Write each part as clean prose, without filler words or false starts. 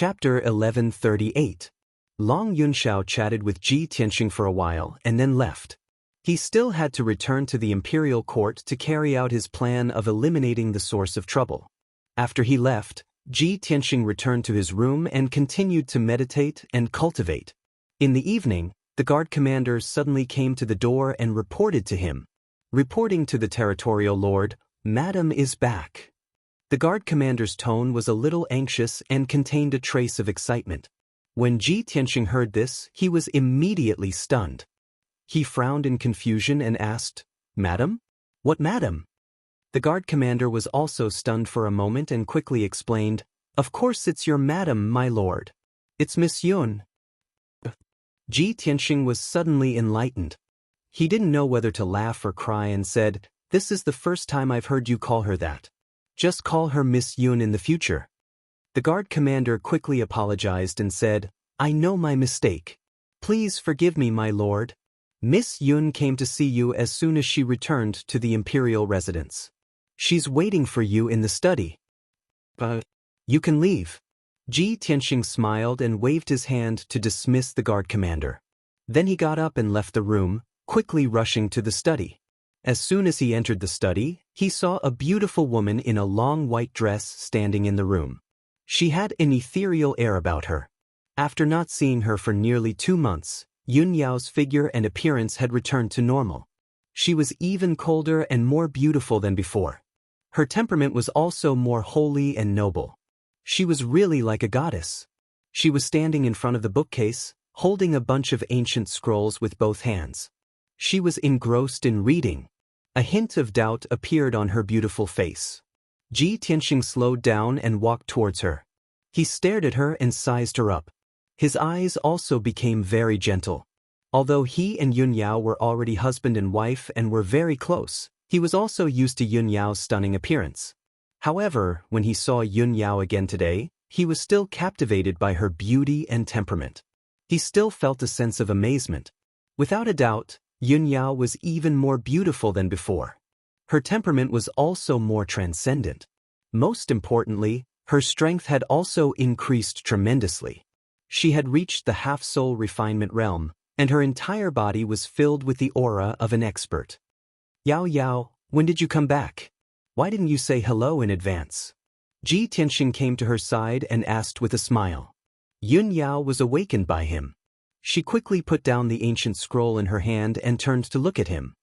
Chapter 1138. Long Yunxiao chatted with Ji Tianxing for a while and then left. He still had to return to the imperial court to carry out his plan of eliminating the source of trouble. After he left, Ji Tianxing returned to his room and continued to meditate and cultivate. In the evening, the guard commander suddenly came to the door and reported to him. Reporting to the territorial lord, "Madam is back." The guard commander's tone was a little anxious and contained a trace of excitement. When Ji Tianxing heard this, he was immediately stunned. He frowned in confusion and asked, "Madam? What madam?" The guard commander was also stunned for a moment and quickly explained, "Of course it's your madam, my lord. It's Miss Yun." Ji Tianxing was suddenly enlightened. He didn't know whether to laugh or cry and said, "This is the first time I've heard you call her that. Just call her Miss Yun in the future." The guard commander quickly apologized and said, "I know my mistake. Please forgive me, my lord. Miss Yun came to see you as soon as she returned to the imperial residence. She's waiting for you in the study. You can leave." Ji Tianxing smiled and waved his hand to dismiss the guard commander. Then he got up and left the room, quickly rushing to the study. As soon as he entered the study, he saw a beautiful woman in a long white dress standing in the room. She had an ethereal air about her. After not seeing her for nearly 2 months, Yun Yao's figure and appearance had returned to normal. She was even colder and more beautiful than before. Her temperament was also more holy and noble. She was really like a goddess. She was standing in front of the bookcase, holding a bunch of ancient scrolls with both hands. She was engrossed in reading. A hint of doubt appeared on her beautiful face. Ji Tianxing slowed down and walked towards her. He stared at her and sized her up. His eyes also became very gentle. Although he and Yun Yao were already husband and wife and were very close, he was also used to Yun Yao's stunning appearance. However, when he saw Yun Yao again today, he was still captivated by her beauty and temperament. He still felt a sense of amazement. Without a doubt, Yun Yao was even more beautiful than before. Her temperament was also more transcendent. Most importantly, her strength had also increased tremendously. She had reached the half-soul refinement realm, and her entire body was filled with the aura of an expert. "Yao Yao, when did you come back? Why didn't you say hello in advance?" Ji Tianxing came to her side and asked with a smile. Yun Yao was awakened by him. She quickly put down the ancient scroll in her hand and turned to look at him.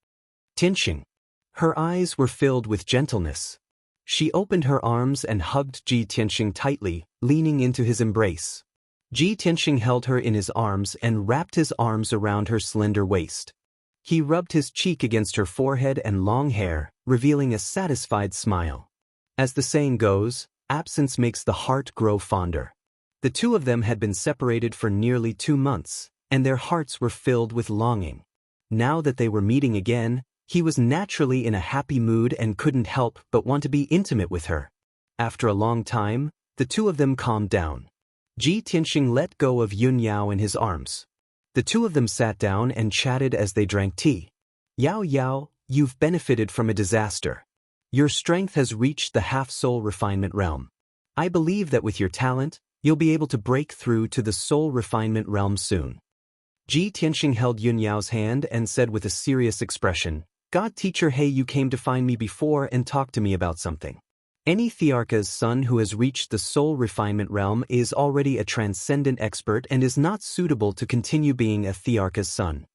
"Tianxing." Her eyes were filled with gentleness. She opened her arms and hugged Ji Tianxing tightly, leaning into his embrace. Ji Tianxing held her in his arms and wrapped his arms around her slender waist. He rubbed his cheek against her forehead and long hair, revealing a satisfied smile. As the saying goes, absence makes the heart grow fonder. The two of them had been separated for nearly 2 months, and their hearts were filled with longing. Now that they were meeting again, he was naturally in a happy mood and couldn't help but want to be intimate with her. After a long time, the two of them calmed down. Ji Tianxing let go of Yun Yao in his arms. The two of them sat down and chatted as they drank tea. "Yao Yao, you've benefited from a disaster. Your strength has reached the half-soul refinement realm. I believe that with your talent, you'll be able to break through to the soul refinement realm soon." Ji Tianxing held Yun Yao's hand and said with a serious expression, "God teacher, hey, you came to find me before and talk to me about something. Any Thearka's son who has reached the soul refinement realm is already a transcendent expert and is not suitable to continue being a Thearka's son.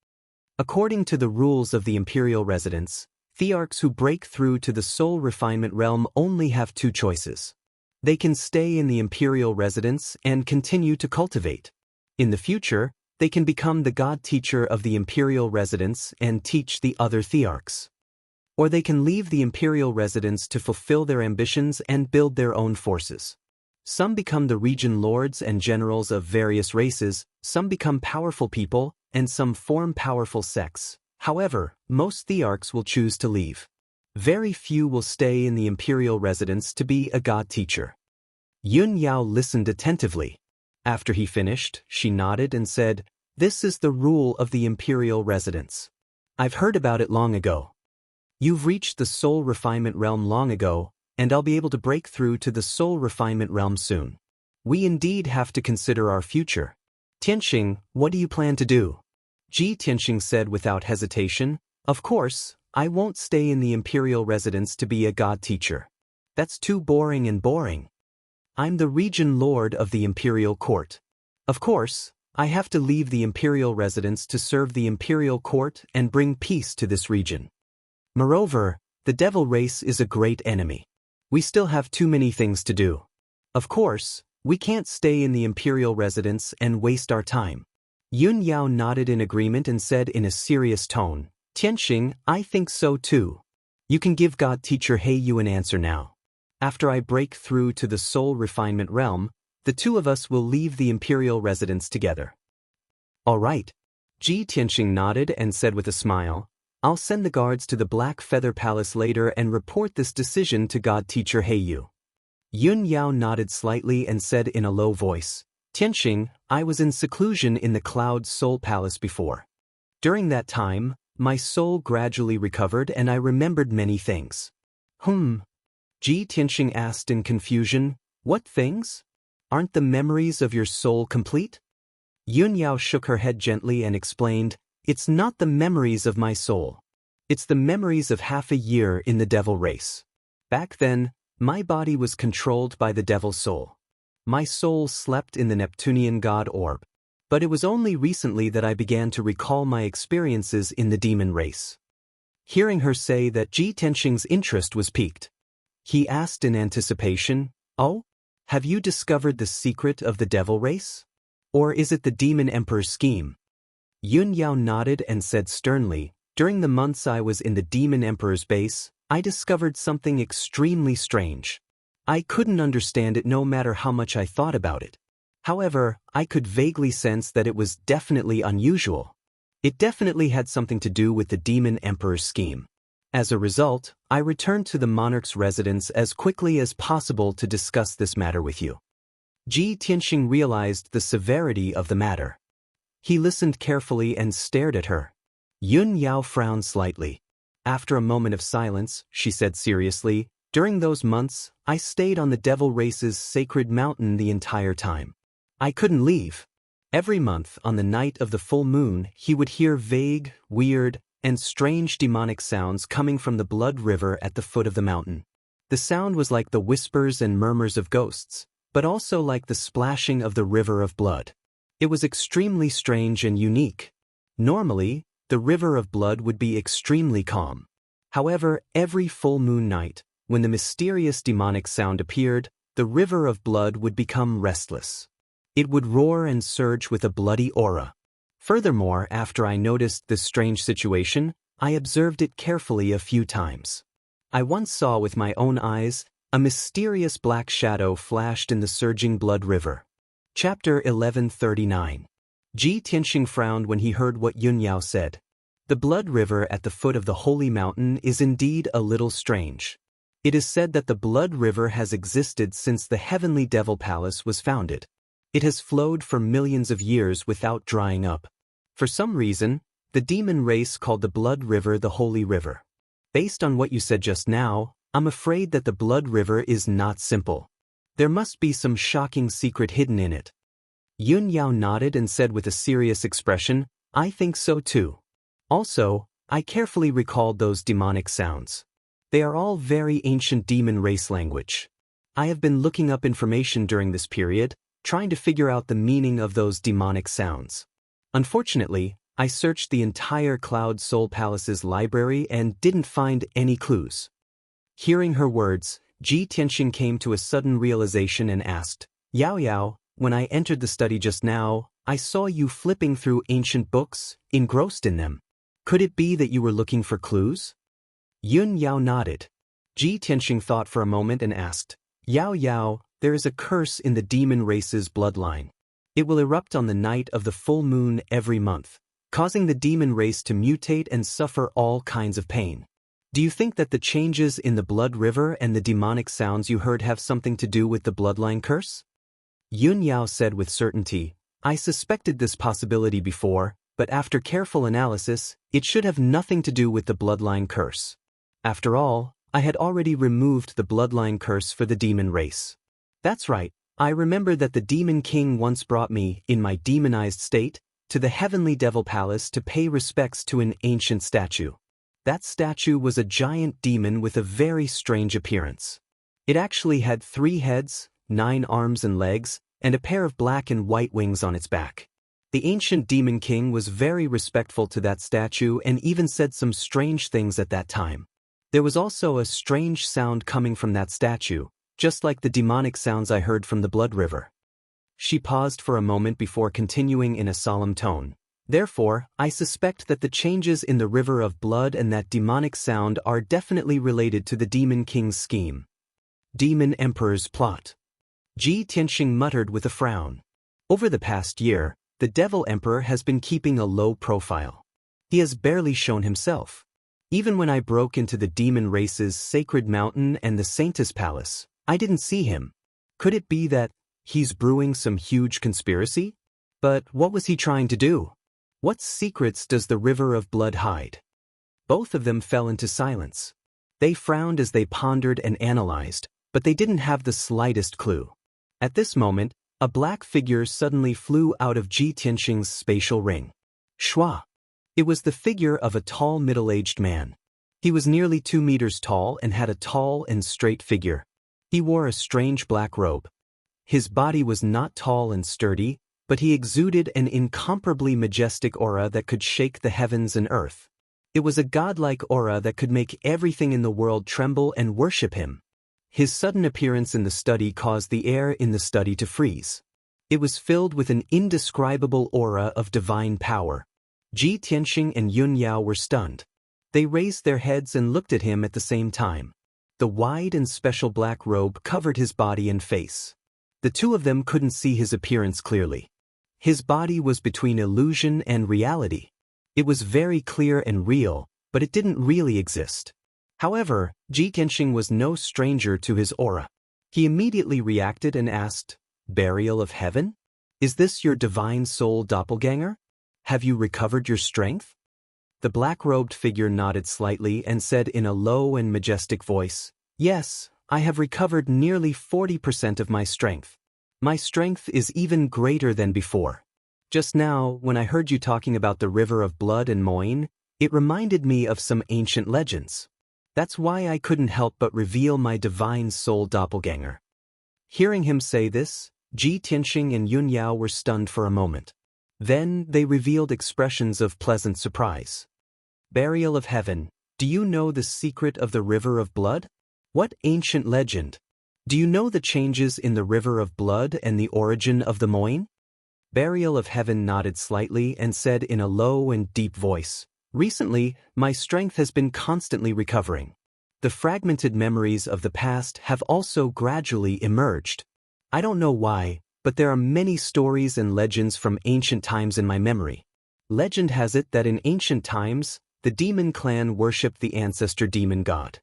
According to the rules of the imperial residence, Thearks who break through to the soul refinement realm only have 2 choices. They can stay in the imperial residence and continue to cultivate. In the future, they can become the god teacher of the imperial residence and teach the other Thearks. Or they can leave the imperial residence to fulfill their ambitions and build their own forces. Some become the region lords and generals of various races, some become powerful people, and some form powerful sects. However, most Thearks will choose to leave. Very few will stay in the imperial residence to be a god teacher. Yun Yao listened attentively. After he finished, she nodded and said, "This is the rule of the imperial residence. I've heard about it long ago. You've reached the soul refinement realm long ago, and I'll be able to break through to the soul refinement realm soon. We indeed have to consider our future. Tianxing, what do you plan to do? Tianxing said without hesitation. Of course, I won't stay in the imperial residence to be a god teacher. That's too boring and boring. I'm the region lord of the imperial court. Of course, I have to leave the imperial residence to serve the imperial court and bring peace to this region. Moreover, the devil race is a great enemy. We still have too many things to do. Of course, we can't stay in the imperial residence and waste our time. Yun Yao nodded in agreement and said in a serious tone, Tianxing, I think so too. You can give God teacher He Yu an answer now. After I break through to the soul refinement realm, the two of us will leave the imperial residence together. All right. Tianxing nodded and said with a smile, I'll send the guards to the Black Feather Palace later and report this decision to God teacher He Yu. Yun Yao nodded slightly and said in a low voice, Tianxing, I was in seclusion in the Cloud Soul Palace before. During that time, my soul gradually recovered and I remembered many things. Tianxing asked in confusion, what things? Aren't the memories of your soul complete? Yun Yao shook her head gently and explained, it's not the memories of my soul. It's the memories of half a year in the devil race. Back then, my body was controlled by the devil's soul. My soul slept in the Neptunian god orb. But it was only recently that I began to recall my experiences in the demon race. Hearing her say that Tianxing's interest was piqued, he asked in anticipation, oh? Have you discovered the secret of the devil race? Or is it the demon emperor's scheme? Yun Yao nodded and said sternly, during the months I was in the demon emperor's base, I discovered something extremely strange. I couldn't understand it no matter how much I thought about it. However, I could vaguely sense that it was definitely unusual. It definitely had something to do with the demon emperor's scheme. As a result, I returned to the monarch's residence as quickly as possible to discuss this matter with you. Tianxing realized the severity of the matter. He listened carefully and stared at her. Yun Yao frowned slightly. After a moment of silence, she said seriously, during those months, I stayed on the devil race's sacred mountain the entire time. I couldn't leave. Every month, on the night of the full moon, he would hear vague, weird, and strange demonic sounds coming from the blood river at the foot of the mountain. The sound was like the whispers and murmurs of ghosts, but also like the splashing of the river of blood. It was extremely strange and unique. Normally, the river of blood would be extremely calm. However, every full moon night, when the mysterious demonic sound appeared, the river of blood would become restless. It would roar and surge with a bloody aura. Furthermore, after I noticed this strange situation, I observed it carefully a few times. I once saw with my own eyes a mysterious black shadow flashed in the surging blood river. Chapter 1139. Tianxing frowned when he heard what Yun Yao said. The blood river at the foot of the holy mountain is indeed a little strange. It is said that the blood river has existed since the heavenly devil palace was founded. It has flowed for millions of years without drying up. For some reason, the demon race called the blood river the holy river. Based on what you said just now, I'm afraid that the blood river is not simple. There must be some shocking secret hidden in it. Yun Yao nodded and said with a serious expression, I think so too. Also, I carefully recalled those demonic sounds. They are all very ancient demon race language. I have been looking up information during this period, trying to figure out the meaning of those demonic sounds. Unfortunately, I searched the entire Cloud Soul Palace's library and didn't find any clues. Hearing her words, Tianxing came to a sudden realization and asked, Yao Yao, when I entered the study just now, I saw you flipping through ancient books, engrossed in them. Could it be that you were looking for clues? Yun Yao nodded. Tianxing thought for a moment and asked, Yao Yao, there is a curse in the demon race's bloodline. It will erupt on the night of the full moon every month, causing the demon race to mutate and suffer all kinds of pain. Do you think that the changes in the blood river and the demonic sounds you heard have something to do with the bloodline curse? Yun Yao said with certainty, I suspected this possibility before, but after careful analysis, it should have nothing to do with the bloodline curse. After all, I had already removed the bloodline curse for the demon race. That's right, I remember that the Demon King once brought me, in my demonized state, to the heavenly devil palace to pay respects to an ancient statue. That statue was a giant demon with a very strange appearance. It actually had 3 heads, 9 arms and legs, and a pair of black and white wings on its back. The ancient Demon King was very respectful to that statue and even said some strange things at that time. There was also a strange sound coming from that statue, just like the demonic sounds I heard from the blood river. She paused for a moment before continuing in a solemn tone. Therefore, I suspect that the changes in the river of blood and that demonic sound are definitely related to the Demon King's scheme. Demon Emperor's plot. Ji Tianxing muttered with a frown. Over the past year, the Devil Emperor has been keeping a low profile. He has barely shown himself. Even when I broke into the demon race's sacred mountain and the Saintess Palace, I didn't see him. Could it be that he's brewing some huge conspiracy? But what was he trying to do? What secrets does the river of blood hide? Both of them fell into silence. They frowned as they pondered and analyzed, but they didn't have the slightest clue. At this moment, a black figure suddenly flew out of Ji Tianxing's spatial ring. Shua! It was the figure of a tall middle-aged man. He was nearly 2 meters tall and had a tall and straight figure. He wore a strange black robe. His body was not tall and sturdy, but he exuded an incomparably majestic aura that could shake the heavens and earth. It was a godlike aura that could make everything in the world tremble and worship him. His sudden appearance in the study caused the air in the study to freeze. It was filled with an indescribable aura of divine power. Ji Tianxing and Yun Yao were stunned. They raised their heads and looked at him at the same time. The wide and special black robe covered his body and face. The two of them couldn't see his appearance clearly. His body was between illusion and reality. It was very clear and real, but it didn't really exist. However, Ji Tianxing was no stranger to his aura. He immediately reacted and asked, "Burial of heaven? Is this your divine soul doppelganger? Have you recovered your strength?" The black-robed figure nodded slightly and said in a low and majestic voice, "Yes, I have recovered nearly 40% of my strength. My strength is even greater than before. Just now, when I heard you talking about the river of blood and Moine, it reminded me of some ancient legends. That's why I couldn't help but reveal my divine soul doppelganger." Hearing him say this, Ji Tianxing and Yun Yao were stunned for a moment. Then they revealed expressions of pleasant surprise. "Burial of heaven, do you know the secret of the river of blood? What ancient legend? Do you know the changes in the river of blood and the origin of the Moine?" Burial of heaven nodded slightly and said in a low and deep voice, "Recently, my strength has been constantly recovering. The fragmented memories of the past have also gradually emerged. I don't know why, but there are many stories and legends from ancient times in my memory. Legend has it that in ancient times, the demon clan worshipped the ancestor demon god.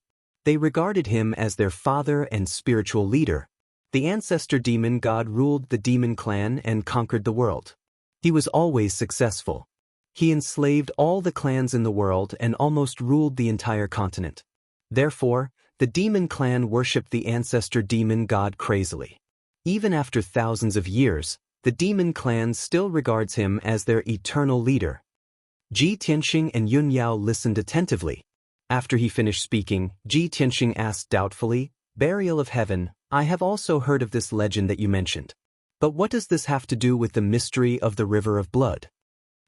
They regarded him as their father and spiritual leader. The ancestor demon god ruled the demon clan and conquered the world. He was always successful. He enslaved all the clans in the world and almost ruled the entire continent. Therefore, the demon clan worshipped the ancestor demon god crazily. Even after thousands of years, the demon clan still regards him as their eternal leader." Ji Tianxing and Yun Yao listened attentively. After he finished speaking, Ji Tianxing asked doubtfully, "Burial of heaven, I have also heard of this legend that you mentioned. But what does this have to do with the mystery of the river of blood?"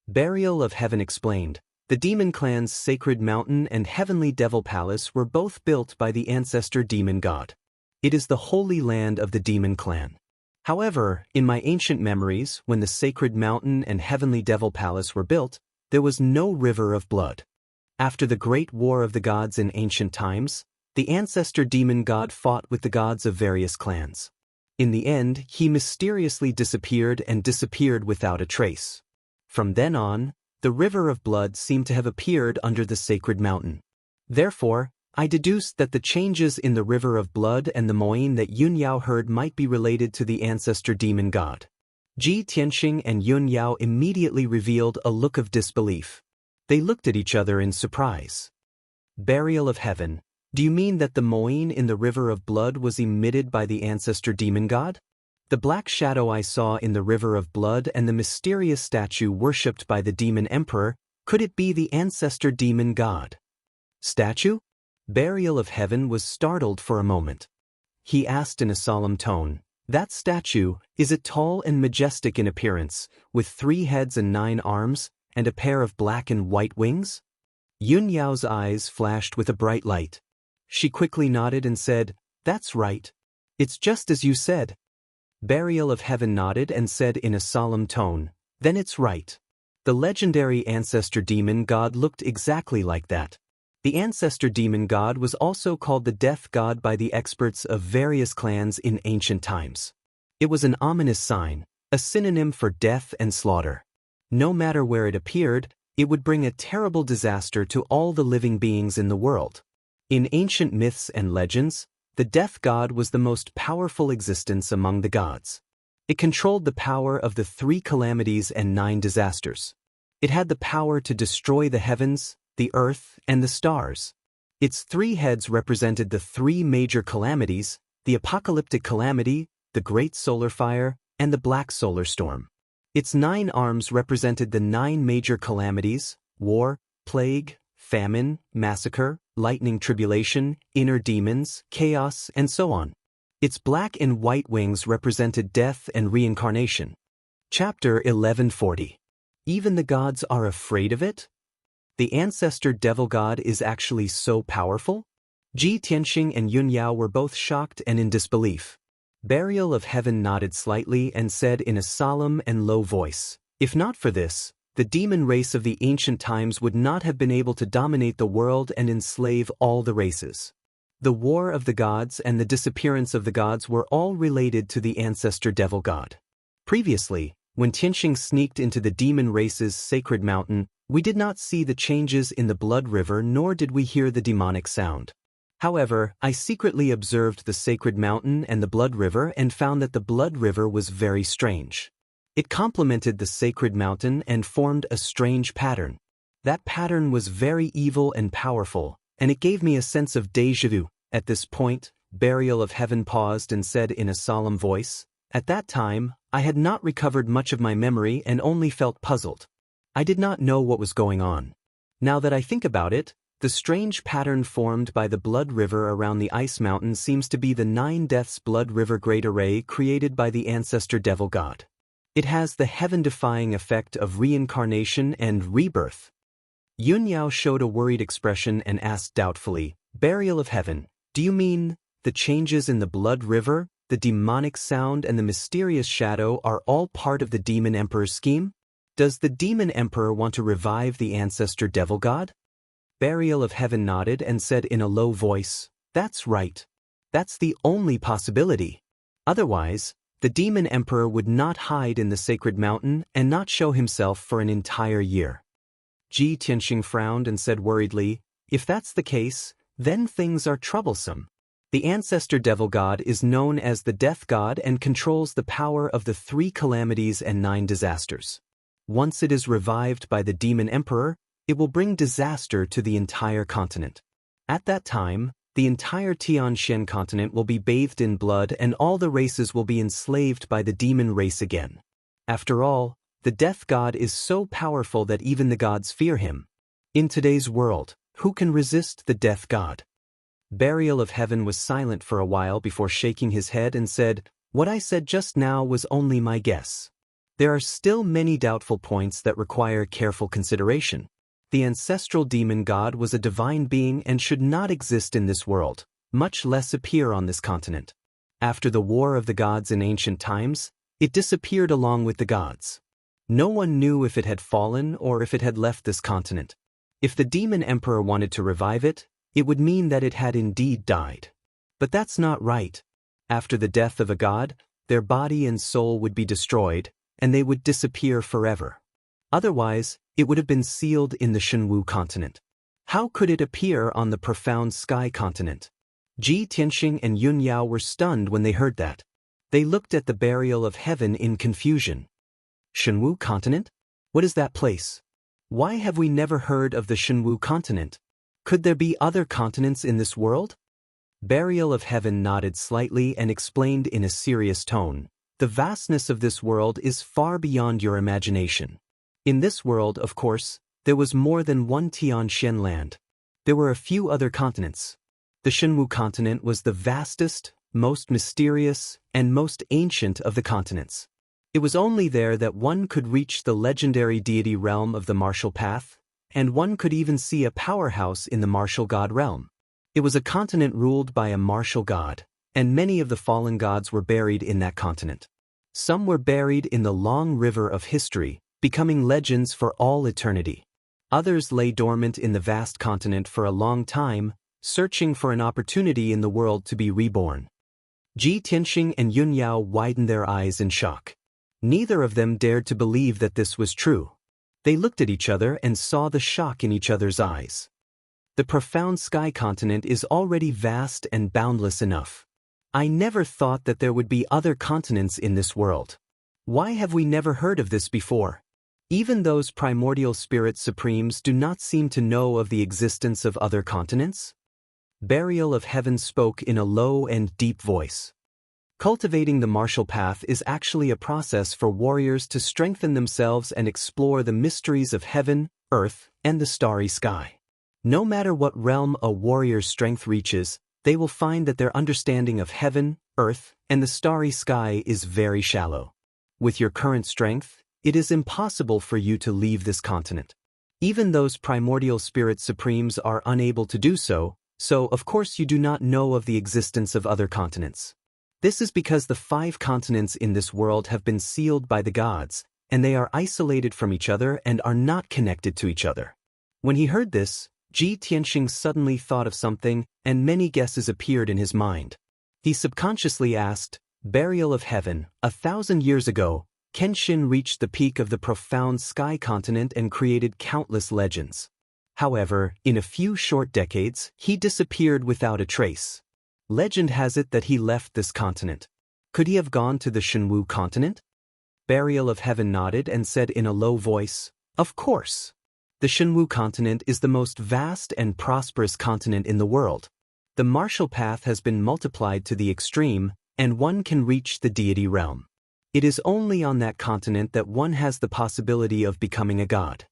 Burial of heaven explained, "The demon clan's sacred mountain and heavenly devil palace were both built by the ancestor demon god. It is the holy land of the demon clan. However, in my ancient memories, when the sacred mountain and heavenly devil palace were built, there was no river of blood. After the great war of the gods in ancient times, the ancestor demon god fought with the gods of various clans. In the end, he mysteriously disappeared without a trace. From then on, the river of blood seemed to have appeared under the sacred mountain. Therefore, I deduced that the changes in the river of blood and the Moine that Yun Yao heard might be related to the ancestor demon god." Ji Tianxing and Yun Yao immediately revealed a look of disbelief. They looked at each other in surprise. "Burial of heaven, do you mean that the Moine in the river of blood was emitted by the ancestor demon god?" The black shadow I saw in the river of blood and the mysterious statue worshipped by the demon emperor, could it be the ancestor demon god? Statue? Burial of Heaven was startled for a moment. He asked in a solemn tone, "That statue, is it tall and majestic in appearance, with 3 heads and 9 arms, and a pair of black and white wings?" Yun Yao's eyes flashed with a bright light. She quickly nodded and said, "That's right. It's just as you said." Burial of Heaven nodded and said in a solemn tone, "Then it's right. The legendary ancestor demon god looked exactly like that." The ancestor demon god was also called the death god by the experts of various clans in ancient times. It was an ominous sign, a synonym for death and slaughter. No matter where it appeared, it would bring a terrible disaster to all the living beings in the world. In ancient myths and legends, the death god was the most powerful existence among the gods. It controlled the power of the 3 calamities and 9 disasters. It had the power to destroy the heavens, the earth, and the stars. Its 3 heads represented the 3 major calamities: the apocalyptic calamity, the great solar fire, and the black solar storm. Its 9 arms represented the 9 major calamities: war, plague, famine, massacre, lightning tribulation, inner demons, chaos, and so on. Its black and white wings represented death and reincarnation. Chapter 1140. Even the gods are afraid of it? The ancestor devil god is actually so powerful? Ji Tianxing and Yun Yao were both shocked and in disbelief. Burial of Heaven nodded slightly and said in a solemn and low voice, "If not for this, the demon race of the ancient times would not have been able to dominate the world and enslave all the races." The war of the gods and the disappearance of the gods were all related to the ancestor devil god. Previously, when Tianxing sneaked into the demon race's sacred mountain, we did not see the changes in the blood river nor did we hear the demonic sound. However, I secretly observed the sacred mountain and the blood river and found that the blood river was very strange. It complemented the sacred mountain and formed a strange pattern. That pattern was very evil and powerful, and it gave me a sense of déjà vu. At this point, Burial of Heaven paused and said in a solemn voice, "At that time, I had not recovered much of my memory and only felt puzzled. I did not know what was going on. Now that I think about it, the strange pattern formed by the blood river around the ice mountain seems to be the 9 deaths blood river great array created by the ancestor devil god. It has the heaven-defying effect of reincarnation and rebirth." Yun Yao showed a worried expression and asked doubtfully, "Burial of Heaven, do you mean the changes in the blood river, the demonic sound, and the mysterious shadow are all part of the demon emperor's scheme? Does the demon emperor want to revive the ancestor devil god?" Burial of Heaven nodded and said in a low voice, "That's right. That's the only possibility. Otherwise, the demon emperor would not hide in the sacred mountain and not show himself for an entire year." Ji Tianxing frowned and said worriedly, "If that's the case, then things are troublesome. The ancestor devil god is known as the death god and controls the power of the 3 calamities and 9 disasters. Once it is revived by the demon emperor, it will bring disaster to the entire continent. At that time, the entire Tianxian continent will be bathed in blood and all the races will be enslaved by the demon race again. After all, the death god is so powerful that even the gods fear him. In today's world, who can resist the death god?" Burial of Heaven was silent for a while before shaking his head and said, "What I said just now was only my guess. There are still many doubtful points that require careful consideration. The ancestral demon god was a divine being and should not exist in this world, much less appear on this continent. After the war of the gods in ancient times, it disappeared along with the gods. No one knew if it had fallen or if it had left this continent. If the demon emperor wanted to revive it, it would mean that it had indeed died. But that's not right. After the death of a god, their body and soul would be destroyed, and they would disappear forever. Otherwise, it would have been sealed in the Shenwu continent. How could it appear on the profound sky continent?" Ji Tianxing and Yun Yao were stunned when they heard that. They looked at the Burial of Heaven in confusion. Shenwu continent? What is that place? Why have we never heard of the Shenwu continent? Could there be other continents in this world? Burial of Heaven nodded slightly and explained in a serious tone, The vastness of this world is far beyond your imagination. In this world, of course, there was more than one Tianxian land. There were a few other continents. The Shenwu continent was the vastest, most mysterious, and most ancient of the continents. It was only there that one could reach the legendary deity realm of the martial path, and one could even see a powerhouse in the martial god realm. It was a continent ruled by a martial god, and many of the fallen gods were buried in that continent. Some were buried in the long river of history, becoming legends for all eternity. Others lay dormant in the vast continent for a long time, searching for an opportunity in the world to be reborn. Ji Tianxing and Yun Yao widened their eyes in shock. Neither of them dared to believe that this was true. They looked at each other and saw the shock in each other's eyes. The profound sky continent is already vast and boundless enough. I never thought that there would be other continents in this world. Why have we never heard of this before? Even those primordial spirit supremes do not seem to know of the existence of other continents? Burial of Heaven spoke in a low and deep voice. Cultivating the martial path is actually a process for warriors to strengthen themselves and explore the mysteries of heaven, earth, and the starry sky. No matter what realm a warrior's strength reaches, they will find that their understanding of heaven, earth, and the starry sky is very shallow. With your current strength, it is impossible for you to leave this continent. Even those primordial spirit supremes are unable to do so, so of course you do not know of the existence of other continents. This is because the 5 continents in this world have been sealed by the gods, and they are isolated from each other and are not connected to each other. When he heard this, Ji Tianxing suddenly thought of something, and many guesses appeared in his mind. He subconsciously asked, "Burial of Heaven, 1,000 years ago, Kenshin reached the peak of the profound sky continent and created countless legends. However, in a few short decades, he disappeared without a trace. Legend has it that he left this continent. Could he have gone to the Shenwu continent?" Burial of Heaven nodded and said in a low voice, "Of course. The Shenwu continent is the most vast and prosperous continent in the world. The martial path has been multiplied to the extreme, and one can reach the deity realm. It is only on that continent that one has the possibility of becoming a god.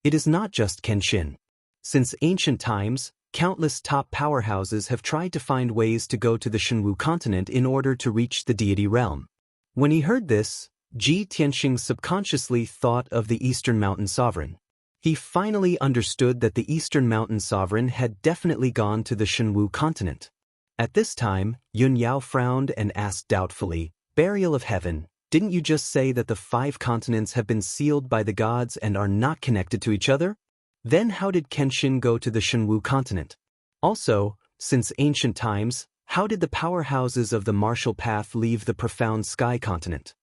It is not just Kenshin. Since ancient times, countless top powerhouses have tried to find ways to go to the Shenwu continent in order to reach the deity realm." When he heard this, Ji Tianxing subconsciously thought of the Eastern Mountain Sovereign. He finally understood that the Eastern Mountain Sovereign had definitely gone to the Shenwu continent. At this time, Yun Yao frowned and asked doubtfully, "Burial of Heaven, didn't you just say that the 5 continents have been sealed by the gods and are not connected to each other? Then how did Kenshin go to the Shenwu continent? Also, since ancient times, how did the powerhouses of the martial path leave the profound sky continent?"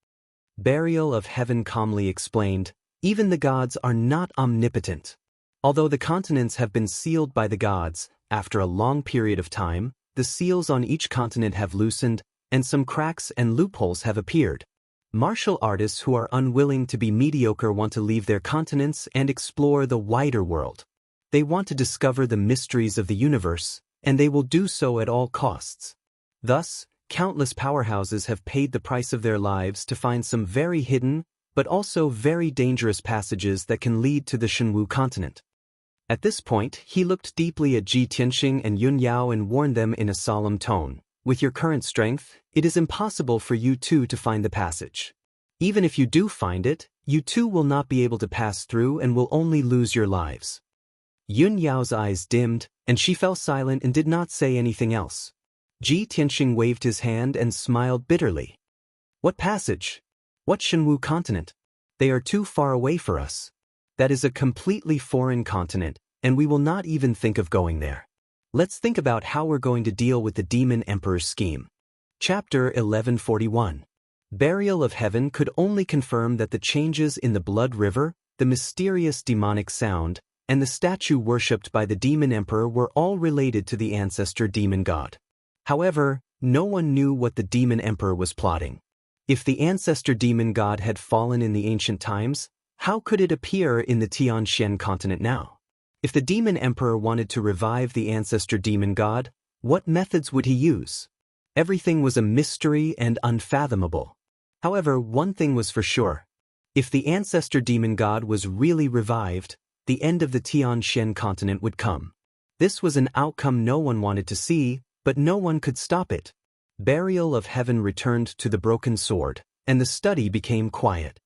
Burial of Heaven calmly explained, "Even the gods are not omnipotent. Although the continents have been sealed by the gods, after a long period of time, the seals on each continent have loosened, and some cracks and loopholes have appeared. Martial artists who are unwilling to be mediocre want to leave their continents and explore the wider world. They want to discover the mysteries of the universe, and they will do so at all costs. Thus, countless powerhouses have paid the price of their lives to find some very hidden, but also very dangerous passages that can lead to the Shenwu continent." At this point, he looked deeply at Ji Tianxing and Yun Yao and warned them in a solemn tone, "With your current strength, it is impossible for you two to find the passage. Even if you do find it, you two will not be able to pass through and will only lose your lives." Yun Yao's eyes dimmed, and she fell silent and did not say anything else. Ji Tianxing waved his hand and smiled bitterly. "What passage? What Shenwu continent? They are too far away for us. That is a completely foreign continent, and we will not even think of going there. Let's think about how we're going to deal with the Demon Emperor's scheme." Chapter 1141. Burial of Heaven could only confirm that the changes in the Blood River, the mysterious demonic sound, and the statue worshipped by the Demon Emperor were all related to the ancestor demon god. However, no one knew what the Demon Emperor was plotting. If the ancestor demon god had fallen in the ancient times, how could it appear in the Tianxian continent now? If the Demon Emperor wanted to revive the ancestor demon god, what methods would he use? Everything was a mystery and unfathomable. However, one thing was for sure. If the ancestor demon god was really revived, the end of the Tian Shen continent would come. This was an outcome no one wanted to see, but no one could stop it. Burial of Heaven returned to the broken sword, and the study became quiet.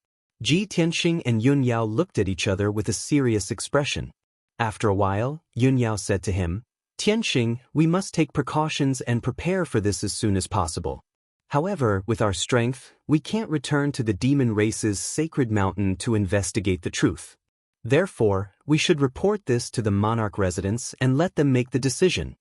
Ji Tianxing and Yun Yao looked at each other with a serious expression. After a while, Yun Yao said to him, "Tianxing, we must take precautions and prepare for this as soon as possible. However, with our strength, we can't return to the demon race's sacred mountain to investigate the truth. Therefore, we should report this to the monarch residents and let them make the decision."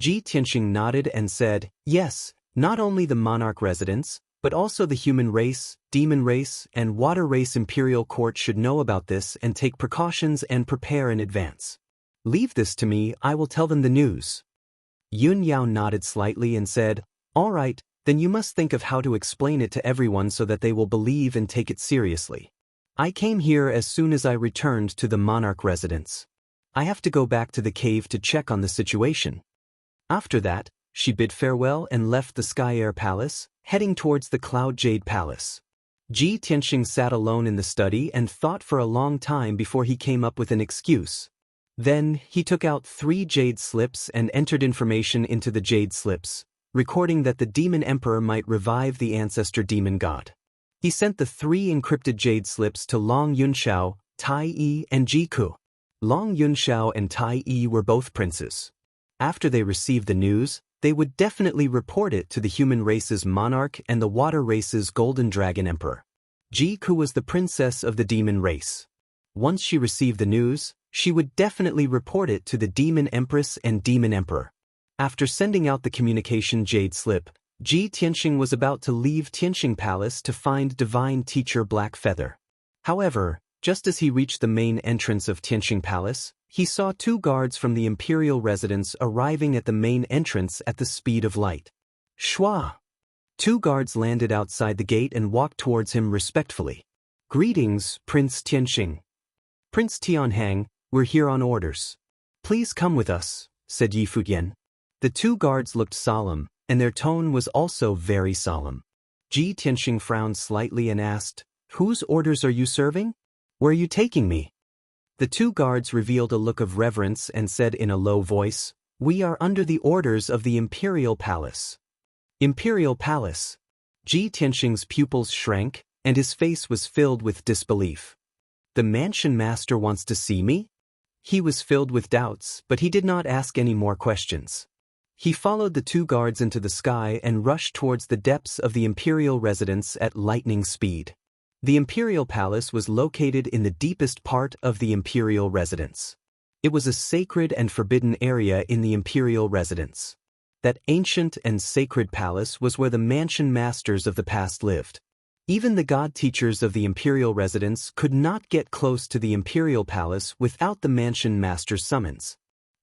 Ji Tianxing nodded and said, "Yes, not only the monarch residents, but also the human race, demon race, and water race imperial court should know about this and take precautions and prepare in advance. Leave this to me, I will tell them the news." Yun Yao nodded slightly and said, "All right, then you must think of how to explain it to everyone so that they will believe and take it seriously. I came here as soon as I returned to the monarch residence. I have to go back to the cave to check on the situation." After that, she bid farewell and left the Sky Air Palace, heading towards the Cloud Jade Palace. Ji Tianxing sat alone in the study and thought for a long time before he came up with an excuse. Then, he took out 3 jade slips and entered information into the jade slips, recording that the Demon Emperor might revive the ancestor demon god. He sent the 3 encrypted jade slips to Long Yunxiao, Tai Yi, and Jiku. Long Yunxiao and Tai Yi were both princes. After they received the news, they would definitely report it to the human race's monarch and the water race's golden dragon emperor. Jiku was the princess of the demon race. Once she received the news, she would definitely report it to the demon empress and demon emperor. After sending out the communication jade slip, Ji Tianxing was about to leave Tianxing Palace to find divine teacher Black Feather. However, just as he reached the main entrance of Tianxing Palace, he saw 2 guards from the imperial residence arriving at the main entrance at the speed of light. Shua! 2 guards landed outside the gate and walked towards him respectfully. "Greetings, Prince Tianxing." "Prince Tianhang, we're here on orders." "Please come with us," said Yi Futian. The 2 guards looked solemn, and their tone was also very solemn. Ji Tianxing frowned slightly and asked, "Whose orders are you serving? Where are you taking me?" The 2 guards revealed a look of reverence and said in a low voice, "We are under the orders of the Imperial Palace." Imperial Palace. Ji Tianxing's pupils shrank, and his face was filled with disbelief. "The mansion master wants to see me?" He was filled with doubts, but he did not ask any more questions. He followed the 2 guards into the sky and rushed towards the depths of the imperial residence at lightning speed. The imperial palace was located in the deepest part of the imperial residence. It was a sacred and forbidden area in the imperial residence. That ancient and sacred palace was where the mansion masters of the past lived. Even the god teachers of the imperial residence could not get close to the imperial palace without the mansion master's summons.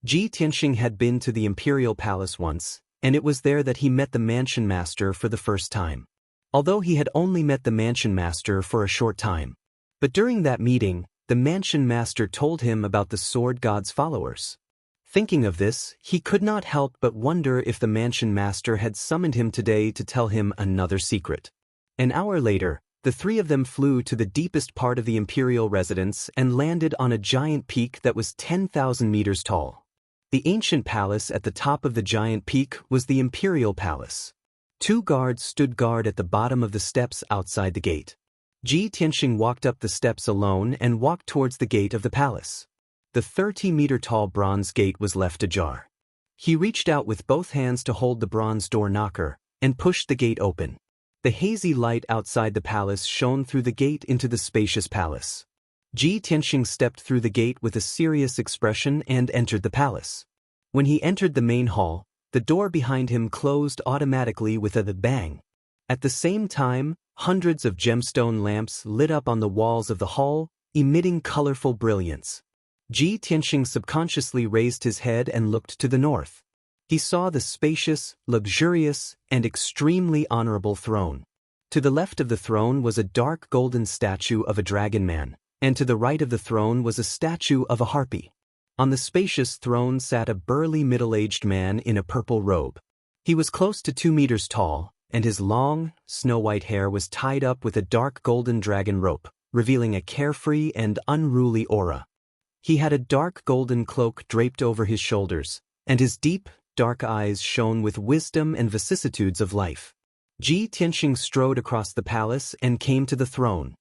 Ji Tianxing had been to the imperial palace once, and it was there that he met the mansion master for the first time. Although he had only met the mansion master for a short time. But during that meeting, the mansion master told him about the sword god's followers. Thinking of this, he could not help but wonder if the mansion master had summoned him today to tell him another secret. An hour later, the 3 of them flew to the deepest part of the imperial residence and landed on a giant peak that was 10,000 meters tall. The ancient palace at the top of the giant peak was the imperial palace. 2 guards stood guard at the bottom of the steps outside the gate. Ji Tianxing walked up the steps alone and walked towards the gate of the palace. The 30-meter-tall bronze gate was left ajar. He reached out with both hands to hold the bronze door knocker and pushed the gate open. The hazy light outside the palace shone through the gate into the spacious palace. Ji Tianxing stepped through the gate with a serious expression and entered the palace. When he entered the main hall, the door behind him closed automatically with a bang. At the same time, hundreds of gemstone lamps lit up on the walls of the hall, emitting colorful brilliance. Ji Tianxing subconsciously raised his head and looked to the north. He saw the spacious, luxurious, and extremely honorable throne. To the left of the throne was a dark golden statue of a dragon man, and to the right of the throne was a statue of a harpy. On the spacious throne sat a burly middle-aged man in a purple robe. He was close to 2 meters tall, and his long, snow-white hair was tied up with a dark golden dragon rope, revealing a carefree and unruly aura. He had a dark golden cloak draped over his shoulders, and his deep, dark eyes shone with wisdom and vicissitudes of life. Ji Tianxing strode across the palace and came to the throne.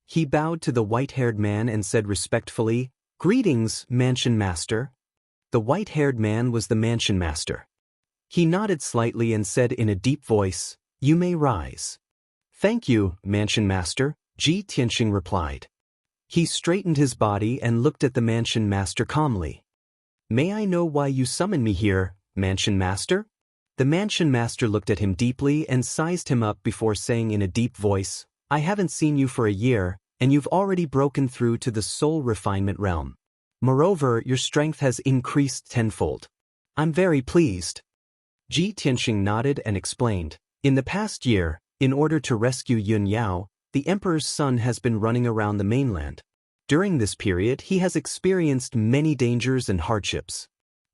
He bowed to the white-haired man and said respectfully, "Greetings, mansion master." The white-haired man was the mansion master. He nodded slightly and said in a deep voice, "You may rise." "Thank you, mansion master," Ji Tianxing replied. He straightened his body and looked at the mansion master calmly. "May I know why you summoned me here, mansion master?" The mansion master looked at him deeply and sized him up before saying in a deep voice, "I haven't seen you for a year, and you've already broken through to the soul refinement realm. Moreover, your strength has increased tenfold. I'm very pleased." Ji Tianxing nodded and explained, "In the past year, in order to rescue Yun Yao, the emperor's son has been running around the mainland. During this period, he has experienced many dangers and hardships.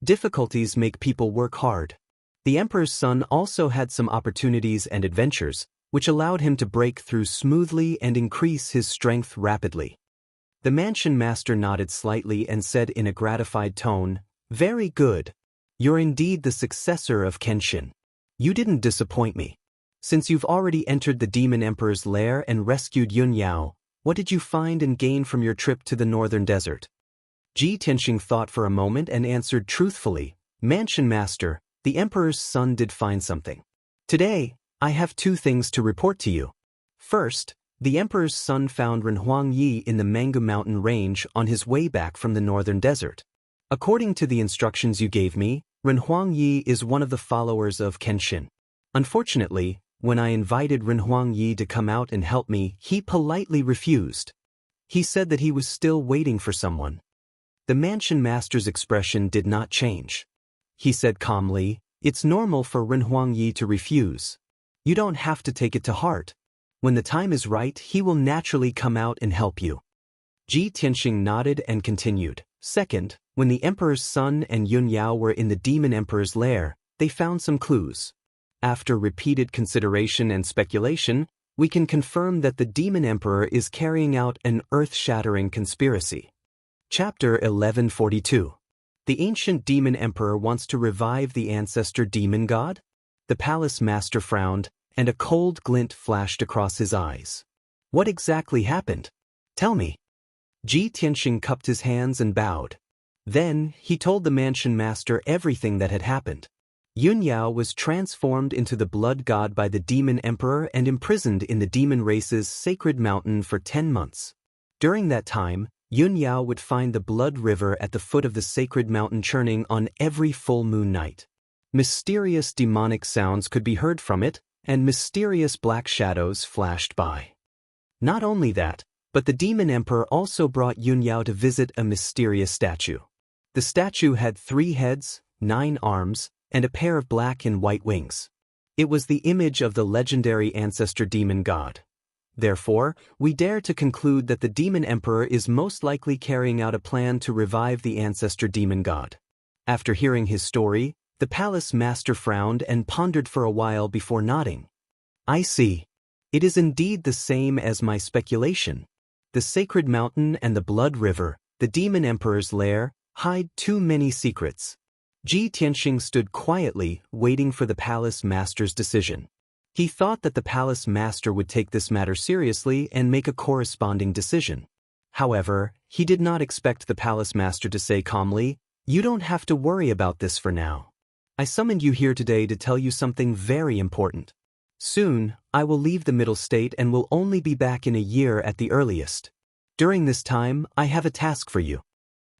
Difficulties make people work hard. The emperor's son also had some opportunities and adventures, which allowed him to break through smoothly and increase his strength rapidly." The mansion master nodded slightly and said in a gratified tone, "Very good. You're indeed the successor of Kenshin. You didn't disappoint me. Since you've already entered the Demon Emperor's lair and rescued Yun Yao, what did you find and gain from your trip to the northern desert?" Ji Tianxing thought for a moment and answered truthfully, "Mansion master, the emperor's son did find something. Today, I have two things to report to you. First, the emperor's son found Renhuang Yi in the Mangu Mountain range on his way back from the northern desert. According to the instructions you gave me, Renhuang Yi is one of the followers of Kenshin. Unfortunately, when I invited Renhuang Yi to come out and help me, he politely refused. He said that he was still waiting for someone." The mansion master's expression did not change. He said calmly, "It's normal for Renhuang Yi to refuse. You don't have to take it to heart. When the time is right, he will naturally come out and help you." Ji Tianxing nodded and continued, "Second, when the emperor's son and Yun Yao were in the demon emperor's lair, they found some clues. After repeated consideration and speculation, we can confirm that the demon emperor is carrying out an earth-shattering conspiracy." Chapter 1142. The ancient demon emperor wants to revive the ancestor demon god? The palace master frowned, and a cold glint flashed across his eyes. "What exactly happened? Tell me." Ji Tianxing cupped his hands and bowed. Then, he told the mansion master everything that had happened. Yun Yao was transformed into the blood god by the demon emperor and imprisoned in the demon race's sacred mountain for 10 months. During that time, Yun Yao would find the blood river at the foot of the sacred mountain churning on every full moon night. Mysterious demonic sounds could be heard from it, and mysterious black shadows flashed by. Not only that, but the demon emperor also brought Yun Yao to visit a mysterious statue. The statue had 3 heads, 9 arms, and a pair of black and white wings. It was the image of the legendary ancestor demon god. Therefore, we dare to conclude that the demon emperor is most likely carrying out a plan to revive the ancestor demon god. After hearing his story, the palace master frowned and pondered for a while before nodding. "I see. It is indeed the same as my speculation. The sacred mountain and the blood river, the demon emperor's lair, hide too many secrets." Ji Tianxing stood quietly, waiting for the palace master's decision. He thought that the palace master would take this matter seriously and make a corresponding decision. However, he did not expect the palace master to say calmly, "You don't have to worry about this for now. I summoned you here today to tell you something very important. Soon, I will leave the Middle State and will only be back in a year at the earliest. During this time, I have a task for you."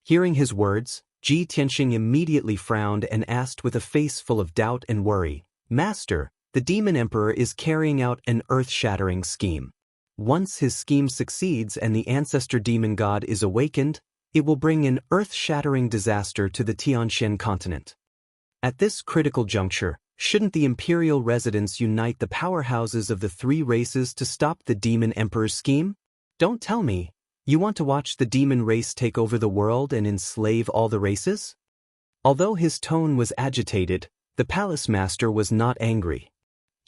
Hearing his words, Ji Tianxing immediately frowned and asked with a face full of doubt and worry, "Master, the demon emperor is carrying out an earth-shattering scheme. Once his scheme succeeds and the ancestor demon god is awakened, it will bring an earth-shattering disaster to the Tianxian continent. At this critical juncture, shouldn't the imperial residents unite the powerhouses of the 3 races to stop the demon emperor's scheme? Don't tell me, you want to watch the demon race take over the world and enslave all the races?" Although his tone was agitated, the palace master was not angry.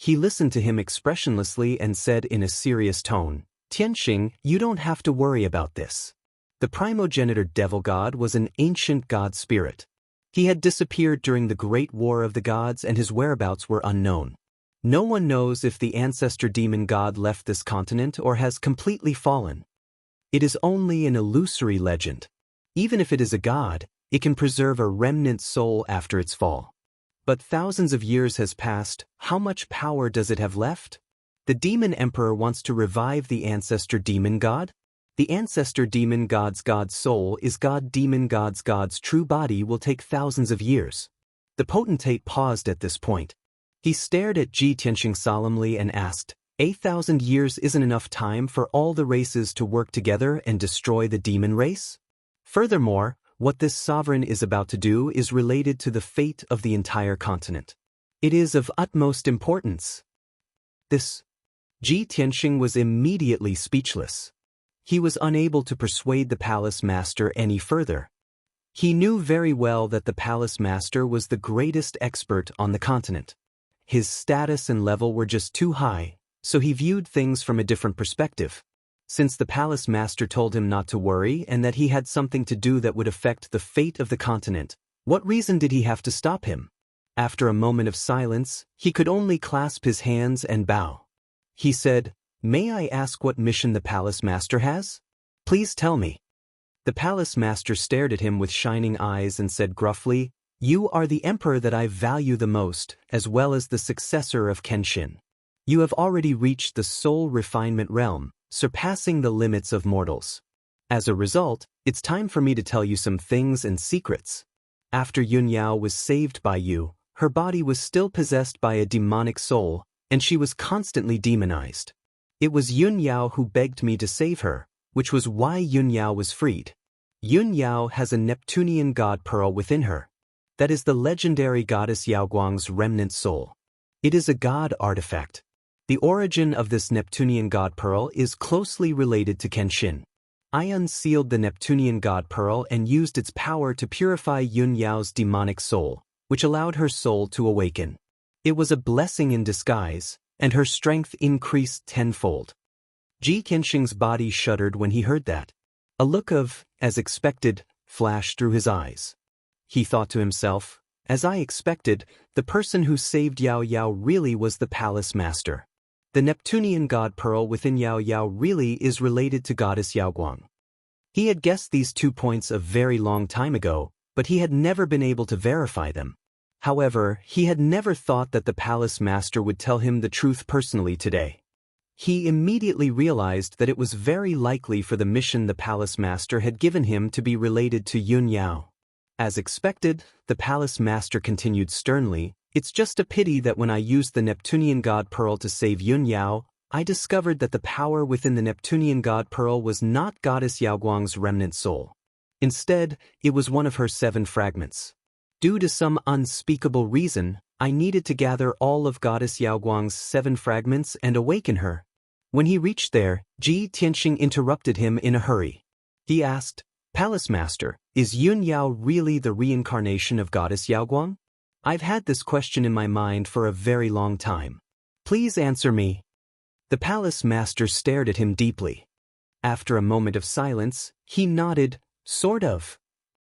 He listened to him expressionlessly and said in a serious tone, "Tianxing, you don't have to worry about this." The primogenitor devil god was an ancient god spirit. He had disappeared during the Great War of the Gods and his whereabouts were unknown. No one knows if the ancestor demon god left this continent or has completely fallen. It is only an illusory legend. Even if it is a god, it can preserve a remnant soul after its fall. But thousands of years has passed, how much power does it have left? The demon emperor wants to revive the ancestor demon god? The ancestor demon god's soul is god demon god's true body will take thousands of years. The potentate paused at this point. He stared at Ji Tianxing solemnly and asked, 8,000 years isn't enough time for all the races to work together and destroy the demon race? Furthermore, what this sovereign is about to do is related to the fate of the entire continent. It is of utmost importance. Ji Tianxing was immediately speechless. He was unable to persuade the palace master any further. He knew very well that the palace master was the greatest expert on the continent. His status and level were just too high, so he viewed things from a different perspective. Since the palace master told him not to worry and that he had something to do that would affect the fate of the continent, what reason did he have to stop him? After a moment of silence, he could only clasp his hands and bow. He said, "May I ask what mission the palace master has? Please tell me." The palace master stared at him with shining eyes and said gruffly, "You are the emperor that I value the most, as well as the successor of Kenshin. You have already reached the soul refinement realm, surpassing the limits of mortals. As a result, it's time for me to tell you some things and secrets. After Yun Yao was saved by you, her body was still possessed by a demonic soul, and she was constantly demonized. It was Yun Yao who begged me to save her, which was why Yun Yao was freed. Yun Yao has a Neptunian god pearl within her. That is the legendary goddess Yaoguang's remnant soul. It is a god artifact. The origin of this Neptunian god pearl is closely related to Kenshin. I unsealed the Neptunian god pearl and used its power to purify Yun Yao's demonic soul, which allowed her soul to awaken. It was a blessing in disguise, and her strength increased tenfold. Ji Tianxing's body shuddered when he heard that. A look of, as expected, flashed through his eyes. He thought to himself, as I expected, the person who saved Yao Yao really was the palace master. The Neptunian god pearl within Yao Yao really is related to goddess Yaoguang. He had guessed these 2 points a very long time ago, but he had never been able to verify them. However, he had never thought that the palace master would tell him the truth personally today. He immediately realized that it was very likely for the mission the palace master had given him to be related to Yun Yao. As expected, the palace master continued sternly, "It's just a pity that when I used the Neptunian god pearl to save Yun Yao, I discovered that the power within the Neptunian god pearl was not goddess Yaoguang's remnant soul. Instead, it was one of her 7 fragments. Due to some unspeakable reason, I needed to gather all of goddess Yaoguang's 7 fragments and awaken her." When he reached there, Ji Tianxing interrupted him in a hurry. He asked, "Palace master, is Yun Yao really the reincarnation of goddess Yaoguang? I've had this question in my mind for a very long time. Please answer me." The palace master stared at him deeply. After a moment of silence, he nodded, "Sort of."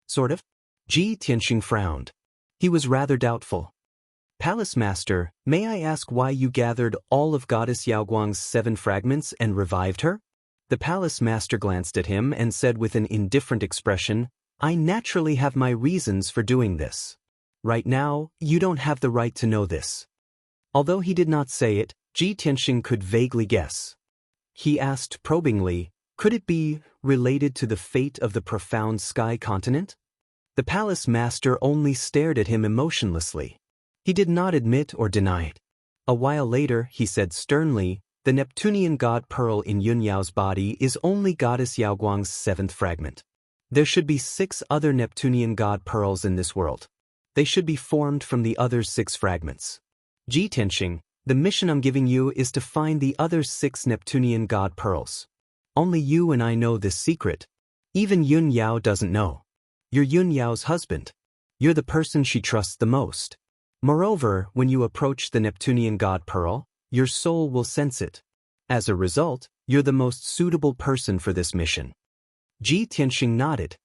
"Sort of?" Ji Tianxing frowned. He was rather doubtful. "Palace master, may I ask why you gathered all of goddess Yaoguang's 7 fragments and revived her?" The palace master glanced at him and said with an indifferent expression, "I naturally have my reasons for doing this. Right now, you don't have the right to know this." Although he did not say it, Ji Tianxing could vaguely guess. He asked probingly, "Could it be related to the fate of the profound sky continent?" The palace master only stared at him emotionlessly. He did not admit or deny it. A while later, he said sternly, "The Neptunian god pearl in Yun Yao's body is only goddess Yaoguang's 7th fragment. There should be 6 other Neptunian god pearls in this world. They should be formed from the other 6 fragments. Ji Tianxing, the mission I'm giving you is to find the other 6 Neptunian god pearls. Only you and I know this secret. Even Yun Yao doesn't know. You're Yun Yao's husband. You're the person she trusts the most. Moreover, when you approach the Neptunian god pearl, your soul will sense it. As a result, you're the most suitable person for this mission. Ji Tianxing nodded.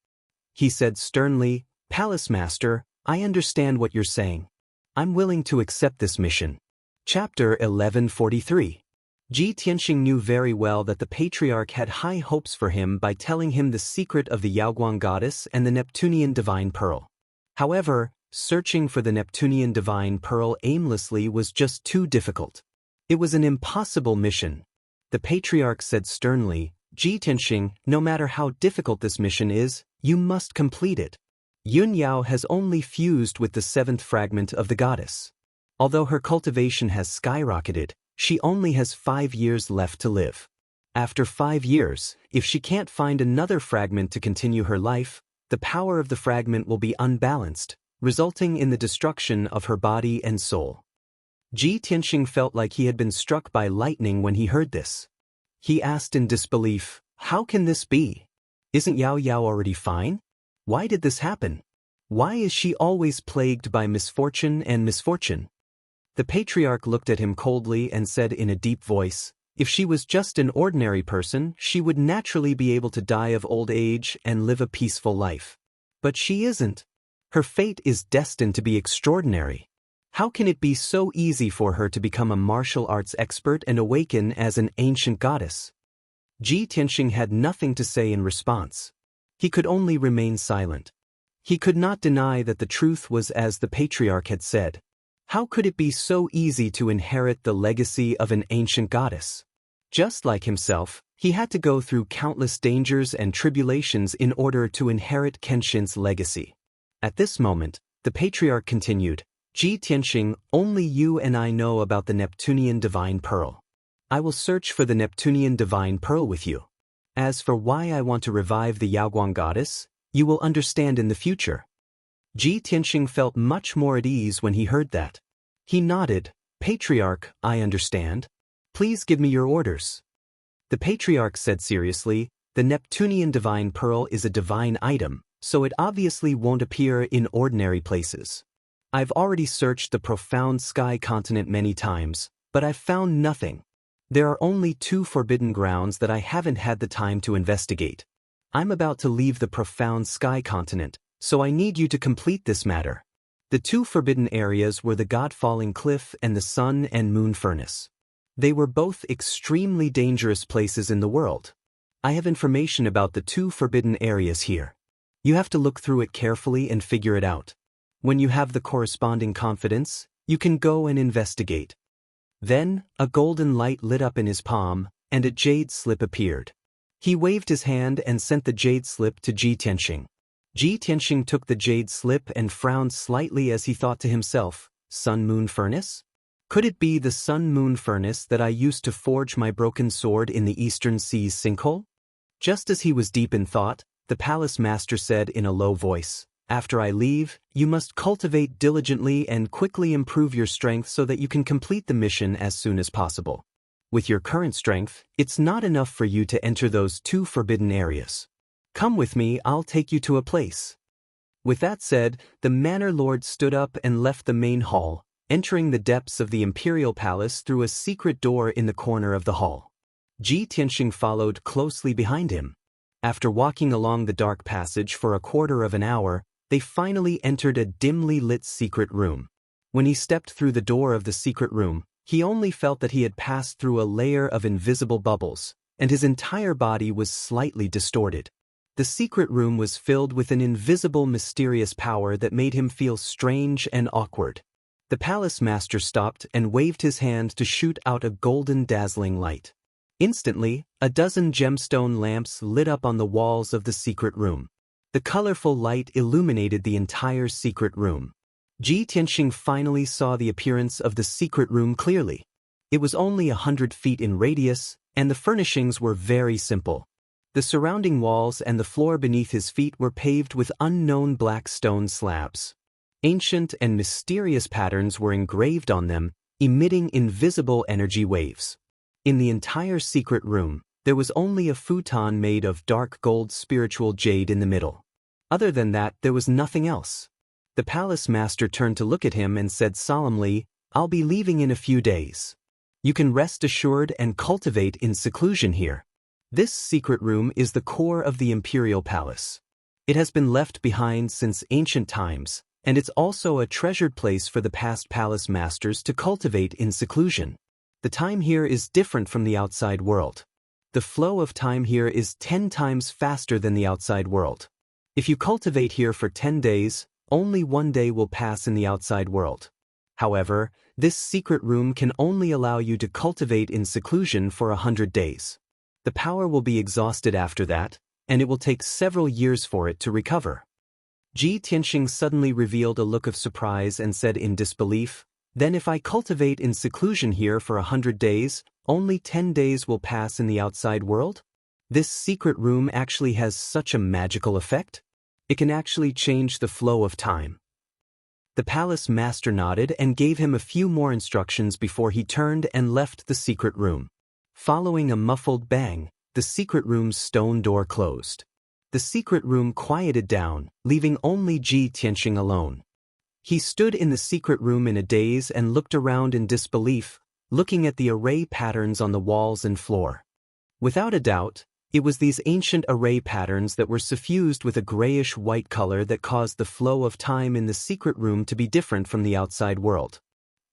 He said sternly, Palace Master, I understand what you're saying. I'm willing to accept this mission. Chapter 1143. Ji Tianxing knew very well that the patriarch had high hopes for him by telling him the secret of the Yaoguang goddess and the Neptunian divine pearl. However, searching for the Neptunian divine pearl aimlessly was just too difficult. It was an impossible mission. The patriarch said sternly, Ji Tianxing, no matter how difficult this mission is, you must complete it. Yun Yao has only fused with the seventh fragment of the goddess. Although her cultivation has skyrocketed, she only has 5 years left to live. After 5 years, if she can't find another fragment to continue her life, the power of the fragment will be unbalanced, resulting in the destruction of her body and soul. Ji Tianxing felt like he had been struck by lightning when he heard this. He asked in disbelief, how can this be? Isn't Yao Yao already fine? Why did this happen? Why is she always plagued by misfortune and misfortune? The patriarch looked at him coldly and said in a deep voice, if she was just an ordinary person, she would naturally be able to die of old age and live a peaceful life. But she isn't. Her fate is destined to be extraordinary. How can it be so easy for her to become a martial arts expert and awaken as an ancient goddess? Ji Tianxing had nothing to say in response. He could only remain silent. He could not deny that the truth was as the patriarch had said. How could it be so easy to inherit the legacy of an ancient goddess? Just like himself, he had to go through countless dangers and tribulations in order to inherit Kenshin's legacy. At this moment, the patriarch continued, Ji Tianxing, only you and I know about the Neptunian divine pearl. I will search for the Neptunian divine pearl with you. As for why I want to revive the Yaoguang goddess, you will understand in the future. Ji Tianxing felt much more at ease when he heard that. He nodded, Patriarch, I understand. Please give me your orders. The patriarch said seriously, the Neptunian divine pearl is a divine item, so it obviously won't appear in ordinary places. I've already searched the profound sky continent many times, but I've found nothing. There are only 2 forbidden grounds that I haven't had the time to investigate. I'm about to leave the profound sky continent, so I need you to complete this matter. The 2 forbidden areas were the God-Falling Cliff and the Sun and Moon Furnace. They were both extremely dangerous places in the world. I have information about the 2 forbidden areas here. You have to look through it carefully and figure it out. When you have the corresponding confidence, you can go and investigate. Then, a golden light lit up in his palm, and a jade slip appeared. He waved his hand and sent the jade slip to Ji Tianxing. Ji Tianxing took the jade slip and frowned slightly as he thought to himself, Sun-Moon Furnace? Could it be the Sun-Moon Furnace that I used to forge my broken sword in the Eastern Sea's sinkhole? Just as he was deep in thought, the palace master said in a low voice, after I leave, you must cultivate diligently and quickly improve your strength so that you can complete the mission as soon as possible. With your current strength, it's not enough for you to enter those 2 forbidden areas. Come with me, I'll take you to a place. With that said, the manor lord stood up and left the main hall, entering the depths of the imperial palace through a secret door in the corner of the hall. Ji Tianxing followed closely behind him. After walking along the dark passage for a quarter of an hour, they finally entered a dimly lit secret room. When he stepped through the door of the secret room, he only felt that he had passed through a layer of invisible bubbles, and his entire body was slightly distorted. The secret room was filled with an invisible, mysterious power that made him feel strange and awkward. The palace master stopped and waved his hand to shoot out a golden, dazzling light. Instantly, a dozen gemstone lamps lit up on the walls of the secret room. The colorful light illuminated the entire secret room. Ji Tianxing finally saw the appearance of the secret room clearly. It was only 100 feet in radius, and the furnishings were very simple. The surrounding walls and the floor beneath his feet were paved with unknown black stone slabs. Ancient and mysterious patterns were engraved on them, emitting invisible energy waves. In the entire secret room, there was only a futon made of dark gold spiritual jade in the middle. Other than that, there was nothing else. The palace master turned to look at him and said solemnly, "I'll be leaving in a few days. You can rest assured and cultivate in seclusion here." This secret room is the core of the imperial palace. It has been left behind since ancient times, and it's also a treasured place for the past palace masters to cultivate in seclusion. The time here is different from the outside world. The flow of time here is 10 times faster than the outside world. If you cultivate here for 10 days, only 1 day will pass in the outside world. However, this secret room can only allow you to cultivate in seclusion for 100 days. The power will be exhausted after that, and it will take several years for it to recover. Ji Tianxing suddenly revealed a look of surprise and said in disbelief, "Then if I cultivate in seclusion here for 100 days, only 10 days will pass in the outside world? This secret room actually has such a magical effect? It can actually change the flow of time." The palace master nodded and gave him a few more instructions before he turned and left the secret room. Following a muffled bang, the secret room's stone door closed. The secret room quieted down, leaving only Ji Tianxing alone. He stood in the secret room in a daze and looked around in disbelief, looking at the array patterns on the walls and floor. Without a doubt, it was these ancient array patterns that were suffused with a grayish-white color that caused the flow of time in the secret room to be different from the outside world.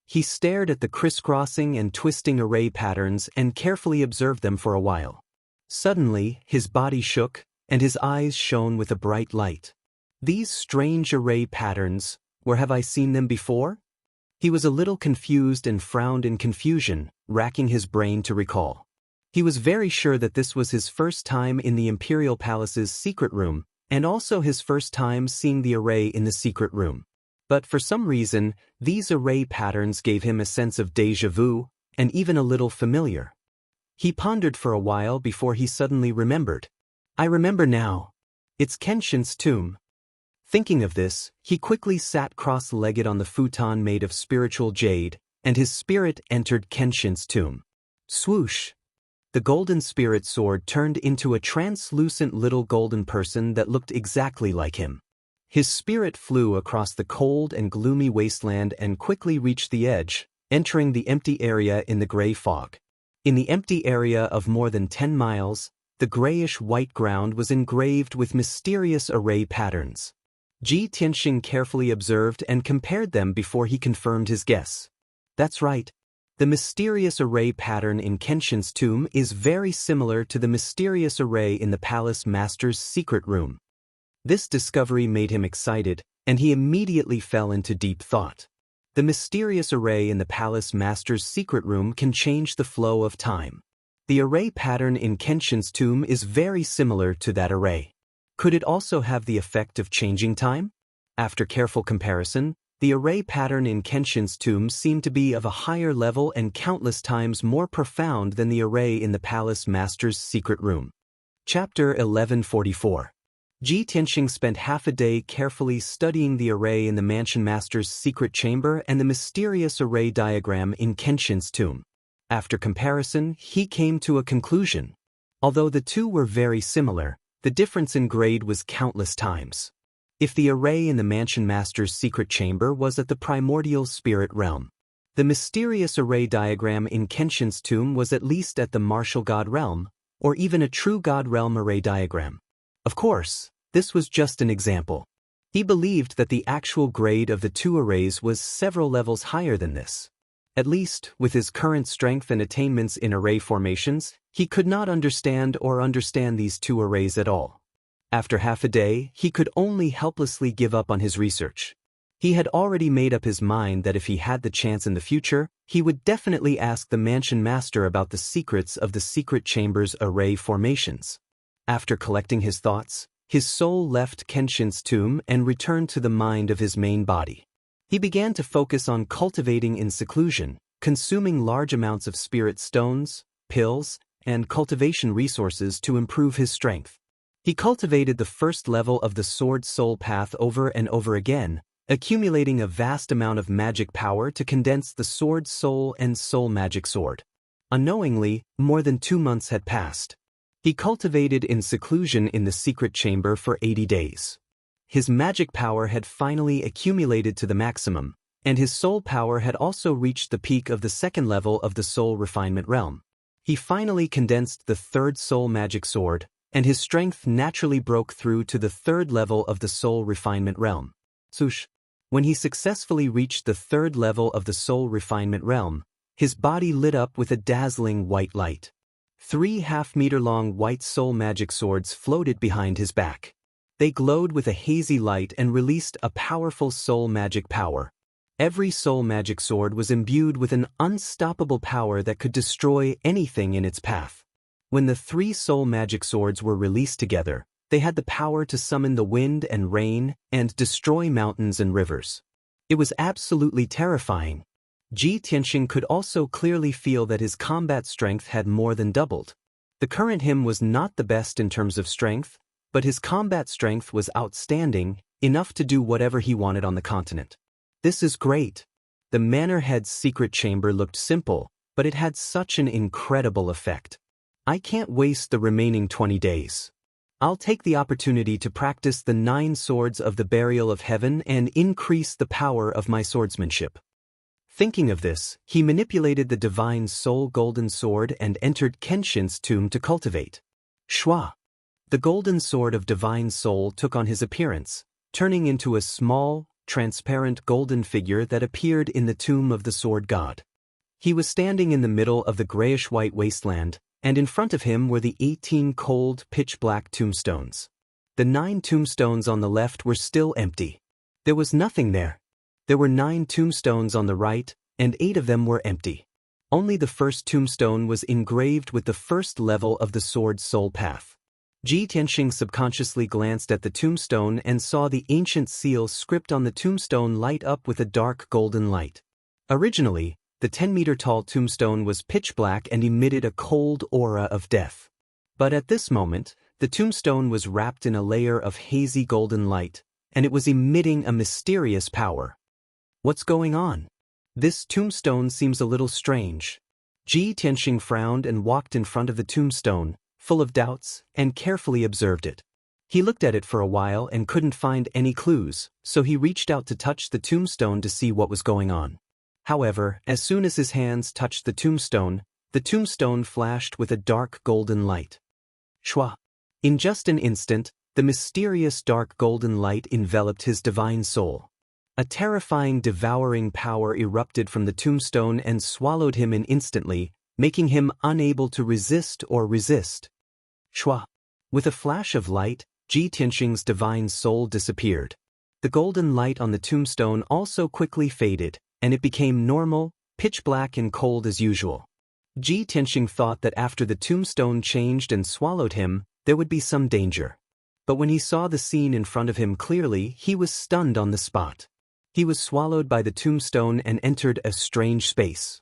He stared at the crisscrossing and twisting array patterns and carefully observed them for a while. Suddenly, his body shook, and his eyes shone with a bright light. These strange array patterns, where have I seen them before? He was a little confused and frowned in confusion, racking his brain to recall. He was very sure that this was his first time in the Imperial Palace's secret room, and also his first time seeing the array in the secret room. But for some reason, these array patterns gave him a sense of déjà vu, and even a little familiar. He pondered for a while before he suddenly remembered. "I remember now. It's Kenshin's tomb." Thinking of this, he quickly sat cross-legged on the futon made of spiritual jade, and his spirit entered Kenshin's tomb. Swoosh! The golden spirit sword turned into a translucent little golden person that looked exactly like him. His spirit flew across the cold and gloomy wasteland and quickly reached the edge, entering the empty area in the gray fog. In the empty area of more than 10 miles, the grayish-white ground was engraved with mysterious array patterns. Ji Tianxing carefully observed and compared them before he confirmed his guess. That's right. The mysterious array pattern in Kenshin's tomb is very similar to the mysterious array in the palace master's secret room. This discovery made him excited, and he immediately fell into deep thought. The mysterious array in the palace master's secret room can change the flow of time. The array pattern in Kenshin's tomb is very similar to that array. Could it also have the effect of changing time? After careful comparison, the array pattern in Kenshin's tomb seemed to be of a higher level and countless times more profound than the array in the palace master's secret room. Chapter 1144. Ji Tianxing spent half a day carefully studying the array in the mansion master's secret chamber and the mysterious array diagram in Kenshin's tomb. After comparison, he came to a conclusion. Although the two were very similar, the difference in grade was countless times. If the array in the mansion master's secret chamber was at the primordial spirit realm, the mysterious array diagram in Kenshin's tomb was at least at the martial god realm, or even a true god realm array diagram. Of course, this was just an example. He believed that the actual grade of the two arrays was several levels higher than this. At least, with his current strength and attainments in array formations, he could not understand these two arrays at all. After half a day, he could only helplessly give up on his research. He had already made up his mind that if he had the chance in the future, he would definitely ask the mansion master about the secrets of the secret chamber's array formations. After collecting his thoughts, his soul left Kenshin's tomb and returned to the mind of his main body. He began to focus on cultivating in seclusion, consuming large amounts of spirit stones, pills, and cultivation resources to improve his strength. He cultivated the first level of the Sword Soul Path over and over again, accumulating a vast amount of magic power to condense the Sword Soul and Soul Magic Sword. Unknowingly, more than 2 months had passed. He cultivated in seclusion in the secret chamber for 80 days. His magic power had finally accumulated to the maximum, and his soul power had also reached the peak of the second level of the soul refinement realm. He finally condensed the third soul magic sword, and his strength naturally broke through to the third level of the soul refinement realm. Swoosh! When he successfully reached the third level of the soul refinement realm, his body lit up with a dazzling white light. 3 half-meter-long white soul magic swords floated behind his back. They glowed with a hazy light and released a powerful soul magic power. Every soul magic sword was imbued with an unstoppable power that could destroy anything in its path. When the 3 soul magic swords were released together, they had the power to summon the wind and rain and destroy mountains and rivers. It was absolutely terrifying. Ji Tianxing could also clearly feel that his combat strength had more than doubled. The current him was not the best in terms of strength, but his combat strength was outstanding, enough to do whatever he wanted on the continent. This is great. The Manor Head's secret chamber looked simple, but it had such an incredible effect. I can't waste the remaining 20 days. I'll take the opportunity to practice the 9 swords of the burial of heaven and increase the power of my swordsmanship. Thinking of this, he manipulated the divine soul golden sword and entered Kenshin's tomb to cultivate. Shua! The golden sword of divine soul took on his appearance, turning into a small, transparent golden figure that appeared in the tomb of the sword god. He was standing in the middle of the grayish-white wasteland, and in front of him were the 18 cold, pitch-black tombstones. The 9 tombstones on the left were still empty. There was nothing there. There were 9 tombstones on the right, and 8 of them were empty. Only the first tombstone was engraved with the first level of the sword's soul path. Ji Tianxing subconsciously glanced at the tombstone and saw the ancient seal script on the tombstone light up with a dark golden light. Originally, the 10-meter-tall tombstone was pitch black and emitted a cold aura of death. But at this moment, the tombstone was wrapped in a layer of hazy golden light, and it was emitting a mysterious power. What's going on? This tombstone seems a little strange. Ji Tianxing frowned and walked in front of the tombstone, full of doubts, and carefully observed it. He looked at it for a while and couldn't find any clues, so he reached out to touch the tombstone to see what was going on. However, as soon as his hands touched the tombstone flashed with a dark golden light. Shua! In just an instant, the mysterious dark golden light enveloped his divine soul. A terrifying devouring power erupted from the tombstone and swallowed him instantly, making him unable to resist or resist. Shua! With a flash of light, Ji Tianxing's divine soul disappeared. The golden light on the tombstone also quickly faded, and it became normal, pitch black and cold as usual. Ji Tianxing thought that after the tombstone changed and swallowed him, there would be some danger. But when he saw the scene in front of him clearly, he was stunned on the spot. He was swallowed by the tombstone and entered a strange space.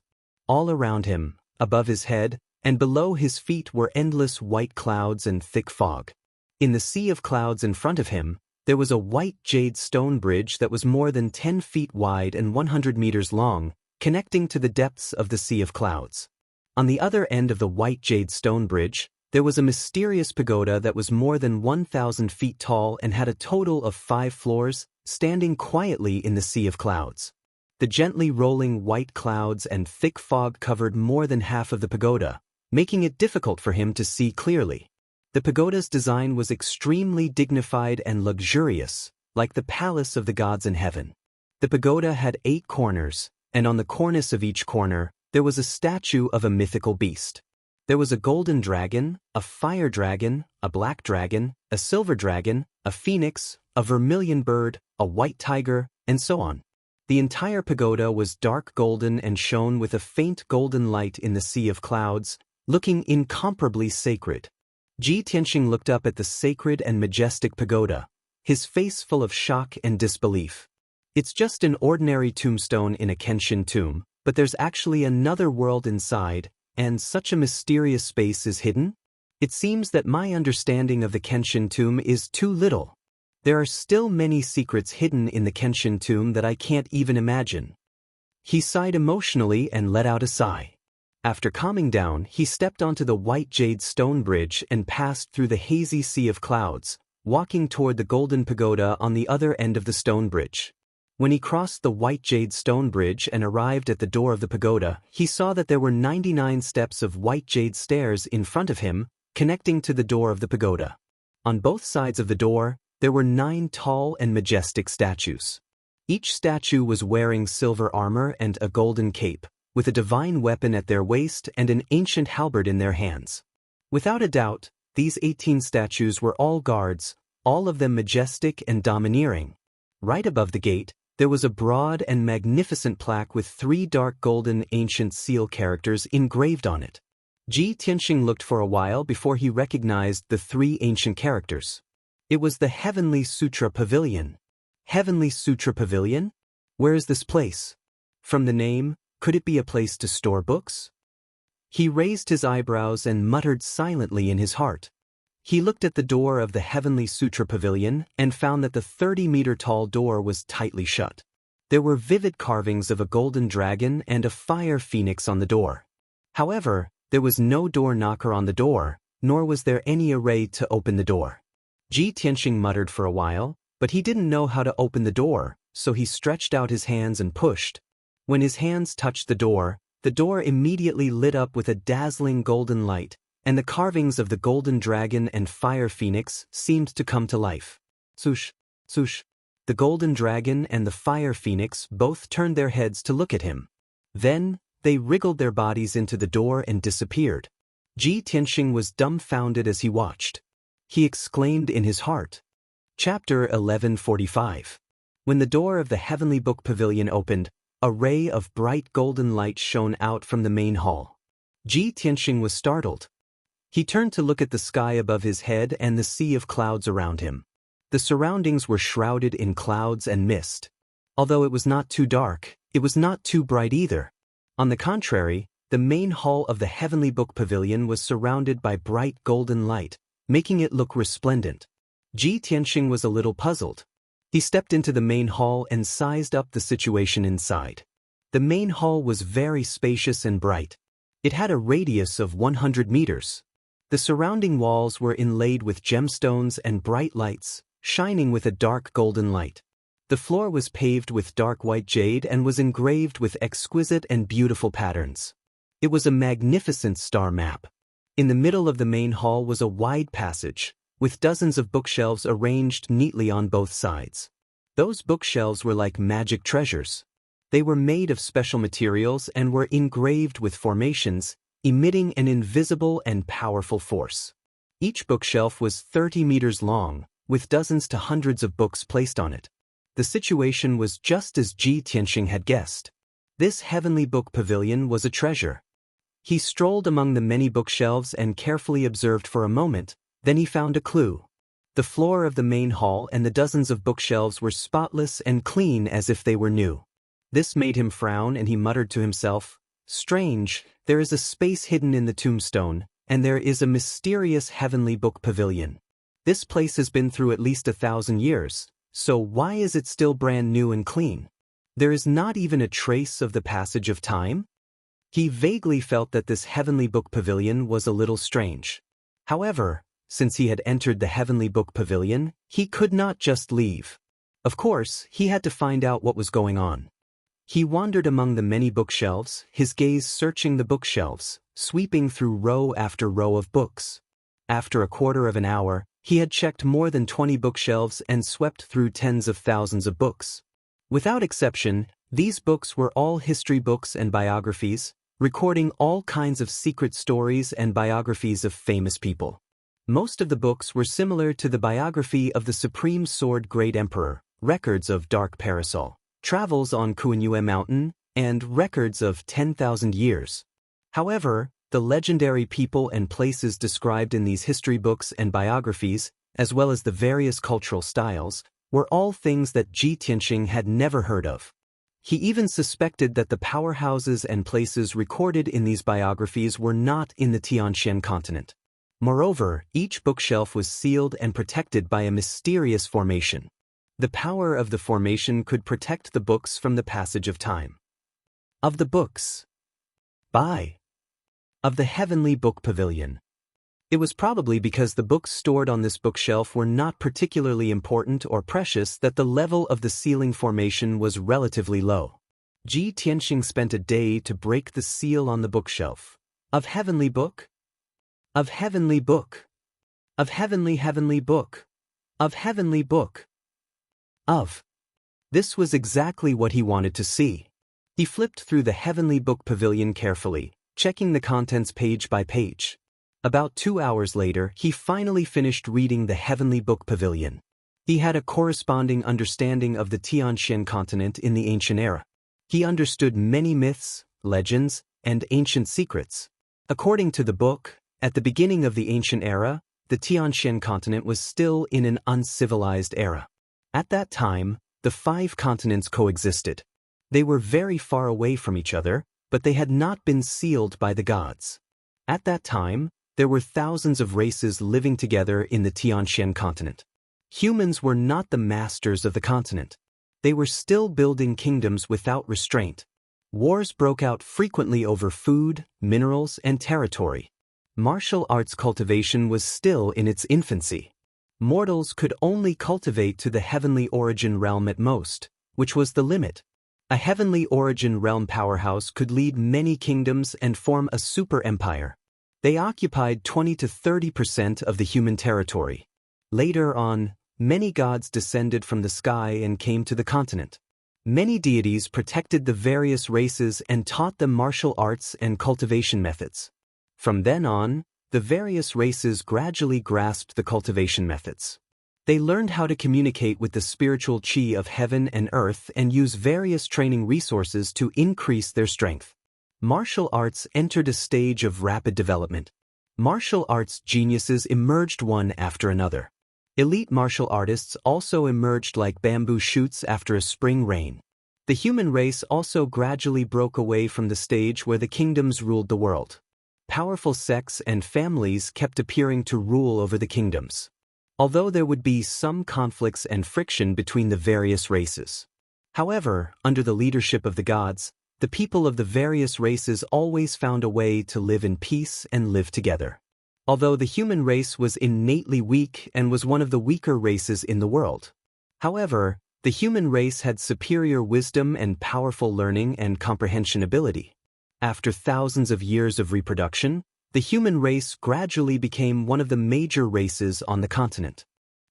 All around him, above his head, and below his feet were endless white clouds and thick fog. In the sea of clouds in front of him, there was a white jade stone bridge that was more than 10 feet wide and 100 meters long, connecting to the depths of the sea of clouds. On the other end of the white jade stone bridge, there was a mysterious pagoda that was more than 1,000 feet tall and had a total of 5 floors, standing quietly in the sea of clouds. The gently rolling white clouds and thick fog covered more than half of the pagoda, making it difficult for him to see clearly. The pagoda's design was extremely dignified and luxurious, like the palace of the gods in heaven. The pagoda had 8 corners, and on the cornice of each corner, there was a statue of a mythical beast. There was a golden dragon, a fire dragon, a black dragon, a silver dragon, a phoenix, a vermilion bird, a white tiger, and so on. The entire pagoda was dark golden and shone with a faint golden light in the sea of clouds, looking incomparably sacred. Ji Tianxing looked up at the sacred and majestic pagoda, his face full of shock and disbelief. It's just an ordinary tombstone in a Kenshin tomb, but there's actually another world inside, and such a mysterious space is hidden? It seems that my understanding of the Kenshin tomb is too little. There are still many secrets hidden in the Kenshin tomb that I can't even imagine. He sighed emotionally and let out a sigh. After calming down, he stepped onto the white jade stone bridge and passed through the hazy sea of clouds, walking toward the golden pagoda on the other end of the stone bridge. When he crossed the white jade stone bridge and arrived at the door of the pagoda, he saw that there were 99 steps of white jade stairs in front of him, connecting to the door of the pagoda. On both sides of the door, there were 9 tall and majestic statues. Each statue was wearing silver armor and a golden cape, with a divine weapon at their waist and an ancient halberd in their hands. Without a doubt, these 18 statues were all guards, all of them majestic and domineering. Right above the gate, there was a broad and magnificent plaque with 3 dark golden ancient seal characters engraved on it. Ji Tianxing looked for a while before he recognized the 3 ancient characters. It was the Heavenly Sutra Pavilion. Heavenly Sutra Pavilion? Where is this place? From the name, could it be a place to store books? He raised his eyebrows and muttered silently in his heart. He looked at the door of the Heavenly Sutra Pavilion and found that the 30-meter-tall door was tightly shut. There were vivid carvings of a golden dragon and a fire phoenix on the door. However, there was no door knocker on the door, nor was there any array to open the door. Ji Tianxing muttered for a while, but he didn't know how to open the door, so he stretched out his hands and pushed. When his hands touched the door immediately lit up with a dazzling golden light, and the carvings of the golden dragon and fire phoenix seemed to come to life. Swoosh, swoosh. The golden dragon and the fire phoenix both turned their heads to look at him. Then, they wriggled their bodies into the door and disappeared. Ji Tianxing was dumbfounded as he watched. He exclaimed in his heart. Chapter 1145. When the door of the Heavenly Book Pavilion opened, a ray of bright golden light shone out from the main hall. Ji Tianxing was startled. He turned to look at the sky above his head and the sea of clouds around him. The surroundings were shrouded in clouds and mist. Although it was not too dark, it was not too bright either. On the contrary, the main hall of the Heavenly Book Pavilion was surrounded by bright golden light, making it look resplendent. Ji Tianxing was a little puzzled. He stepped into the main hall and sized up the situation inside. The main hall was very spacious and bright. It had a radius of 100 meters. The surrounding walls were inlaid with gemstones and bright lights, shining with a dark golden light. The floor was paved with dark white jade and was engraved with exquisite and beautiful patterns. It was a magnificent star map. In the middle of the main hall was a wide passage, with dozens of bookshelves arranged neatly on both sides. Those bookshelves were like magic treasures. They were made of special materials and were engraved with formations, emitting an invisible and powerful force. Each bookshelf was 30 meters long, with dozens to hundreds of books placed on it. The situation was just as Ji Tianxing had guessed. This Heavenly Book Pavilion was a treasure. He strolled among the many bookshelves and carefully observed for a moment. Then he found a clue. The floor of the main hall and the dozens of bookshelves were spotless and clean as if they were new. This made him frown and he muttered to himself, "Strange, there is a space hidden in the tombstone, and there is a mysterious Heavenly Book Pavilion. This place has been through at least 1,000 years, so why is it still brand new and clean? There is not even a trace of the passage of time?" He vaguely felt that this Heavenly Book Pavilion was a little strange. However, since he had entered the Heavenly Book Pavilion, he could not just leave. Of course, he had to find out what was going on. He wandered among the many bookshelves, his gaze searching the bookshelves, sweeping through row after row of books. After a quarter of an hour, he had checked more than 20 bookshelves and swept through tens of thousands of books. Without exception, these books were all history books and biographies, recording all kinds of secret stories and biographies of famous people. Most of the books were similar to the biography of the Supreme Sword Great Emperor, records of Dark Parasol, travels on Kuanyue Mountain, and records of 10,000 years. However, the legendary people and places described in these history books and biographies, as well as the various cultural styles, were all things that Ji Tianxing had never heard of. He even suspected that the powerhouses and places recorded in these biographies were not in the Tianxian continent. Moreover, each bookshelf was sealed and protected by a mysterious formation. The power of the formation could protect the books from the passage of time. Of the books. Of the Heavenly Book Pavilion. It was probably because the books stored on this bookshelf were not particularly important or precious that the level of the ceiling formation was relatively low. Ji Tianxing spent a day to break the seal on the bookshelf. Of heavenly book? Of heavenly book. Of heavenly book. Of heavenly book. Of. This was exactly what he wanted to see. He flipped through the heavenly book pavilion carefully, checking the contents page by page. About 2 hours later, he finally finished reading the heavenly book pavilion. He had a corresponding understanding of the Tianxian continent in the ancient era. He understood many myths, legends, and ancient secrets. According to the book, at the beginning of the ancient era, the Tianxian continent was still in an uncivilized era. At that time, the 5 continents coexisted. They were very far away from each other, but they had not been sealed by the gods. At that time, there were thousands of races living together in the Tianxian continent. Humans were not the masters of the continent. They were still building kingdoms without restraint. Wars broke out frequently over food, minerals, and territory. Martial arts cultivation was still in its infancy. Mortals could only cultivate to the heavenly origin realm at most, which was the limit. A heavenly origin realm powerhouse could lead many kingdoms and form a super empire. They occupied 20 to 30% of the human territory. Later on, many gods descended from the sky and came to the continent. Many deities protected the various races and taught them martial arts and cultivation methods. From then on, the various races gradually grasped the cultivation methods. They learned how to communicate with the spiritual chi of heaven and earth and use various training resources to increase their strength. Martial arts entered a stage of rapid development. Martial arts geniuses emerged one after another. Elite martial artists also emerged like bamboo shoots after a spring rain. The human race also gradually broke away from the stage where the kingdoms ruled the world. Powerful sects and families kept appearing to rule over the kingdoms. Although there would be some conflicts and friction between the various races. However, under the leadership of the gods, the people of the various races always found a way to live in peace and live together. Although the human race was innately weak and was one of the weaker races in the world. However, the human race had superior wisdom and powerful learning and comprehension ability. After thousands of years of reproduction, the human race gradually became one of the major races on the continent.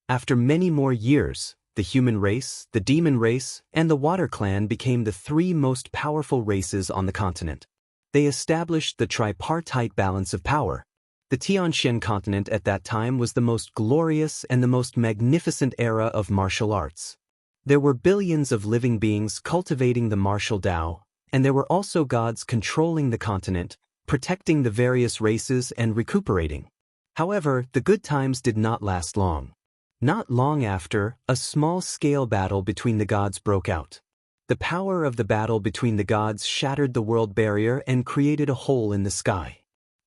After many more years, the human race, the demon race, and the water clan became the 3 most powerful races on the continent. They established the tripartite balance of power. The Tianxian continent at that time was the most glorious and the most magnificent era of martial arts. There were billions of living beings cultivating the martial Tao, and there were also gods controlling the continent, protecting the various races and recuperating. However, the good times did not last long. Not long after, a small-scale battle between the gods broke out. The power of the battle between the gods shattered the world barrier and created a hole in the sky.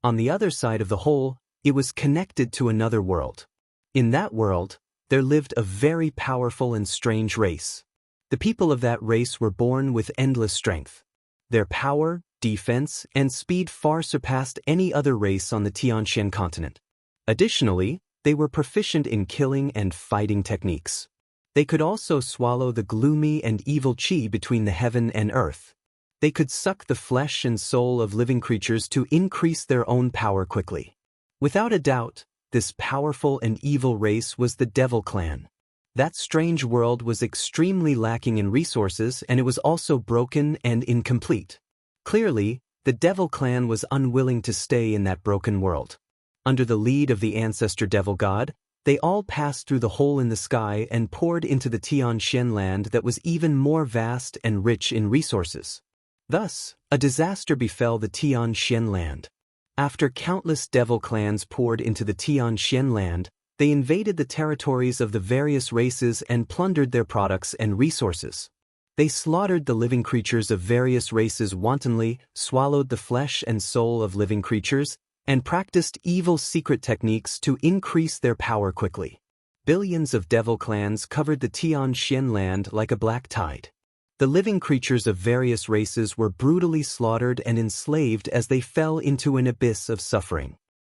On the other side of the hole, it was connected to another world. In that world, there lived a very powerful and strange race. The people of that race were born with endless strength. Their power, defense, and speed far surpassed any other race on the Tianxian continent. Additionally, they were proficient in killing and fighting techniques. They could also swallow the gloomy and evil chi between the heaven and earth. They could suck the flesh and soul of living creatures to increase their own power quickly. Without a doubt, this powerful and evil race was the Devil Clan. That strange world was extremely lacking in resources, and it was also broken and incomplete. Clearly, the Devil Clan was unwilling to stay in that broken world. Under the lead of the ancestor devil god, they all passed through the hole in the sky and poured into the Tianxian land that was even more vast and rich in resources. Thus, a disaster befell the Tianxian land. After countless devil clans poured into the Tianxian land, they invaded the territories of the various races and plundered their products and resources. They slaughtered the living creatures of various races wantonly, swallowed the flesh and soul of living creatures, and practiced evil secret techniques to increase their power quickly. Billions of devil clans covered the Tianxian land like a black tide. The living creatures of various races were brutally slaughtered and enslaved as they fell into an abyss of suffering.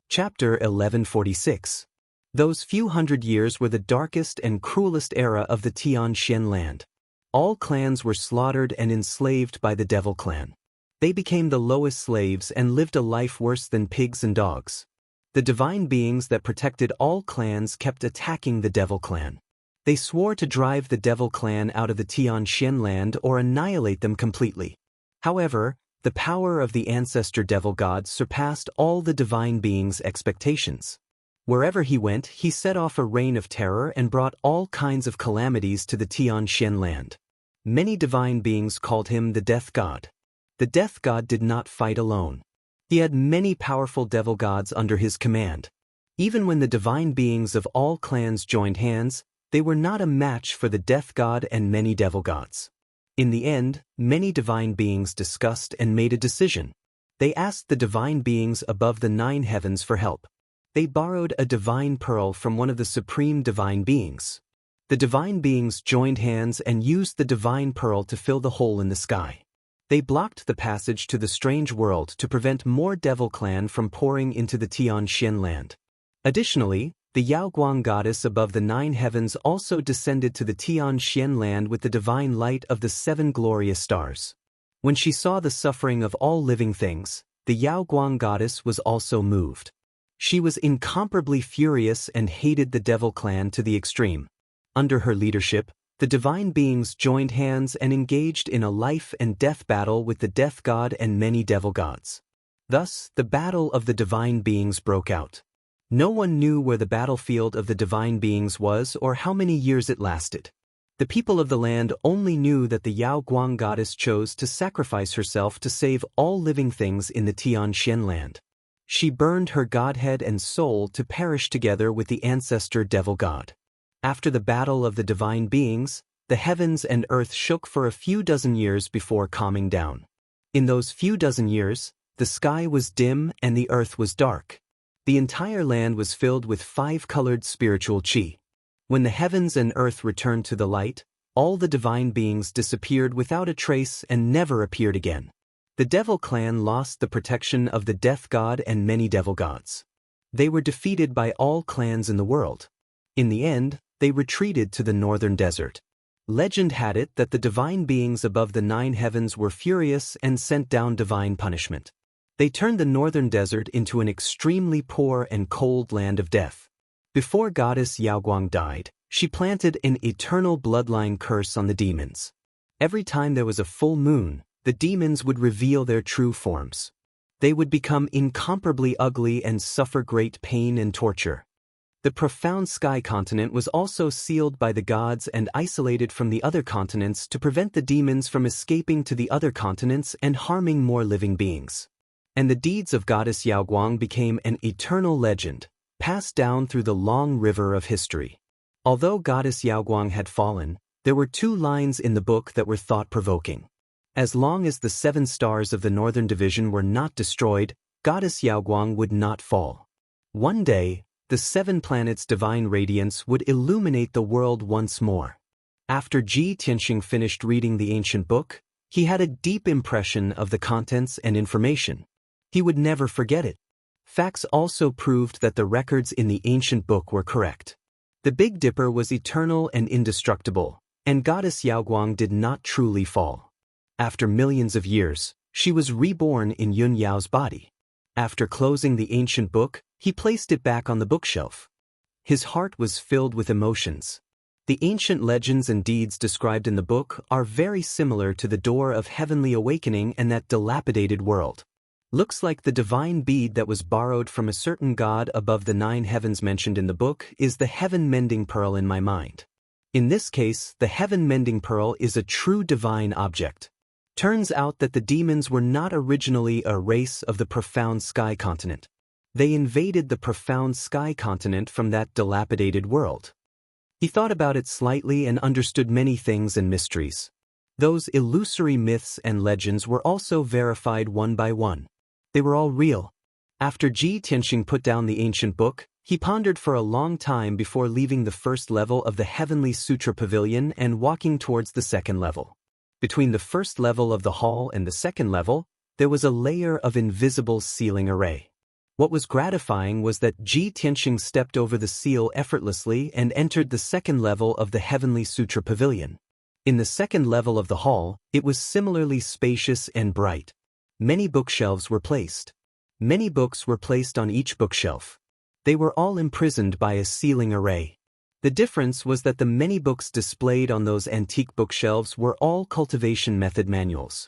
Chapter 1146. Those few hundred years were the darkest and cruelest era of the Tian Xian land. All clans were slaughtered and enslaved by the Devil Clan. They became the lowest slaves and lived a life worse than pigs and dogs. The divine beings that protected all clans kept attacking the Devil Clan. They swore to drive the Devil Clan out of the Tian Xian land or annihilate them completely. However, the power of the ancestor devil gods surpassed all the divine beings' expectations. Wherever he went, he set off a reign of terror and brought all kinds of calamities to the Tian Xian land. Many divine beings called him the Death God. The Death God did not fight alone. He had many powerful devil gods under his command. Even when the divine beings of all clans joined hands, they were not a match for the Death God and many devil gods. In the end, many divine beings discussed and made a decision. They asked the divine beings above the 9 heavens for help. They borrowed a divine pearl from one of the supreme divine beings. The divine beings joined hands and used the divine pearl to fill the hole in the sky. They blocked the passage to the strange world to prevent more Devil Clan from pouring into the Tian Xian land. Additionally, the Yaoguang goddess above the 9 heavens also descended to the Tian Xian land with the divine light of the 7 glorious stars. When she saw the suffering of all living things, the Yaoguang goddess was also moved. She was incomparably furious and hated the Devil Clan to the extreme. Under her leadership, the divine beings joined hands and engaged in a life and death battle with the Death God and many devil gods. Thus, the battle of the divine beings broke out. No one knew where the battlefield of the divine beings was or how many years it lasted. The people of the land only knew that the Yaoguang goddess chose to sacrifice herself to save all living things in the Tian Xian land. She burned her godhead and soul to perish together with the ancestor devil god. After the battle of the divine beings, the heavens and earth shook for a few dozen years before calming down. In those few dozen years, the sky was dim and the earth was dark. The entire land was filled with 5-colored spiritual qi. When the heavens and earth returned to the light, all the divine beings disappeared without a trace and never appeared again. The Devil Clan lost the protection of the Death God and many devil gods. They were defeated by all clans in the world. In the end, they retreated to the northern desert. Legend had it that the divine beings above the 9 heavens were furious and sent down divine punishment. They turned the northern desert into an extremely poor and cold land of death. Before goddess Yaoguang died, she planted an eternal bloodline curse on the demons. Every time there was a full moon, the demons would reveal their true forms. They would become incomparably ugly and suffer great pain and torture. The profound sky continent was also sealed by the gods and isolated from the other continents to prevent the demons from escaping to the other continents and harming more living beings. And the deeds of goddess Yaoguang became an eternal legend, passed down through the long river of history. Although goddess Yaoguang had fallen, there were 2 lines in the book that were thought-provoking. As long as the 7 stars of the Northern Division were not destroyed, goddess Yaoguang would not fall. One day, the 7 planets' divine radiance would illuminate the world once more. After Ji Tianxing finished reading the ancient book, he had a deep impression of the contents and information. He would never forget it. Facts also proved that the records in the ancient book were correct. The Big Dipper was eternal and indestructible, and goddess Yaoguang did not truly fall. After millions of years, she was reborn in Yun Yao's body. After closing the ancient book, he placed it back on the bookshelf. His heart was filled with emotions. The ancient legends and deeds described in the book are very similar to the door of heavenly awakening and that dilapidated world. Looks like the divine bead that was borrowed from a certain god above the 9 heavens mentioned in the book is the heaven-mending pearl in my mind. In this case, the heaven-mending pearl is a true divine object. Turns out that the demons were not originally a race of the profound sky continent. They invaded the profound sky continent from that dilapidated world. He thought about it slightly and understood many things and mysteries. Those illusory myths and legends were also verified one by one. They were all real. After Ji Tianxing put down the ancient book, he pondered for a long time before leaving the first level of the Heavenly Sutra Pavilion and walking towards the second level. Between the first level of the hall and the second level, there was a layer of invisible ceiling array. What was gratifying was that Ji Tianqing stepped over the seal effortlessly and entered the second level of the Heavenly Sutra Pavilion. In the second level of the hall, it was similarly spacious and bright. Many bookshelves were placed. Many books were placed on each bookshelf. They were all imprisoned by a ceiling array. The difference was that the many books displayed on those antique bookshelves were all cultivation method manuals.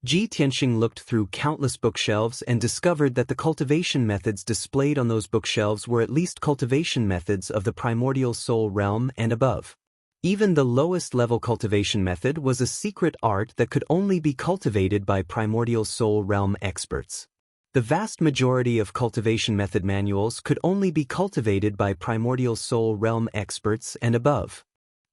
Ji Tianqing looked through countless bookshelves and discovered that the cultivation methods displayed on those bookshelves were at least cultivation methods of the primordial soul realm and above. Even the lowest level cultivation method was a secret art that could only be cultivated by primordial soul realm experts. The vast majority of cultivation method manuals could only be cultivated by primordial soul realm experts and above.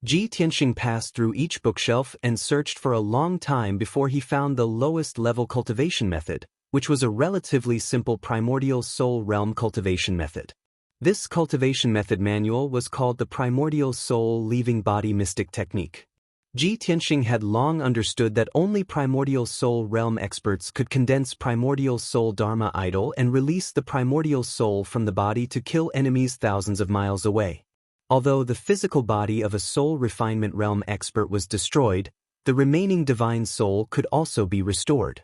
Ji Tianqing passed through each bookshelf and searched for a long time before he found the lowest level cultivation method, which was a relatively simple primordial soul realm cultivation method. This cultivation method manual was called the Primordial Soul Leaving Body Mystic Technique. Ji Tianqing had long understood that only primordial soul realm experts could condense primordial soul dharma idol and release the primordial soul from the body to kill enemies thousands of miles away. Although the physical body of a soul refinement realm expert was destroyed, the remaining divine soul could also be restored.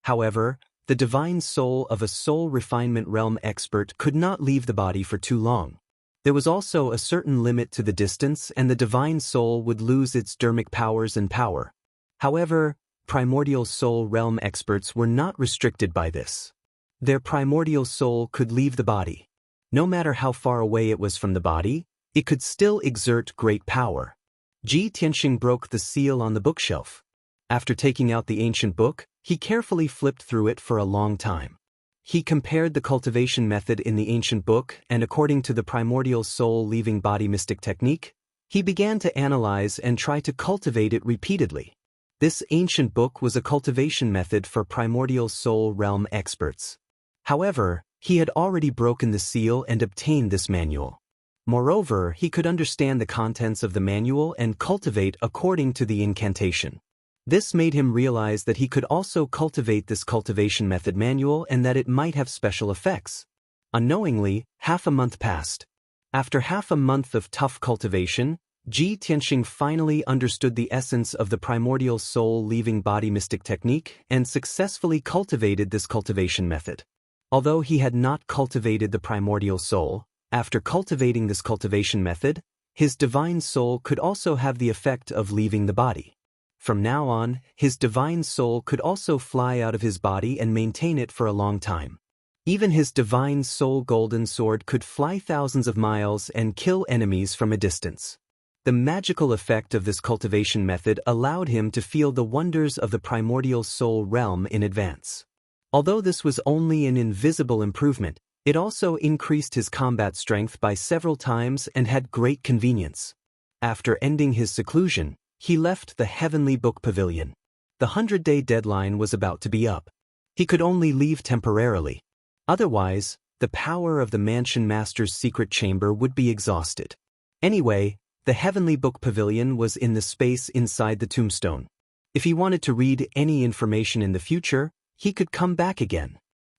However, the divine soul of a soul refinement realm expert could not leave the body for too long. There was also a certain limit to the distance, and the divine soul would lose its dermic powers and power. However, primordial soul realm experts were not restricted by this. Their primordial soul could leave the body. No matter how far away it was from the body, it could still exert great power. Ji Tianqing broke the seal on the bookshelf. After taking out the ancient book, he carefully flipped through it for a long time. He compared the cultivation method in the ancient book, and according to the primordial soul leaving body mystic technique, he began to analyze and try to cultivate it repeatedly. This ancient book was a cultivation method for primordial soul realm experts. However, he had already broken the seal and obtained this manual. Moreover, he could understand the contents of the manual and cultivate according to the incantation. This made him realize that he could also cultivate this cultivation method manual and that it might have special effects. Unknowingly, half a month passed. After half a month of tough cultivation, Ji Tianqing finally understood the essence of the primordial soul leaving body mystic technique and successfully cultivated this cultivation method. Although he had not cultivated the primordial soul, after cultivating this cultivation method, his divine soul could also have the effect of leaving the body. From now on, his divine soul could also fly out of his body and maintain it for a long time. Even his divine soul golden sword could fly thousands of miles and kill enemies from a distance. The magical effect of this cultivation method allowed him to feel the wonders of the primordial soul realm in advance. Although this was only an invisible improvement, it also increased his combat strength by several times and had great convenience. After ending his seclusion, he left the Heavenly Book Pavilion. The 100-day deadline was about to be up. He could only leave temporarily. Otherwise, the power of the Mansion Master's secret chamber would be exhausted. Anyway, the Heavenly Book Pavilion was in the space inside the tombstone. If he wanted to read any information in the future, he could come back again.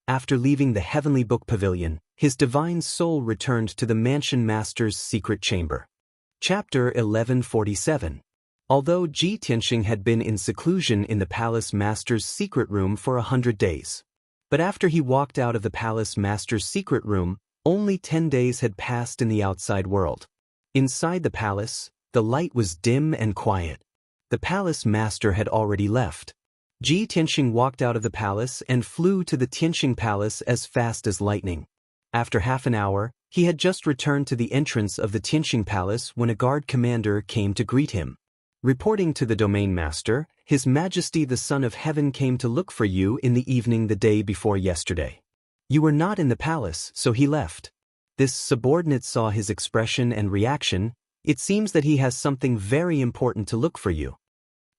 After leaving the Heavenly Book Pavilion, his divine soul returned to the Mansion Master's secret chamber. Chapter 1147. Although Ji Tianqing had been in seclusion in the Palace Master's secret room for 100 days. But after he walked out of the Palace Master's secret room, only 10 days had passed in the outside world. Inside the palace, the light was dim and quiet. The Palace Master had already left. Ji Tianqing walked out of the palace and flew to the Tianqing Palace as fast as lightning. After half an hour, he had just returned to the entrance of the Tianqing Palace when a guard commander came to greet him. Reporting to the Domain Master, His Majesty the Son of Heaven came to look for you in the evening the day before yesterday. You were not in the palace, so he left. This subordinate saw his expression and reaction. It seems that he has something very important to look for you.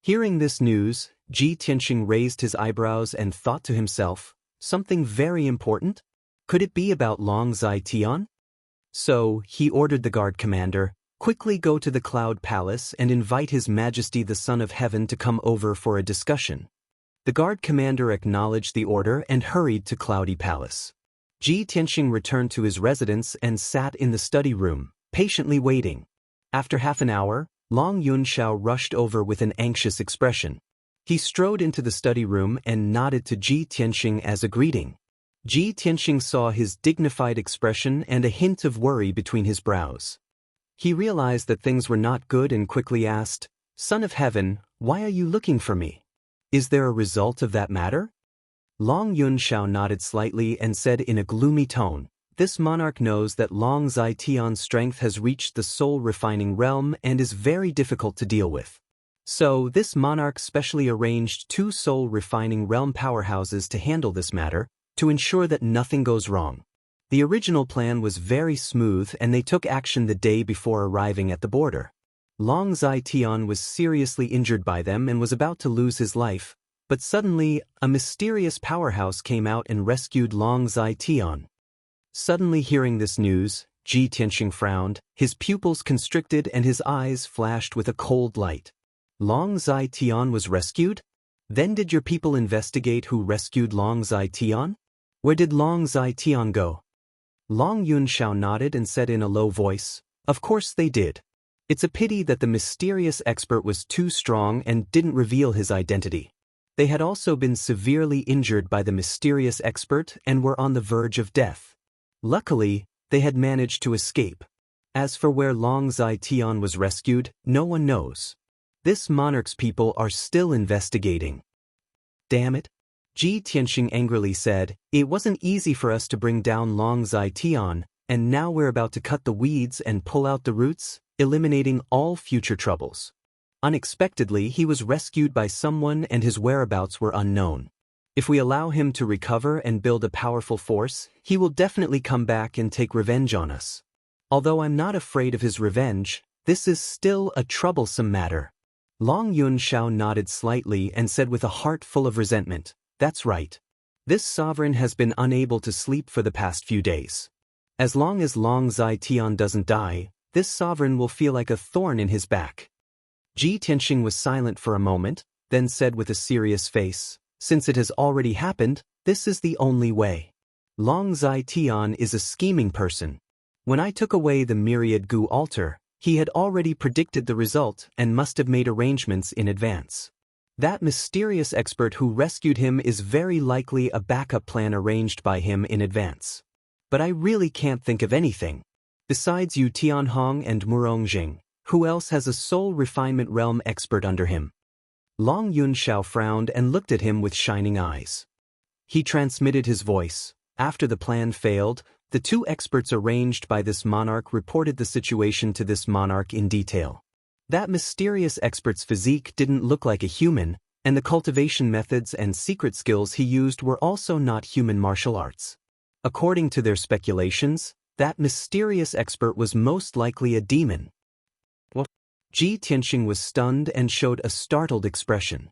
Hearing this news, Ji Tianqing raised his eyebrows and thought to himself, something very important? Could it be about Long Zai Tian? So, he ordered the guard commander, quickly go to the Cloud Palace and invite His Majesty the Son of Heaven to come over for a discussion. The guard commander acknowledged the order and hurried to Cloudy Palace. Ji Tianxing returned to his residence and sat in the study room, patiently waiting. After half an hour, Long Yunxiao rushed over with an anxious expression. He strode into the study room and nodded to Ji Tianxing as a greeting. Ji Tianxing saw his dignified expression and a hint of worry between his brows. He realized that things were not good and quickly asked, "Son of Heaven, why are you looking for me? Is there a result of that matter?" Long Yunxiao nodded slightly and said in a gloomy tone, "This monarch knows that Long Zai-Tian's strength has reached the soul-refining realm and is very difficult to deal with. So, this monarch specially arranged 2 soul-refining realm powerhouses to handle this matter, to ensure that nothing goes wrong. The original plan was very smooth and they took action the day before arriving at the border. Long Zai-Tian was seriously injured by them and was about to lose his life, but suddenly, a mysterious powerhouse came out and rescued Long Zai-Tian." Suddenly hearing this news, Ji Tianxing frowned, his pupils constricted and his eyes flashed with a cold light. Long Zai-Tian was rescued? Then did your people investigate who rescued Long Zai-Tian? Where did Long Zai-Tian go? Long Yunxiao nodded and said in a low voice, "Of course they did. It's a pity that the mysterious expert was too strong and didn't reveal his identity. They had also been severely injured by the mysterious expert and were on the verge of death. Luckily, they had managed to escape. As for where Long Zai-Tian was rescued, no one knows. This monarch's people are still investigating." "Damn it," Ji Tianxing angrily said, "it wasn't easy for us to bring down Long Zai-Tian, and now we're about to cut the weeds and pull out the roots, eliminating all future troubles. Unexpectedly, he was rescued by someone and his whereabouts were unknown. If we allow him to recover and build a powerful force, he will definitely come back and take revenge on us. Although I'm not afraid of his revenge, this is still a troublesome matter." Long Yunxiao nodded slightly and said with a heart full of resentment, "That's right. This sovereign has been unable to sleep for the past few days. As long as Long Zai-Tian doesn't die, this sovereign will feel like a thorn in his back." Ji Tianxing was silent for a moment, then said with a serious face, "Since it has already happened, this is the only way. Long Zai-Tian is a scheming person. When I took away the myriad gu altar, he had already predicted the result and must have made arrangements in advance. That mysterious expert who rescued him is very likely a backup plan arranged by him in advance. But I really can't think of anything. Besides Yu Tianhong and Murongjing, who else has a soul refinement realm expert under him?" Long Yunxiao frowned and looked at him with shining eyes. He transmitted his voice. After the plan failed, the 2 experts arranged by this monarch reported the situation to this monarch in detail. That mysterious expert's physique didn't look like a human, and the cultivation methods and secret skills he used were also not human martial arts. According to their speculations, that mysterious expert was most likely a demon. What? Ji Tianxing was stunned and showed a startled expression.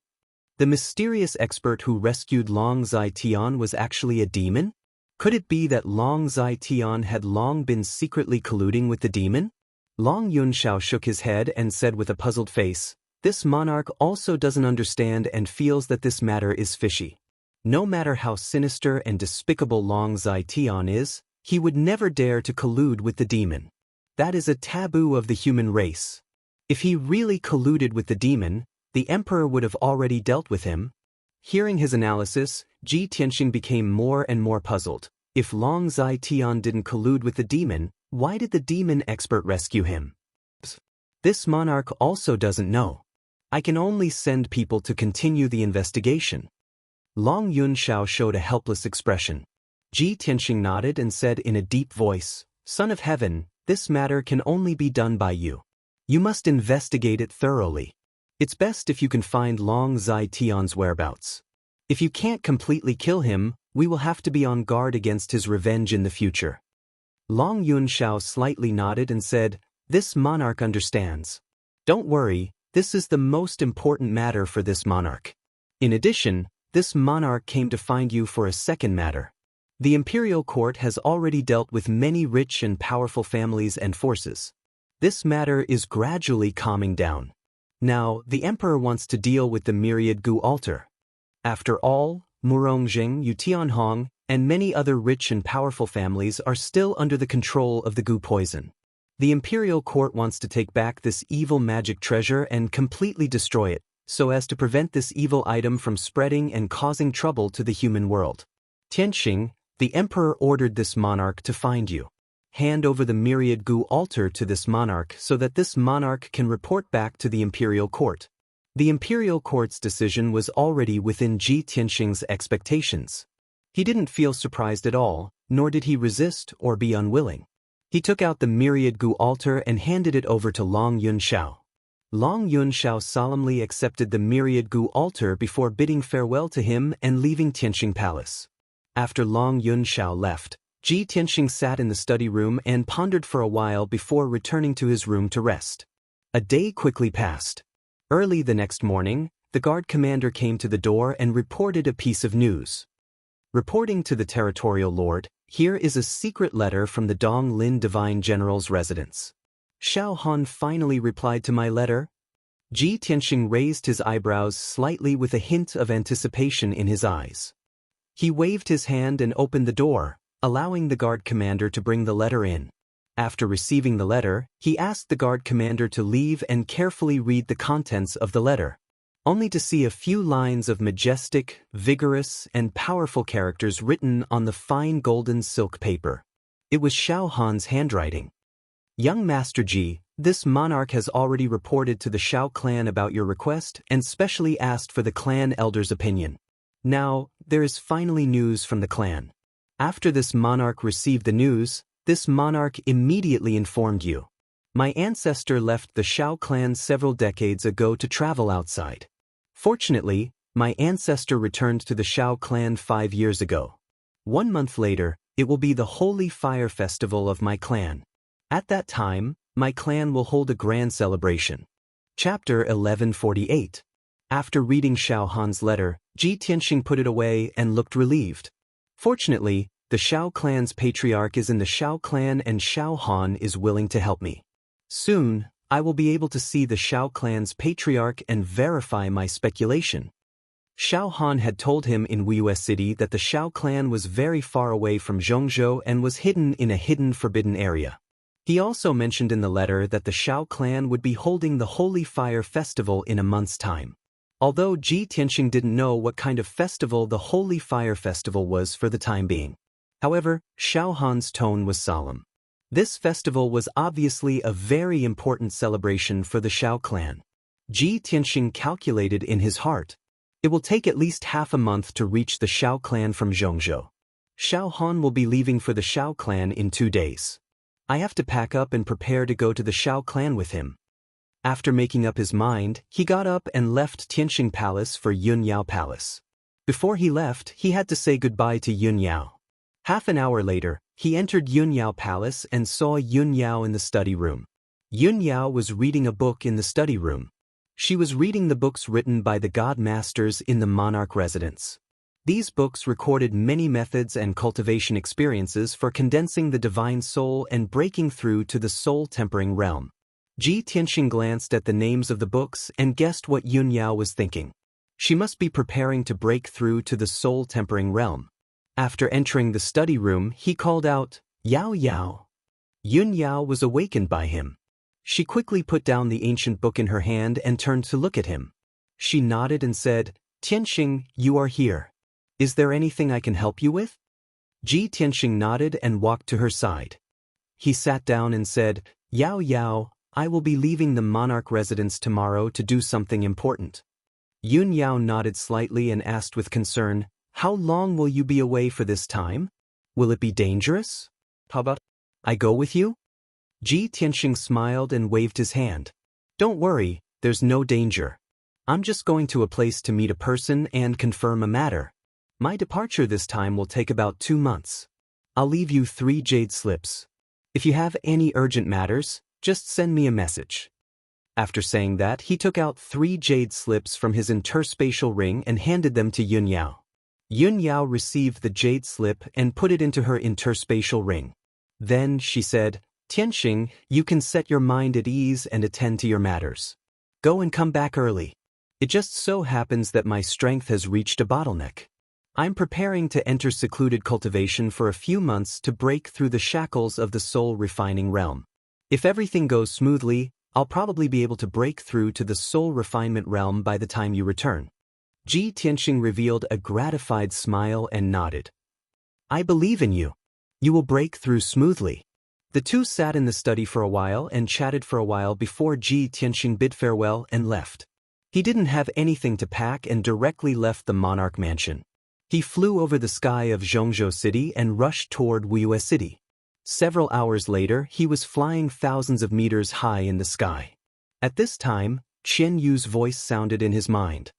The mysterious expert who rescued Long Zai-Tian was actually a demon? Could it be that Long Zai-Tian had long been secretly colluding with the demon? Long Yunxiao shook his head and said with a puzzled face, "This monarch also doesn't understand and feels that this matter is fishy. No matter how sinister and despicable Long Zai-Tian is, he would never dare to collude with the demon. That is a taboo of the human race. If he really colluded with the demon, the emperor would have already dealt with him." Hearing his analysis, Ji Tianxing became more and more puzzled. If Long Zai-Tian didn't collude with the demon, why did the demon expert rescue him? This monarch also doesn't know. I can only send people to continue the investigation. Long Yunxiao showed a helpless expression. Ji Tianxing nodded and said in a deep voice, "Son of Heaven, this matter can only be done by you. You must investigate it thoroughly. It's best if you can find Long Zai-Tian's whereabouts. If you can't completely kill him, we will have to be on guard against his revenge in the future." Long Yunxiao slightly nodded and said, "This monarch understands. Don't worry, this is the most important matter for this monarch. In addition, this monarch came to find you for a second matter. The imperial court has already dealt with many rich and powerful families and forces. This matter is gradually calming down. Now, the emperor wants to deal with the myriad gu altar. After all, Murongjing, Yu Tianhong, and many other rich and powerful families are still under the control of the Gu poison. The imperial court wants to take back this evil magic treasure and completely destroy it, so as to prevent this evil item from spreading and causing trouble to the human world. Tianxing, the emperor ordered this monarch to find you. Hand over the myriad Gu altar to this monarch so that this monarch can report back to the imperial court. The imperial court's decision was already within Ji Tianxing's expectations. He didn't feel surprised at all, nor did he resist or be unwilling. He took out the myriad Gu altar and handed it over to Long Yunxiao. Long Yunxiao solemnly accepted the myriad Gu altar before bidding farewell to him and leaving Tianxing Palace. After Long Yunxiao left, Ji Tianxing sat in the study room and pondered for a while before returning to his room to rest. A day quickly passed. Early the next morning, the guard commander came to the door and reported a piece of news. Reporting to the territorial lord, here is a secret letter from the Dong Lin Divine General's residence. Xiao Han finally replied to my letter. Ji Tianxing raised his eyebrows slightly with a hint of anticipation in his eyes. He waved his hand and opened the door, allowing the guard commander to bring the letter in. After receiving the letter, he asked the guard commander to leave and carefully read the contents of the letter, only to see a few lines of majestic, vigorous, and powerful characters written on the fine golden silk paper. It was Xiao Han's handwriting. Young Master Ji, this monarch has already reported to the Xiao clan about your request and specially asked for the clan elder's opinion. Now, there is finally news from the clan. After this monarch received the news, this monarch immediately informed you. My ancestor left the Xiao clan several decades ago to travel outside. Fortunately, my ancestor returned to the Xiao clan 5 years ago. 1 month later, it will be the Holy Fire Festival of my clan. At that time, my clan will hold a grand celebration. Chapter 1148. After reading Xiao Han's letter, Ji Tianxing put it away and looked relieved. Fortunately, the Xiao clan's patriarch is in the Xiao clan and Xiao Han is willing to help me. Soon, I will be able to see the Xiao clan's patriarch and verify my speculation. Xiao Han had told him in Wuyue City that the Xiao clan was very far away from Zhongzhou and was hidden in a hidden forbidden area. He also mentioned in the letter that the Xiao clan would be holding the Holy Fire Festival in a month's time. Although Ji Tianxing didn't know what kind of festival the Holy Fire Festival was for the time being. However, Xiao Han's tone was solemn. This festival was obviously a very important celebration for the Xiao clan. Ji Tianxing calculated in his heart. It will take at least half a month to reach the Xiao clan from Zhongzhou. Xiao Han will be leaving for the Xiao clan in 2 days. I have to pack up and prepare to go to the Xiao clan with him. After making up his mind, he got up and left Tianxing Palace for Yunyao Palace. Before he left, he had to say goodbye to Yunyao. Half an hour later, he entered Yunyao Palace and saw Yunyao in the study room. Yunyao was reading a book in the study room. She was reading the books written by the God Masters in the monarch residence. These books recorded many methods and cultivation experiences for condensing the divine soul and breaking through to the soul-tempering realm. Ji Tianxing glanced at the names of the books and guessed what Yunyao was thinking. She must be preparing to break through to the soul-tempering realm. After entering the study room, he called out, "Yao Yao." Yunyao was awakened by him. She quickly put down the ancient book in her hand and turned to look at him. She nodded and said, "Tianxing, you are here. Is there anything I can help you with?" Ji Tianxing nodded and walked to her side. He sat down and said, "Yao Yao, I will be leaving the monarch residence tomorrow to do something important." Yunyao nodded slightly and asked with concern, "How long will you be away for this time? Will it be dangerous? How about I go with you?" Ji Tianxing smiled and waved his hand. "Don't worry, there's no danger. I'm just going to a place to meet a person and confirm a matter. My departure this time will take about 2 months. I'll leave you 3 jade slips. If you have any urgent matters, just send me a message." After saying that, he took out 3 jade slips from his interspatial ring and handed them to Yunyao. Yunyao received the jade slip and put it into her interspatial ring. Then, she said, "Tianxing, you can set your mind at ease and attend to your matters. Go and come back early. It just so happens that my strength has reached a bottleneck. I'm preparing to enter secluded cultivation for a few months to break through the shackles of the soul refining realm. If everything goes smoothly, I'll probably be able to break through to the soul refinement realm by the time you return. Ji Tianxing revealed a gratified smile and nodded. I believe in you. You will break through smoothly. The two sat in the study for a while and chatted for a while before Ji Tianxing bid farewell and left. He didn't have anything to pack and directly left the monarch mansion. He flew over the sky of Zhongzhou City and rushed toward Wuyue City. Several hours later, he was flying thousands of meters high in the sky. At this time, Qian Yu's voice sounded in his mind.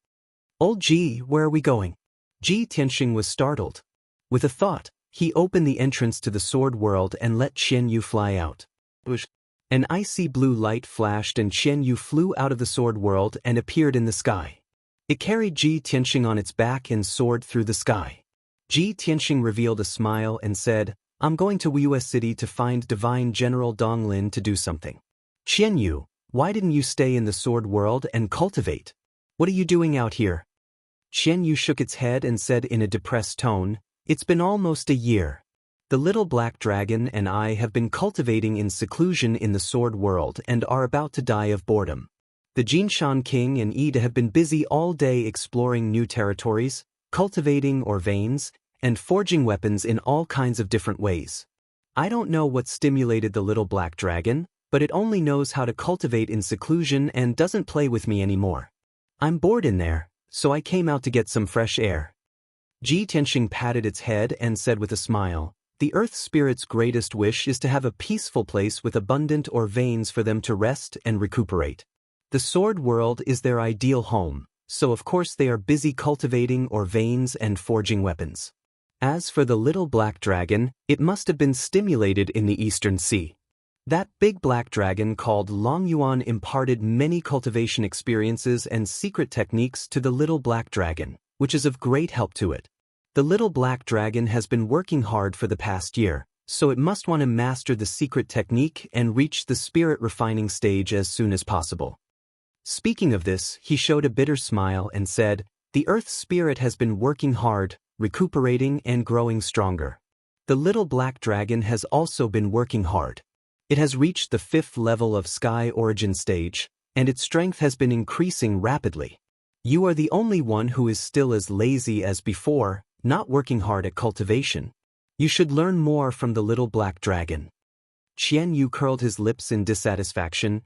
Old Ji, where are we going? Ji Tianxing was startled. With a thought, he opened the entrance to the sword world and let Qian Yu fly out. An icy blue light flashed and Qian Yu flew out of the sword world and appeared in the sky. It carried Ji Tianxing on its back and soared through the sky. Ji Tianxing revealed a smile and said, I'm going to Wuyue City to find Divine General Dong Lin to do something. Qian Yu, why didn't you stay in the sword world and cultivate? What are you doing out here? Qian Yu shook its head and said in a depressed tone, It's been almost a year. The little black dragon and I have been cultivating in seclusion in the sword world and are about to die of boredom. The Jinshan King and Ida have been busy all day exploring new territories, cultivating ore veins, and forging weapons in all kinds of different ways. I don't know what stimulated the little black dragon, but it only knows how to cultivate in seclusion and doesn't play with me anymore. I'm bored in there, so I came out to get some fresh air. Ji Tianxing patted its head and said with a smile, The Earth Spirit's greatest wish is to have a peaceful place with abundant ore veins for them to rest and recuperate. The sword world is their ideal home, so of course they are busy cultivating ore veins and forging weapons. As for the little black dragon, it must have been stimulated in the Eastern Sea. That big black dragon called Long Yuan imparted many cultivation experiences and secret techniques to the little black dragon, which is of great help to it. The little black dragon has been working hard for the past year, so it must want to master the secret technique and reach the spirit refining stage as soon as possible. Speaking of this, he showed a bitter smile and said, The Earth Spirit has been working hard, recuperating and growing stronger. The little black dragon has also been working hard. It has reached the 5th level of Sky Origin stage, and its strength has been increasing rapidly. You are the only one who is still as lazy as before, not working hard at cultivation. You should learn more from the little black dragon. Qian Yu curled his lips in dissatisfaction.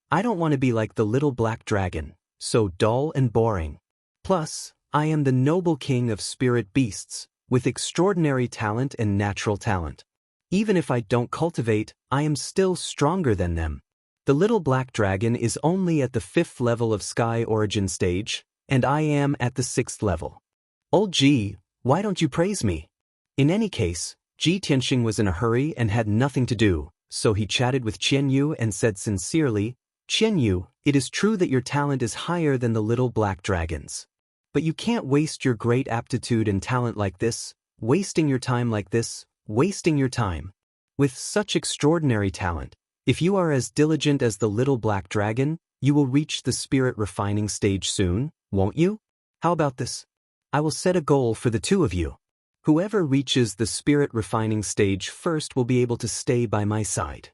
I don't want to be like the little black dragon, so dull and boring. Plus, I am the noble king of spirit beasts, with extraordinary talent and natural talent. Even if I don't cultivate, I am still stronger than them. The little black dragon is only at the 5th level of Sky Origin stage, and I am at the 6th level. Old Ji, why don't you praise me? In any case, Ji Tianxing was in a hurry and had nothing to do, so he chatted with Qian Yu and said sincerely, Qian Yu, it is true that your talent is higher than the little black dragon's. But you can't waste your great aptitude and talent like this, wasting your time like this, wasting your time. With such extraordinary talent, if you are as diligent as the little black dragon, you will reach the spirit refining stage soon, won't you? How about this? I will set a goal for the two of you. Whoever reaches the spirit refining stage first will be able to stay by my side.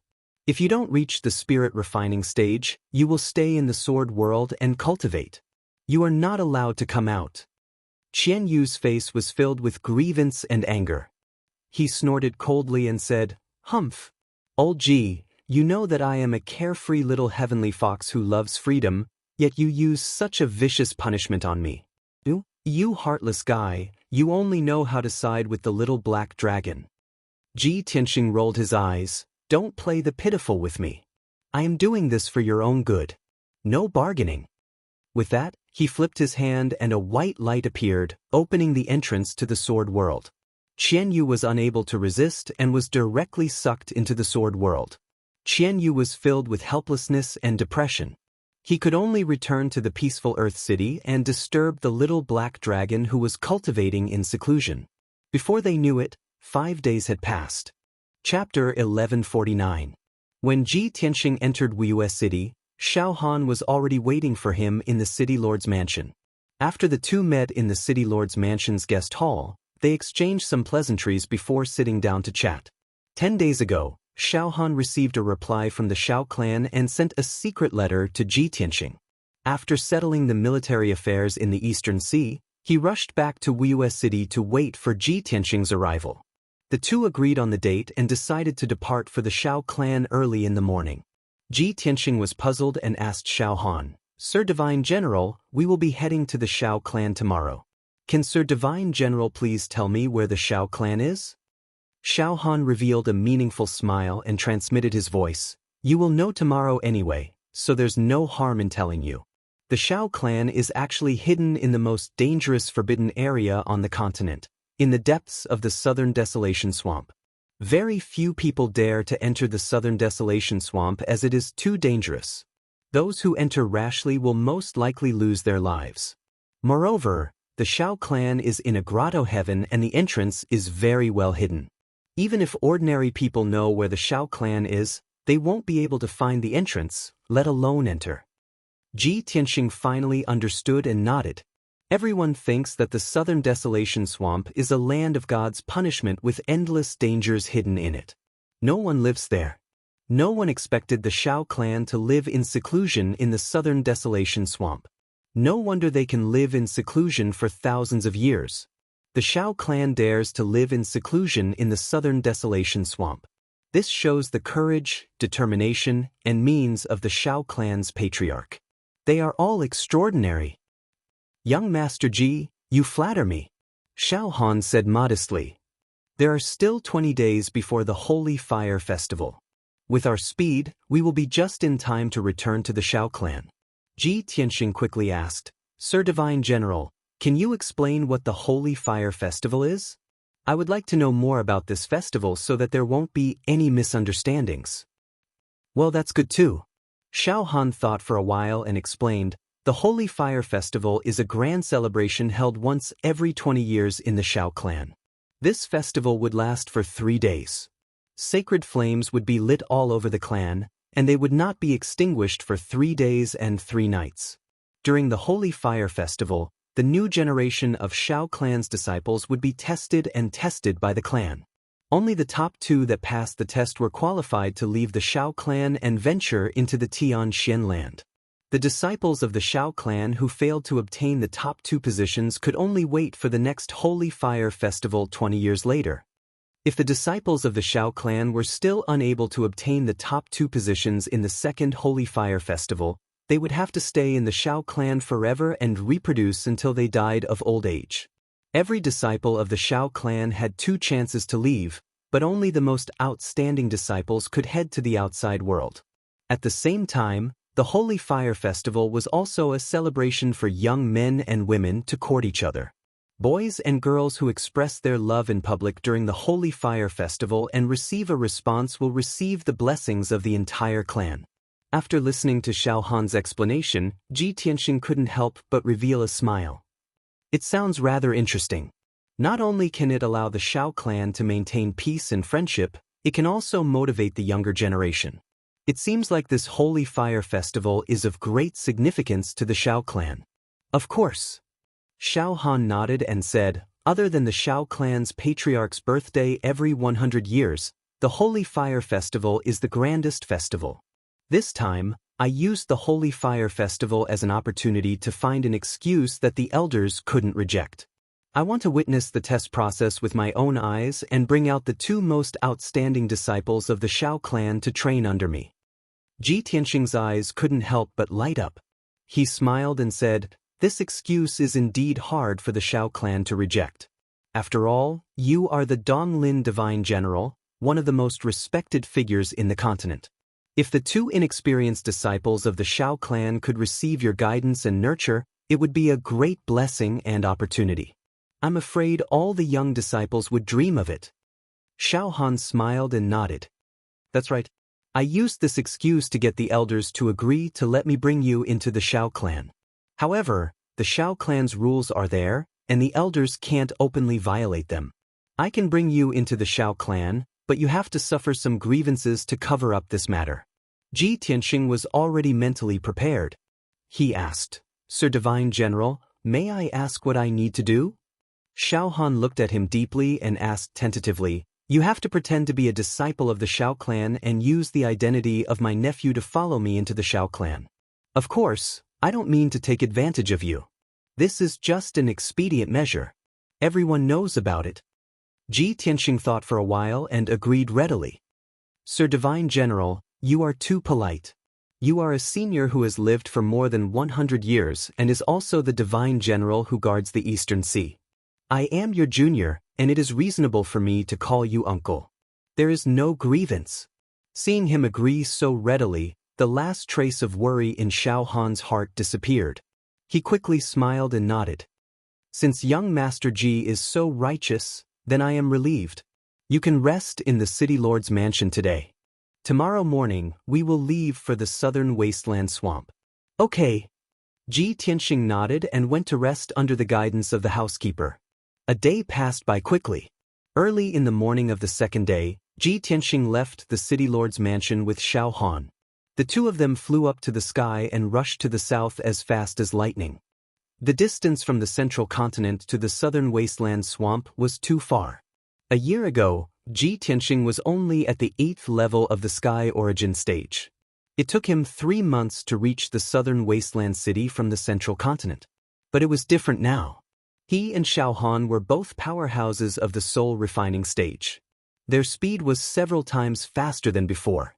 If you don't reach the spirit refining stage, you will stay in the sword world and cultivate. You are not allowed to come out. Qian Yu's face was filled with grievance and anger. He snorted coldly and said, Humph. Old Ji, you know that I am a carefree little heavenly fox who loves freedom, yet you use such a vicious punishment on me. You heartless guy, you only know how to side with the little black dragon. Ji Tianxing rolled his eyes. Don't play the pitiful with me. I am doing this for your own good. No bargaining. With that, he flipped his hand and a white light appeared, opening the entrance to the sword world. Qian Yu was unable to resist and was directly sucked into the sword world. Qian Yu was filled with helplessness and depression. He could only return to the peaceful Earth City and disturb the little black dragon who was cultivating in seclusion. Before they knew it, 5 days had passed. Chapter 1149. When Ji Tianxing entered Wuyue City, Xiao Han was already waiting for him in the city lord's mansion. After the two met in the city lord's mansion's guest hall, they exchanged some pleasantries before sitting down to chat. 10 days ago, Xiao Han received a reply from the Xiao clan and sent a secret letter to Ji Tianxing. After settling the military affairs in the Eastern Sea, he rushed back to Wuyue City to wait for Ji Tianxing's arrival. The two agreed on the date and decided to depart for the Xiao clan early in the morning. Ji Tianxing was puzzled and asked Xiao Han, "Sir Divine General, we will be heading to the Xiao clan tomorrow. Can Sir Divine General please tell me where the Xiao clan is?" Xiao Han revealed a meaningful smile and transmitted his voice, "You will know tomorrow anyway, so there's no harm in telling you. The Xiao clan is actually hidden in the most dangerous forbidden area on the continent, in the depths of the Southern Desolation Swamp. Very few people dare to enter the Southern Desolation Swamp as it is too dangerous. Those who enter rashly will most likely lose their lives. Moreover, the Xiao clan is in a grotto heaven and the entrance is very well hidden. Even if ordinary people know where the Xiao clan is, they won't be able to find the entrance, let alone enter." Ji Tianxing finally understood and nodded. Everyone thinks that the Southern Desolation Swamp is a land of God's punishment with endless dangers hidden in it. No one lives there. No one expected the Xiao clan to live in seclusion in the Southern Desolation Swamp. No wonder they can live in seclusion for thousands of years. The Xiao clan dares to live in seclusion in the Southern Desolation Swamp. This shows the courage, determination, and means of the Xiao clan's patriarch. They are all extraordinary. "Young Master Ji, you flatter me," Xiao Han said modestly. "There are still 20 days before the Holy Fire Festival. With our speed, we will be just in time to return to the Xiao clan." Ji Tianxing quickly asked, "Sir Divine General, can you explain what the Holy Fire Festival is? I would like to know more about this festival so that there won't be any misunderstandings." "Well, that's good too." Xiao Han thought for a while and explained, "The Holy Fire Festival is a grand celebration held once every 20 years in the Xiao clan. This festival would last for 3 days. Sacred flames would be lit all over the clan, and they would not be extinguished for 3 days and 3 nights. During the Holy Fire Festival, the new generation of Xiao clan's disciples would be tested and tested by the clan. Only the top 2 that passed the test were qualified to leave the Xiao clan and venture into the Tianxian land. The disciples of the Xiao clan who failed to obtain the top 2 positions could only wait for the next Holy Fire Festival 20 years later. If the disciples of the Xiao clan were still unable to obtain the top 2 positions in the second Holy Fire Festival, they would have to stay in the Xiao clan forever and reproduce until they died of old age. Every disciple of the Xiao clan had 2 chances to leave, but only the most outstanding disciples could head to the outside world. At the same time, the Holy Fire Festival was also a celebration for young men and women to court each other. Boys and girls who express their love in public during the Holy Fire Festival and receive a response will receive the blessings of the entire clan. After listening to Xiao Han's explanation, Ji Tianxing couldn't help but reveal a smile. It sounds rather interesting. Not only can it allow the Xiao clan to maintain peace and friendship, it can also motivate the younger generation. It seems like this Holy Fire Festival is of great significance to the Xiao clan. Of course. Xiao Han nodded and said, "Other than the Xiao clan's patriarch's birthday every 100 years, the Holy Fire Festival is the grandest festival. This time, I used the Holy Fire Festival as an opportunity to find an excuse that the elders couldn't reject. I want to witness the test process with my own eyes and bring out the 2 most outstanding disciples of the Xiao clan to train under me." Ji Tianxing's eyes couldn't help but light up. He smiled and said, "This excuse is indeed hard for the Xiao clan to reject. After all, you are the Donglin Divine General, one of the most respected figures in the continent. If the 2 inexperienced disciples of the Xiao clan could receive your guidance and nurture, it would be a great blessing and opportunity. I'm afraid all the young disciples would dream of it." Xiao Han smiled and nodded. "That's right. I used this excuse to get the elders to agree to let me bring you into the Xiao clan. However, the Xiao clan's rules are there, and the elders can't openly violate them. I can bring you into the Xiao clan, but you have to suffer some grievances to cover up this matter." Ji Tianxing was already mentally prepared. He asked, "Sir Divine General, May I ask what I need to do? Xiao Han looked at him deeply and asked tentatively, You have to pretend to be a disciple of the Xiao clan and use the identity of my nephew to follow me into the Xiao clan. Of course, I don't mean to take advantage of you. This is just an expedient measure. Everyone knows about it. Ji Tianxing thought for a while and agreed readily. Sir Divine General, you are too polite. You are a senior who has lived for more than 100 years and is also the Divine General who guards the Eastern Sea. I am your junior, and it is reasonable for me to call you uncle. There is no grievance. Seeing him agree so readily, the last trace of worry in Xiao Han's heart disappeared. He quickly smiled and nodded. Since young Master Ji is so righteous, then I am relieved. You can rest in the City Lord's mansion today. Tomorrow morning, we will leave for the southern wasteland swamp. Okay. Ji Tianxing nodded and went to rest under the guidance of the housekeeper. A day passed by quickly. Early in the morning of the second day, Ji Tianxing left the City Lord's mansion with Xiao Han. The two of them flew up to the sky and rushed to the south as fast as lightning. The distance from the central continent to the southern wasteland swamp was too far. A year ago, Ji Tianxing was only at the 8th level of the sky origin stage. It took him 3 months to reach the southern wasteland city from the central continent. But it was different now. He and Xiao Han were both powerhouses of the soul refining stage. Their speed was several times faster than before.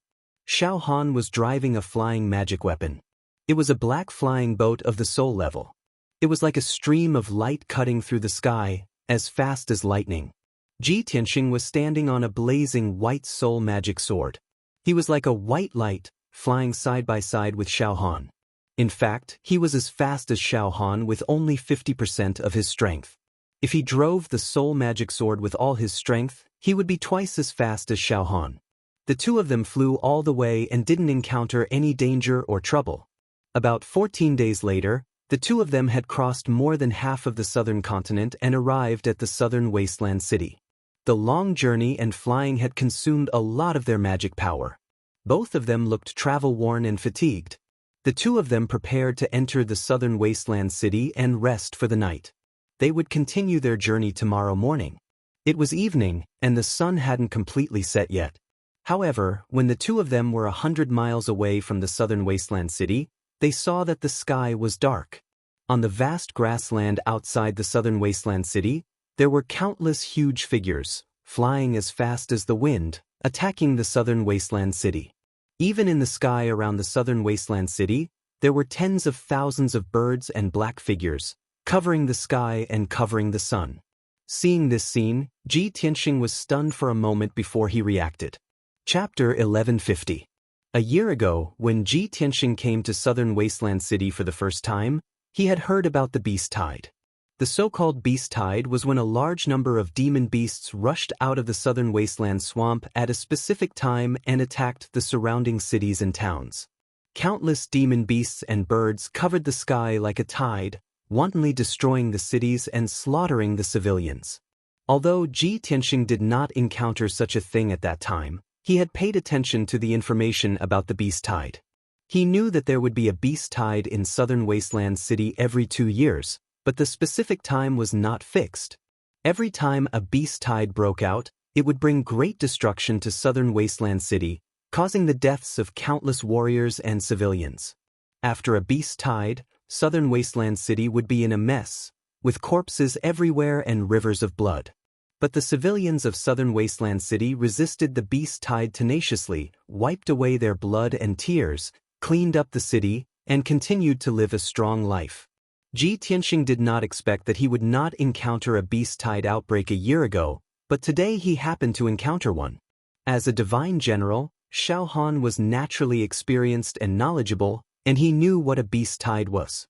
Xiao Han was driving a flying magic weapon. It was a black flying boat of the soul level. It was like a stream of light cutting through the sky, as fast as lightning. Ji Tianxing was standing on a blazing white soul magic sword. He was like a white light, flying side by side with Xiao Han. In fact, he was as fast as Xiao Han with only 50% of his strength. If he drove the soul magic sword with all his strength, he would be twice as fast as Xiao Han. The two of them flew all the way and didn't encounter any danger or trouble. About 14 days later, the two of them had crossed more than half of the southern continent and arrived at the southern wasteland city. The long journey and flying had consumed a lot of their magic power. Both of them looked travel-worn and fatigued. The two of them prepared to enter the southern wasteland city and rest for the night. They would continue their journey tomorrow morning. It was evening, and the sun hadn't completely set yet. However, when the two of them were 100 miles away from the southern wasteland city, they saw that the sky was dark. On the vast grassland outside the southern wasteland city, there were countless huge figures, flying as fast as the wind, attacking the southern wasteland city. Even in the sky around the southern wasteland city, there were tens of thousands of birds and black figures, covering the sky and covering the sun. Seeing this scene, Ji Tianxing was stunned for a moment before he reacted. Chapter 1150. A year ago, when Ji Tianxing came to southern wasteland city for the first time, he had heard about the beast tide. The so-called beast tide was when a large number of demon beasts rushed out of the southern wasteland swamp at a specific time and attacked the surrounding cities and towns. Countless demon beasts and birds covered the sky like a tide, wantonly destroying the cities and slaughtering the civilians. Although Ji Tianxing did not encounter such a thing at that time, he had paid attention to the information about the beast tide. He knew that there would be a beast tide in southern wasteland city every 2 years, but the specific time was not fixed. Every time a beast tide broke out, it would bring great destruction to southern wasteland city, causing the deaths of countless warriors and civilians. After a beast tide, southern wasteland city would be in a mess, with corpses everywhere and rivers of blood. But the civilians of southern wasteland city resisted the beast tide tenaciously, wiped away their blood and tears, cleaned up the city, and continued to live a strong life. Ji Tianxing did not expect that he would not encounter a beast tide outbreak a year ago, but today he happened to encounter one. As a divine general, Xiao Han was naturally experienced and knowledgeable, and he knew what a beast tide was.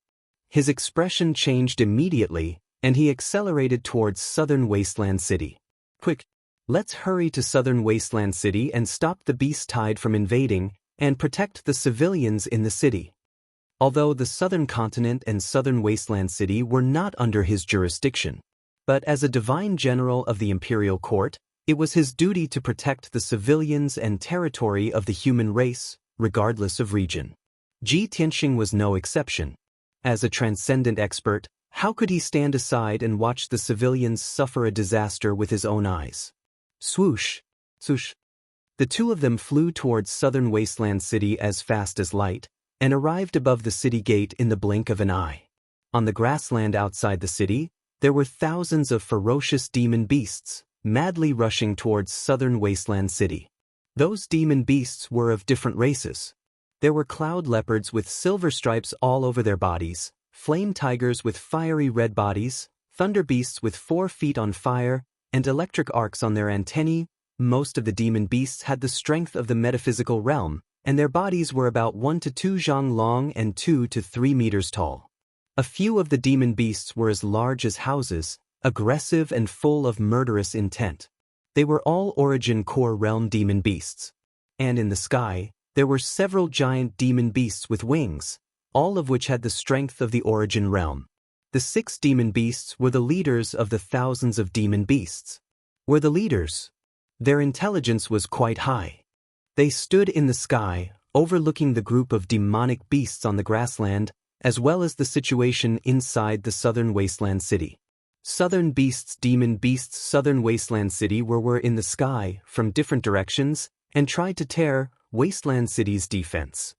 His expression changed immediately, and he accelerated towards southern wasteland city. Quick, let's hurry to southern wasteland city and stop the beast tide from invading, and protect the civilians in the city. Although the southern continent and southern wasteland city were not under his jurisdiction, but as a divine general of the imperial court, it was his duty to protect the civilians and territory of the human race, regardless of region. Ji Tianxing was no exception. As a transcendent expert, How could he stand aside and watch the civilians suffer a disaster with his own eyes? Swoosh! Swoosh! The two of them flew towards southern wasteland city as fast as light, and arrived above the city gate in the blink of an eye. On the grassland outside the city, there were thousands of ferocious demon beasts, madly rushing towards southern wasteland city. Those demon beasts were of different races. There were cloud leopards with silver stripes all over their bodies, flame tigers with fiery red bodies, thunder beasts with 4 feet on fire, and electric arcs on their antennae. Most of the demon beasts had the strength of the metaphysical realm, and their bodies were about 1 to 2 zhang long and 2 to 3 meters tall. A few of the demon beasts were as large as houses, aggressive and full of murderous intent. They were all Origin Core Realm demon beasts. And in the sky, there were several giant demon beasts with wings, all of which had the strength of the Origin Realm. The 6 demon beasts were the leaders of the thousands of demon beasts. Were the leaders? Their intelligence was quite high. They stood in the sky, overlooking the group of demonic beasts on the grassland, as well as the situation inside the southern wasteland city. Southern beasts, demon beasts, southern wasteland city were in the sky from different directions and tried to tear wasteland city's defense.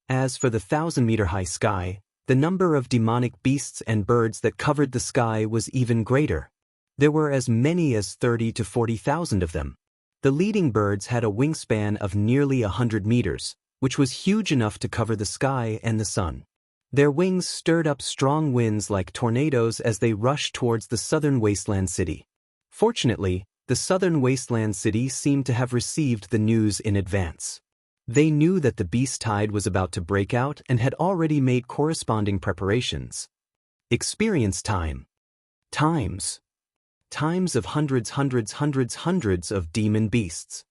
As for the 1,000-meter-high sky, the number of demonic beasts and birds that covered the sky was even greater. There were as many as 30 to 40,000 of them. The leading birds had a wingspan of nearly 100 meters, which was huge enough to cover the sky and the sun. Their wings stirred up strong winds like tornadoes as they rushed towards the southern wasteland city. Fortunately, the southern wasteland city seemed to have received the news in advance. They knew that the beast tide was about to break out and had already made corresponding preparations. Experience time. Times of hundreds of demon beasts.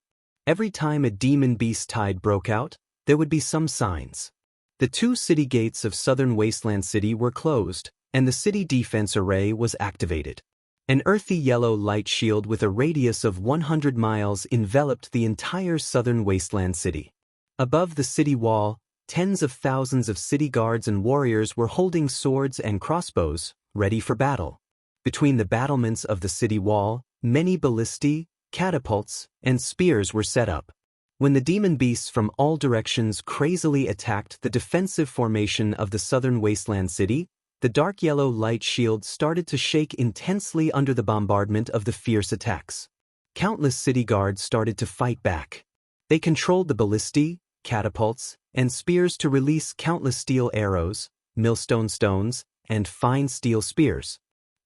Every time a demon beast tide broke out, there would be some signs. The 2 city gates of southern wasteland city were closed, and the city defense array was activated. An earthy yellow light shield with a radius of 100 miles enveloped the entire southern wasteland city. Above the city wall, tens of thousands of city guards and warriors were holding swords and crossbows, ready for battle. Between the battlements of the city wall, many ballistae, catapults, and spears were set up. When the demon beasts from all directions crazily attacked the defensive formation of the southern wasteland city, the dark yellow light shield started to shake intensely under the bombardment of the fierce attacks. Countless city guards started to fight back. They controlled the ballistae, catapults, and spears to release countless steel arrows, millstone stones, and fine steel spears.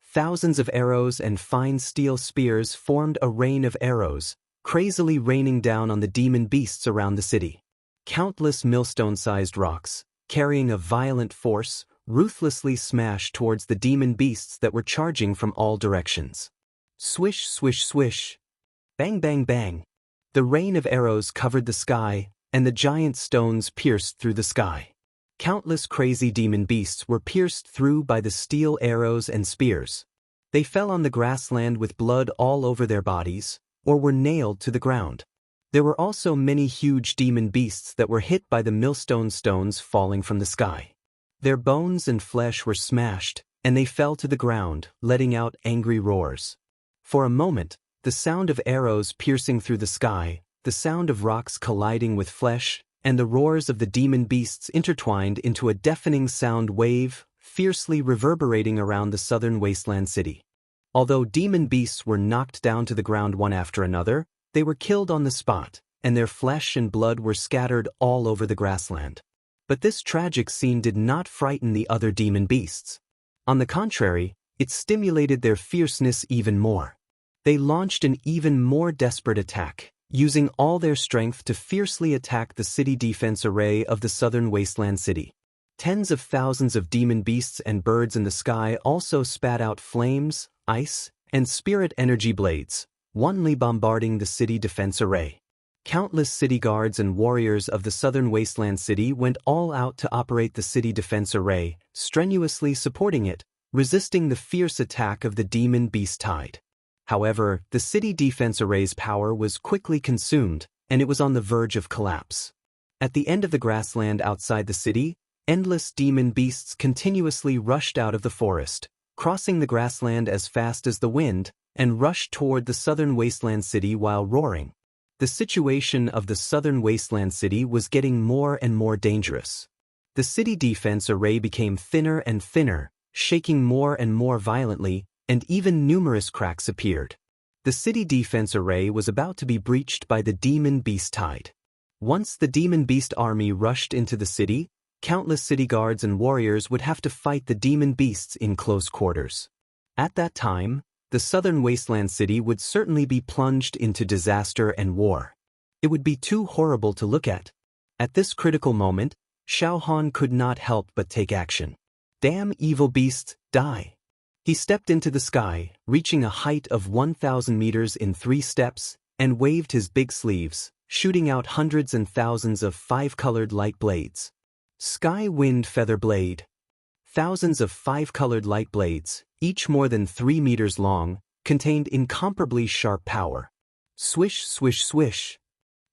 Thousands of arrows and fine steel spears formed a rain of arrows, crazily raining down on the demon beasts around the city. Countless millstone-sized rocks, carrying a violent force, ruthlessly smashed towards the demon beasts that were charging from all directions. Swish, swish, swish. Bang, bang, bang. The rain of arrows covered the sky, and the giant stones pierced through the sky. Countless crazy demon beasts were pierced through by the steel arrows and spears. They fell on the grassland with blood all over their bodies, or were nailed to the ground. There were also many huge demon beasts that were hit by the millstone stones falling from the sky. Their bones and flesh were smashed, and they fell to the ground, letting out angry roars. For a moment, the sound of arrows piercing through the sky, the sound of rocks colliding with flesh, and the roars of the demon beasts intertwined into a deafening sound wave, fiercely reverberating around the southern wasteland city. Although demon beasts were knocked down to the ground one after another, they were killed on the spot, and their flesh and blood were scattered all over the grassland. But this tragic scene did not frighten the other demon beasts. On the contrary, it stimulated their fierceness even more. They launched an even more desperate attack, using all their strength to fiercely attack the city defense array of the southern wasteland city. Tens of thousands of demon beasts and birds in the sky also spat out flames, ice, and spirit energy blades, wantonly bombarding the city defense array. Countless city guards and warriors of the southern wasteland city went all out to operate the city defense array, strenuously supporting it, resisting the fierce attack of the demon beast tide. However, the city defense array's power was quickly consumed, and it was on the verge of collapse. At the end of the grassland outside the city, Endless demon beasts continuously rushed out of the forest, crossing the grassland as fast as the wind, and rushed toward the southern wasteland city while roaring. The situation of the southern wasteland city was getting more and more dangerous. The city defense array became thinner and thinner, shaking more and more violently, and even numerous cracks appeared. The city defense array was about to be breached by the demon beast tide. Once the demon beast army rushed into the city, countless city guards and warriors would have to fight the demon beasts in close quarters. At that time, the southern wasteland city would certainly be plunged into disaster and war. It would be too horrible to look at. At this critical moment, Xiaohan could not help but take action. Damn evil beasts, die! He stepped into the sky, reaching a height of 1,000 meters in 3 steps, and waved his big sleeves, shooting out hundreds and thousands of 5-colored light blades. Sky Wind Feather Blade. Thousands of 5-colored light blades, each more than 3 meters long, contained incomparably sharp power. Swish, swish, swish.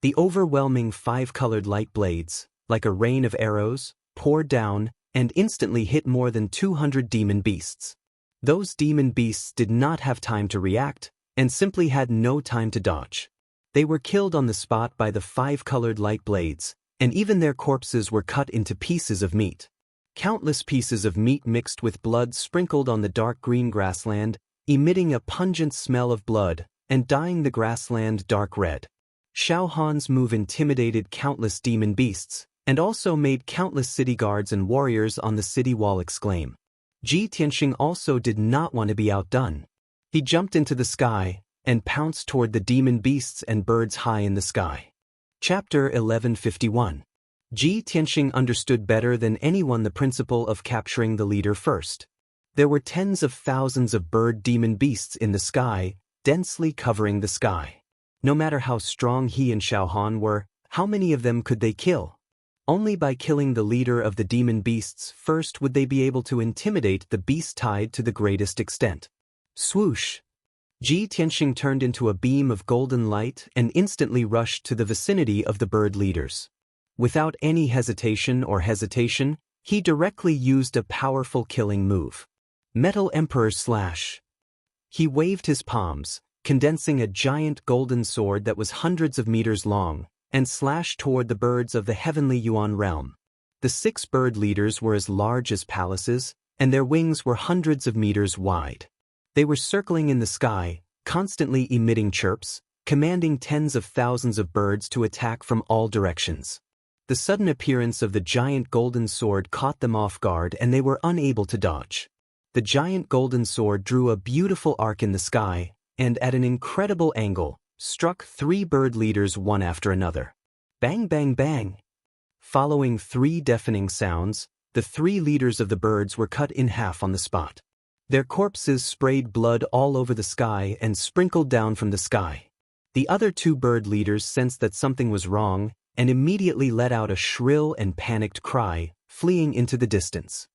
The overwhelming 5-colored light blades, like a rain of arrows, poured down and instantly hit more than 200 demon beasts. Those demon beasts did not have time to react and simply had no time to dodge. They were killed on the spot by the 5-colored light blades, and even their corpses were cut into pieces of meat. Countless pieces of meat mixed with blood sprinkled on the dark green grassland, emitting a pungent smell of blood and dyeing the grassland dark red. Xiaohan's move intimidated countless demon beasts, and also made countless city guards and warriors on the city wall exclaim. Ji Tianxing also did not want to be outdone. He jumped into the sky and pounced toward the demon beasts and birds high in the sky. Chapter 1151. Ji Tianxing understood better than anyone the principle of capturing the leader first. There were tens of thousands of bird demon beasts in the sky, densely covering the sky. No matter how strong he and Xiaohan were, how many of them could they kill? Only by killing the leader of the demon beasts first would they be able to intimidate the beast tide to the greatest extent. Swoosh! Ji Tianxing turned into a beam of golden light and instantly rushed to the vicinity of the bird leaders. Without any hesitation, he directly used a powerful killing move. Metal Emperor Slash. He waved his palms, condensing a giant golden sword that was hundreds of meters long, and slashed toward the birds of the heavenly Yuan realm. The 6 bird leaders were as large as palaces, and their wings were hundreds of meters wide. They were circling in the sky, constantly emitting chirps, commanding tens of thousands of birds to attack from all directions. The sudden appearance of the giant golden sword caught them off guard and they were unable to dodge. The giant golden sword drew a beautiful arc in the sky, and at an incredible angle, struck 3 bird leaders one after another. Bang, bang, bang! Following 3 deafening sounds, the 3 leaders of the birds were cut in half on the spot. Their corpses sprayed blood all over the sky and sprinkled down from the sky. The other 2 bird leaders sensed that something was wrong and immediately let out a shrill and panicked cry, fleeing into the distance.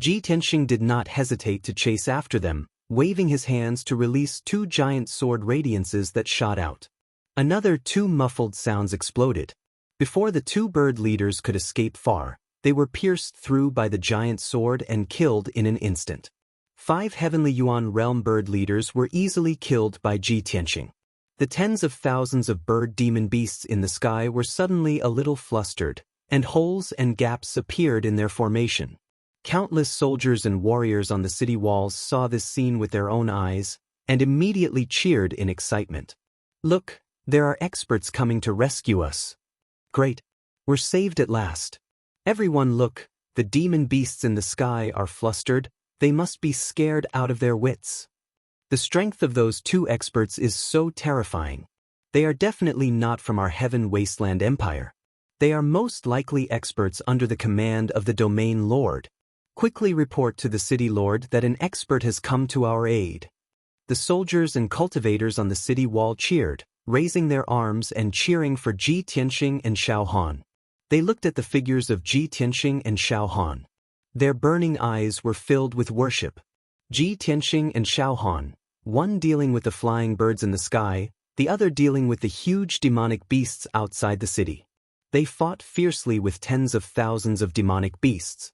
Ji Tianxing did not hesitate to chase after them, waving his hands to release 2 giant sword radiances that shot out. Another 2 muffled sounds exploded. Before the 2 bird leaders could escape far, they were pierced through by the giant sword and killed in an instant. 5 heavenly Yuan realm bird leaders were easily killed by Ji Tianxing. The tens of thousands of bird demon beasts in the sky were suddenly a little flustered, and holes and gaps appeared in their formation. Countless soldiers and warriors on the city walls saw this scene with their own eyes, and immediately cheered in excitement. Look, there are experts coming to rescue us. Great, we're saved at last. Everyone look, the demon beasts in the sky are flustered, they must be scared out of their wits. The strength of those 2 experts is so terrifying. They are definitely not from our Heaven Wasteland Empire. They are most likely experts under the command of the Domain Lord. Quickly report to the City Lord that an expert has come to our aid. The soldiers and cultivators on the city wall cheered, raising their arms and cheering for Ji Tianxing and Xiaohan. They looked at the figures of Ji Tianxing and Xiaohan. Their burning eyes were filled with worship. Ji Tianxing and Xiaohan, one dealing with the flying birds in the sky, the other dealing with the huge demonic beasts outside the city. They fought fiercely with tens of thousands of demonic beasts.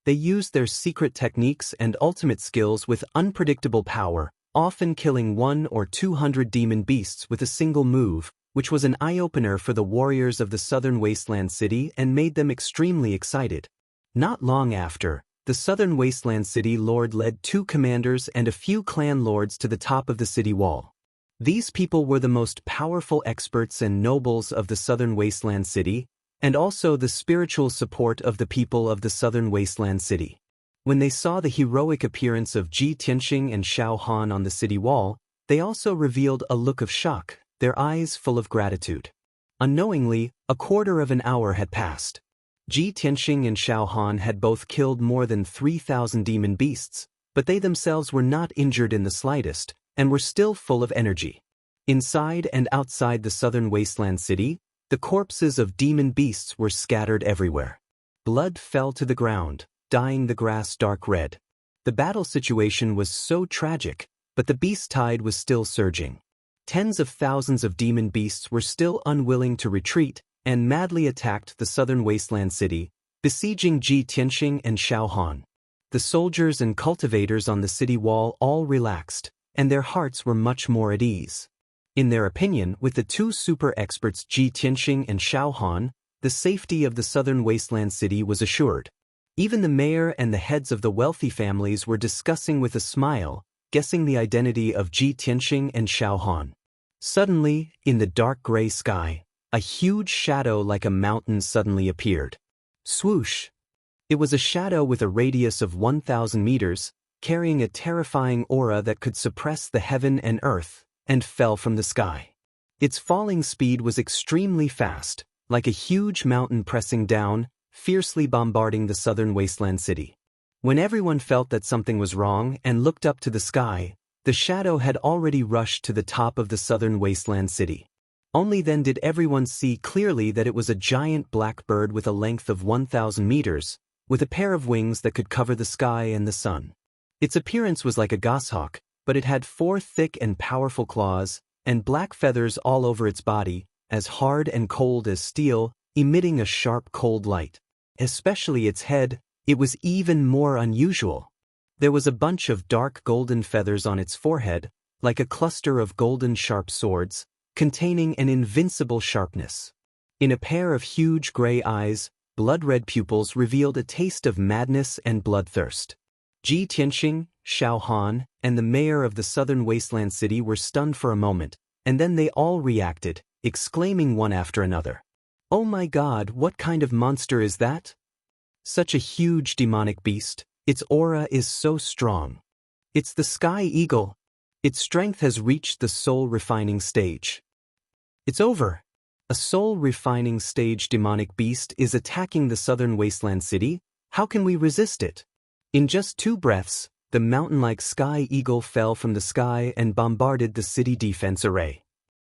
They used their secret techniques and ultimate skills with unpredictable power, often killing 100 or 200 demon beasts with a single move, which was an eye-opener for the warriors of the southern wasteland city and made them extremely excited. Not long after, the southern wasteland city lord led 2 commanders and a few clan lords to the top of the city wall. These people were the most powerful experts and nobles of the southern wasteland city, and also the spiritual support of the people of the southern wasteland city. When they saw the heroic appearance of Ji Tianxing and Xiao Han on the city wall, they also revealed a look of shock, their eyes full of gratitude. Unknowingly, a quarter of an hour had passed. Ji Tianxing and Xiao Han had both killed more than 3,000 demon beasts, but they themselves were not injured in the slightest, and were still full of energy. Inside and outside the southern wasteland city, the corpses of demon beasts were scattered everywhere. Blood fell to the ground, dyeing the grass dark red. The battle situation was so tragic, but the beast tide was still surging. Tens of thousands of demon beasts were still unwilling to retreat and madly attacked the southern wasteland city, besieging Ji Tianxing and Xiao Han. The soldiers and cultivators on the city wall all relaxed, and their hearts were much more at ease. In their opinion, with the 2 super experts Ji Tianxing and Xiao Han, the safety of the southern wasteland city was assured. Even the mayor and the heads of the wealthy families were discussing with a smile, guessing the identity of Ji Tianxing and Xiao Han. Suddenly, in the dark gray sky, a huge shadow like a mountain suddenly appeared. Swoosh! It was a shadow with a radius of 1,000 meters, carrying a terrifying aura that could suppress the heaven and earth, and fell from the sky. Its falling speed was extremely fast, like a huge mountain pressing down, fiercely bombarding the southern wasteland city. When everyone felt that something was wrong and looked up to the sky, the shadow had already rushed to the top of the southern wasteland city. Only then did everyone see clearly that it was a giant black bird with a length of 1,000 meters, with a pair of wings that could cover the sky and the sun. Its appearance was like a goshawk, but it had 4 thick and powerful claws, and black feathers all over its body, as hard and cold as steel, emitting a sharp cold light. Especially its head, it was even more unusual. There was a bunch of dark golden feathers on its forehead, like a cluster of golden sharp swords, containing an invincible sharpness. In a pair of huge gray eyes, blood-red pupils revealed a taste of madness and bloodthirst. Ji Tianxing, Xiao Han, and the mayor of the southern wasteland city were stunned for a moment, and then they all reacted, exclaiming one after another, "Oh my God, what kind of monster is that? Such a huge demonic beast, its aura is so strong. It's the sky eagle. Its strength has reached the soul-refining stage. It's over. A soul-refining stage demonic beast is attacking the southern wasteland city. How can we resist it?" In just 2 breaths, the mountain-like sky eagle fell from the sky and bombarded the city defense array.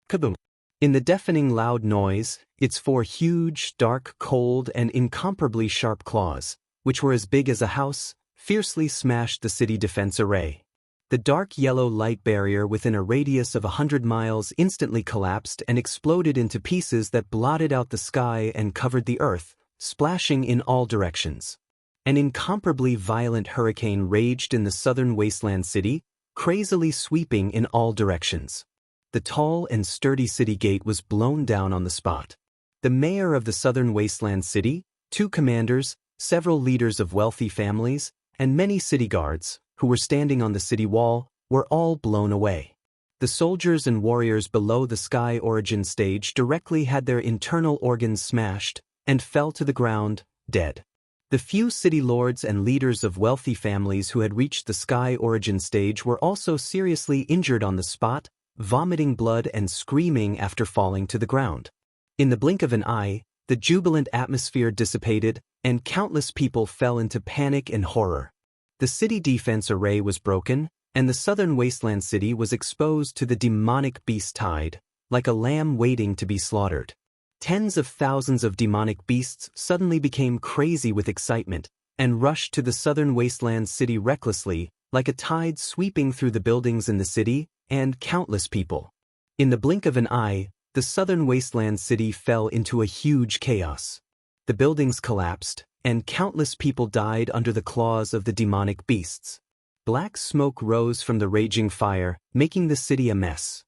Kaboom! In the deafening loud noise, its 4 huge, dark, cold, and incomparably sharp claws, which were as big as a house, fiercely smashed the city defense array. The dark yellow light barrier within a radius of 100 miles instantly collapsed and exploded into pieces that blotted out the sky and covered the earth, splashing in all directions. An incomparably violent hurricane raged in the southern wasteland city, crazily sweeping in all directions. The tall and sturdy city gate was blown down on the spot. The mayor of the southern wasteland city, 2 commanders, several leaders of wealthy families, and many city guards, who were standing on the city wall, were all blown away. The soldiers and warriors below the sky origin stage directly had their internal organs smashed and fell to the ground, dead. The few city lords and leaders of wealthy families who had reached the sky origin stage were also seriously injured on the spot, vomiting blood and screaming after falling to the ground. In the blink of an eye, the jubilant atmosphere dissipated, and countless people fell into panic and horror. The city defense array was broken, and the southern wasteland city was exposed to the demonic beast tide, like a lamb waiting to be slaughtered. Tens of thousands of demonic beasts suddenly became crazy with excitement and rushed to the southern wasteland city recklessly, like a tide sweeping through the buildings in the city and countless people. In the blink of an eye, the southern wasteland city fell into a huge chaos. The buildings collapsed, and countless people died under the claws of the demonic beasts. Black smoke rose from the raging fire, making the city a mess.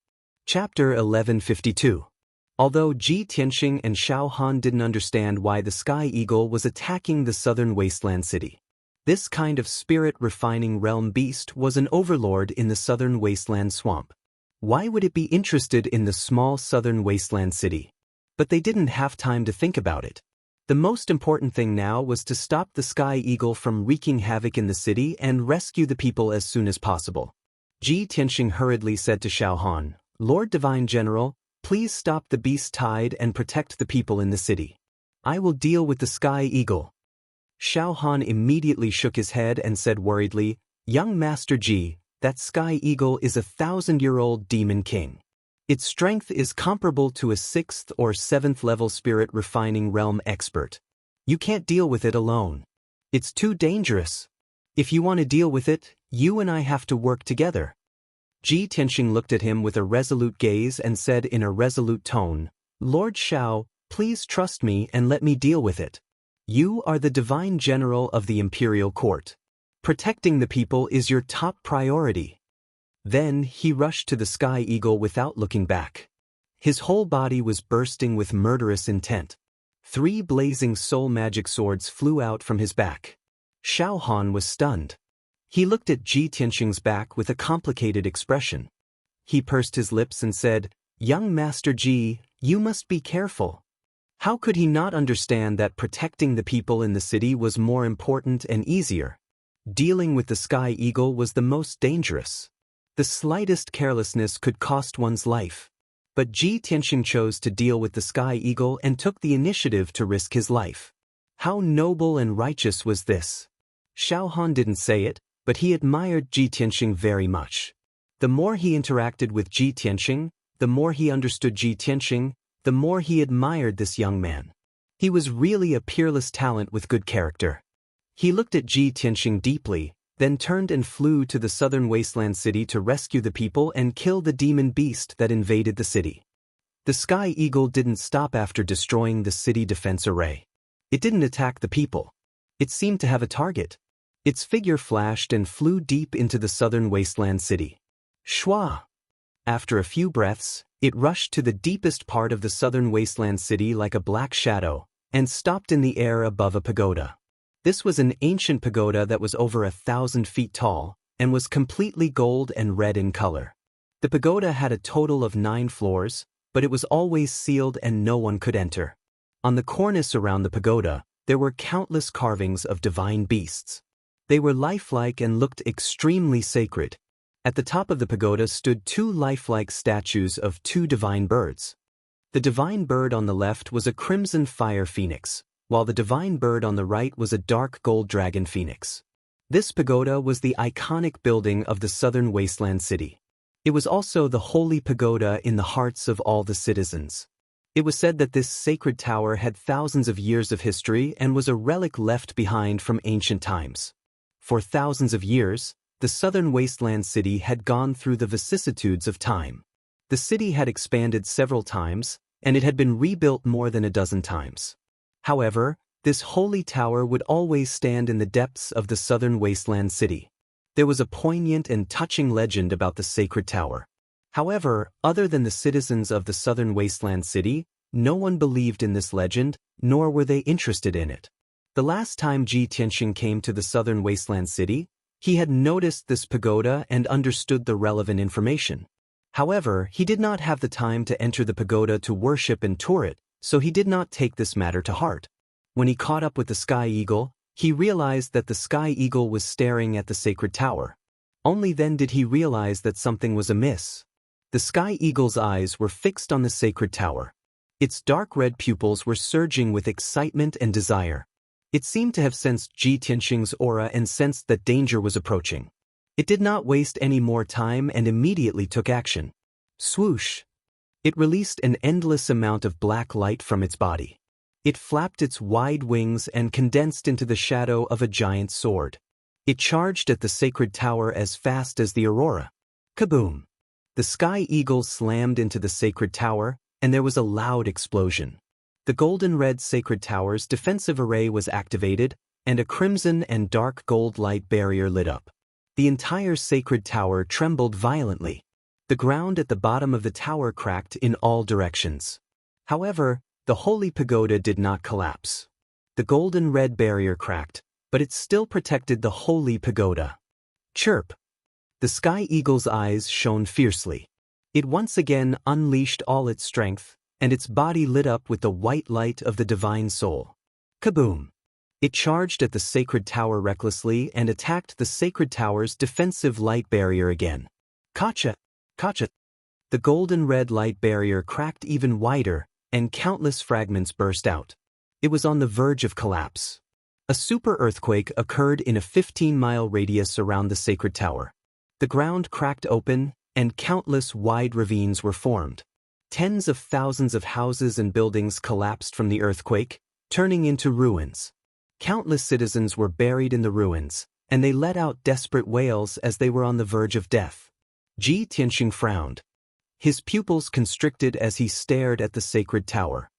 Chapter 1152. Although Ji Tianqing and Xiao Han didn't understand why the Sky Eagle was attacking the southern wasteland city. This kind of spirit-refining realm beast was an overlord in the southern wasteland swamp. Why would it be interested in the small southern wasteland city? But they didn't have time to think about it. The most important thing now was to stop the Sky Eagle from wreaking havoc in the city and rescue the people as soon as possible. Ji Tianqing hurriedly said to Xiao Han, "Lord Divine General, please stop the beast tide and protect the people in the city. I will deal with the Sky Eagle." Xiao Han immediately shook his head and said worriedly, "Young Master Ji, that Sky Eagle is a 1,000-year-old demon king. Its strength is comparable to a 6th or 7th level spirit refining realm expert. You can't deal with it alone. It's too dangerous. If you want to deal with it, you and I have to work together." Ji Tianqing looked at him with a resolute gaze and said in a resolute tone, "Lord Xiao, please trust me and let me deal with it. You are the divine general of the imperial court. Protecting the people is your top priority." Then he rushed to the Sky Eagle without looking back. His whole body was bursting with murderous intent. 3 blazing soul magic swords flew out from his back. Xiao Han was stunned. He looked at Ji Tianqing's back with a complicated expression. He pursed his lips and said, "Young Master Ji, you must be careful." How could he not understand that protecting the people in the city was more important and easier? Dealing with the Sky Eagle was the most dangerous. The slightest carelessness could cost one's life. But Ji Tianqing chose to deal with the Sky Eagle and took the initiative to risk his life. How noble and righteous was this? Xiao Han didn't say it, but he admired Ji Tianqing very much. The more he interacted with Ji Tianqing, the more he understood Ji Tianqing, the more he admired this young man. He was really a peerless talent with good character. He looked at Ji Tianqing deeply, then turned and flew to the southern wasteland city to rescue the people and kill the demon beast that invaded the city. The Sky Eagle didn't stop after destroying the city defense array. It didn't attack the people. It seemed to have a target. Its figure flashed and flew deep into the southern wasteland city. Shwa! After a few breaths, it rushed to the deepest part of the southern wasteland city like a black shadow, and stopped in the air above a pagoda. This was an ancient pagoda that was over 1,000 feet tall, and was completely gold and red in color. The pagoda had a total of 9 floors, but it was always sealed and no one could enter. On the cornice around the pagoda, there were countless carvings of divine beasts. They were lifelike and looked extremely sacred. At the top of the pagoda stood 2 lifelike statues of 2 divine birds. The divine bird on the left was a crimson fire phoenix, while the divine bird on the right was a dark gold dragon phoenix. This pagoda was the iconic building of the southern wasteland city. It was also the holy pagoda in the hearts of all the citizens. It was said that this sacred tower had thousands of years of history and was a relic left behind from ancient times. For thousands of years, the southern wasteland city had gone through the vicissitudes of time. The city had expanded several times, and it had been rebuilt more than a dozen times. However, this holy tower would always stand in the depths of the southern wasteland city. There was a poignant and touching legend about the sacred tower. However, other than the citizens of the southern wasteland city, no one believed in this legend, nor were they interested in it. The last time Ji Tianqing came to the southern wasteland city, he had noticed this pagoda and understood the relevant information. However, he did not have the time to enter the pagoda to worship and tour it, so he did not take this matter to heart. When he caught up with the Sky Eagle, he realized that the Sky Eagle was staring at the sacred tower. Only then did he realize that something was amiss. The Sky Eagle's eyes were fixed on the sacred tower. Its dark red pupils were surging with excitement and desire. It seemed to have sensed Ji Tianqing's aura and sensed that danger was approaching. It did not waste any more time and immediately took action. Swoosh! It released an endless amount of black light from its body. It flapped its wide wings and condensed into the shadow of a giant sword. It charged at the sacred tower as fast as the aurora. Kaboom! The Sky Eagle slammed into the sacred tower, and there was a loud explosion. The golden-red sacred tower's defensive array was activated, and a crimson and dark gold light barrier lit up. The entire sacred tower trembled violently. The ground at the bottom of the tower cracked in all directions. However, the holy pagoda did not collapse. The golden-red barrier cracked, but it still protected the holy pagoda. Chirp! The sky eagle's eyes shone fiercely. It once again unleashed all its strength, and its body lit up with the white light of the divine soul. Kaboom! It charged at the sacred tower recklessly and attacked the sacred tower's defensive light barrier again. Kacha! Kacha! The golden-red light barrier cracked even wider, and countless fragments burst out. It was on the verge of collapse. A super earthquake occurred in a 15-mile radius around the sacred tower. The ground cracked open, and countless wide ravines were formed. Tens of thousands of houses and buildings collapsed from the earthquake, turning into ruins. Countless citizens were buried in the ruins, and they let out desperate wails as they were on the verge of death. Ji Tianxing frowned. His pupils constricted as he stared at the sacred tower.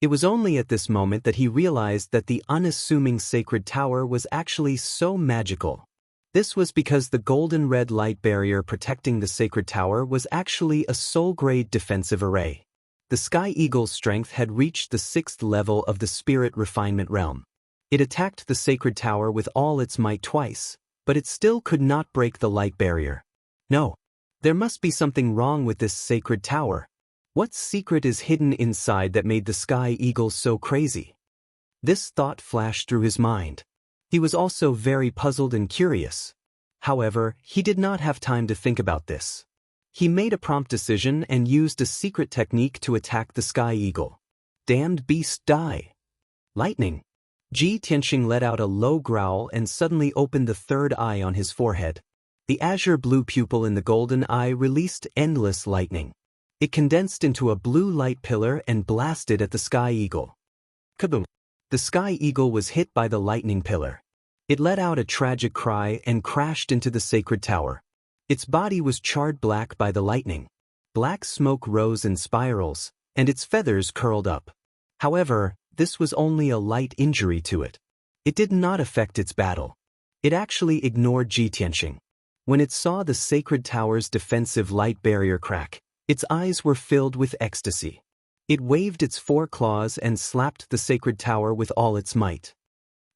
It was only at this moment that he realized that the unassuming sacred tower was actually so magical. This was because the golden-red light barrier protecting the sacred tower was actually a soul-grade defensive array. The Sky Eagle's strength had reached the 6th level of the spirit refinement realm. It attacked the sacred tower with all its might twice, but it still could not break the light barrier. No, there must be something wrong with this sacred tower. What secret is hidden inside that made the Sky Eagle so crazy? This thought flashed through his mind. He was also very puzzled and curious. However, he did not have time to think about this. He made a prompt decision and used a secret technique to attack the Sky Eagle. Damned beast, die! Lightning! Ji Tianxing let out a low growl and suddenly opened the third eye on his forehead. The azure blue pupil in the golden eye released endless lightning. It condensed into a blue light pillar and blasted at the Sky Eagle. Kaboom! The Sky Eagle was hit by the lightning pillar. It let out a tragic cry and crashed into the sacred tower. Its body was charred black by the lightning. Black smoke rose in spirals, and its feathers curled up. However, this was only a light injury to it. It did not affect its battle. It actually ignored Ji Tianxing. When it saw the sacred tower's defensive light barrier crack, its eyes were filled with ecstasy. It waved its 4 claws and slapped the sacred tower with all its might.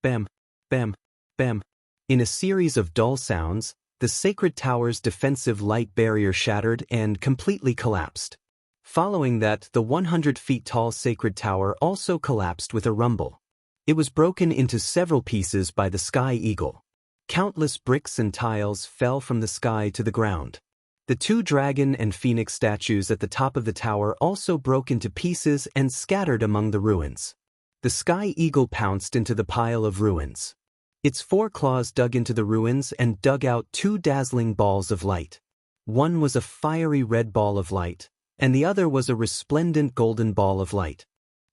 Bam, bam, bam. In a series of dull sounds, the sacred tower's defensive light barrier shattered and completely collapsed. Following that, the 100 feet tall sacred tower also collapsed with a rumble. It was broken into several pieces by the Sky Eagle. Countless bricks and tiles fell from the sky to the ground. The 2 dragon and phoenix statues at the top of the tower also broke into pieces and scattered among the ruins. The Sky Eagle pounced into the pile of ruins. Its 4 claws dug into the ruins and dug out 2 dazzling balls of light. One was a fiery red ball of light, and the other was a resplendent golden ball of light.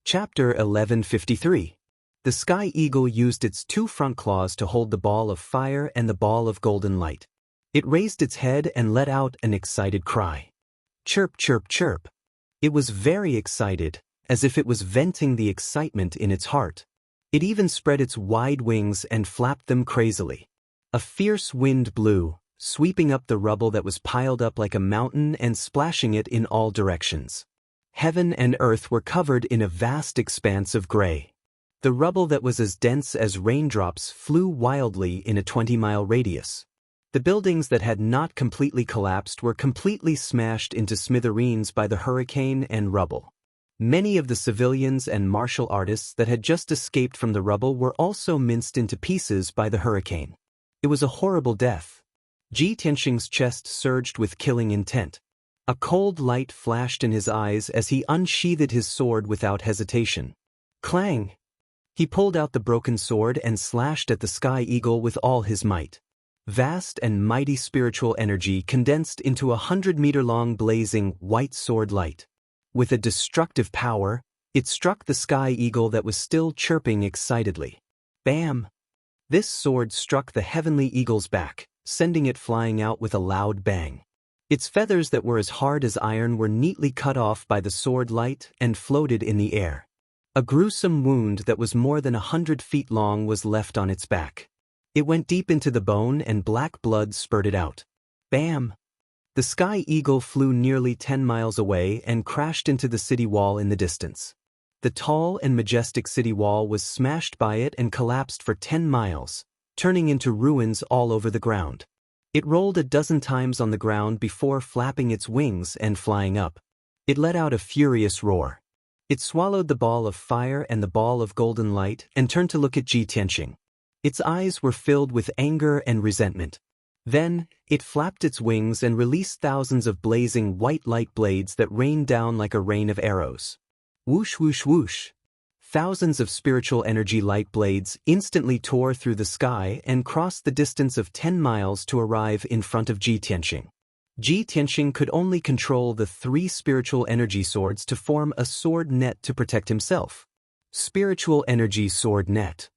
Chapter 1153. The Sky Eagle used its 2 front claws to hold the ball of fire and the ball of golden light. It raised its head and let out an excited cry. Chirp, chirp, chirp. It was very excited, as if it was venting the excitement in its heart. It even spread its wide wings and flapped them crazily. A fierce wind blew, sweeping up the rubble that was piled up like a mountain and splashing it in all directions. Heaven and earth were covered in a vast expanse of gray. The rubble that was as dense as raindrops flew wildly in a 20-mile radius. The buildings that had not completely collapsed were completely smashed into smithereens by the hurricane and rubble. Many of the civilians and martial artists that had just escaped from the rubble were also minced into pieces by the hurricane. It was a horrible death. Ji Tianxing's chest surged with killing intent. A cold light flashed in his eyes as he unsheathed his sword without hesitation. Clang! He pulled out the broken sword and slashed at the Sky Eagle with all his might. Vast and mighty spiritual energy condensed into a 100-meter-long blazing white sword light. With a destructive power, it struck the Sky Eagle that was still chirping excitedly. Bam! This sword struck the heavenly eagle's back, sending it flying out with a loud bang. Its feathers that were as hard as iron were neatly cut off by the sword light and floated in the air. A gruesome wound that was more than 100 feet long was left on its back. It went deep into the bone and black blood spurted out. Bam! The sky eagle flew nearly 10 miles away and crashed into the city wall in the distance. The tall and majestic city wall was smashed by it and collapsed for 10 miles, turning into ruins all over the ground. It rolled a dozen times on the ground before flapping its wings and flying up. It let out a furious roar. It swallowed the ball of fire and the ball of golden light and turned to look at Ji Tianqing. Its eyes were filled with anger and resentment. Then, it flapped its wings and released thousands of blazing white light blades that rained down like a rain of arrows. Whoosh whoosh whoosh. Thousands of spiritual energy light blades instantly tore through the sky and crossed the distance of 10 miles to arrive in front of Ji Tianqing. Ji Tianqing could only control the 3 spiritual energy swords to form a sword net to protect himself. Spiritual energy sword net.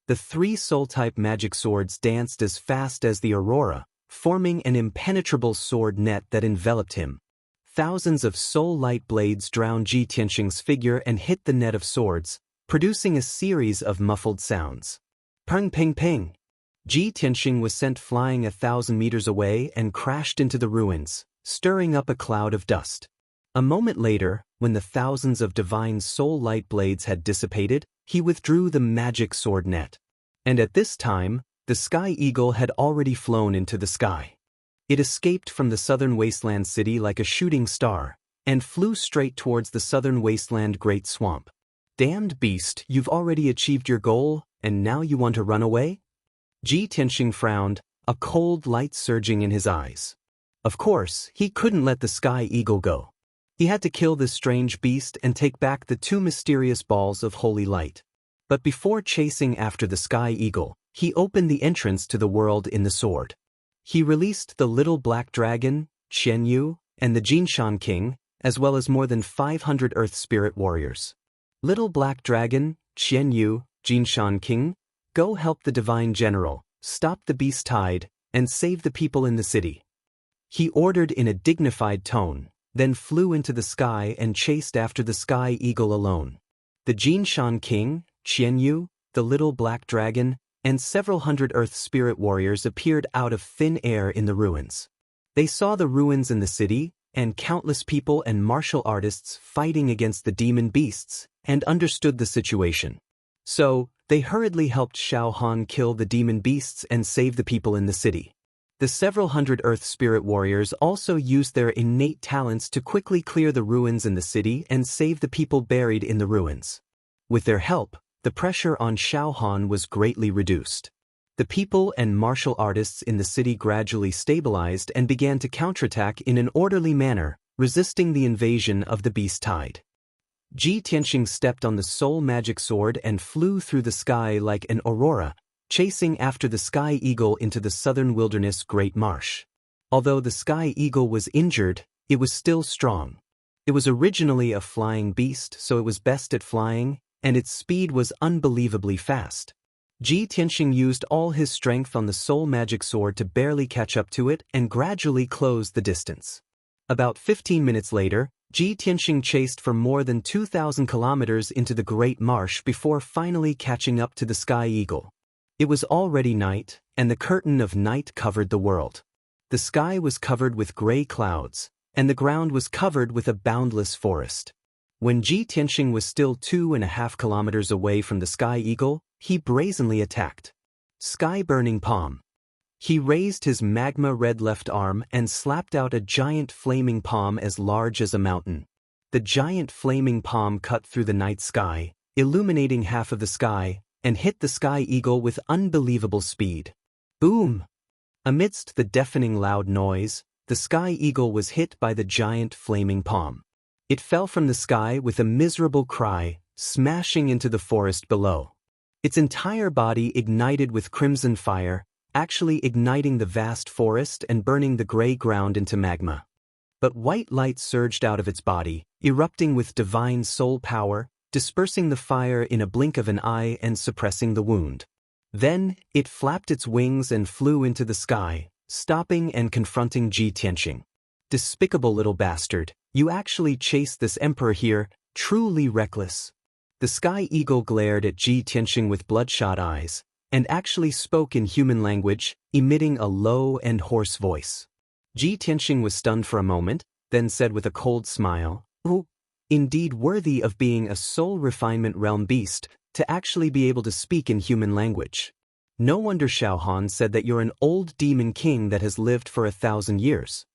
The 3 soul-type magic swords danced as fast as the aurora, forming an impenetrable sword net that enveloped him. Thousands of soul light blades drowned Ji Tianqing's figure and hit the net of swords, producing a series of muffled sounds. Peng peng peng. Ji Tianqing was sent flying 1,000 meters away and crashed into the ruins, stirring up a cloud of dust. A moment later, when the thousands of divine soul light blades had dissipated, he withdrew the magic sword net. And at this time, the sky eagle had already flown into the sky. It escaped from the southern wasteland city like a shooting star, and flew straight towards the southern wasteland great swamp. Damned beast, you've already achieved your goal, and now you want to run away? Ji Tianqing frowned, a cold light surging in his eyes. Of course, he couldn't let the sky eagle go. He had to kill this strange beast and take back the 2 mysterious balls of holy light. But before chasing after the sky eagle, he opened the entrance to the world in the sword. He released the little black dragon, Qian Yu, and the Jinshan King, as well as more than 500 earth spirit warriors. Little black dragon, Qian Yu, Jinshan King, go help the divine general, stop the beast tide, and save the people in the city. He ordered in a dignified tone, then flew into the sky and chased after the sky eagle alone. The Jinshan King, Qian Yu, the little black dragon, and several hundred earth spirit warriors appeared out of thin air in the ruins. They saw the ruins in the city, and countless people and martial artists fighting against the demon beasts, and understood the situation. So, they hurriedly helped Xiao Han kill the demon beasts and save the people in the city. The several hundred earth spirit warriors also used their innate talents to quickly clear the ruins in the city and save the people buried in the ruins. With their help, the pressure on Xiao Han was greatly reduced. The people and martial artists in the city gradually stabilized and began to counterattack in an orderly manner, resisting the invasion of the beast tide. Ji Tianqing stepped on the soul magic sword and flew through the sky like an aurora, chasing after the sky eagle into the southern wilderness great marsh. Although the sky eagle was injured, it was still strong. It was originally a flying beast, so it was best at flying, and its speed was unbelievably fast. Ji Tianqing used all his strength on the soul magic sword to barely catch up to it and gradually close the distance. About 15 minutes later, Ji Tianqing chased for more than 2,000 kilometers into the great marsh before finally catching up to the sky eagle. It was already night, and the curtain of night covered the world. The sky was covered with gray clouds, and the ground was covered with a boundless forest. When Ji Tianqing was still 2.5 kilometers away from the sky eagle, he brazenly attacked. Sky burning palm. He raised his magma red left arm and slapped out a giant flaming palm as large as a mountain. The giant flaming palm cut through the night sky, illuminating half of the sky, and hit the sky eagle with unbelievable speed. Boom! Amidst the deafening loud noise, the sky eagle was hit by the giant flaming palm. It fell from the sky with a miserable cry, smashing into the forest below. Its entire body ignited with crimson fire, actually igniting the vast forest and burning the gray ground into magma. But white light surged out of its body, erupting with divine soul power, dispersing the fire in a blink of an eye and suppressing the wound. Then, it flapped its wings and flew into the sky, stopping and confronting Ji Tianqing. Despicable little bastard, you actually chased this emperor here, truly reckless. The Sky Eagle glared at Ji Tianxing with bloodshot eyes, and actually spoke in human language, emitting a low and hoarse voice. Ji Tianxing was stunned for a moment, then said with a cold smile, "Oh, indeed worthy of being a soul refinement realm beast, to actually be able to speak in human language. No wonder Xiaohan said that you're an old demon king that has lived for 1,000 years.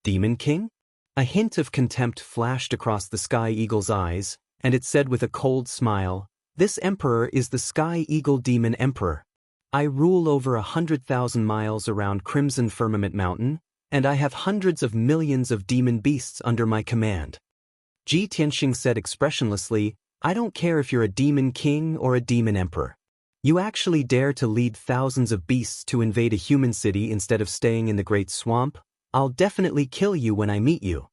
Demon king?" A hint of contempt flashed across the Sky Eagle's eyes, and it said with a cold smile, "This emperor is the Sky Eagle Demon Emperor. I rule over 100,000 miles around Crimson Firmament Mountain, and I have hundreds of millions of demon beasts under my command." Ji Tianxing said expressionlessly, "I don't care if you're a demon king or a demon emperor. You actually dare to lead thousands of beasts to invade a human city instead of staying in the Great Swamp? I'll definitely kill you when I meet you."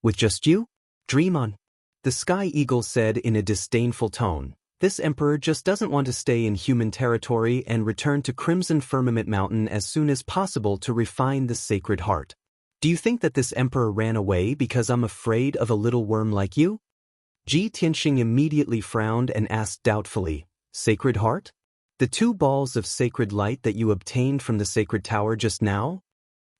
"With just you? Dream on." The Sky Eagle said in a disdainful tone, "This emperor just doesn't want to stay in human territory and return to Crimson Firmament Mountain as soon as possible to refine the Sacred Heart. Do you think that this emperor ran away because I'm afraid of a little worm like you?" Ji Tianxing immediately frowned and asked doubtfully, "Sacred Heart? The 2 balls of sacred light that you obtained from the Sacred Tower just now?"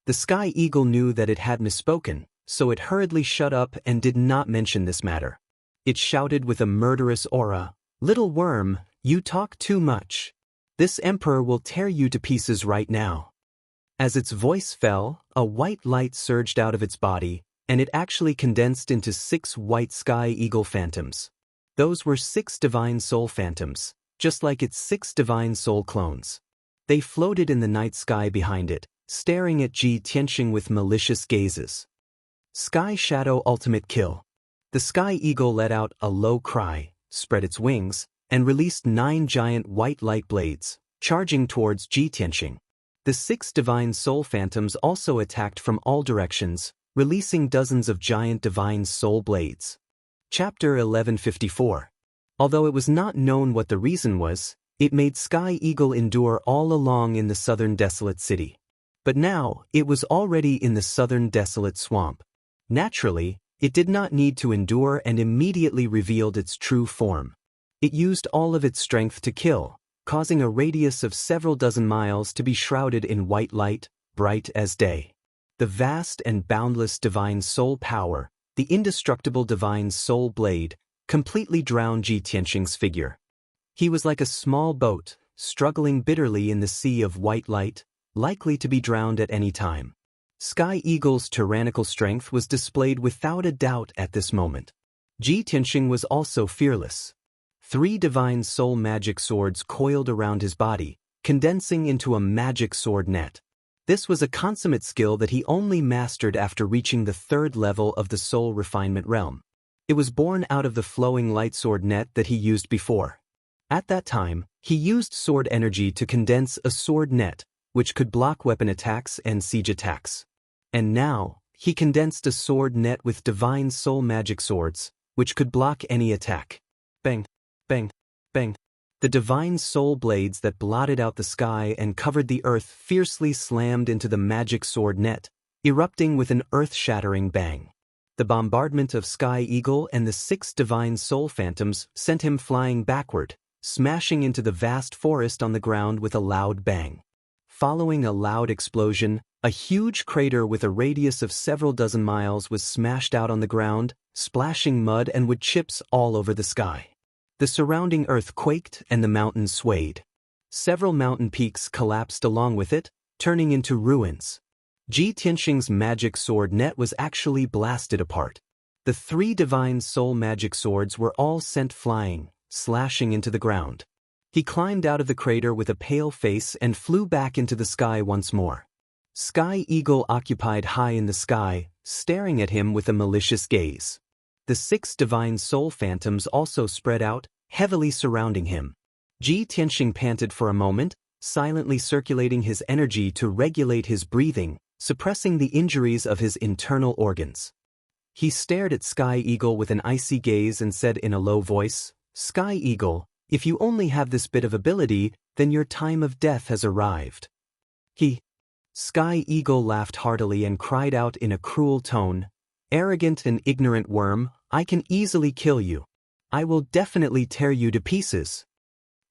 The Sky Eagle knew that it had misspoken, so it hurriedly shut up and did not mention this matter. It shouted with a murderous aura, "Little worm, you talk too much. This emperor will tear you to pieces right now." As its voice fell, a white light surged out of its body, and it actually condensed into 6 white Sky Eagle phantoms. Those were 6 divine soul phantoms, just like its 6 divine soul clones. They floated in the night sky behind it, staring at Ji Tianxing with malicious gazes. Sky Shadow Ultimate Kill. The Sky Eagle let out a low cry, spread its wings, and released 9 giant white light blades, charging towards Ji Tianxing. The 6 divine soul phantoms also attacked from all directions, releasing dozens of giant divine soul blades. Chapter 1154. Although it was not known what the reason was, it made Sky Eagle endure all along in the southern desolate city. But now, it was already in the southern desolate swamp. Naturally, it did not need to endure and immediately revealed its true form. It used all of its strength to kill, causing a radius of several dozen miles to be shrouded in white light, bright as day. The vast and boundless divine soul power, the indestructible divine soul blade, completely drowned Ji Tianxing's figure. He was like a small boat, struggling bitterly in the sea of white light, likely to be drowned at any time. Sky Eagle's tyrannical strength was displayed without a doubt at this moment. Ji Tianxing was also fearless. 3 divine soul magic swords coiled around his body, condensing into a magic sword net. This was a consummate skill that he only mastered after reaching the 3rd level of the soul refinement realm. It was born out of the flowing light sword net that he used before. At that time, he used sword energy to condense a sword net, which could block weapon attacks and siege attacks. And now, he condensed a sword net with divine soul magic swords, which could block any attack. Bang, bang, bang. The divine soul blades that blotted out the sky and covered the earth fiercely slammed into the magic sword net, erupting with an earth-shattering bang. The bombardment of Sky Eagle and the 6 divine soul phantoms sent him flying backward, smashing into the vast forest on the ground with a loud bang. Following a loud explosion, a huge crater with a radius of several dozen miles was smashed out on the ground, splashing mud and wood chips all over the sky. The surrounding earth quaked and the mountains swayed. Several mountain peaks collapsed along with it, turning into ruins. Ji Tianxing's magic sword net was actually blasted apart. The 3 divine soul magic swords were all sent flying, slashing into the ground. He climbed out of the crater with a pale face and flew back into the sky once more. Sky Eagle occupied high in the sky, staring at him with a malicious gaze. The 6 divine soul phantoms also spread out, heavily surrounding him. Ji Tianxing panted for a moment, silently circulating his energy to regulate his breathing, suppressing the injuries of his internal organs. He stared at Sky Eagle with an icy gaze and said in a low voice, "Sky Eagle, if you only have this bit of ability, then your time of death has arrived." Sky Eagle laughed heartily and cried out in a cruel tone, "Arrogant and ignorant worm, I can easily kill you. I will definitely tear you to pieces.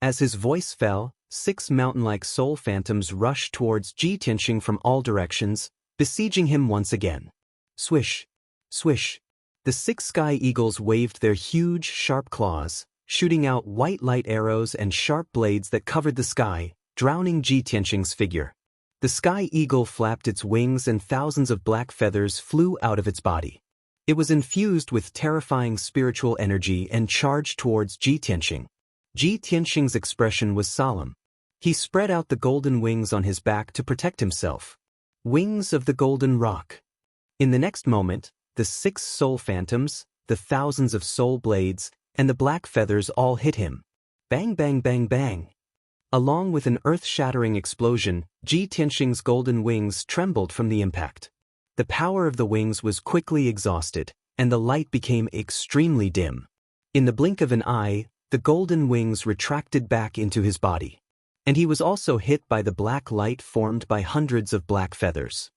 As his voice fell, 6 mountain-like soul phantoms rushed towards Ji Tianxing from all directions, besieging him once again. Swish, swish. The 6 sky eagles waved their huge, sharp claws, shooting out white light arrows and sharp blades that covered the sky, drowning Ji Tianxing's figure. The sky eagle flapped its wings and thousands of black feathers flew out of its body. It was infused with terrifying spiritual energy and charged towards Ji Tianxing. Ji Tianxing's expression was solemn. He spread out the golden wings on his back to protect himself. Wings of the golden rock. In the next moment, the 6 soul phantoms, the thousands of soul blades, and the black feathers all hit him. Bang bang bang bang. Along with an earth-shattering explosion, Ji Tianxing's golden wings trembled from the impact. The power of the wings was quickly exhausted, and the light became extremely dim. In the blink of an eye, the golden wings retracted back into his body. And he was also hit by the black light formed by hundreds of black feathers.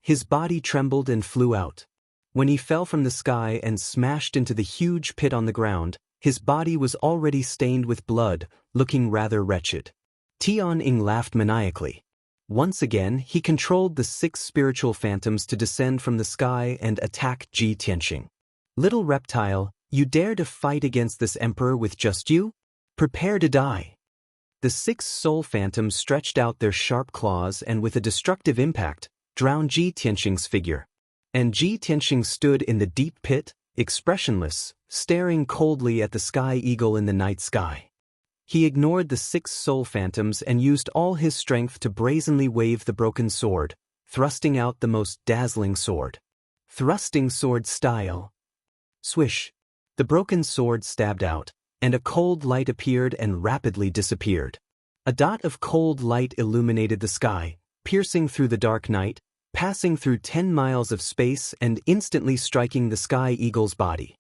His body trembled and flew out. When he fell from the sky and smashed into the huge pit on the ground, his body was already stained with blood, looking rather wretched. Tian-Ing laughed maniacally. Once again, he controlled the 6 spiritual phantoms to descend from the sky and attack Ji Tianxing. Little reptile, you dare to fight against this emperor with just you? Prepare to die. The 6 soul phantoms stretched out their sharp claws and with a destructive impact, drowned Ji Tianxing's figure. And Ji Tianxing stood in the deep pit, expressionless, staring coldly at the sky eagle in the night sky. He ignored the 6 soul phantoms and used all his strength to brazenly wave the broken sword, thrusting out the most dazzling sword. Thrusting sword style. Swish. The broken sword stabbed out, and a cold light appeared and rapidly disappeared. A dot of cold light illuminated the sky, piercing through the dark night, passing through 10 miles of space and instantly striking the sky eagle's body.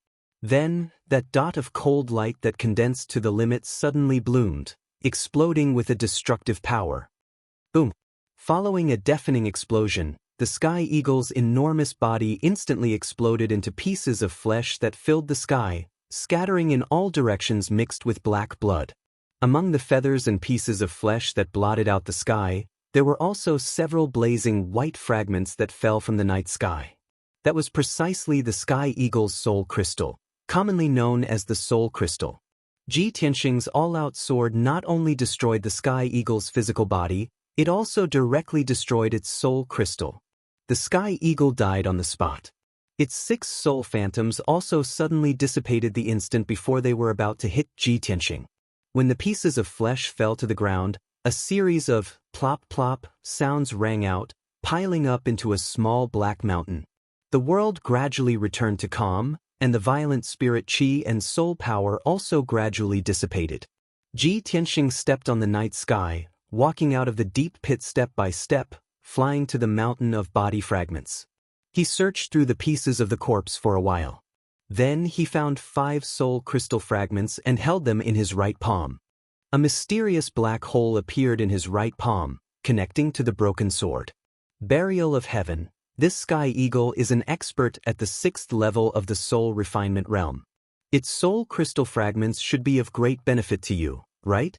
Then, that dot of cold light that condensed to the limit suddenly bloomed, exploding with a destructive power. Boom! Following a deafening explosion, the sky eagle's enormous body instantly exploded into pieces of flesh that filled the sky, scattering in all directions mixed with black blood. Among the feathers and pieces of flesh that blotted out the sky, there were also several blazing white fragments that fell from the night sky. That was precisely the sky eagle's soul crystal, commonly known as the soul crystal. Ji Tianxing's all-out sword not only destroyed the sky eagle's physical body, it also directly destroyed its soul crystal. The sky eagle died on the spot. Its 6 soul phantoms also suddenly dissipated the instant before they were about to hit Ji Tianxing. When the pieces of flesh fell to the ground, a series of plop plop sounds rang out, piling up into a small black mountain. The world gradually returned to calm, and the violent spirit qi and soul power also gradually dissipated. Ji Tianxing stepped on the night sky, walking out of the deep pit step by step, flying to the mountain of body fragments. He searched through the pieces of the corpse for a while. Then he found 5 soul crystal fragments and held them in his right palm. A mysterious black hole appeared in his right palm, connecting to the broken sword. Burial of Heaven. This sky eagle is an expert at the 6th level of the soul refinement realm. Its soul crystal fragments should be of great benefit to you, right?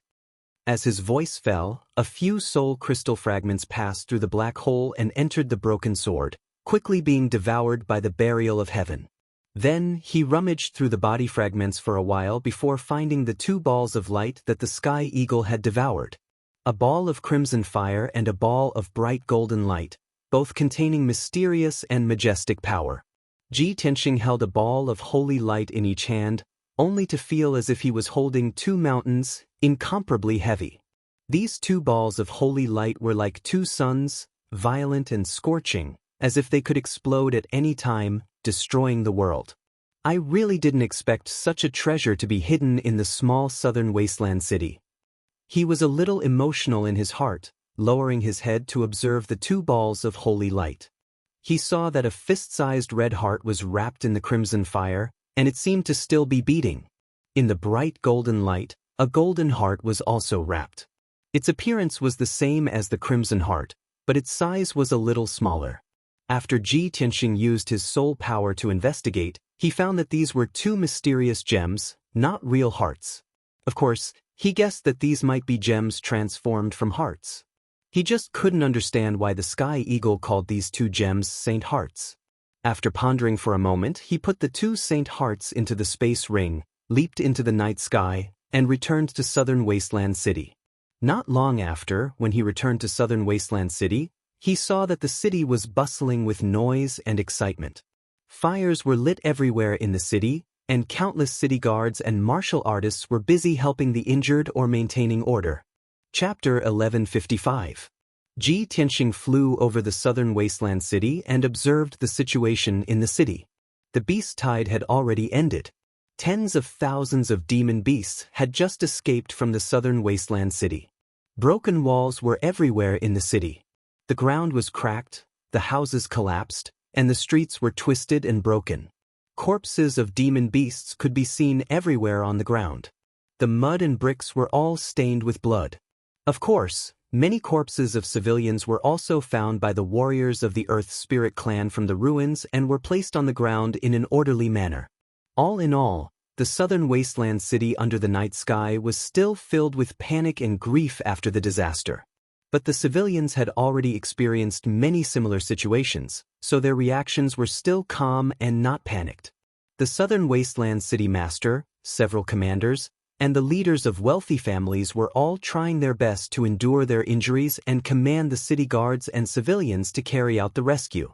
As his voice fell, a few soul crystal fragments passed through the black hole and entered the broken sword, quickly being devoured by the burial of heaven. Then he rummaged through the body fragments for a while before finding the 2 balls of light that the sky eagle had devoured. A ball of crimson fire and a ball of bright golden light, both containing mysterious and majestic power. Ji Tianxing held a ball of holy light in each hand, only to feel as if he was holding 2 mountains, incomparably heavy. These 2 balls of holy light were like 2 suns, violent and scorching, as if they could explode at any time, destroying the world. I really didn't expect such a treasure to be hidden in the small southern wasteland city. He was a little emotional in his heart, lowering his head to observe the 2 balls of holy light. He saw that a fist-sized red heart was wrapped in the crimson fire, and it seemed to still be beating. In the bright golden light, a golden heart was also wrapped. Its appearance was the same as the crimson heart, but its size was a little smaller. After Ji Tianxing used his soul power to investigate, He found that these were two mysterious gems, not real hearts. Of course, he guessed that these might be gems transformed from hearts. He just couldn't understand why the Sky Eagle called these two gems Saint Hearts. After pondering for a moment, he put the two Saint Hearts into the space ring, leaped into the night sky, and returned to Southern Wasteland City. Not long after, when he returned to Southern Wasteland City, he saw that the city was bustling with noise and excitement. Fires were lit everywhere in the city, and countless city guards and martial artists were busy helping the injured or maintaining order. Chapter 1155. Ji Tianxing flew over the Southern Wasteland City and observed the situation in the city. The beast tide had already ended. Tens of thousands of demon beasts had just escaped from the Southern Wasteland City. Broken walls were everywhere in the city. The ground was cracked, the houses collapsed, and the streets were twisted and broken. Corpses of demon beasts could be seen everywhere on the ground. The mud and bricks were all stained with blood. Of course, many corpses of civilians were also found by the warriors of the Earth Spirit clan from the ruins and were placed on the ground in an orderly manner. All in all, the Southern Wasteland City under the night sky was still filled with panic and grief after the disaster. But the civilians had already experienced many similar situations, so their reactions were still calm and not panicked. The Southern Wasteland City Master, several commanders, and the leaders of wealthy families were all trying their best to endure their injuries and command the city guards and civilians to carry out the rescue.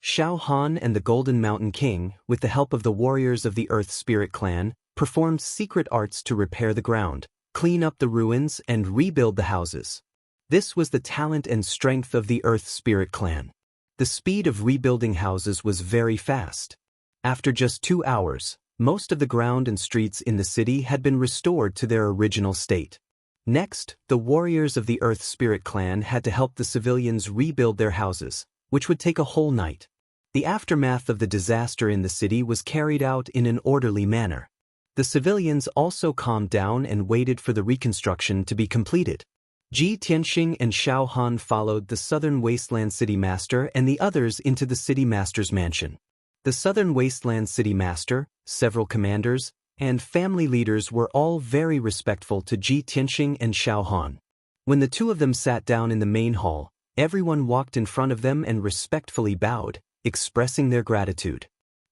Xiao Han and the Golden Mountain King, with the help of the warriors of the Earth Spirit clan, performed secret arts to repair the ground, clean up the ruins, and rebuild the houses. This was the talent and strength of the Earth Spirit clan. The speed of rebuilding houses was very fast. After just 2 hours, most of the ground and streets in the city had been restored to their original state. Next, the warriors of the Earth Spirit clan had to help the civilians rebuild their houses, which would take a whole night. The aftermath of the disaster in the city was carried out in an orderly manner. The civilians also calmed down and waited for the reconstruction to be completed. Ji Tianxing and Xiao Han followed the Southern Wasteland City Master and the others into the City Master's mansion. The Southern Wasteland City Master, several commanders, and family leaders were all very respectful to Ji Tianxing and Xiao Han. When the two of them sat down in the main hall, everyone walked in front of them and respectfully bowed, expressing their gratitude.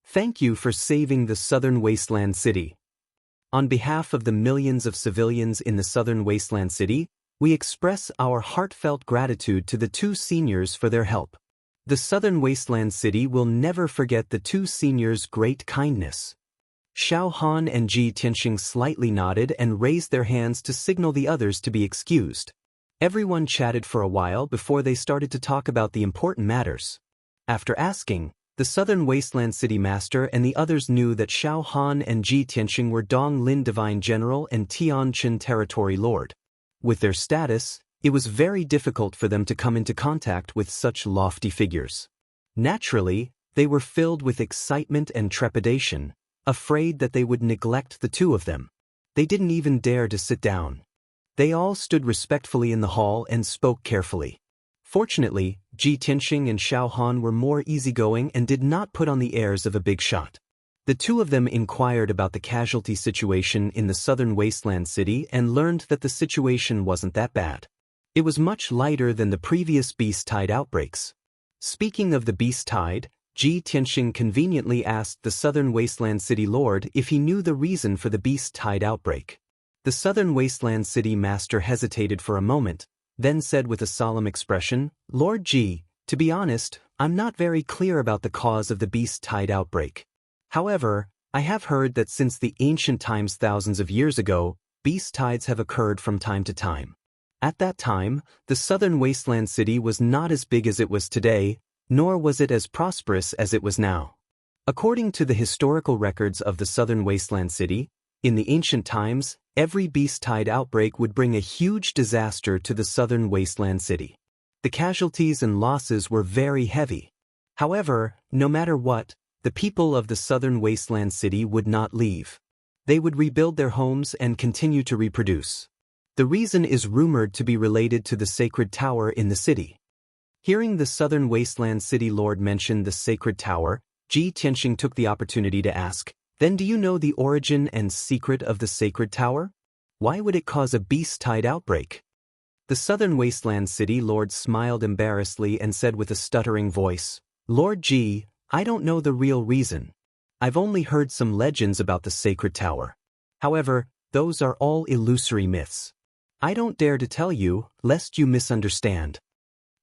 "Thank you for saving the Southern Wasteland City. On behalf of the millions of civilians in the Southern Wasteland City, we express our heartfelt gratitude to the two seniors for their help. The Southern Wasteland City will never forget the two seniors' great kindness." Xiao Han and Ji Tianxing slightly nodded and raised their hands to signal the others to be excused. Everyone chatted for a while before they started to talk about the important matters. After asking, the Southern Wasteland City Master and the others knew that Xiao Han and Ji Tianxing were Dong Lin Divine General and Tian Qin Territory Lord. With their status, it was very difficult for them to come into contact with such lofty figures. Naturally, they were filled with excitement and trepidation, afraid that they would neglect the two of them. They didn't even dare to sit down. They all stood respectfully in the hall and spoke carefully. Fortunately, Ji Tianxing and Xiao Han were more easygoing and did not put on the airs of a big shot. The two of them inquired about the casualty situation in the Southern Wasteland City and learned that the situation wasn't that bad. It was much lighter than the previous beast tide outbreaks. Speaking of the beast tide, Ji Tianxing conveniently asked the Southern Wasteland City Lord if he knew the reason for the beast tide outbreak. The Southern Wasteland City Master hesitated for a moment, then said with a solemn expression, "Lord Ji, to be honest, I'm not very clear about the cause of the beast tide outbreak. However, I have heard that since the ancient times thousands of years ago, beast tides have occurred from time to time. At that time, the Southern Wasteland City was not as big as it was today, nor was it as prosperous as it was now. According to the historical records of the Southern Wasteland City, in the ancient times, every beast tide outbreak would bring a huge disaster to the Southern Wasteland City. The casualties and losses were very heavy. However, no matter what, the people of the Southern Wasteland City would not leave. They would rebuild their homes and continue to reproduce. The reason is rumored to be related to the sacred tower in the city." Hearing the Southern Wasteland City Lord mention the sacred tower, Ji Tianxing took the opportunity to ask, "Then do you know the origin and secret of the sacred tower? Why would it cause a beast-tide outbreak?" The southern wasteland city lord smiled embarrassedly and said with a stuttering voice, "Lord Ji, I don't know the real reason. I've only heard some legends about the sacred tower. However, those are all illusory myths. I don't dare to tell you, lest you misunderstand."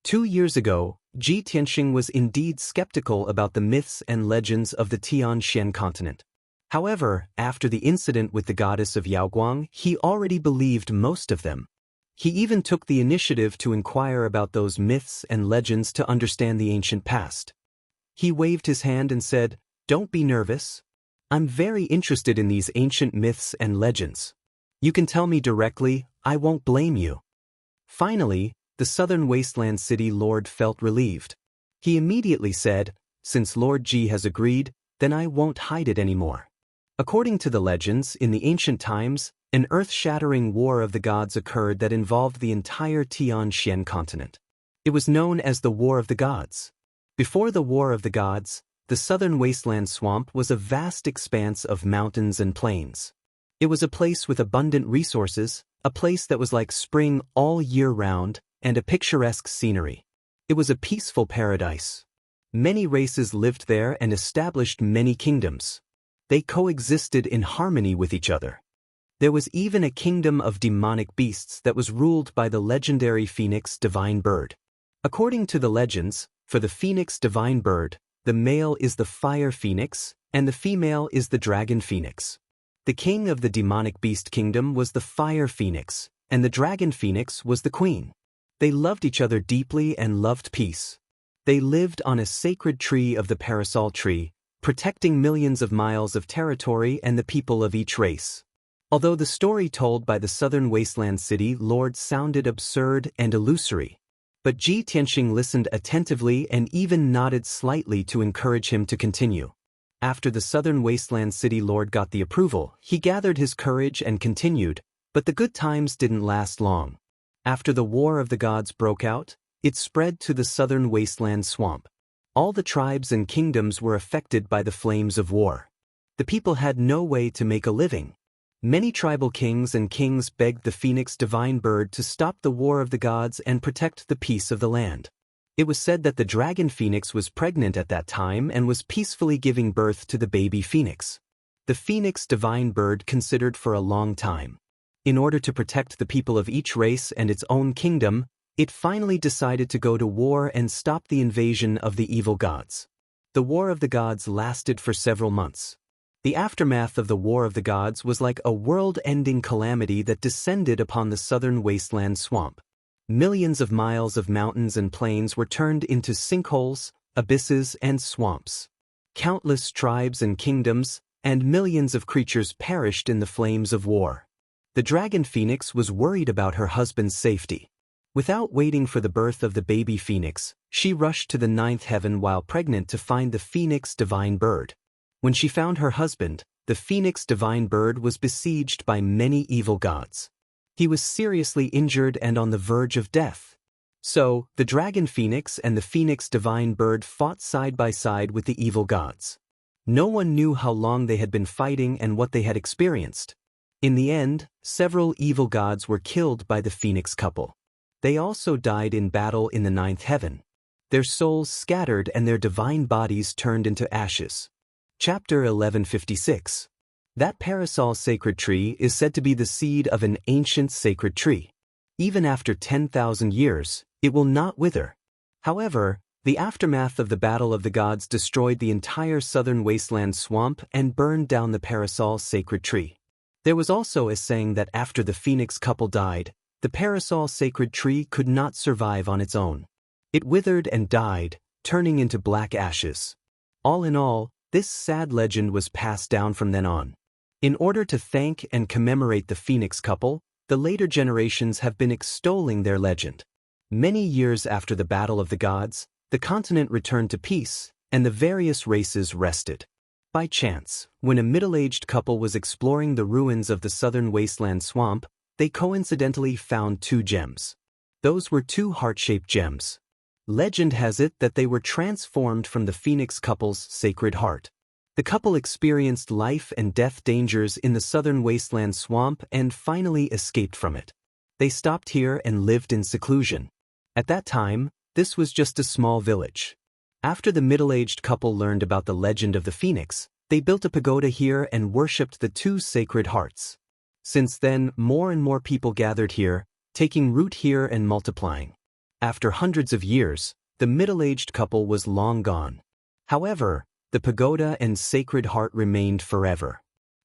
2 years ago, Ji Tianxing was indeed skeptical about the myths and legends of the Tianxian continent. However, after the incident with the goddess of Yaoguang, he already believed most of them. He even took the initiative to inquire about those myths and legends to understand the ancient past. He waved his hand and said, "Don't be nervous. I'm very interested in these ancient myths and legends. You can tell me directly, I won't blame you." Finally, the southern wasteland city lord felt relieved. He immediately said, "Since Lord Ji has agreed, then I won't hide it anymore." According to the legends, in the ancient times, an earth-shattering war of the gods occurred that involved the entire Tianxian continent. It was known as the War of the Gods. Before the War of the Gods, the southern wasteland swamp was a vast expanse of mountains and plains. It was a place with abundant resources, a place that was like spring all year round, and a picturesque scenery. It was a peaceful paradise. Many races lived there and established many kingdoms. They coexisted in harmony with each other. There was even a kingdom of demonic beasts that was ruled by the legendary phoenix divine bird. According to the legends, for the phoenix divine bird, the male is the fire phoenix, and the female is the dragon phoenix. The king of the demonic beast kingdom was the fire phoenix, and the dragon phoenix was the queen. They loved each other deeply and loved peace. They lived on a sacred tree of the parasol tree, protecting millions of miles of territory and the people of each race. Although the story told by the southern wasteland city lord sounded absurd and illusory, but Ji Tianxing listened attentively and even nodded slightly to encourage him to continue. After the southern wasteland city lord got the approval, he gathered his courage and continued, but the good times didn't last long. After the War of the Gods broke out, it spread to the southern wasteland swamp. All the tribes and kingdoms were affected by the flames of war. The people had no way to make a living. Many tribal kings and kings begged the phoenix divine bird to stop the War of the Gods and protect the peace of the land. It was said that the dragon phoenix was pregnant at that time and was peacefully giving birth to the baby phoenix. The phoenix divine bird considered for a long time. In order to protect the people of each race and its own kingdom, it finally decided to go to war and stop the invasion of the evil gods. The War of the Gods lasted for several months. The aftermath of the War of the Gods was like a world-ending calamity that descended upon the southern wasteland swamp. Millions of miles of mountains and plains were turned into sinkholes, abysses, and swamps. Countless tribes and kingdoms, and millions of creatures perished in the flames of war. The dragon phoenix was worried about her husband's safety. Without waiting for the birth of the baby phoenix, she rushed to the ninth heaven while pregnant to find the phoenix divine bird. When she found her husband, the phoenix divine bird was besieged by many evil gods. He was seriously injured and on the verge of death. So, the dragon phoenix and the phoenix divine bird fought side by side with the evil gods. No one knew how long they had been fighting and what they had experienced. In the end, several evil gods were killed by the phoenix couple. They also died in battle in the ninth heaven. Their souls scattered and their divine bodies turned into ashes. Chapter 1156. That parasol sacred tree is said to be the seed of an ancient sacred tree. Even after 10,000 years, it will not wither. However, the aftermath of the Battle of the Gods destroyed the entire southern wasteland swamp and burned down the parasol sacred tree. There was also a saying that after the phoenix couple died, the parasol sacred tree could not survive on its own. It withered and died, turning into black ashes. All in all, this sad legend was passed down from then on. In order to thank and commemorate the phoenix couple, the later generations have been extolling their legend. Many years after the Battle of the Gods, the continent returned to peace, and the various races rested. By chance, when a middle-aged couple was exploring the ruins of the southern wasteland swamp, they coincidentally found two gems. Those were two heart-shaped gems. Legend has it that they were transformed from the Phoenix couple's sacred heart. The couple experienced life and death dangers in the southern wasteland swamp and finally escaped from it. They stopped here and lived in seclusion. At that time, this was just a small village. After the middle-aged couple learned about the legend of the Phoenix, they built a pagoda here and worshipped the two sacred hearts. Since then, more and more people gathered here, taking root here and multiplying. After hundreds of years, the middle-aged couple was long gone. However, the pagoda and sacred heart remained forever.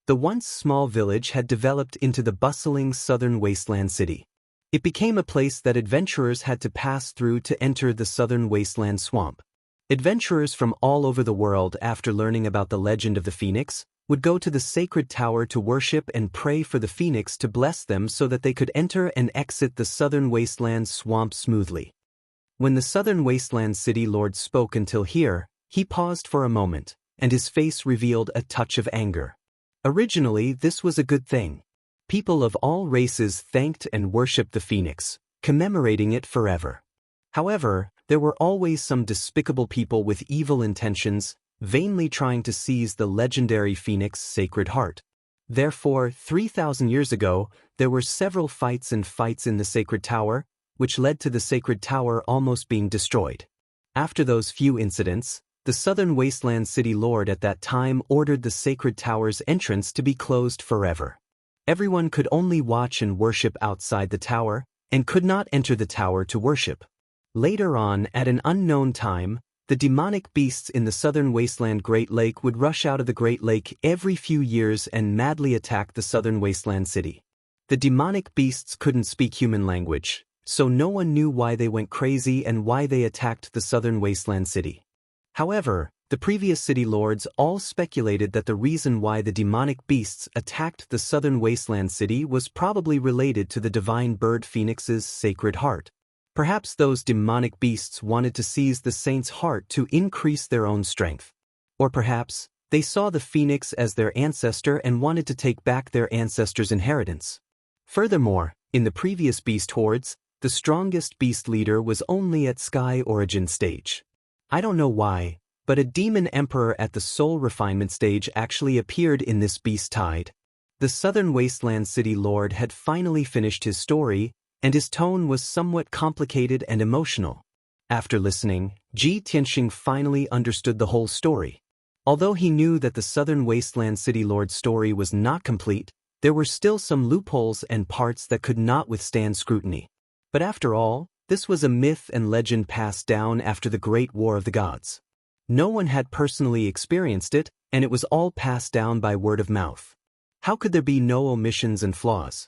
The once small village had developed into the bustling southern wasteland city. It became a place that adventurers had to pass through to enter the southern wasteland swamp. Adventurers from all over the world, after learning about the legend of the Phoenix, would go to the sacred tower to worship and pray for the Phoenix to bless them so that they could enter and exit the southern wasteland swamp smoothly. When the southern wasteland city lord spoke until here, he paused for a moment, and his face revealed a touch of anger. Originally, this was a good thing. People of all races thanked and worshipped the Phoenix, commemorating it forever. However, there were always some despicable people with evil intentions, vainly trying to seize the legendary Phoenix sacred heart. Therefore, 3,000 years ago, there were several fights in the sacred tower, which led to the sacred tower almost being destroyed. After those few incidents, the southern wasteland city lord at that time ordered the sacred tower's entrance to be closed forever. Everyone could only watch and worship outside the tower, and could not enter the tower to worship. Later on, at an unknown time, the demonic beasts in the southern wasteland Great Lake would rush out of the Great Lake every few years and madly attack the southern wasteland city. The demonic beasts couldn't speak human language, so no one knew why they went crazy and why they attacked the southern wasteland city. However, the previous city lords all speculated that the reason why the demonic beasts attacked the southern wasteland city was probably related to the divine bird Phoenix's sacred heart. Perhaps those demonic beasts wanted to seize the saint's heart to increase their own strength. Or perhaps, they saw the Phoenix as their ancestor and wanted to take back their ancestors' inheritance. Furthermore, in the previous beast hordes, the strongest beast leader was only at Sky Origin stage. I don't know why, but a demon emperor at the soul refinement stage actually appeared in this beast tide. The southern wasteland city lord had finally finished his story, and his tone was somewhat complicated and emotional. After listening, Ji Tianxing finally understood the whole story. Although he knew that the southern wasteland city lord's story was not complete, there were still some loopholes and parts that could not withstand scrutiny. But after all, this was a myth and legend passed down after the Great War of the Gods. No one had personally experienced it, and it was all passed down by word of mouth. How could there be no omissions and flaws?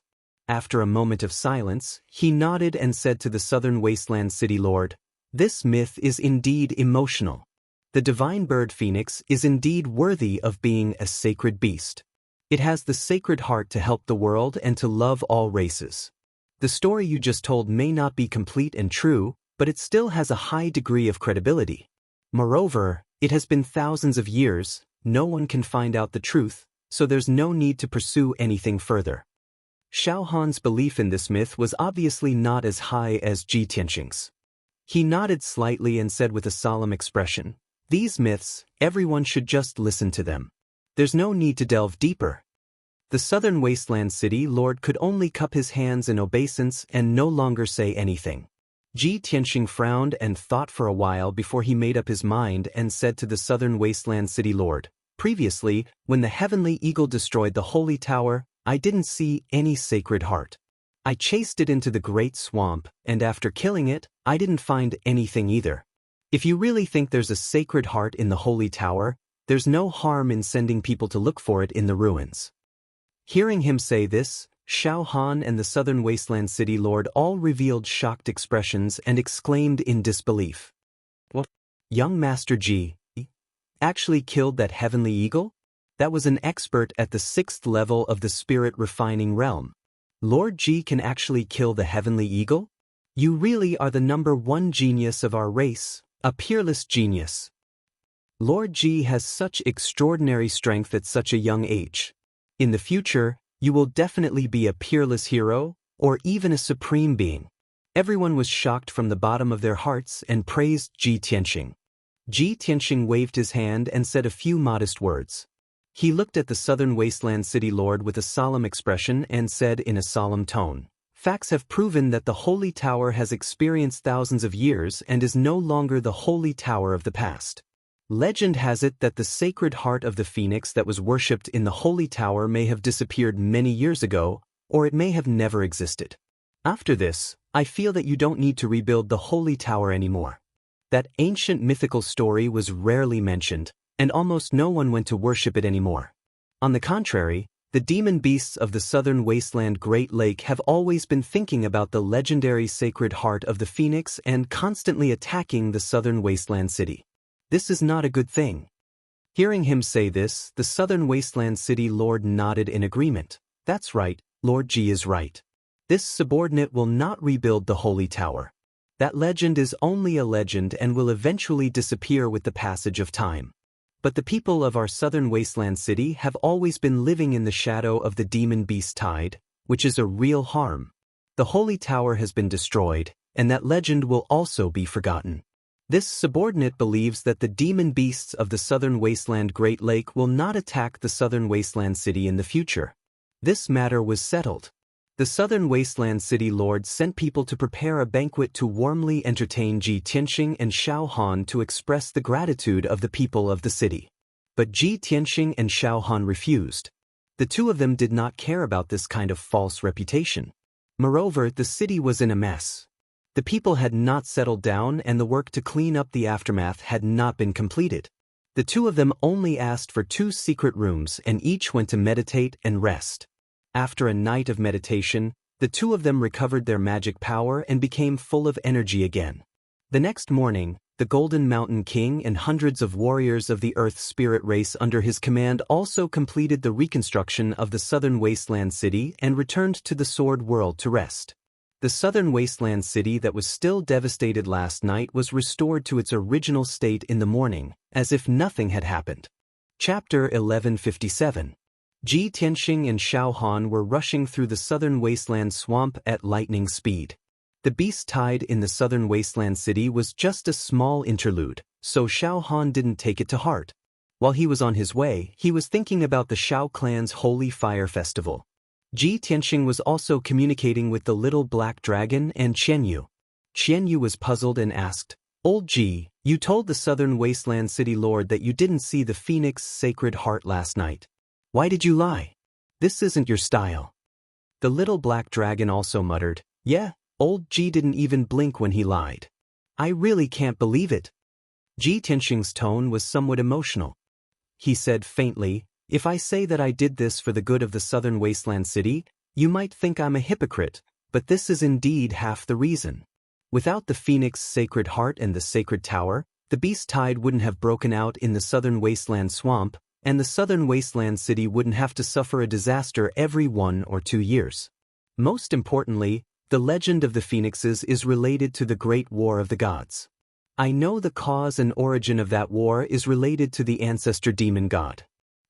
After a moment of silence, he nodded and said to the southern wasteland city lord, "This myth is indeed emotional. The divine bird Phoenix is indeed worthy of being a sacred beast. It has the sacred heart to help the world and to love all races. The story you just told may not be complete and true, but it still has a high degree of credibility. Moreover, it has been thousands of years, no one can find out the truth, so there's no need to pursue anything further." Xiao Han's belief in this myth was obviously not as high as Ji Tianxing's. He nodded slightly and said with a solemn expression, "These myths, everyone should just listen to them. There's no need to delve deeper." The southern wasteland city lord could only cup his hands in obeisance and no longer say anything. Ji Tianxing frowned and thought for a while before he made up his mind and said to the southern wasteland city lord, "Previously, when the heavenly eagle destroyed the holy tower, I didn't see any sacred heart. I chased it into the great swamp, and after killing it, I didn't find anything either. If you really think there's a sacred heart in the holy tower, there's no harm in sending people to look for it in the ruins." Hearing him say this, Xiao Han and the southern wasteland city lord all revealed shocked expressions and exclaimed in disbelief. "What? Young Master Ji actually killed that heavenly eagle? That was an expert at the 6th level of the spirit refining realm. Lord Ji can actually kill the heavenly eagle? You really are the #1 genius of our race, a peerless genius. Lord Ji has such extraordinary strength at such a young age. In the future, you will definitely be a peerless hero, or even a supreme being. Everyone was shocked from the bottom of their hearts and praised Ji Tianqing. Ji Tianqing waved his hand and said a few modest words. He looked at the southern wasteland city lord with a solemn expression and said in a solemn tone, "Facts have proven that the Holy Tower has experienced thousands of years and is no longer the Holy Tower of the past. Legend has it that the sacred heart of the phoenix that was worshipped in the Holy Tower may have disappeared many years ago, or it may have never existed. After this, I feel that you don't need to rebuild the Holy Tower anymore." That ancient mythical story was rarely mentioned, and almost no one went to worship it anymore. On the contrary, the demon beasts of the southern wasteland Great Lake have always been thinking about the legendary sacred heart of the phoenix and constantly attacking the southern wasteland city. This is not a good thing. Hearing him say this, the southern wasteland city lord nodded in agreement. That's right, Lord Ji is right. This subordinate will not rebuild the Holy Tower. That legend is only a legend and will eventually disappear with the passage of time. But the people of our southern wasteland city have always been living in the shadow of the demon beast tide, which is a real harm. The Holy Tower has been destroyed, and that legend will also be forgotten. This subordinate believes that the demon beasts of the southern wasteland Great Lake will not attack the southern wasteland city in the future. This matter was settled. The southern wasteland city lord sent people to prepare a banquet to warmly entertain Ji Tianqing and Xiao Han to express the gratitude of the people of the city. But Ji Tianqing and Xiao Han refused. The two of them did not care about this kind of false reputation. Moreover, the city was in a mess. The people had not settled down and the work to clean up the aftermath had not been completed. The two of them only asked for 2 secret rooms and each went to meditate and rest. After a night of meditation, the two of them recovered their magic power and became full of energy again. The next morning, the Golden Mountain King and hundreds of warriors of the Earth Spirit race under his command also completed the reconstruction of the southern wasteland city and returned to the Sword World to rest. The southern wasteland city that was still devastated last night was restored to its original state in the morning, as if nothing had happened. Chapter 1157. Ji Tianqing and Xiao Han were rushing through the southern wasteland swamp at lightning speed. The beast tide in the southern wasteland city was just a small interlude, so Xiao Han didn't take it to heart. While he was on his way, he was thinking about the Xiao clan's Holy Fire Festival. Ji Tianqing was also communicating with the little black dragon and Qianyu. Qianyu was puzzled and asked, "Old Ji, you told the southern wasteland city lord that you didn't see the phoenix sacred heart last night. Why did you lie? This isn't your style." The little black dragon also muttered, "Yeah, old Ji didn't even blink when he lied. I really can't believe it." Ji Tianqing's tone was somewhat emotional. He said faintly, "If I say that I did this for the good of the southern wasteland city, you might think I'm a hypocrite, but this is indeed half the reason. Without the phoenix sacred heart and the sacred tower, the beast tide wouldn't have broken out in the southern wasteland swamp, and the southern wasteland city wouldn't have to suffer a disaster every 1 or 2 years. Most importantly, the legend of the phoenixes is related to the Great War of the Gods. I know the cause and origin of that war is related to the ancestor demon god.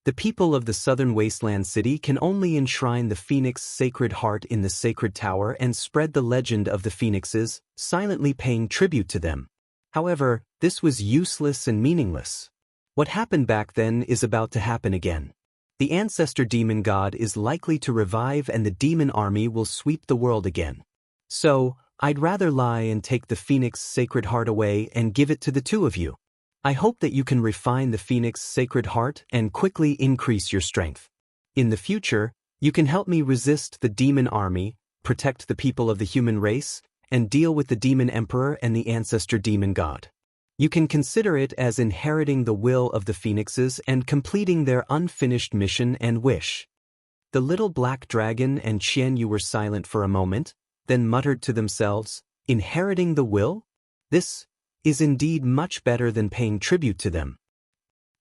The people of the southern wasteland city can only enshrine the phoenix sacred heart in the sacred tower and spread the legend of the phoenixes, silently paying tribute to them. However, this was useless and meaningless. What happened back then is about to happen again. The ancestor demon god is likely to revive and the demon army will sweep the world again. So, I'd rather lie and take the phoenix sacred heart away and give it to the two of you. I hope that you can refine the phoenix sacred heart and quickly increase your strength. In the future, you can help me resist the demon army, protect the people of the human race, and deal with the demon emperor and the ancestor demon god. You can consider it as inheriting the will of the phoenixes and completing their unfinished mission and wish." The little black dragon and Qianyu were silent for a moment, then muttered to themselves, "Inheriting the will? This is indeed much better than paying tribute to them.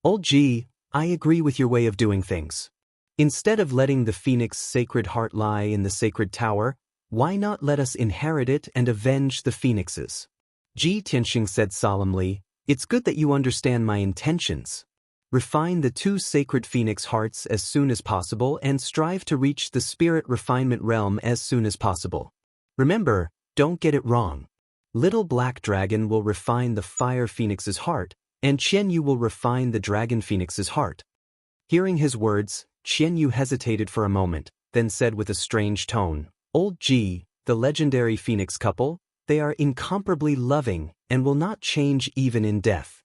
Old Ji, I agree with your way of doing things. Instead of letting the phoenix sacred heart lie in the sacred tower, why not let us inherit it and avenge the phoenixes?" Ji Tianqing said solemnly, "It's good that you understand my intentions. Refine the 2 sacred phoenix hearts as soon as possible and strive to reach the spirit refinement realm as soon as possible. Remember, don't get it wrong. Little Black Dragon will refine the Fire Phoenix's heart, and Qianyu will refine the Dragon Phoenix's heart. Hearing his words, Qianyu hesitated for a moment, then said with a strange tone, Old Ji, the legendary Phoenix couple, they are incomparably loving and will not change even in death.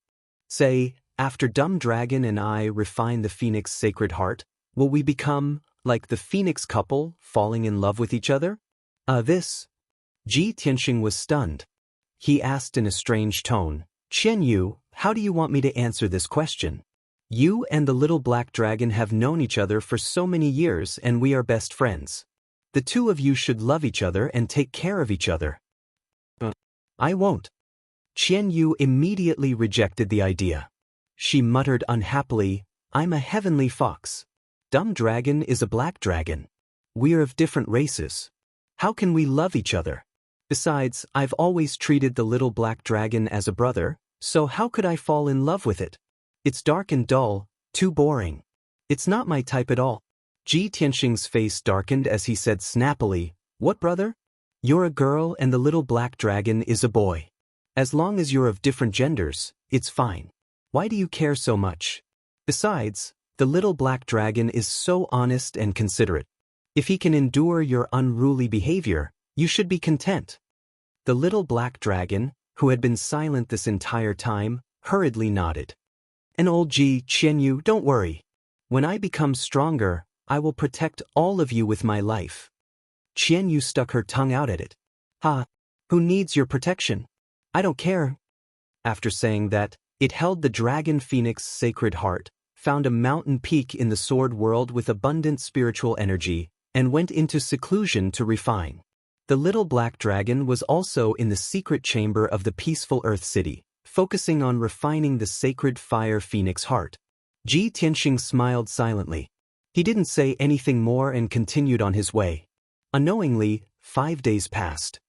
Say, after Dumb Dragon and I refine the Phoenix sacred heart, will we become, like the Phoenix couple, falling in love with each other? Ji Tianxing was stunned. He asked in a strange tone, Qianyu, how do you want me to answer this question? You and the Little Black Dragon have known each other for so many years and we are best friends. The two of you should love each other and take care of each other. I won't. Qianyu immediately rejected the idea. She muttered unhappily, I'm a heavenly fox. Dumb Dragon is a black dragon. We're of different races. How can we love each other? Besides, I've always treated the Little Black Dragon as a brother, so how could I fall in love with it? It's dark and dull, too boring. It's not my type at all. Ji Tianxing's face darkened as he said snappily, What brother? You're a girl and the Little Black Dragon is a boy. As long as you're of different genders, it's fine. Why do you care so much? Besides, the Little Black Dragon is so honest and considerate. If he can endure your unruly behavior, you should be content. The Little Black Dragon, who had been silent this entire time, hurriedly nodded. And Old Ji, Qianyu, don't worry. When I become stronger, I will protect all of you with my life. Qianyu stuck her tongue out at it. Who needs your protection? I don't care. After saying that, it held the Dragon Phoenix sacred heart, found a mountain peak in the sword world with abundant spiritual energy, and went into seclusion to refine. The Little Black Dragon was also in the secret chamber of the peaceful Earth City, focusing on refining the sacred Fire Phoenix heart. Ji Tianxing smiled silently. He didn't say anything more and continued on his way. Unknowingly, 5 days passed.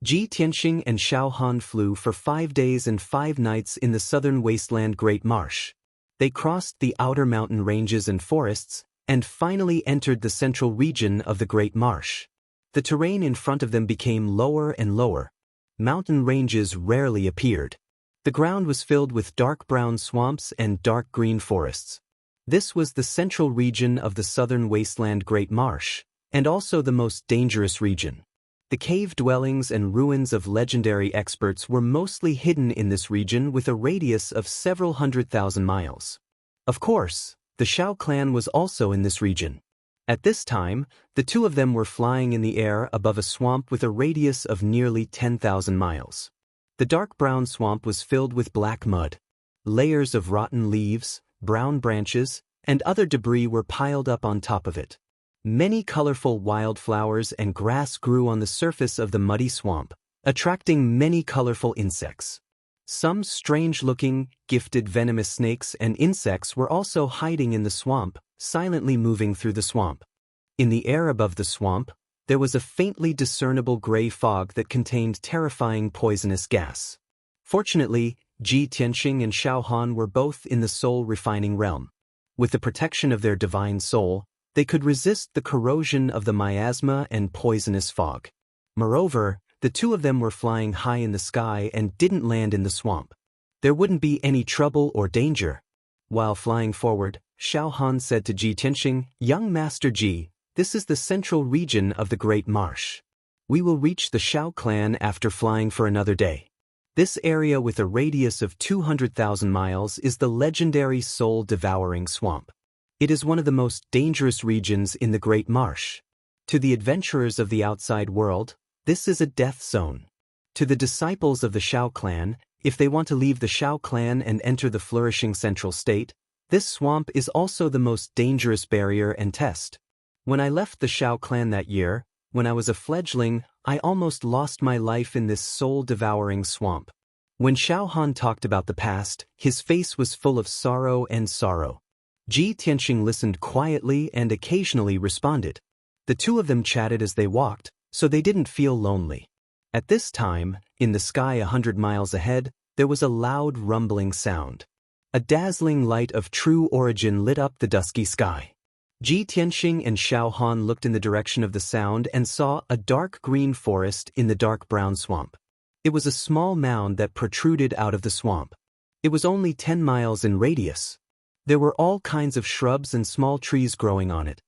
Ji Tianxing and Xiao Han flew for 5 days and 5 nights in the southern wasteland Great Marsh. They crossed the outer mountain ranges and forests, and finally entered the central region of the Great Marsh. The terrain in front of them became lower and lower. Mountain ranges rarely appeared. The ground was filled with dark brown swamps and dark green forests. This was the central region of the southern wasteland Great Marsh, and also the most dangerous region. The cave dwellings and ruins of legendary experts were mostly hidden in this region with a radius of several 100,000 miles. Of course, the Shao clan was also in this region. At this time, the two of them were flying in the air above a swamp with a radius of nearly 10,000 miles. The dark brown swamp was filled with black mud. Layers of rotten leaves, brown branches, and other debris were piled up on top of it. Many colorful wildflowers and grass grew on the surface of the muddy swamp, attracting many colorful insects. Some strange-looking, gifted venomous snakes and insects were also hiding in the swamp, silently moving through the swamp. In the air above the swamp, there was a faintly discernible gray fog that contained terrifying poisonous gas. Fortunately, Ji Tianxing and Xiao Han were both in the soul-refining realm. With the protection of their divine soul, they could resist the corrosion of the miasma and poisonous fog. Moreover, the two of them were flying high in the sky and didn't land in the swamp. There wouldn't be any trouble or danger. While flying forward, Xiao Han said to Ji Tianxing, Young Master Ji, this is the central region of the Great Marsh. We will reach the Shao clan after flying for another day. This area with a radius of 200,000 miles is the legendary soul-devouring swamp. It is one of the most dangerous regions in the Great Marsh. To the adventurers of the outside world, this is a death zone. To the disciples of the Shao clan, if they want to leave the Shao clan and enter the flourishing central state, this swamp is also the most dangerous barrier and test. When I left the Shao clan that year, when I was a fledgling, I almost lost my life in this soul-devouring swamp. When Xiao Han talked about the past, his face was full of sorrow and sorrow. Ji Tianxing listened quietly and occasionally responded. The two of them chatted as they walked, so they didn't feel lonely. At this time, in the sky 100 miles ahead, there was a loud rumbling sound. A dazzling light of true origin lit up the dusky sky. Ji Tianxing and Xiao Han looked in the direction of the sound and saw a dark green forest in the dark brown swamp. It was a small mound that protruded out of the swamp. It was only 10 miles in radius. There were all kinds of shrubs and small trees growing on it.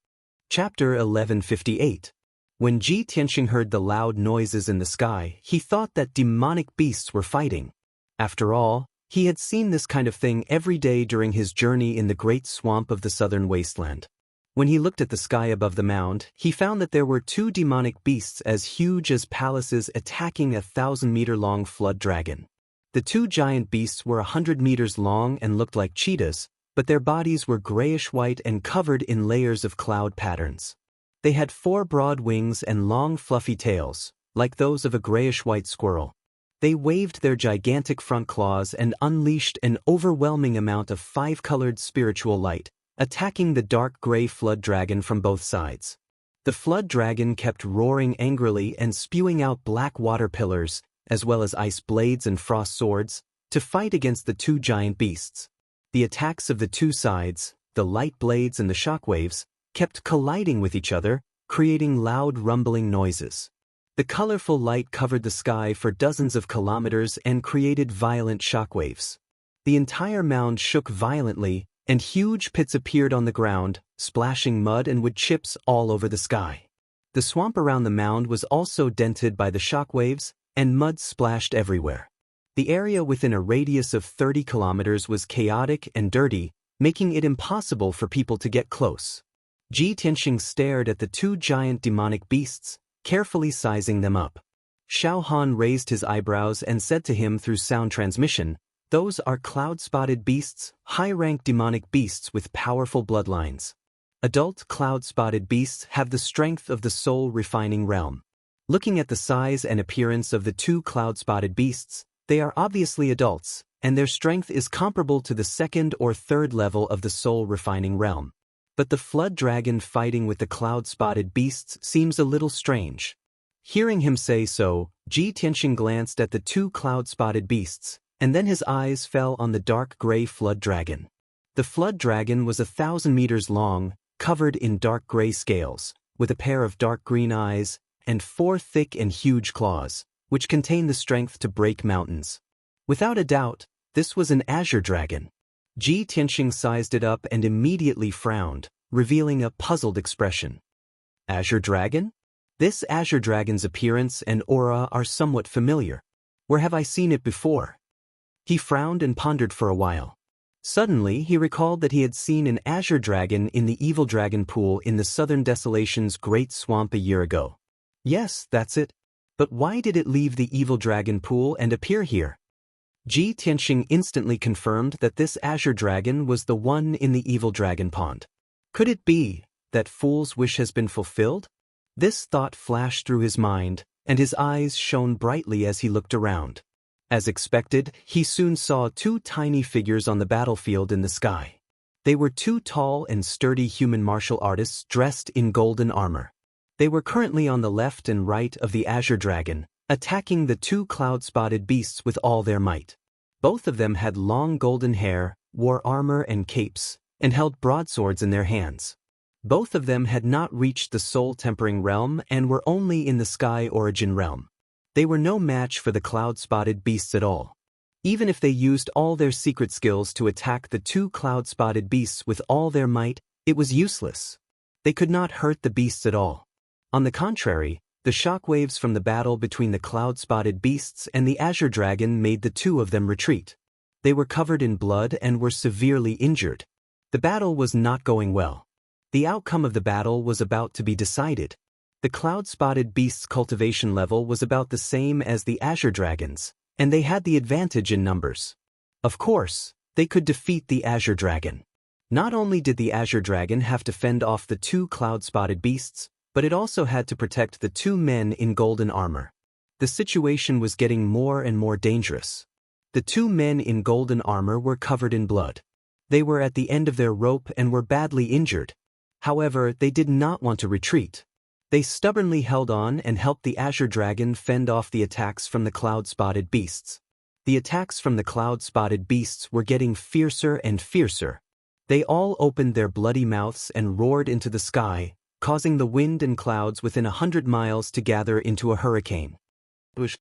Chapter 1158. When Ji Tianxing heard the loud noises in the sky, he thought that demonic beasts were fighting. After all, he had seen this kind of thing every day during his journey in the great swamp of the southern wasteland. When he looked at the sky above the mound, he found that there were 2 demonic beasts as huge as palaces attacking a 1,000-meter-long flood dragon. The 2 giant beasts were 100 meters long and looked like cheetahs, but their bodies were grayish-white and covered in layers of cloud patterns. They had 4 broad wings and long fluffy tails, like those of a grayish-white squirrel. They waved their gigantic front claws and unleashed an overwhelming amount of 5-colored spiritual light, attacking the dark gray flood dragon from both sides. The flood dragon kept roaring angrily and spewing out black water pillars, as well as ice blades and frost swords, to fight against the 2 giant beasts. The attacks of the 2 sides, the light blades and the shockwaves, kept colliding with each other, creating loud rumbling noises. The colorful light covered the sky for dozens of kilometers and created violent shockwaves. The entire mound shook violently, and huge pits appeared on the ground, splashing mud and wood chips all over the sky. The swamp around the mound was also dented by the shockwaves, and mud splashed everywhere. The area within a radius of 30 kilometers was chaotic and dirty, making it impossible for people to get close. Ji Tianxing stared at the 2 giant demonic beasts, carefully sizing them up. Xiao Han raised his eyebrows and said to him through sound transmission, "Those are cloud-spotted beasts, high-rank demonic beasts with powerful bloodlines. Adult cloud-spotted beasts have the strength of the soul-refining realm." Looking at the size and appearance of the 2 cloud-spotted beasts, they are obviously adults, and their strength is comparable to the 2nd or 3rd level of the soul-refining realm. But the flood dragon fighting with the cloud-spotted beasts seems a little strange. Hearing him say so, Ji Tianxing glanced at the 2 cloud-spotted beasts, and then his eyes fell on the dark gray flood dragon. The flood dragon was 1,000 meters long, covered in dark gray scales, with a pair of dark green eyes, and 4 thick and huge claws, which contained the strength to break mountains. Without a doubt, this was an azure dragon. Ji Tianxing sized it up and immediately frowned, revealing a puzzled expression. Azure dragon? This azure dragon's appearance and aura are somewhat familiar. Where have I seen it before? He frowned and pondered for a while. Suddenly, he recalled that he had seen an azure dragon in the evil dragon pool in the southern desolation's great swamp a year ago. Yes, that's it. But why did it leave the evil dragon pool and appear here? Ji Tianxing instantly confirmed that this azure dragon was the one in the evil dragon pond. Could it be that Fool's wish has been fulfilled? This thought flashed through his mind, and his eyes shone brightly as he looked around. As expected, he soon saw 2 tiny figures on the battlefield in the sky. They were 2 tall and sturdy human martial artists dressed in golden armor. They were currently on the left and right of the azure dragon, attacking the 2 cloud-spotted beasts with all their might. Both of them had long golden hair, wore armor and capes, and held broadswords in their hands. Both of them had not reached the soul-tempering realm and were only in the sky origin realm. They were no match for the cloud-spotted beasts at all. Even if they used all their secret skills to attack the 2 cloud-spotted beasts with all their might, it was useless. They could not hurt the beasts at all. On the contrary, the shockwaves from the battle between the cloud-spotted beasts and the azure dragon made the 2 of them retreat. They were covered in blood and were severely injured. The battle was not going well. The outcome of the battle was about to be decided. The cloud-spotted beasts' cultivation level was about the same as the azure dragons, and they had the advantage in numbers. Of course, they could defeat the azure dragon. Not only did the azure dragon have to fend off the 2 cloud-spotted beasts, but it also had to protect the 2 men in golden armor. The situation was getting more and more dangerous. The 2 men in golden armor were covered in blood. They were at the end of their rope and were badly injured. However, they did not want to retreat. They stubbornly held on and helped the azure dragon fend off the attacks from the cloud-spotted beasts. The attacks from the cloud-spotted beasts were getting fiercer and fiercer. They all opened their bloody mouths and roared into the sky, causing the wind and clouds within 100 miles to gather into a hurricane. Bush.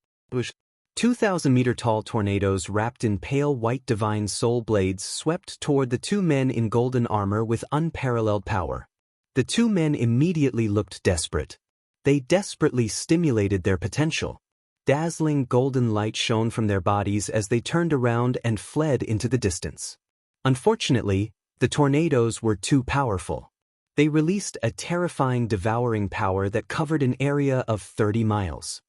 2,000-meter-tall tornadoes wrapped in pale white divine soul blades swept toward the two men in golden armor with unparalleled power. The two men immediately looked desperate. They desperately stimulated their potential. Dazzling golden light shone from their bodies as they turned around and fled into the distance. Unfortunately, the tornadoes were too powerful. They released a terrifying devouring power that covered an area of 30 miles.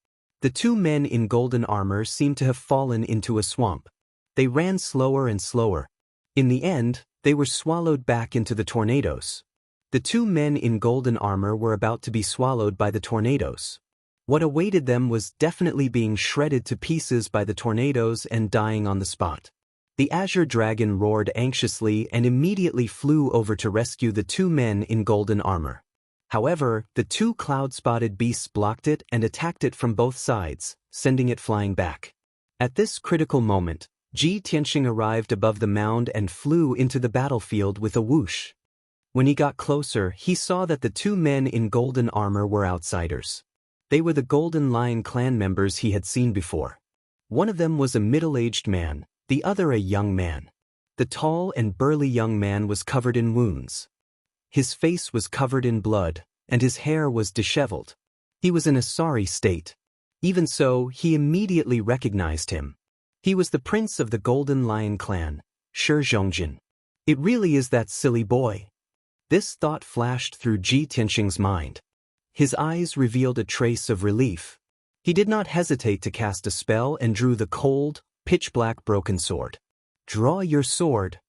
The two men in golden armor seemed to have fallen into a swamp. They ran slower and slower. In the end, they were swallowed back into the tornadoes. The two men in golden armor were about to be swallowed by the tornadoes. What awaited them was definitely being shredded to pieces by the tornadoes and dying on the spot. The azure dragon roared anxiously and immediately flew over to rescue the two men in golden armor. However, the two cloud-spotted beasts blocked it and attacked it from both sides, sending it flying back. At this critical moment, Ji Tianxing arrived above the mound and flew into the battlefield with a whoosh. When he got closer, he saw that the two men in golden armor were outsiders. They were the Golden Lion clan members he had seen before. One of them was a middle-aged man, the other a young man. The tall and burly young man was covered in wounds. His face was covered in blood, and his hair was disheveled. He was in a sorry state. Even so, he immediately recognized him. He was the prince of the Golden Lion clan, Shi Zhongjin. It really is that silly boy. This thought flashed through Ji Tianxing's mind. His eyes revealed a trace of relief. He did not hesitate to cast a spell and drew the cold, pitch-black broken sword. Draw your sword.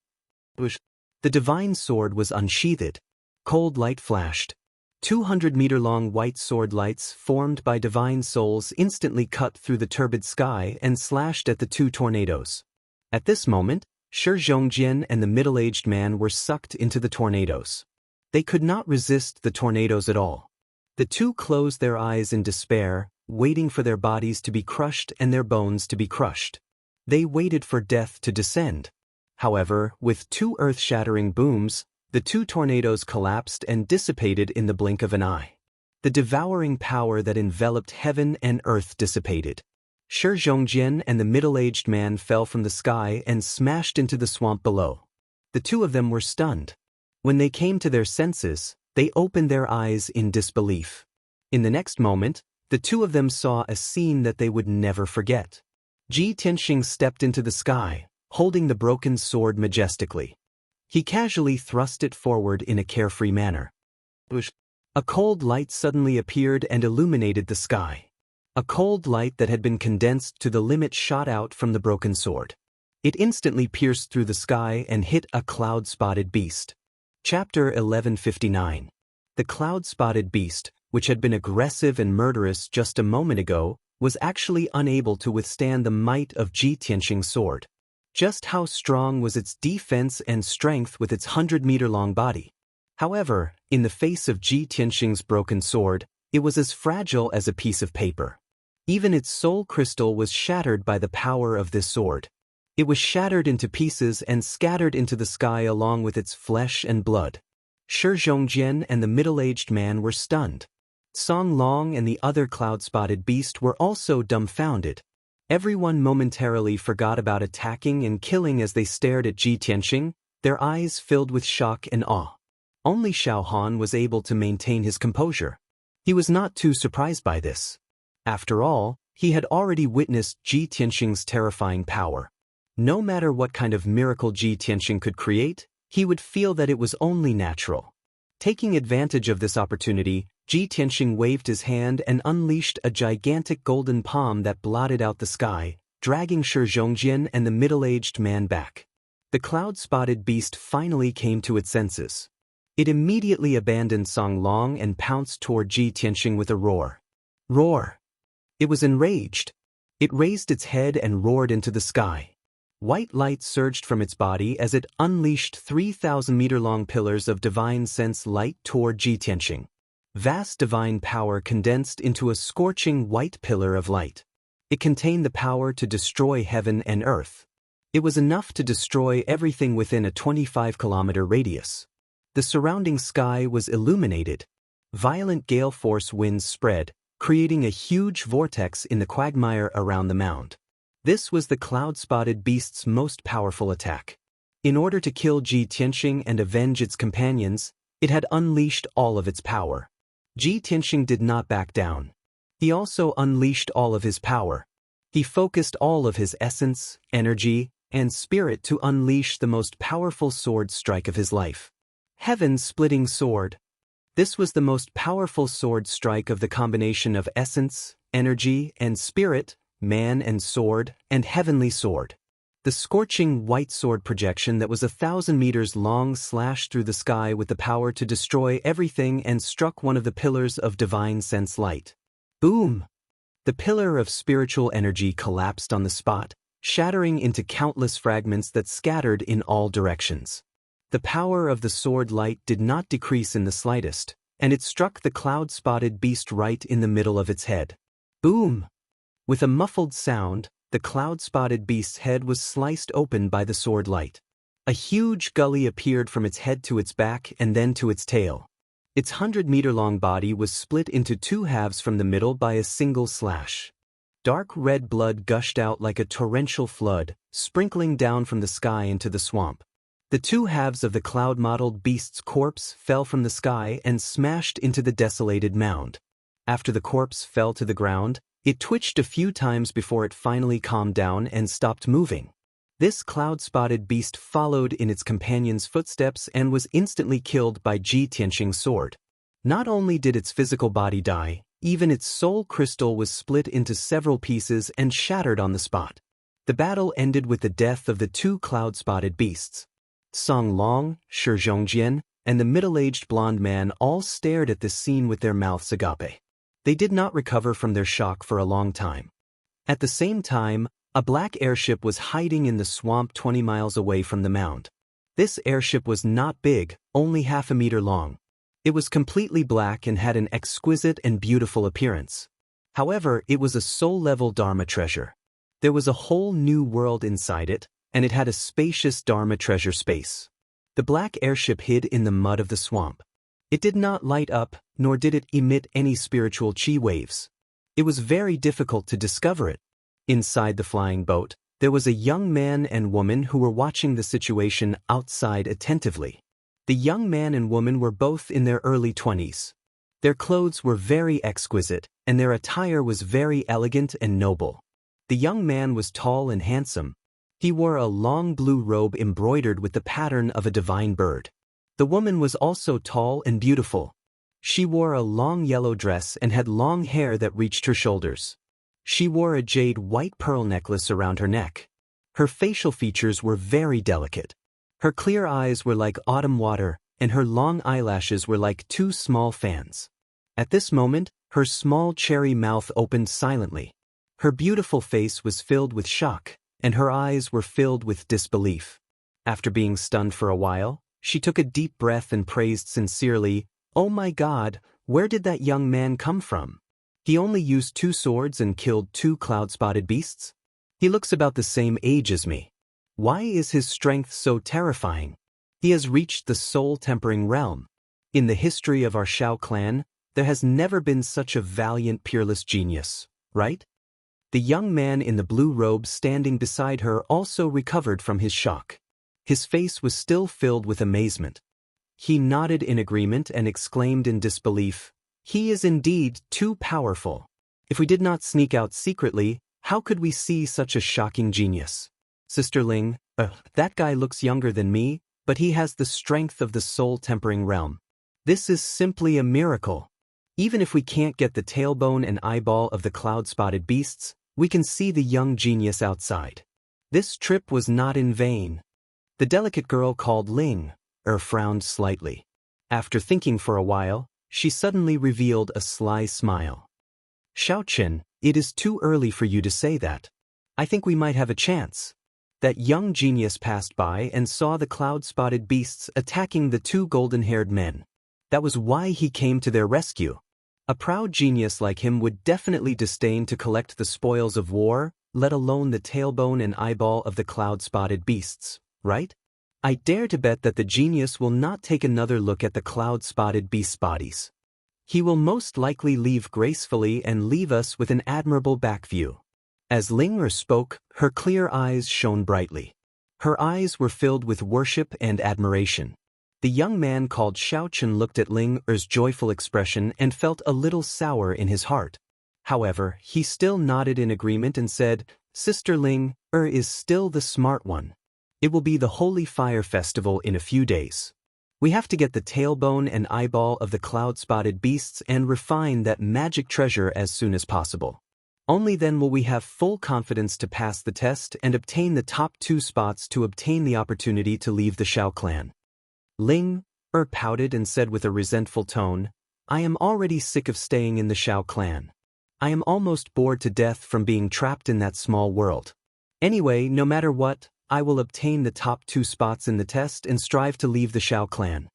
The divine sword was unsheathed. Cold light flashed. 200-meter-long white sword lights formed by divine souls instantly cut through the turbid sky and slashed at the two tornadoes. At this moment, Shi Zhongjian and the middle-aged man were sucked into the tornadoes. They could not resist the tornadoes at all. The two closed their eyes in despair, waiting for their bodies to be crushed and their bones to be crushed. They waited for death to descend. However, with two earth-shattering booms, the two tornadoes collapsed and dissipated in the blink of an eye. The devouring power that enveloped heaven and earth dissipated. Shi Zhongjian and the middle-aged man fell from the sky and smashed into the swamp below. The two of them were stunned. When they came to their senses, they opened their eyes in disbelief. In the next moment, the two of them saw a scene that they would never forget. Ji Tianxing stepped into the sky, holding the broken sword majestically. He casually thrust it forward in a carefree manner. A cold light suddenly appeared and illuminated the sky. A cold light that had been condensed to the limit shot out from the broken sword. It instantly pierced through the sky and hit a cloud-spotted beast. Chapter 1159. The cloud-spotted beast, which had been aggressive and murderous just a moment ago, was actually unable to withstand the might of Ji Tianxing's sword. Just how strong was its defense and strength with its 100-meter-long body? However, in the face of Ji Tianxing's broken sword, it was as fragile as a piece of paper. Even its soul crystal was shattered by the power of this sword. It was shattered into pieces and scattered into the sky along with its flesh and blood. Shi Zhongjian and the middle-aged man were stunned. Song Long and the other cloud-spotted beast were also dumbfounded. Everyone momentarily forgot about attacking and killing as they stared at Ji Tianxing, their eyes filled with shock and awe. Only Xiao Han was able to maintain his composure. He was not too surprised by this. After all, he had already witnessed Ji Tianxing's terrifying power. No matter what kind of miracle Ji Tianxing could create, he would feel that it was only natural. Taking advantage of this opportunity, Ji Tianxing waved his hand and unleashed a gigantic golden palm that blotted out the sky, dragging Shi Zhongjian and the middle-aged man back. The cloud-spotted beast finally came to its senses. It immediately abandoned Song Long and pounced toward Ji Tianxing with a roar. Roar! It was enraged. It raised its head and roared into the sky. White light surged from its body as it unleashed 3,000-meter-long pillars of divine sense light toward Ji Tianxing. Vast divine power condensed into a scorching white pillar of light. It contained the power to destroy heaven and earth. It was enough to destroy everything within a 25-kilometer radius. The surrounding sky was illuminated. Violent gale force winds spread, creating a huge vortex in the quagmire around the mound. This was the cloud-spotted beast's most powerful attack. In order to kill Ji Tianxing and avenge its companions, it had unleashed all of its power. Ji Tianxing did not back down. He also unleashed all of his power. He focused all of his essence, energy, and spirit to unleash the most powerful sword strike of his life. Heaven-splitting sword. This was the most powerful sword strike of the combination of essence, energy, and spirit, man and sword, and heavenly sword. The scorching white sword projection that was 1,000 meters long slashed through the sky with the power to destroy everything and struck one of the pillars of divine sense light. Boom! The pillar of spiritual energy collapsed on the spot, shattering into countless fragments that scattered in all directions. The power of the sword light did not decrease in the slightest, and it struck the cloud-spotted beast right in the middle of its head. Boom! With a muffled sound, the cloud-spotted beast's head was sliced open by the sword light. A huge gully appeared from its head to its back and then to its tail. Its 100-meter-long body was split into two halves from the middle by a single slash. Dark red blood gushed out like a torrential flood, sprinkling down from the sky into the swamp. The two halves of the cloud-mottled beast's corpse fell from the sky and smashed into the desolated mound. After the corpse fell to the ground, it twitched a few times before it finally calmed down and stopped moving. This cloud-spotted beast followed in its companion's footsteps and was instantly killed by Ji Tianxing's sword. Not only did its physical body die, even its soul crystal was split into several pieces and shattered on the spot. The battle ended with the death of the two cloud-spotted beasts. Song Long, Shi Zhongjian, and the middle-aged blonde man all stared at this scene with their mouths agape. They did not recover from their shock for a long time. At the same time, a black airship was hiding in the swamp 20 miles away from the mound. This airship was not big, only half a meter long. It was completely black and had an exquisite and beautiful appearance. However, it was a soul-level Dharma treasure. There was a whole new world inside it, and it had a spacious Dharma treasure space. The black airship hid in the mud of the swamp. It did not light up, nor did it emit any spiritual chi waves. It was very difficult to discover it. Inside the flying boat, there was a young man and woman who were watching the situation outside attentively. The young man and woman were both in their early 20s. Their clothes were very exquisite, and their attire was very elegant and noble. The young man was tall and handsome. He wore a long blue robe embroidered with the pattern of a divine bird. The woman was also tall and beautiful. She wore a long yellow dress and had long hair that reached her shoulders. She wore a jade white pearl necklace around her neck. Her facial features were very delicate. Her clear eyes were like autumn water, and her long eyelashes were like two small fans. At this moment, her small cherry mouth opened silently. Her beautiful face was filled with shock, and her eyes were filled with disbelief. After being stunned for a while, she took a deep breath and praised sincerely, "Oh my God, where did that young man come from? He only used 2 swords and killed 2 cloud-spotted beasts? He looks about the same age as me. Why is his strength so terrifying? He has reached the soul-tempering realm. In the history of our Shao clan, there has never been such a valiant peerless genius, right?" The young man in the blue robe standing beside her also recovered from his shock. His face was still filled with amazement. He nodded in agreement and exclaimed in disbelief, "He is indeed too powerful. If we did not sneak out secretly, how could we see such a shocking genius? Sister Ling, that guy looks younger than me, but he has the strength of the soul-tempering realm. This is simply a miracle. Even if we can't get the tailbone and eyeball of the cloud-spotted beasts, we can see the young genius outside. This trip was not in vain." The delicate girl called Ling frowned slightly. After thinking for a while, she suddenly revealed a sly smile. "Xiaochen, it is too early for you to say that. I think we might have a chance." That young genius passed by and saw the cloud-spotted beasts attacking the 2 golden-haired men. That was why he came to their rescue. A proud genius like him would definitely disdain to collect the spoils of war, let alone the tailbone and eyeball of the cloud-spotted beasts, right? I dare to bet that the genius will not take another look at the cloud-spotted beasts' bodies. He will most likely leave gracefully and leave us with an admirable back view. As Ling Er spoke, her clear eyes shone brightly. Her eyes were filled with worship and admiration. The young man called Xiao Chen looked at Ling Er's joyful expression and felt a little sour in his heart. However, he still nodded in agreement and said, "Sister Ling Er is still the smart one. It will be the Holy Fire Festival in a few days. We have to get the tailbone and eyeball of the cloud-spotted beasts and refine that magic treasure as soon as possible. Only then will we have full confidence to pass the test and obtain the top 2 spots to obtain the opportunity to leave the Shao clan." Ling Er pouted and said with a resentful tone, "I am already sick of staying in the Shao clan. I am almost bored to death from being trapped in that small world. Anyway, no matter what, I will obtain the top 2 spots in the test and strive to leave the Shao clan."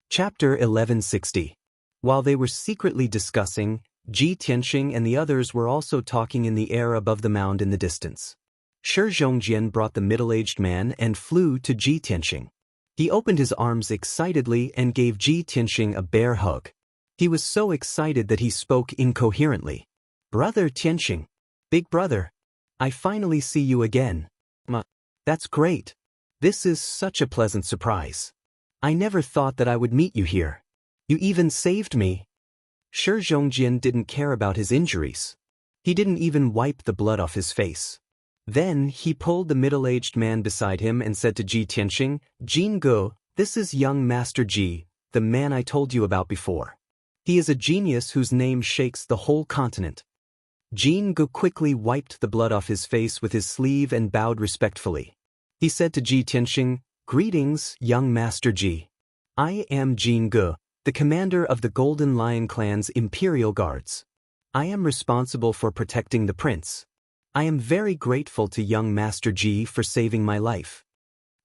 Chapter 1160. While they were secretly discussing, Ji Tianxing and the others were also talking in the air above the mound in the distance. Shi Zhongjian brought the middle-aged man and flew to Ji Tianxing. He opened his arms excitedly and gave Ji Tianxing a bear hug. He was so excited that he spoke incoherently. "Brother Tianxing, big brother, I finally see you again. That's great. This is such a pleasant surprise. I never thought that I would meet you here. You even saved me." Shi Zhongjian didn't care about his injuries. He didn't even wipe the blood off his face. Then he pulled the middle-aged man beside him and said to Ji Tianxing, "Jin Ge, this is young Master Ji, the man I told you about before. He is a genius whose name shakes the whole continent." Jin Ge quickly wiped the blood off his face with his sleeve and bowed respectfully. He said to Ji Tianxing, "Greetings, young Master Ji. I am Jin Ge, the commander of the Golden Lion Clan's Imperial Guards. I am responsible for protecting the prince. I am very grateful to young Master Ji for saving my life."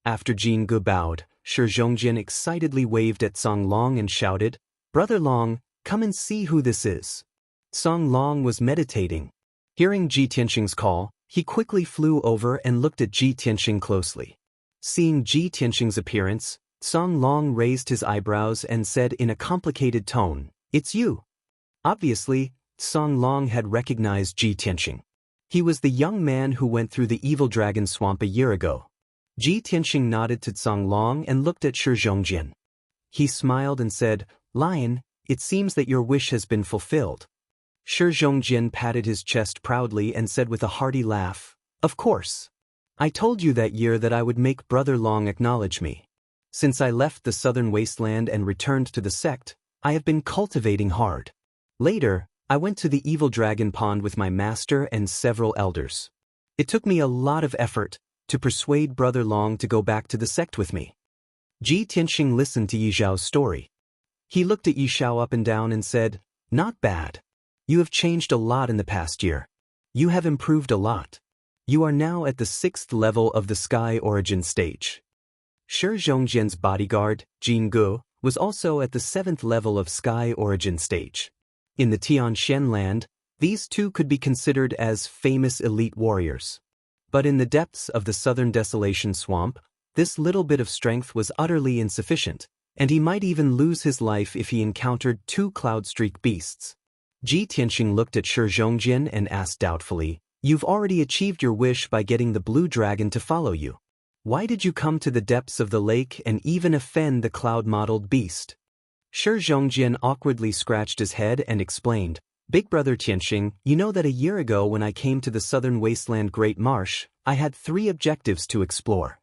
After Jin Ge bowed, Shi Zhongjian excitedly waved at Song Long and shouted, "Brother Long, come and see who this is." Song Long was meditating. Hearing Ji Tianxing's call, he quickly flew over and looked at Ji Tianxing closely. Seeing Ji Tianxing's appearance, Song Long raised his eyebrows and said in a complicated tone, "It's you." Obviously, Song Long had recognized Ji Tianxing. He was the young man who went through the evil dragon swamp a year ago. Ji Tianxing nodded to Song Long and looked at Shi Zhongjian. He smiled and said, "Lion, it seems that your wish has been fulfilled." Shi Zhongjian patted his chest proudly and said with a hearty laugh, "Of course. I told you that year that I would make Brother Long acknowledge me. Since I left the southern wasteland and returned to the sect, I have been cultivating hard. Later, I went to the evil dragon pond with my master and several elders. It took me a lot of effort to persuade Brother Long to go back to the sect with me." Ji Tianxing listened to Yi Zhao's story. He looked at Yi Zhao up and down and said, "Not bad. You have changed a lot in the past year. You have improved a lot. You are now at the 6th level of the Sky Origin stage." Shi Zhongjian's bodyguard, Jin Ge, was also at the 7th level of Sky Origin stage. In the Tianxian land, these two could be considered as famous elite warriors. But in the depths of the southern desolation swamp, this little bit of strength was utterly insufficient, and he might even lose his life if he encountered 2 cloud-streak beasts. Ji Tianxing looked at Shi Zhongjian and asked doubtfully, "You've already achieved your wish by getting the blue dragon to follow you. Why did you come to the depths of the lake and even offend the cloud-modeled beast?" Shi Zhongjian awkwardly scratched his head and explained, "Big brother Tianxing, you know that a year ago when I came to the southern wasteland Great Marsh, I had 3 objectives to explore.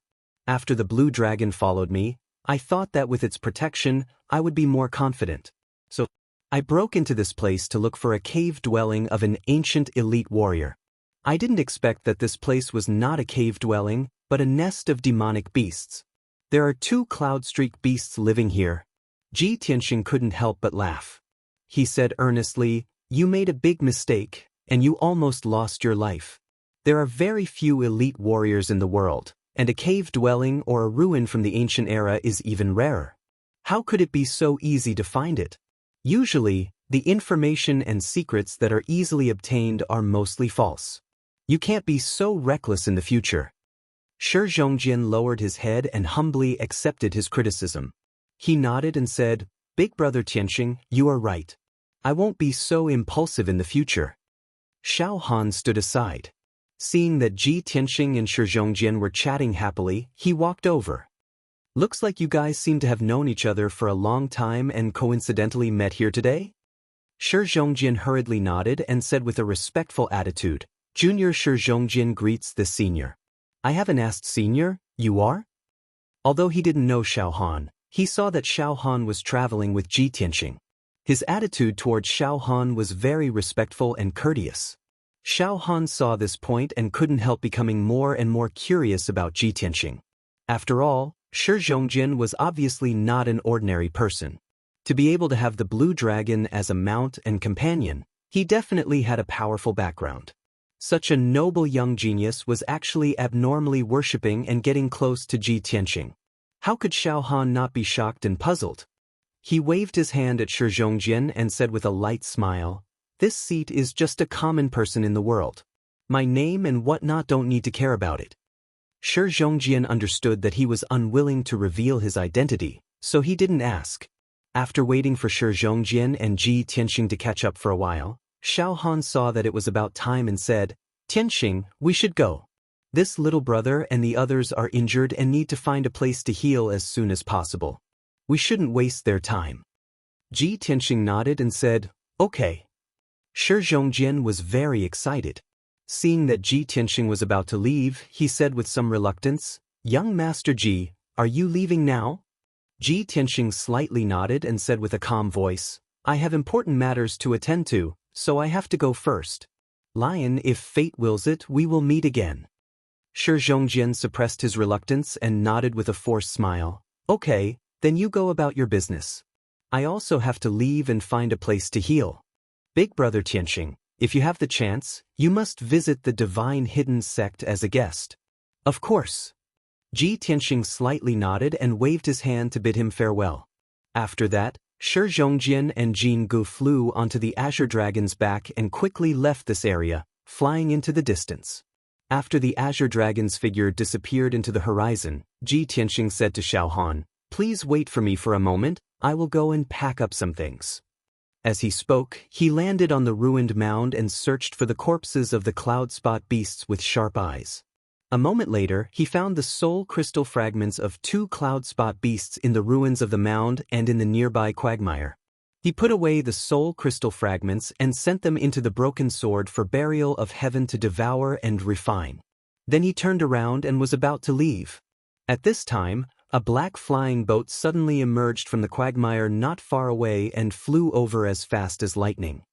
After the blue dragon followed me, I thought that with its protection, I would be more confident. So, I broke into this place to look for a cave dwelling of an ancient elite warrior. I didn't expect that this place was not a cave dwelling, but a nest of demonic beasts. There are 2 cloud-streak beasts living here." Ji Tianxing couldn't help but laugh. He said earnestly, "You made a big mistake, and you almost lost your life. There are very few elite warriors in the world, and a cave dwelling or a ruin from the ancient era is even rarer. How could it be so easy to find it? Usually, the information and secrets that are easily obtained are mostly false. You can't be so reckless in the future. Shi Zhongjin lowered his head and humbly accepted his criticism. He nodded and said, Big brother Tianxing, you are right. I won't be so impulsive in the future. Xiao Han stood aside. Seeing that Ji Tianxing and Shi Zhongjin were chatting happily, he walked over. Looks like you guys seem to have known each other for a long time and coincidentally met here today? Shi Zhongjin hurriedly nodded and said with a respectful attitude, Junior Shi Zhongjin greets the senior. I haven't asked senior, you are? Although he didn't know Xiao Han, he saw that Xiao Han was traveling with Ji Tianxing. His attitude towards Xiao Han was very respectful and courteous. Xiao Han saw this point and couldn't help becoming more and more curious about Ji Tianxing. After all, Shi Zhongjin was obviously not an ordinary person. To be able to have the blue dragon as a mount and companion, he definitely had a powerful background. Such a noble young genius was actually abnormally worshipping and getting close to Ji Tianxing. How could Xiao Han not be shocked and puzzled? He waved his hand at Shi Zhongjin and said with a light smile, This seat is just a common person in the world. My name and whatnot don't need to care about it. Shi Zhongjin understood that he was unwilling to reveal his identity, so he didn't ask. After waiting for Shi Zhongjin and Ji Tianxing to catch up for a while, Xiao Han saw that it was about time and said, Tianxing, we should go. This little brother and the others are injured and need to find a place to heal as soon as possible. We shouldn't waste their time. Ji Tianxing nodded and said, Okay. Shi Zhongjin was very excited. Seeing that Ji Tianxing was about to leave, he said with some reluctance, Young Master Ji, are you leaving now? Ji Tianxing slightly nodded and said with a calm voice, I have important matters to attend to, so I have to go first. Lion, if fate wills it, we will meet again. Shi Zhongjin suppressed his reluctance and nodded with a forced smile. Okay, then you go about your business. I also have to leave and find a place to heal. Big brother Tianxing, if you have the chance, you must visit the Divine Hidden Sect as a guest. Of course. Ji Tianxing slightly nodded and waved his hand to bid him farewell. After that, Shi Zhongjin and Jin Gu flew onto the Azure Dragon's back and quickly left this area, flying into the distance. After the Azure Dragon's figure disappeared into the horizon, Ji Tianxing said to Xiao Han, Please wait for me for a moment, I will go and pack up some things. As he spoke, he landed on the ruined mound and searched for the corpses of the cloud spot beasts with sharp eyes. A moment later, he found the soul crystal fragments of 2 cloud spot beasts in the ruins of the mound and in the nearby quagmire. He put away the soul crystal fragments and sent them into the broken sword for burial of heaven to devour and refine. Then he turned around and was about to leave. At this time, a black flying boat suddenly emerged from the quagmire not far away and flew over as fast as lightning.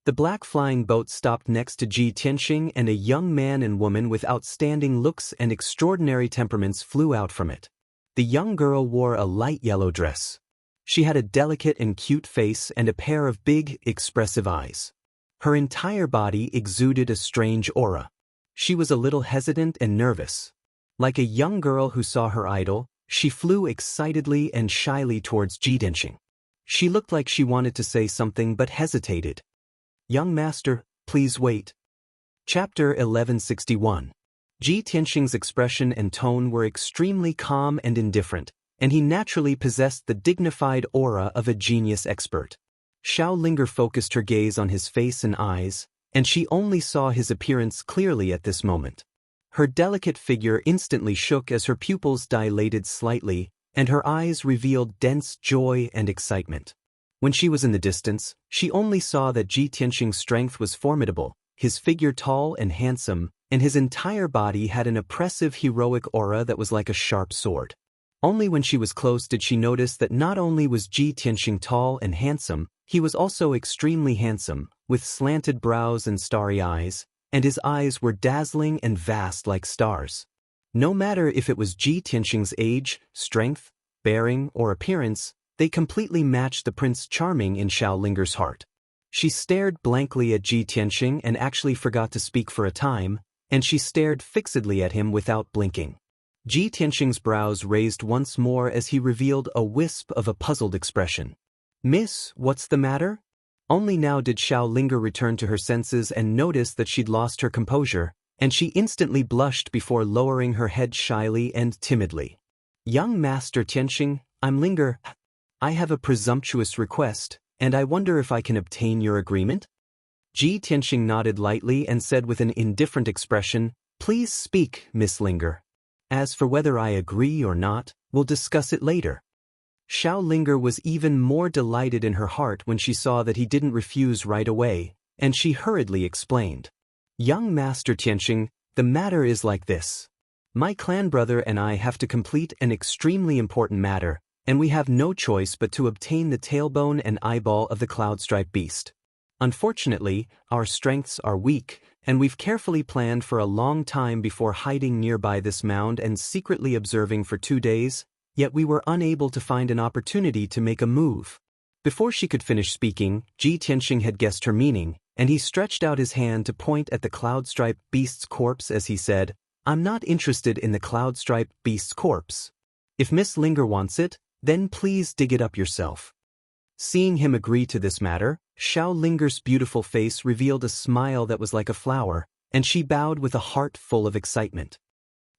The black flying boat stopped next to Ji Tianxing, and a young man and woman with outstanding looks and extraordinary temperaments flew out from it. The young girl wore a light yellow dress. She had a delicate and cute face and a pair of big, expressive eyes. Her entire body exuded a strange aura. She was a little hesitant and nervous. Like a young girl who saw her idol, she flew excitedly and shyly towards Ji Tianxing. She looked like she wanted to say something but hesitated. Young master, please wait. Chapter 1161. Ji Tianxing's expression and tone were extremely calm and indifferent, and he naturally possessed the dignified aura of a genius expert. Xiao Linger focused her gaze on his face and eyes, and she only saw his appearance clearly at this moment. Her delicate figure instantly shook as her pupils dilated slightly, and her eyes revealed dense joy and excitement. When she was in the distance, she only saw that Ji Tianxing's strength was formidable, his figure tall and handsome, and his entire body had an oppressive heroic aura that was like a sharp sword. Only when she was close did she notice that not only was Ji Tianxing tall and handsome, he was also extremely handsome, with slanted brows and starry eyes, and his eyes were dazzling and vast like stars. No matter if it was Ji Tianxing's age, strength, bearing, or appearance, they completely matched the Prince Charming in Xiao Linger's heart. She stared blankly at Ji Tianxing and actually forgot to speak for a time, and she stared fixedly at him without blinking. Ji Tianxing's brows raised once more as he revealed a wisp of a puzzled expression. Miss, what's the matter? Only now did Xiao Linger return to her senses and notice that she'd lost her composure, and she instantly blushed before lowering her head shyly and timidly. Young Master Tianxing, I'm Linger. I have a presumptuous request, and I wonder if I can obtain your agreement? Ji Tianxing nodded lightly and said with an indifferent expression, Please speak, Miss Linger. As for whether I agree or not, we'll discuss it later. Xiao Linger was even more delighted in her heart when she saw that he didn't refuse right away, and she hurriedly explained. Young Master Tianxing, the matter is like this. My clan brother and I have to complete an extremely important matter, and we have no choice but to obtain the tailbone and eyeball of the cloud-striped beast. Unfortunately, our strengths are weak, and we've carefully planned for a long time before hiding nearby this mound and secretly observing for 2 days, yet we were unable to find an opportunity to make a move. Before she could finish speaking, Ji Tianxing had guessed her meaning, and he stretched out his hand to point at the cloud-striped beast's corpse as he said, I'm not interested in the cloud-striped beast's corpse. If Miss Linger wants it, then please dig it up yourself. Seeing him agree to this matter, Xiao Linger's beautiful face revealed a smile that was like a flower, and she bowed with a heart full of excitement.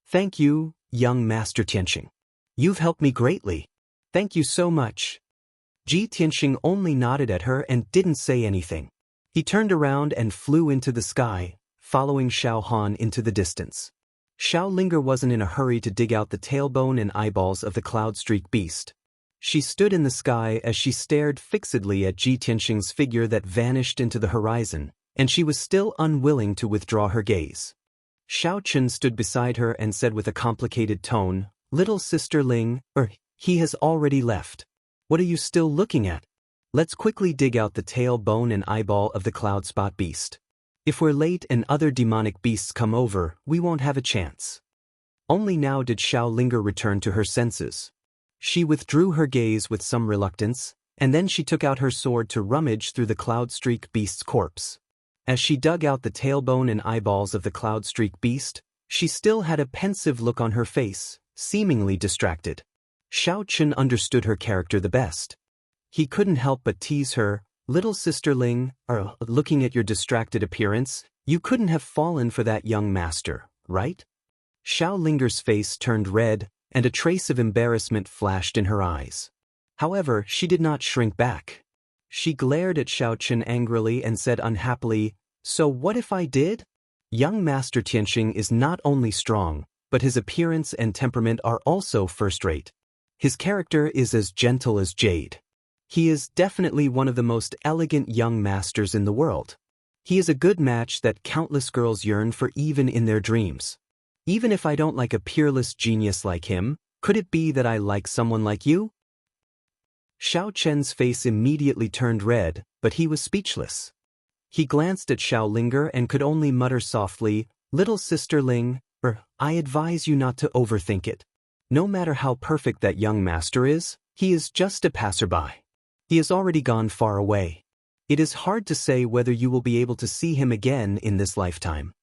Thank you, young Master Tianxing. You've helped me greatly. Thank you so much. Ji Tianxing only nodded at her and didn't say anything. He turned around and flew into the sky, following Xiao Han into the distance. Xiao Linger wasn't in a hurry to dig out the tailbone and eyeballs of the cloud-streaked beast. She stood in the sky as she stared fixedly at Ji Tianxing's figure that vanished into the horizon, and she was still unwilling to withdraw her gaze. Xiao Chen stood beside her and said with a complicated tone, Little Sister Ling, he has already left. What are you still looking at? Let's quickly dig out the tail, bone and eyeball of the cloud spot beast. If we're late and other demonic beasts come over, we won't have a chance. Only now did Xiao Linger return to her senses. She withdrew her gaze with some reluctance, and then she took out her sword to rummage through the cloud-streak beast's corpse. As she dug out the tailbone and eyeballs of the cloud-streak beast, she still had a pensive look on her face, seemingly distracted. Xiao Chen understood her character the best. He couldn't help but tease her, Little Sister Ling, looking at your distracted appearance, you couldn't have fallen for that young master, right? Xiao Linger's face turned red, and a trace of embarrassment flashed in her eyes. However, she did not shrink back. She glared at Xiao Chen angrily and said unhappily, So what if I did? Young Master Tianxing is not only strong, but his appearance and temperament are also first-rate. His character is as gentle as jade. He is definitely one of the most elegant young masters in the world. He is a good match that countless girls yearn for even in their dreams. Even if I don't like a peerless genius like him, could it be that I like someone like you? Xiao Chen's face immediately turned red, but he was speechless. He glanced at Xiao Linger and could only mutter softly, Little Sister Ling, I advise you not to overthink it. No matter how perfect that young master is, he is just a passerby. He has already gone far away. It is hard to say whether you will be able to see him again in this lifetime.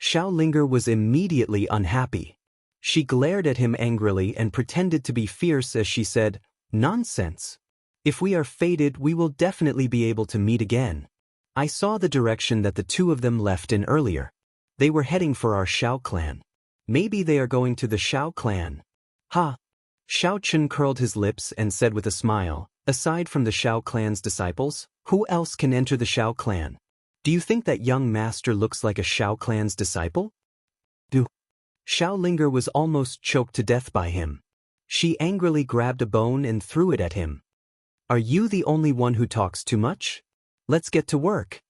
Xiao Linger was immediately unhappy. She glared at him angrily and pretended to be fierce as she said, Nonsense. If we are fated, we will definitely be able to meet again. I saw the direction that the two of them left in earlier. They were heading for our Xiao clan. Maybe they are going to the Xiao clan. Ha! Xiao Chen curled his lips and said with a smile, Aside from the Xiao clan's disciples, who else can enter the Xiao clan? Do you think that young master looks like a Xiao clan's disciple? Xiao Linger was almost choked to death by him. She angrily grabbed a bone and threw it at him. Are you the only one who talks too much? Let's get to work.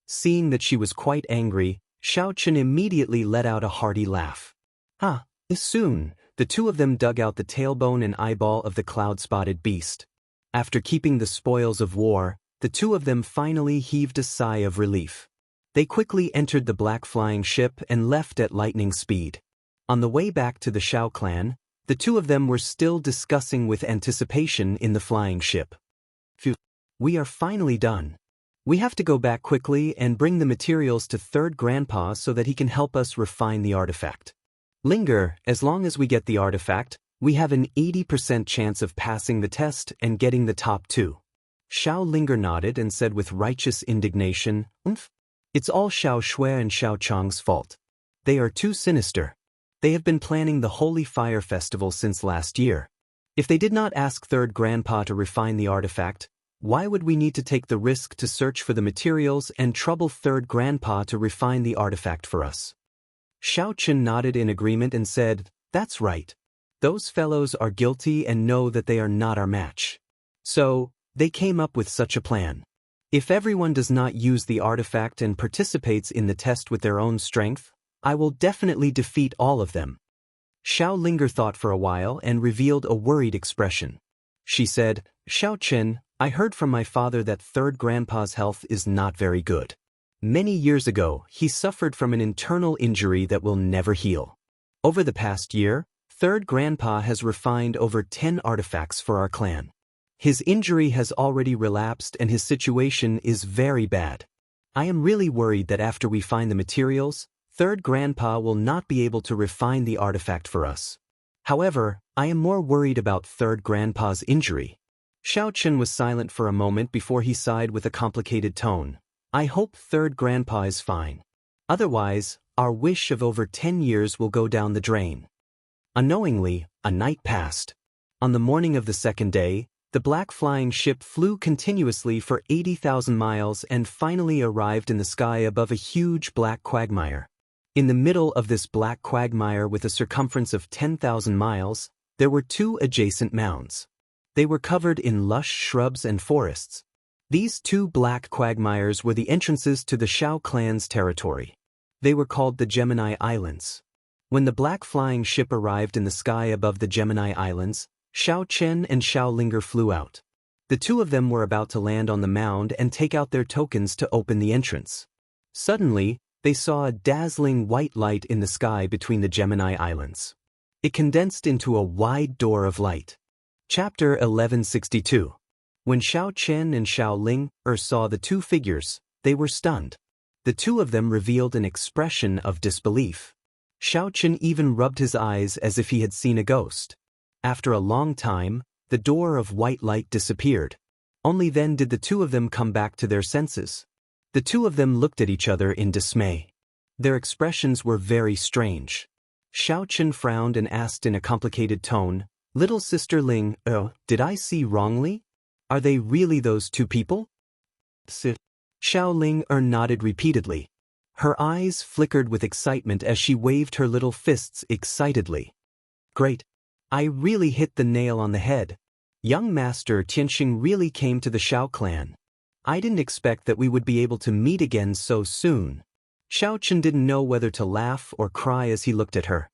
Seeing that she was quite angry, Xiao Chen immediately let out a hearty laugh. Soon, the two of them dug out the tailbone and eyeball of the cloud-spotted beast. After keeping the spoils of war, the two of them finally heaved a sigh of relief. They quickly entered the black flying ship and left at lightning speed. On the way back to the Xiao clan, the two of them were still discussing with anticipation in the flying ship. Phew, we are finally done. We have to go back quickly and bring the materials to Third Grandpa so that he can help us refine the artifact. Linger, as long as we get the artifact, we have an 80% chance of passing the test and getting the top 2. Xiao Linger nodded and said with righteous indignation, "Umph. It's all Xiao Shui and Xiao Chang's fault. They are too sinister. They have been planning the Holy Fire Festival since last year. If they did not ask Third Grandpa to refine the artifact, why would we need to take the risk to search for the materials and trouble Third Grandpa to refine the artifact for us?" Xiao Chen nodded in agreement and said, "That's right. Those fellows are guilty and know that they are not our match. So, they came up with such a plan. If everyone does not use the artifact and participates in the test with their own strength, I will definitely defeat all of them." Xiao Linger thought for a while and revealed a worried expression. She said, "Xiao Chen, I heard from my father that Third Grandpa's health is not very good. Many years ago, he suffered from an internal injury that will never heal. Over the past year, Third Grandpa has refined over 10 artifacts for our clan. His injury has already relapsed and his situation is very bad. I am really worried that after we find the materials, Third Grandpa will not be able to refine the artifact for us. However, I am more worried about Third Grandpa's injury." Xiao Chen was silent for a moment before he sighed with a complicated tone. "I hope Third Grandpa is fine. Otherwise, our wish of over 10 years will go down the drain." Unknowingly, a night passed. On the morning of the second day, the black flying ship flew continuously for 80,000 miles and finally arrived in the sky above a huge black quagmire. In the middle of this black quagmire with a circumference of 10,000 miles, there were 2 adjacent mounds. They were covered in lush shrubs and forests. These 2 black quagmires were the entrances to the Xiao clan's territory. They were called the Gemini Islands. When the black flying ship arrived in the sky above the Gemini Islands, Xiao Chen and Xiao Linger flew out. The 2 of them were about to land on the mound and take out their tokens to open the entrance. Suddenly, they saw a dazzling white light in the sky between the Gemini Islands. It condensed into a wide door of light. Chapter 1162. When Xiao Chen and Xiao Linger saw the 2 figures, they were stunned. The 2 of them revealed an expression of disbelief. Xiao Chen even rubbed his eyes as if he had seen a ghost. After a long time, the door of white light disappeared. Only then did the 2 of them come back to their senses. The 2 of them looked at each other in dismay. Their expressions were very strange. Xiao Chen frowned and asked in a complicated tone, "Little Sister Ling, did I see wrongly? Are they really those 2 people?" Xiao Ling nodded repeatedly. Her eyes flickered with excitement as she waved her little fists excitedly. "Great! I really hit the nail on the head. Young Master Tianxing really came to the Xiao clan. I didn't expect that we would be able to meet again so soon." Xiao Chen didn't know whether to laugh or cry as he looked at her.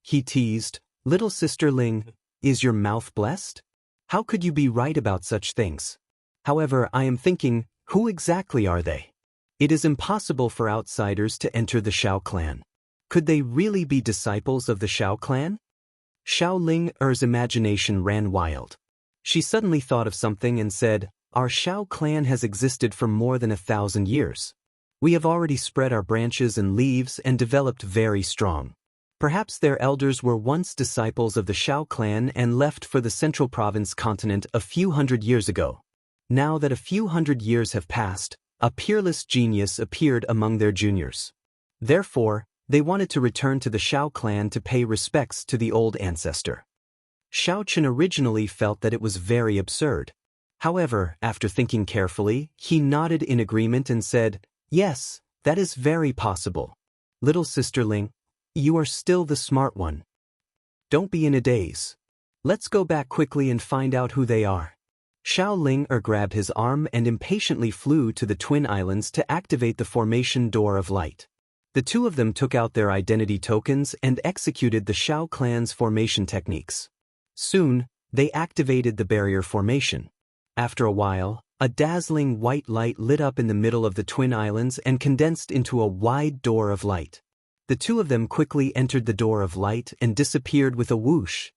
He teased, "Little Sister Ling, is your mouth blessed? How could you be right about such things? However, I am thinking, who exactly are they? It is impossible for outsiders to enter the Xiao clan. Could they really be disciples of the Xiao clan?" Xiao Linger's imagination ran wild. She suddenly thought of something and said, "Our Xiao clan has existed for more than 1,000 years. We have already spread our branches and leaves and developed very strong. Perhaps their elders were once disciples of the Xiao clan and left for the Central Province continent a few hundred years ago. Now that a few hundred years have passed, a peerless genius appeared among their juniors. Therefore, they wanted to return to the Xiao clan to pay respects to the old ancestor." Xiao Chen originally felt that it was very absurd. However, after thinking carefully, he nodded in agreement and said, "Yes, that is very possible. Little Sister Ling, you are still the smart one. Don't be in a daze. Let's go back quickly and find out who they are." Xiao Linger grabbed his arm and impatiently flew to the Twin Islands to activate the formation door of light. The 2 of them took out their identity tokens and executed the Xiao clan's formation techniques. Soon, they activated the barrier formation. After a while, a dazzling white light lit up in the middle of the Twin Islands and condensed into a wide door of light. The 2 of them quickly entered the door of light and disappeared with a whoosh.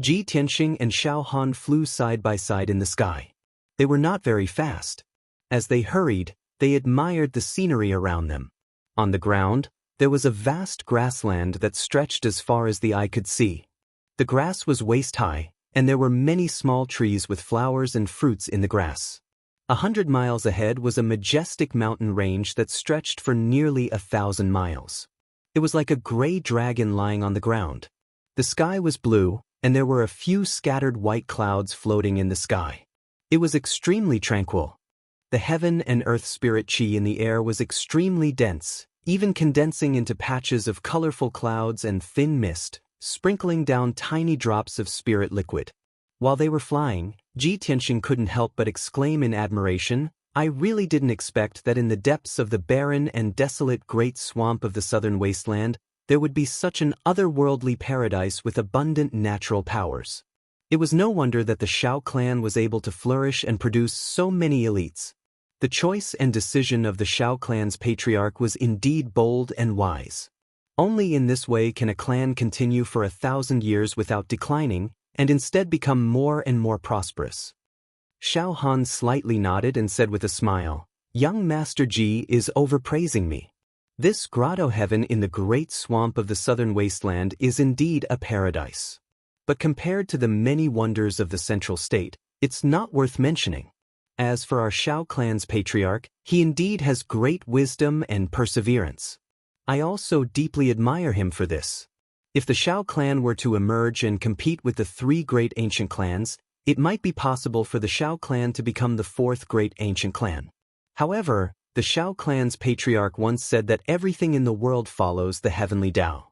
Ji Tianxing and Xiao Han flew side by side in the sky. They were not very fast. As they hurried, they admired the scenery around them. On the ground, there was a vast grassland that stretched as far as the eye could see. The grass was waist-high, and there were many small trees with flowers and fruits in the grass. 100 miles ahead was a majestic mountain range that stretched for nearly 1,000 miles. It was like a gray dragon lying on the ground. The sky was blue, and there were a few scattered white clouds floating in the sky. It was extremely tranquil. The heaven and earth spirit chi in the air was extremely dense, even condensing into patches of colorful clouds and thin mist, sprinkling down tiny drops of spirit liquid. While they were flying, Ji Tianxing couldn't help but exclaim in admiration, "I really didn't expect that in the depths of the barren and desolate great swamp of the southern wasteland, there would be such an otherworldly paradise with abundant natural powers." It was no wonder that the Shao clan was able to flourish and produce so many elites. The choice and decision of the Shao clan's patriarch was indeed bold and wise. Only in this way can a clan continue for 1,000 years without declining, and instead become more and more prosperous. Shao Han slightly nodded and said with a smile, "Young Master Ji is overpraising me. This grotto heaven in the great swamp of the southern wasteland is indeed a paradise. But compared to the many wonders of the central state, it's not worth mentioning. As for our Shao clan's patriarch, he indeed has great wisdom and perseverance. I also deeply admire him for this. If the Shao clan were to emerge and compete with the three great ancient clans, it might be possible for the Shao clan to become the fourth great ancient clan. However, the Shao clan's patriarch once said that everything in the world follows the heavenly Tao.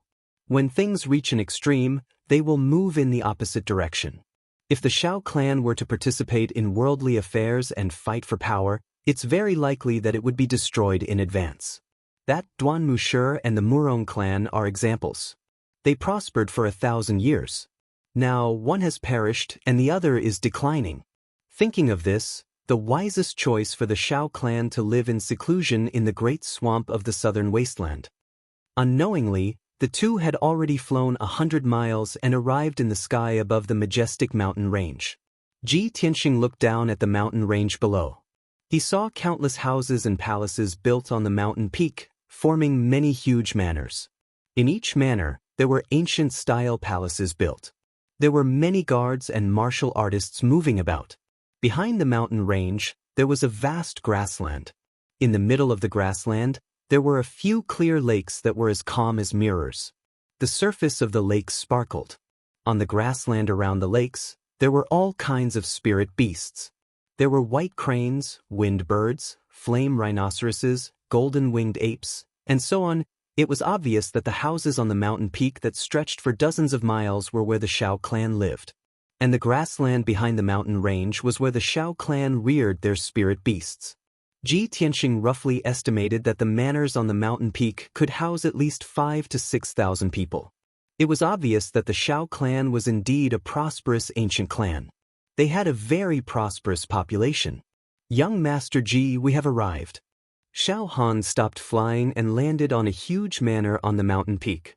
When things reach an extreme, they will move in the opposite direction. If the Shao clan were to participate in worldly affairs and fight for power, it's very likely that it would be destroyed in advance. That Duan Mushi and the Murong clan are examples. They prospered for 1,000 years. Now one has perished and the other is declining. Thinking of this, the wisest choice for the Shao clan to live in seclusion in the great swamp of the southern wasteland. Unknowingly, the two had already flown 100 miles and arrived in the sky above the majestic mountain range. Ji Tianxing looked down at the mountain range below. He saw countless houses and palaces built on the mountain peak, forming many huge manors. In each manor, there were ancient-style palaces built. There were many guards and martial artists moving about. Behind the mountain range, there was a vast grassland. In the middle of the grassland, there were a few clear lakes that were as calm as mirrors. The surface of the lakes sparkled. On the grassland around the lakes, there were all kinds of spirit beasts. There were white cranes, wind birds, flame rhinoceroses, golden-winged apes, and so on. It was obvious that the houses on the mountain peak that stretched for dozens of miles were where the Shao clan lived. And the grassland behind the mountain range was where the Shao clan reared their spirit beasts. Ji Tianxing roughly estimated that the manors on the mountain peak could house at least 5,000 to 6,000 people. It was obvious that the Shao clan was indeed a prosperous ancient clan. They had a very prosperous population. "Young Master Ji, we have arrived." Shao Han stopped flying and landed on a huge manor on the mountain peak.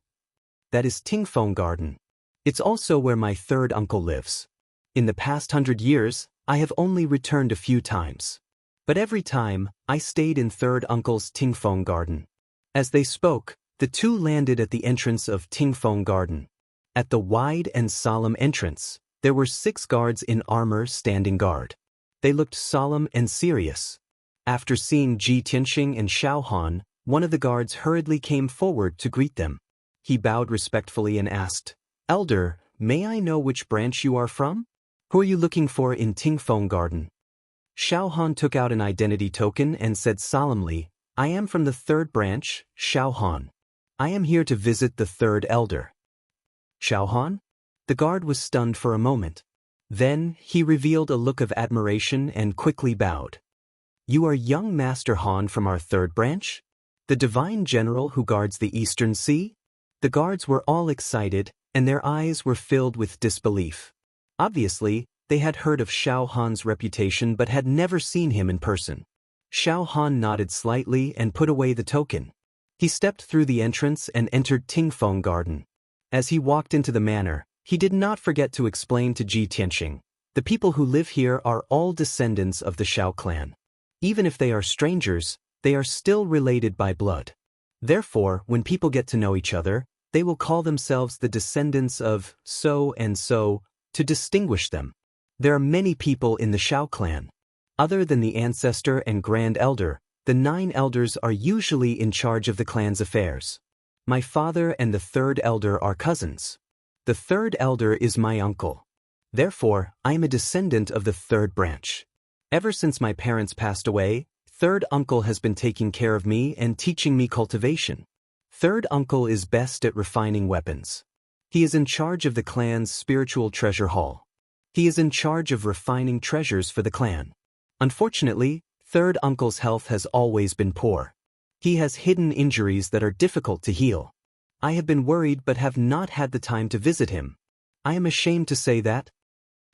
"That is Tingfeng Garden. It's also where my third uncle lives. In the past 100 years, I have only returned a few times. But every time, I stayed in third uncle's Tingfeng Garden." As they spoke, the two landed at the entrance of Tingfeng Garden. At the wide and solemn entrance, there were 6 guards in armor standing guard. They looked solemn and serious. After seeing Ji Tianxing and Shao Han, one of the guards hurriedly came forward to greet them. He bowed respectfully and asked, "Elder, may I know which branch you are from? Who are you looking for in Tingfeng Garden?" Shao Han took out an identity token and said solemnly, "I am from the third branch, Shao Han. I am here to visit the third elder." "Shao Han?" The guard was stunned for a moment. Then, he revealed a look of admiration and quickly bowed. "You are young Master Han from our third branch? The divine general who guards the Eastern Sea?" The guards were all excited, and their eyes were filled with disbelief. Obviously, they had heard of Shao Han's reputation but had never seen him in person. Shao Han nodded slightly and put away the token. He stepped through the entrance and entered Tingfeng Garden. As he walked into the manor, he did not forget to explain to Ji Tianxing, "The people who live here are all descendants of the Shao clan. Even if they are strangers, they are still related by blood. Therefore, when people get to know each other, they will call themselves the descendants of so and so to distinguish them. There are many people in the Shao clan. Other than the ancestor and grand elder, the 9 elders are usually in charge of the clan's affairs. My father and the 3rd elder are cousins. The 3rd elder is my uncle. Therefore, I am a descendant of the 3rd branch. Ever since my parents passed away, 3rd uncle has been taking care of me and teaching me cultivation. 3rd uncle is best at refining weapons. He is in charge of the clan's spiritual treasure hall. He is in charge of refining treasures for the clan. Unfortunately, 3rd uncle's health has always been poor. He has hidden injuries that are difficult to heal. I have been worried but have not had the time to visit him. I am ashamed to say that.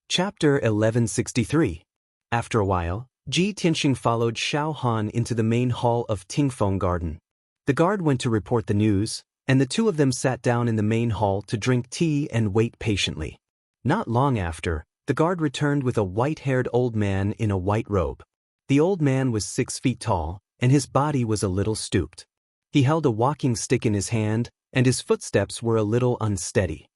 Chapter 1163. After a while, Ji Tianxing followed Xiao Han into the main hall of Tingfeng Garden. The guard went to report the news, and the 2 of them sat down in the main hall to drink tea and wait patiently. Not long after, the guard returned with a white-haired old man in a white robe. The old man was 6 feet tall, and his body was a little stooped. He held a walking stick in his hand, and his footsteps were a little unsteady.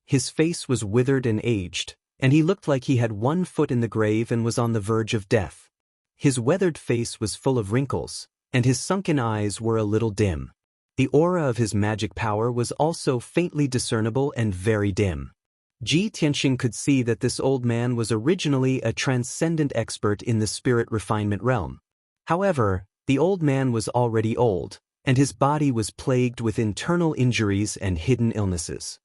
His face was withered and aged, and he looked like he had 1 foot in the grave and was on the verge of death. His weathered face was full of wrinkles, and his sunken eyes were a little dim. The aura of his magic power was also faintly discernible and very dim. Ji Tianxing could see that this old man was originally a transcendent expert in the spirit refinement realm. However, the old man was already old, and his body was plagued with internal injuries and hidden illnesses.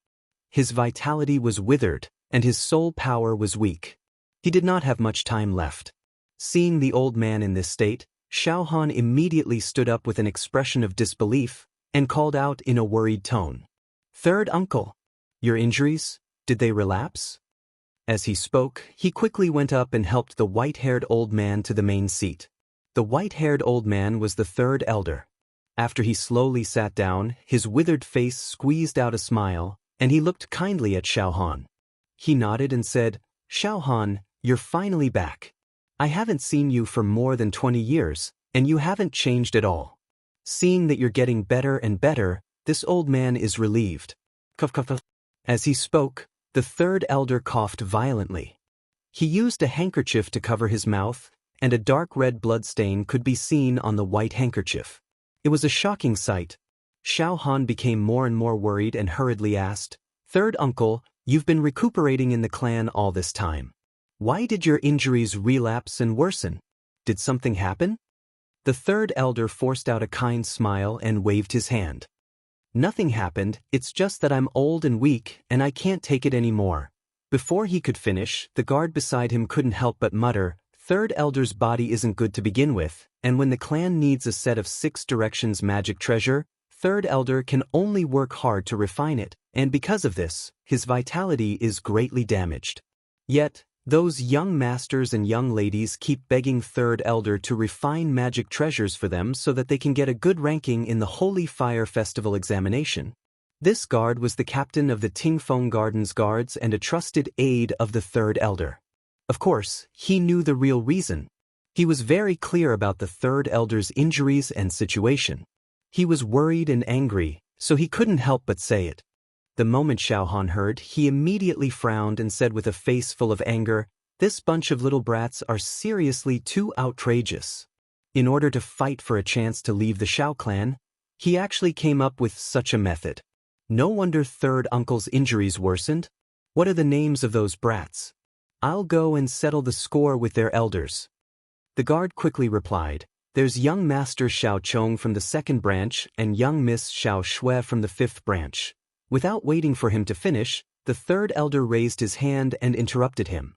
His vitality was withered, and his soul power was weak. He did not have much time left. Seeing the old man in this state, Xiao Han immediately stood up with an expression of disbelief and called out in a worried tone, "3rd uncle, your injuries? Did they relapse?" As he spoke, he quickly went up and helped the white-haired old man to the main seat. The white-haired old man was the 3rd elder. After he slowly sat down, his withered face squeezed out a smile, and he looked kindly at Xiao Han. He nodded and said, "Xiao Han, you're finally back. I haven't seen you for more than 20 years, and you haven't changed at all." Seeing that you're getting better and better, this old man is relieved. Cough, cough, cough. As he spoke, the 3rd elder coughed violently. He used a handkerchief to cover his mouth, and a dark red blood stain could be seen on the white handkerchief. It was a shocking sight. Xiao Han became more and more worried and hurriedly asked, "3rd uncle, you've been recuperating in the clan all this time. Why did your injuries relapse and worsen? Did something happen?" The 3rd elder forced out a kind smile and waved his hand. "Nothing happened, it's just that I'm old and weak and I can't take it anymore." Before he could finish, the guard beside him couldn't help but mutter, "3rd elder's body isn't good to begin with, and when the clan needs a set of 6 directions magic treasure, 3rd elder can only work hard to refine it, and because of this, his vitality is greatly damaged. Yet, those young masters and young ladies keep begging 3rd elder to refine magic treasures for them so that they can get a good ranking in the Holy Fire Festival examination." This guard was the captain of the Tingfeng Gardens Guards and a trusted aide of the 3rd elder. Of course, he knew the real reason. He was very clear about the 3rd elder's injuries and situation. He was worried and angry, so he couldn't help but say it. The moment Xiao Han heard, he immediately frowned and said with a face full of anger, "This bunch of little brats are seriously too outrageous." In order to fight for a chance to leave the Xiao clan, he actually came up with such a method. No wonder 3rd uncle's injuries worsened. What are the names of those brats? I'll go and settle the score with their elders. The guard quickly replied, "There's young Master Xiao Chong from the 2nd branch and young Miss Xiao Shui from the 5th branch." Without waiting for him to finish, the 3rd elder raised his hand and interrupted him.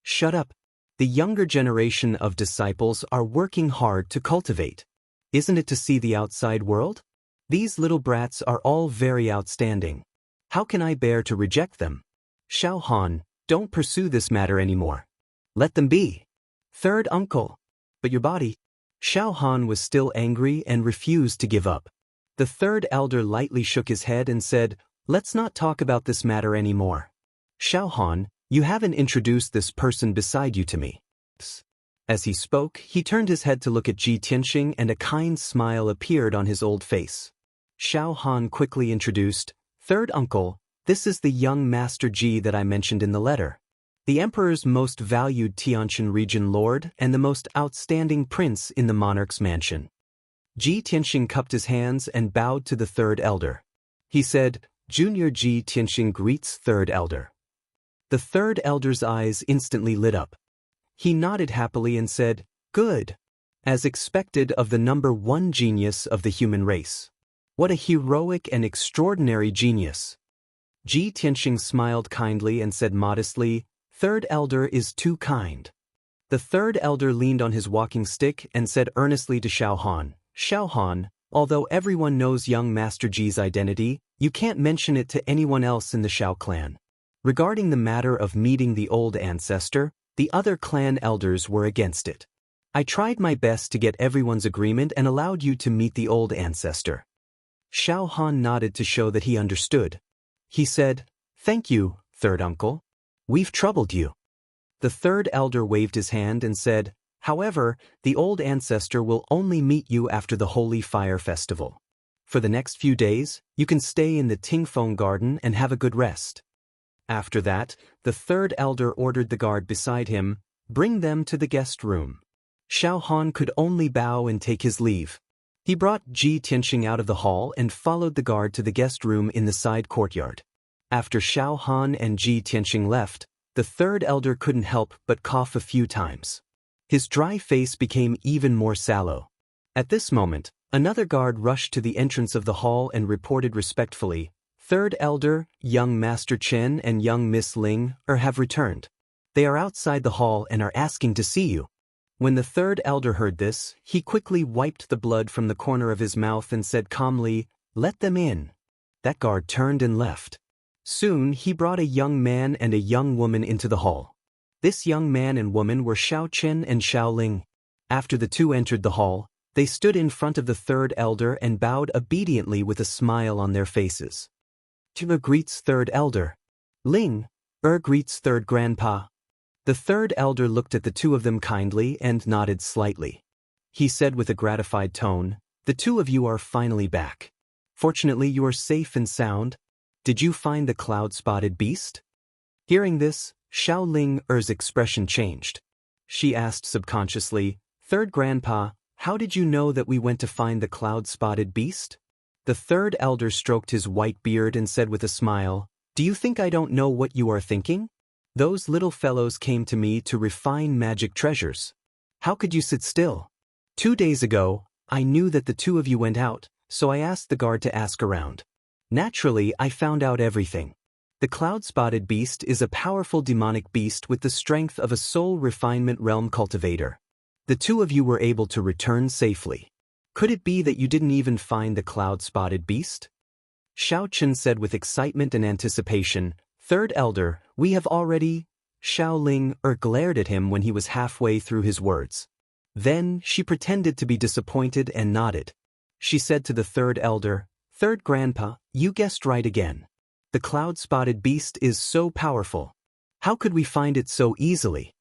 "Shut up. The younger generation of disciples are working hard to cultivate. Isn't it to see the outside world? These little brats are all very outstanding. How can I bear to reject them? Xiao Han, don't pursue this matter anymore. Let them be. 3rd uncle. But your body?" Xiao Han was still angry and refused to give up. The 3rd elder lightly shook his head and said, "Let's not talk about this matter anymore. Xiao Han, you haven't introduced this person beside you to me." As he spoke, he turned his head to look at Ji Tianxing and a kind smile appeared on his old face. Xiao Han quickly introduced, "3rd uncle, this is the young Master Ji that I mentioned in the letter." the emperor's most valued Tianqian region lord and the most outstanding prince in the monarch's mansion. Ji Tianxing cupped his hands and bowed to the third elder. He said, "Junior Ji Tianxing greets third elder." The third elder's eyes instantly lit up. He nodded happily and said, "Good. As expected of the number one genius of the human race. What a heroic and extraordinary genius." Ji Tianxing smiled kindly and said modestly, "Third elder is too kind." The third elder leaned on his walking stick and said earnestly to Xiao Han, "Xiao Han, although everyone knows young Master Ji's identity, you can't mention it to anyone else in the Xiao clan. Regarding the matter of meeting the old ancestor, the other clan elders were against it. I tried my best to get everyone's agreement and allowed you to meet the old ancestor." Xiao Han nodded to show that he understood. He said, "Thank you, third uncle. We've troubled you." The third elder waved his hand and said, "However, the old ancestor will only meet you after the Holy Fire Festival. For the next few days, you can stay in the Tingfeng Garden and have a good rest." After that, the third elder ordered the guard beside him, "Bring them to the guest room." Xiao Han could only bow and take his leave. He brought Ji Tianxing out of the hall and followed the guard to the guest room in the side courtyard. After Xiao Han and Ji Tianxing left, the third elder couldn't help but cough a few times. His dry face became even more sallow. At this moment, another guard rushed to the entrance of the hall and reported respectfully, "Third elder, young Master Chen and young Miss Ling have returned. They are outside the hall and are asking to see you." When the third elder heard this, he quickly wiped the blood from the corner of his mouth and said calmly, "Let them in." That guard turned and left. Soon he brought a young man and a young woman into the hall. This young man and woman were Xiao Chen and Xiao Ling. After the two entered the hall, they stood in front of the third elder and bowed obediently with a smile on their faces. "Tua greets third elder. Ling, greets third grandpa." The third elder looked at the two of them kindly and nodded slightly. He said with a gratified tone, "The two of you are finally back. Fortunately you are safe and sound. Did you find the cloud-spotted beast?" Hearing this, Xiao Ling's expression changed. She asked subconsciously, "Third grandpa, how did you know that we went to find the cloud-spotted beast?" The third elder stroked his white beard and said with a smile, "Do you think I don't know what you are thinking? Those little fellows came to me to refine magic treasures. How could you sit still? 2 days ago, I knew that the two of you went out, so I asked the guard to ask around. Naturally, I found out everything. The cloud-spotted beast is a powerful demonic beast with the strength of a soul refinement realm cultivator. The two of you were able to return safely. Could it be that you didn't even find the cloud-spotted beast?" Xiao Chen said with excitement and anticipation, "Third elder, we have already—" Xiao Ling glared at him when he was halfway through his words. Then she pretended to be disappointed and nodded. She said to the third elder, "Third grandpa, you guessed right again. The cloud-spotted beast is so powerful. How could we find it so easily?"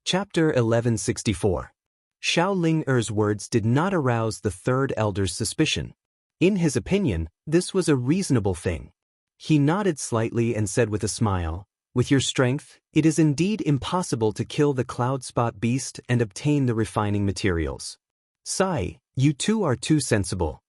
Chapter 1164. Xiao Ling's words did not arouse the third elder's suspicion. In his opinion, this was a reasonable thing. He nodded slightly and said with a smile, "With your strength, it is indeed impossible to kill the cloud-spot beast and obtain the refining materials. Sai, you two are too sensible.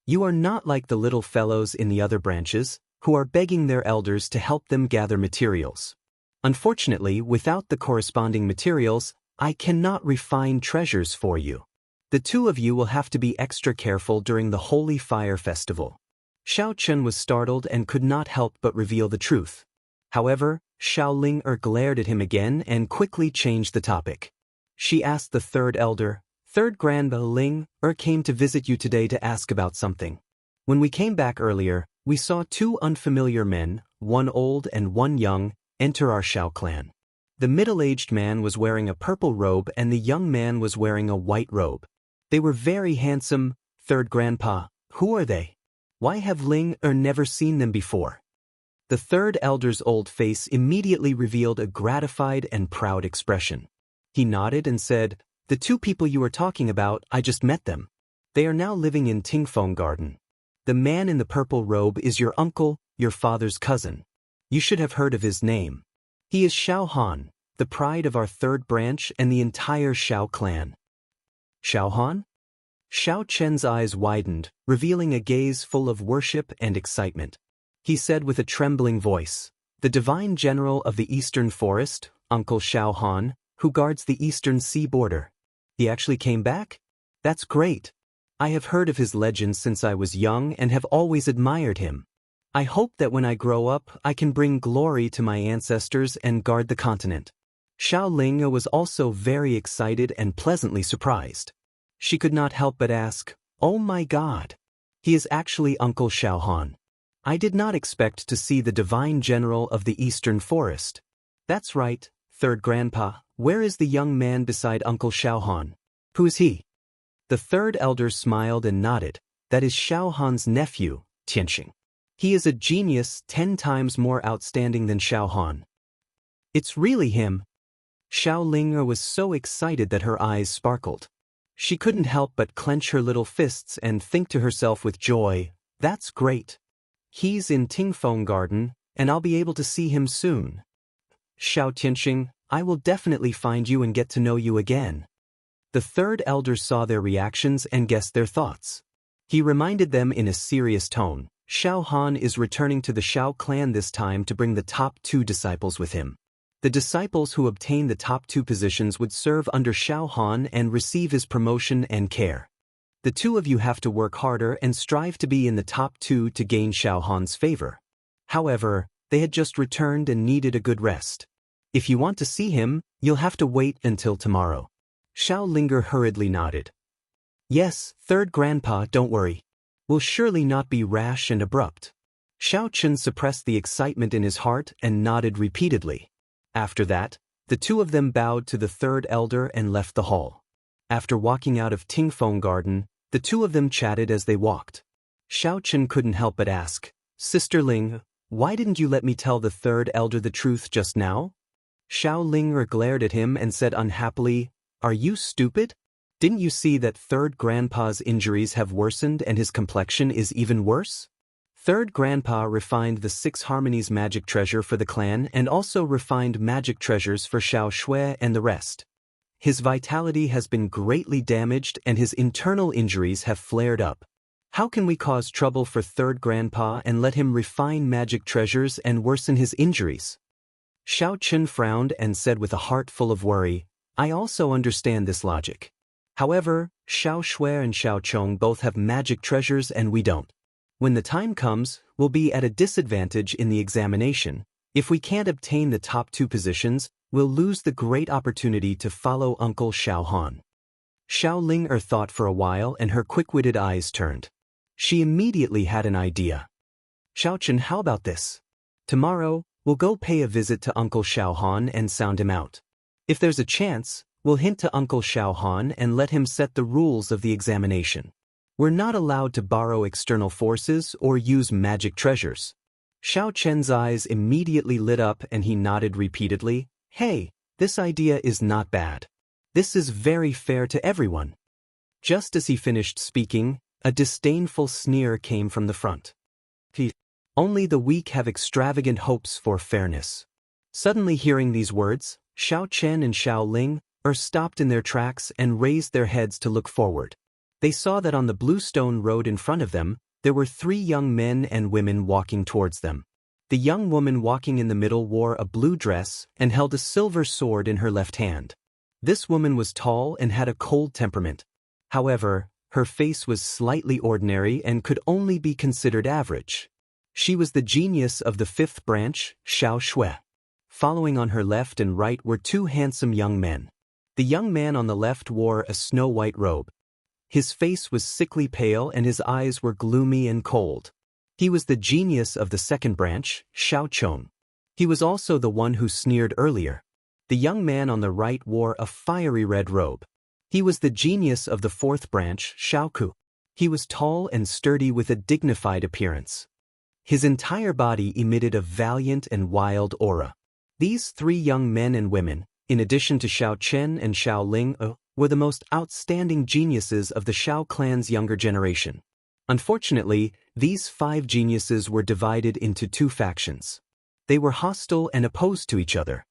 You are not like the little fellows in the other branches, who are begging their elders to help them gather materials. Unfortunately, without the corresponding materials, I cannot refine treasures for you. The two of you will have to be extra careful during the Holy Fire Festival." Xiao Chen was startled and could not help but reveal the truth. However, Xiao Ling glared at him again and quickly changed the topic. She asked the third elder, "Third grandpa Ling came to visit you today to ask about something. When we came back earlier, we saw 2 unfamiliar men, one old and one young, enter our Xiao clan. The middle-aged man was wearing a purple robe and the young man was wearing a white robe. They were very handsome. Third grandpa, who are they? Why have Ling never seen them before?" The third elder's old face immediately revealed a gratified and proud expression. He nodded and said, "The 2 people you are talking about, I just met them. They are now living in Tingfeng Garden. The man in the purple robe is your uncle, your father's cousin. You should have heard of his name. He is Xiao Han, the pride of our third branch and the entire Xiao clan. Xiao Han? Xiao Chen's eyes widened, revealing a gaze full of worship and excitement. He said with a trembling voice, "The divine general of the Eastern Forest, Uncle Xiao Han, who guards the eastern sea border. He actually came back? That's great. I have heard of his legends since I was young and have always admired him. I hope that when I grow up, I can bring glory to my ancestors and guard the continent." Xiao Ling was also very excited and pleasantly surprised. She could not help but ask, "Oh my God! He is actually Uncle Xiao Han. I did not expect to see the divine general of the Eastern Forest." "That's right, third grandpa. Where is the young man beside Uncle Xiao Han? Who is he?" The third elder smiled and nodded. "That is Xiao Han's nephew, Tianxing. He is a genius 10 times more outstanding than Xiao Han." "It's really him." Xiao Ling was so excited that her eyes sparkled. She couldn't help but clench her little fists and think to herself with joy, "That's great. He's in Tingfeng Garden, and I'll be able to see him soon. Xiao Tianxing, I will definitely find you and get to know you again." The third elder saw their reactions and guessed their thoughts. He reminded them in a serious tone, "Xiao Han is returning to the Xiao clan this time to bring the top 2 disciples with him. The disciples who obtain the top 2 positions would serve under Xiao Han and receive his promotion and care. The 2 of you have to work harder and strive to be in the top 2 to gain Xiao Han's favor." However, they had just returned and needed a good rest. "If you want to see him, you'll have to wait until tomorrow." Xiao Linger hurriedly nodded. "Yes, third grandpa, don't worry. We'll surely not be rash and abrupt." Xiao Chen suppressed the excitement in his heart and nodded repeatedly. After that, the 2 of them bowed to the third elder and left the hall. After walking out of Tingfeng Garden, the 2 of them chatted as they walked. Xiao Chen couldn't help but ask, "Sister Ling, why didn't you let me tell the third elder the truth just now?" Xiao Ling glared at him and said unhappily, "Are you stupid? Didn't you see that third grandpa's injuries have worsened and his complexion is even worse? Third grandpa refined the 6 harmonies magic treasure for the clan and also refined magic treasures for Xiao Shui and the rest. His vitality has been greatly damaged and his internal injuries have flared up. How can we cause trouble for third grandpa and let him refine magic treasures and worsen his injuries?" Xiao Chen frowned and said with a heart full of worry, "I also understand this logic. However, Xiao Shui and Xiao Chong both have magic treasures and we don't. When the time comes, we'll be at a disadvantage in the examination. If we can't obtain the top 2 positions, we'll lose the great opportunity to follow Uncle Xiao Han." Xiao Ling thought for a while and her quick-witted eyes turned. She immediately had an idea. "Xiao Chen, how about this? Tomorrow, we'll go pay a visit to Uncle Xiao Han and sound him out. If there's a chance, we'll hint to Uncle Xiao Han and let him set the rules of the examination. We're not allowed to borrow external forces or use magic treasures." Xiao Chen's eyes immediately lit up and he nodded repeatedly, "Hey, this idea is not bad. This is very fair to everyone." Just as he finished speaking, a disdainful sneer came from the front. "Only the weak have extravagant hopes for fairness." Suddenly hearing these words, Xiao Chen and Xiao Ling stopped in their tracks and raised their heads to look forward. They saw that on the blue stone road in front of them, there were 3 young men and women walking towards them. The young woman walking in the middle wore a blue dress and held a silver sword in her left hand. This woman was tall and had a cold temperament. However, her face was slightly ordinary and could only be considered average. She was the genius of the 5th branch, Xiao Shui. Following on her left and right were 2 handsome young men. The young man on the left wore a snow-white robe. His face was sickly pale and his eyes were gloomy and cold. He was the genius of the 2nd branch, Xiao Chong. He was also the one who sneered earlier. The young man on the right wore a fiery red robe. He was the genius of the 4th branch, Xiao Ku. He was tall and sturdy with a dignified appearance. His entire body emitted a valiant and wild aura. These 3 young men and women, in addition to Xiao Chen and Xiao Ling, were the most outstanding geniuses of the Xiao clan's younger generation. Unfortunately, these 5 geniuses were divided into 2 factions. They were hostile and opposed to each other.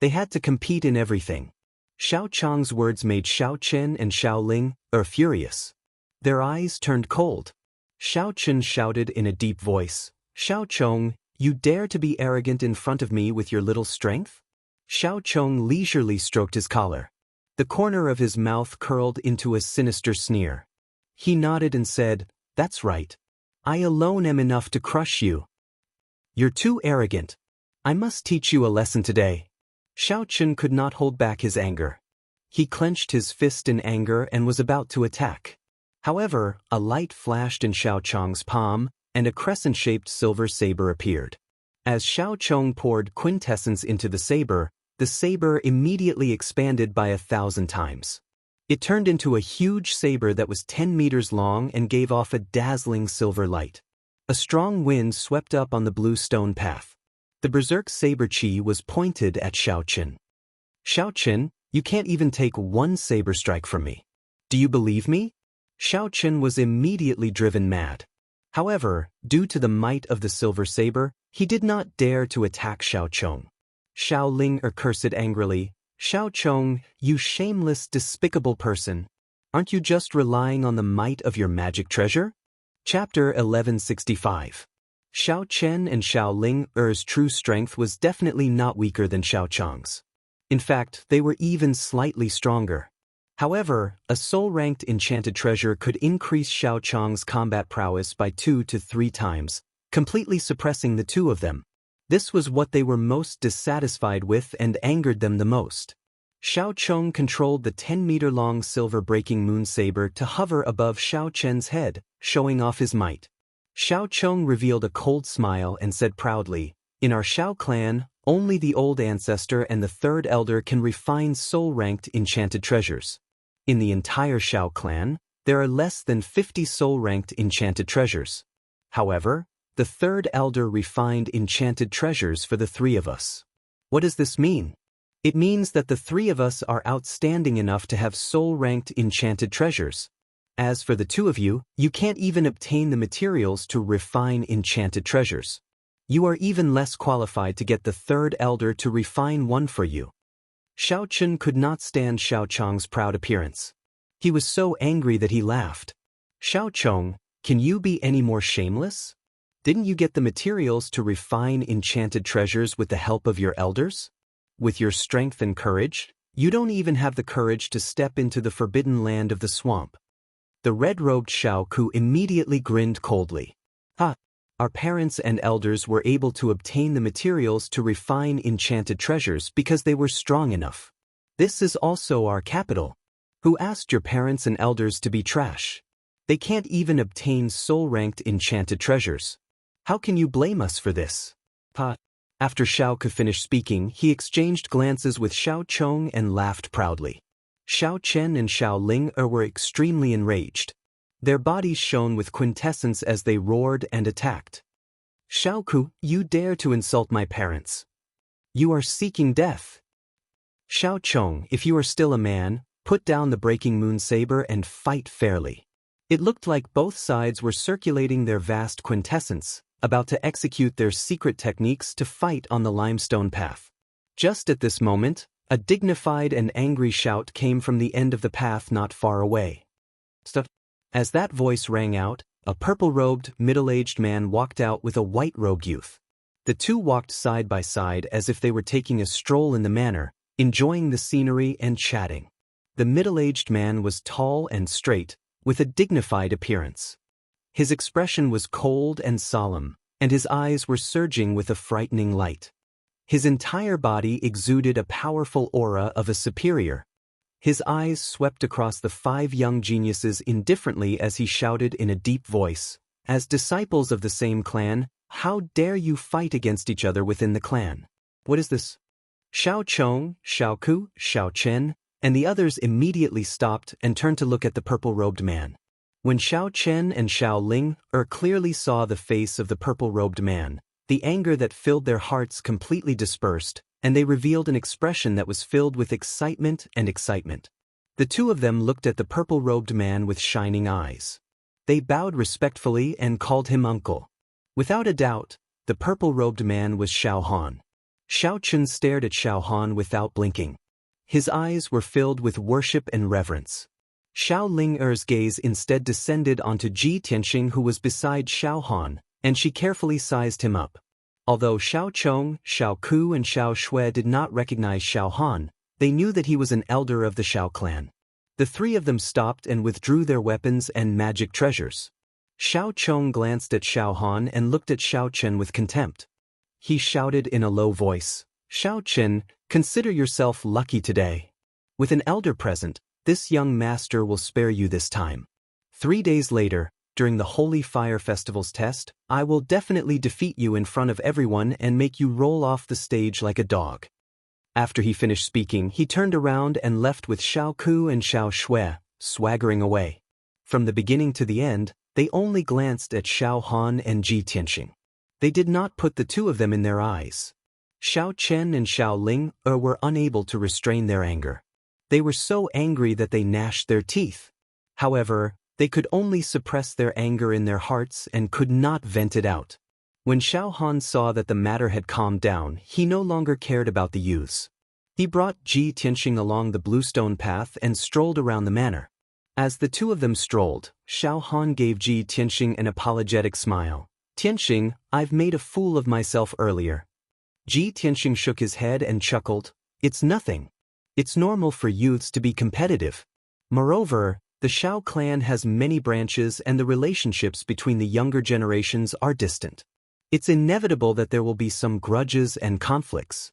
They had to compete in everything. Xiao Chang's words made Xiao Chen and Xiao Ling furious. Their eyes turned cold. Xiao Chen shouted in a deep voice, "Xiao Chong, you dare to be arrogant in front of me with your little strength?" Xiao Chong leisurely stroked his collar. The corner of his mouth curled into a sinister sneer. He nodded and said, "That's right. I alone am enough to crush you. You're too arrogant. I must teach you a lesson today." Xiao Chen could not hold back his anger. He clenched his fist in anger and was about to attack. However, a light flashed in Xiao Chong's palm, and a crescent-shaped silver saber appeared. As Xiao Chong poured quintessence into the saber immediately expanded by 1,000 times. It turned into a huge saber that was 10 meters long and gave off a dazzling silver light. A strong wind swept up on the blue stone path. The berserk saber chi was pointed at Xiao Chen. "Xiao Chen, you can't even take one saber strike from me. Do you believe me?" Xiao Chen was immediately driven mad. However, due to the might of the silver saber, he did not dare to attack Xiao Chong. Xiao Ling cursed angrily, "Xiao Chong, you shameless, despicable person. Aren't you just relying on the might of your magic treasure?" Chapter 1165. Xiao Chen and Xiao Ling's true strength was definitely not weaker than Xiao Chong's. In fact, they were even slightly stronger. However, a soul-ranked enchanted treasure could increase Xiao Chong's combat prowess by 2 to 3 times, completely suppressing the two of them. This was what they were most dissatisfied with and angered them the most. Xiao Chong controlled the 10-meter-long silver-breaking moon saber to hover above Xiao Chen's head, showing off his might. Xiao Chong revealed a cold smile and said proudly, "In our Xiao clan, only the old ancestor and the third elder can refine soul-ranked enchanted treasures. In the entire Xiao clan, there are less than 50 soul-ranked enchanted treasures. However, the third elder refined enchanted treasures for the 3 of us. What does this mean? It means that the 3 of us are outstanding enough to have soul-ranked enchanted treasures. As for the 2 of you, you can't even obtain the materials to refine enchanted treasures. You are even less qualified to get the third elder to refine one for you." Xiao Chen could not stand Xiao Chong's proud appearance. He was so angry that he laughed. "Xiao Chong, can you be any more shameless? Didn't you get the materials to refine enchanted treasures with the help of your elders? With your strength and courage, you don't even have the courage to step into the forbidden land of the swamp." The red-robed Xiao Ku immediately grinned coldly. Our parents and elders were able to obtain the materials to refine enchanted treasures because they were strong enough. This is also our capital. Who asked your parents and elders to be trash? They can't even obtain soul-ranked enchanted treasures. How can you blame us for this?" After Xiao Ku finished speaking, he exchanged glances with Xiao Chong and laughed proudly. Xiao Chen and Xiao Ling were extremely enraged. Their bodies shone with quintessence as they roared and attacked. "Xiao Ku, you dare to insult my parents. You are seeking death. Xiao Chong, if you are still a man, put down the breaking moon saber and fight fairly." It looked like both sides were circulating their vast quintessence, about to execute their secret techniques to fight on the limestone path. Just at this moment, a dignified and angry shout came from the end of the path not far away. "Stop!" As that voice rang out, a purple-robed, middle-aged man walked out with a white-robed youth. The two walked side by side as if they were taking a stroll in the manor, enjoying the scenery and chatting. The middle-aged man was tall and straight, with a dignified appearance. His expression was cold and solemn, and his eyes were surging with a frightening light. His entire body exuded a powerful aura of a superior. His eyes swept across the 5 young geniuses indifferently as he shouted in a deep voice, "As disciples of the same clan, how dare you fight against each other within the clan? What is this?" Xiao Chong, Xiao Ku, Xiao Chen, and the others immediately stopped and turned to look at the purple-robed man. When Xiao Chen and Xiao Ling clearly saw the face of the purple-robed man, the anger that filled their hearts completely dispersed, and they revealed an expression that was filled with excitement and excitement. The two of them looked at the purple-robed man with shining eyes. They bowed respectfully and called him uncle. Without a doubt, the purple-robed man was Xiao Han. Xiao Chen stared at Xiao Han without blinking. His eyes were filled with worship and reverence. Xiao Ling-er's gaze instead descended onto Ji Tianxing, who was beside Xiao Han, and she carefully sized him up. Although Xiao Chong, Xiao Ku and Xiao Shui did not recognize Xiao Han, they knew that he was an elder of the Xiao clan. The three of them stopped and withdrew their weapons and magic treasures. Xiao Chong glanced at Xiao Han and looked at Xiao Chen with contempt. He shouted in a low voice, "Xiao Chen, consider yourself lucky today. With an elder present, this young master will spare you this time. 3 days later, during the Holy Fire Festival's test, I will definitely defeat you in front of everyone and make you roll off the stage like a dog." After he finished speaking, he turned around and left with Xiao Ku and Xiao Shui, swaggering away. From the beginning to the end, they only glanced at Xiao Han and Ji Tianxing. They did not put the two of them in their eyes. Xiao Chen and Xiao Ling were unable to restrain their anger. They were so angry that they gnashed their teeth. However, they could only suppress their anger in their hearts and could not vent it out. When Xiao Han saw that the matter had calmed down, he no longer cared about the youths. He brought Ji Tianxing along the bluestone path and strolled around the manor. As the two of them strolled, Xiao Han gave Ji Tianxing an apologetic smile. "Tianxing, I've made a fool of myself earlier." Ji Tianxing shook his head and chuckled. "It's nothing. It's normal for youths to be competitive. Moreover, the Xiao clan has many branches and the relationships between the younger generations are distant. It's inevitable that there will be some grudges and conflicts."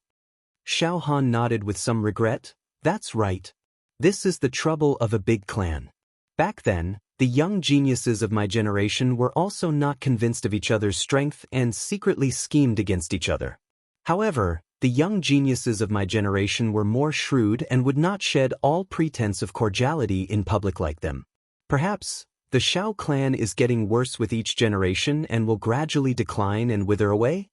Xiao Han nodded with some regret. "That's right. This is the trouble of a big clan. Back then, the young geniuses of my generation were also not convinced of each other's strength and secretly schemed against each other. However, the young geniuses of my generation were more shrewd and would not shed all pretense of cordiality in public like them. Perhaps, the Xiao clan is getting worse with each generation and will gradually decline and wither away?"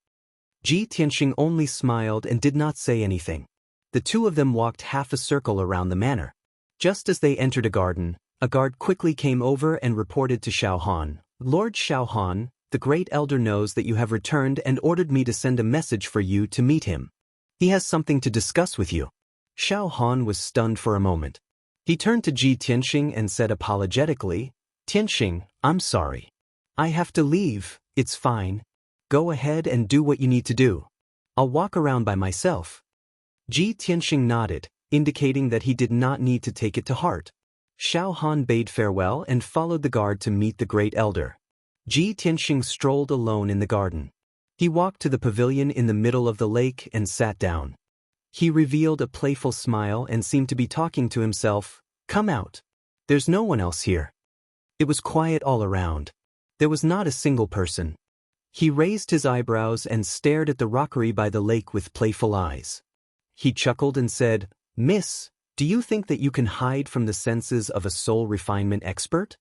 Ji Tianxing only smiled and did not say anything. The two of them walked half a circle around the manor. Just as they entered a garden, a guard quickly came over and reported to Xiao Han, "Lord Xiao Han, the great elder knows that you have returned and ordered me to send a message for you to meet him. He has something to discuss with you." Xiao Han was stunned for a moment. He turned to Ji Tianxing and said apologetically, "Tianxing, I'm sorry. I have to leave. It's fine. Go ahead and do what you need to do. I'll walk around by myself." Ji Tianxing nodded, indicating that he did not need to take it to heart. Xiao Han bade farewell and followed the guard to meet the great elder. Ji Tianxing strolled alone in the garden. He walked to the pavilion in the middle of the lake and sat down. He revealed a playful smile and seemed to be talking to himself. "Come out. There's no one else here." It was quiet all around. There was not a single person. He raised his eyebrows and stared at the rockery by the lake with playful eyes. He chuckled and said, "Miss, do you think that you can hide from the senses of a soul refinement expert?"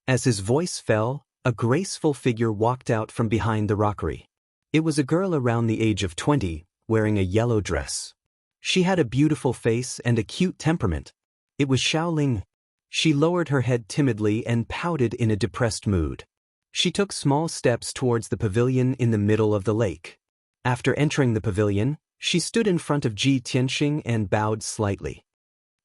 As his voice fell, a graceful figure walked out from behind the rockery. It was a girl around the age of 20, wearing a yellow dress. She had a beautiful face and a cute temperament. It was Xiao Ling. She lowered her head timidly and pouted in a depressed mood. She took small steps towards the pavilion in the middle of the lake. After entering the pavilion, she stood in front of Ji Tianxing and bowed slightly.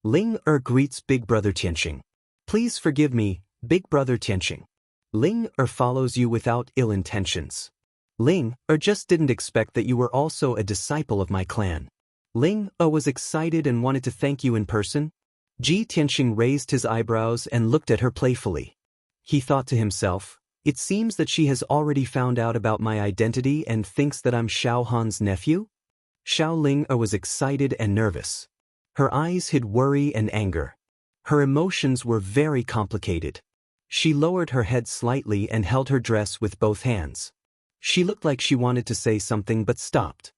"Ling greets Big Brother Tianxing. Please forgive me, Big Brother Tianxing. Ling follows you without ill intentions. Ling just didn't expect that you were also a disciple of my clan. Ling was excited and wanted to thank you in person." Ji Tianxing raised his eyebrows and looked at her playfully. He thought to himself, "It seems that she has already found out about my identity and thinks that I'm Xiao Han's nephew?" Xiao Ling was excited and nervous. Her eyes hid worry and anger. Her emotions were very complicated. She lowered her head slightly and held her dress with both hands. She looked like she wanted to say something but stopped.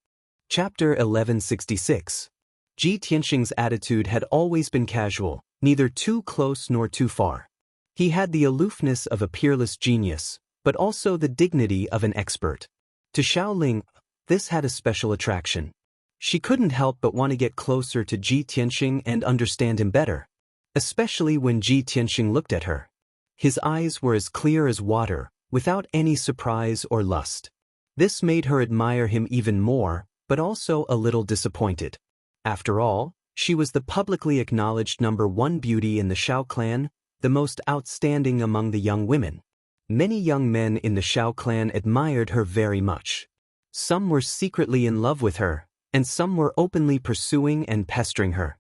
Chapter 1166. Ji Tianxing's attitude had always been casual, neither too close nor too far. He had the aloofness of a peerless genius, but also the dignity of an expert. To Xiao Ling, this had a special attraction. She couldn't help but want to get closer to Ji Tianxing and understand him better, especially when Ji Tianxing looked at her. His eyes were as clear as water, without any surprise or lust. This made her admire him even more, but also a little disappointed. After all, she was the publicly acknowledged #1 beauty in the Shao clan, the most outstanding among the young women. Many young men in the Shao clan admired her very much. Some were secretly in love with her, and some were openly pursuing and pestering her.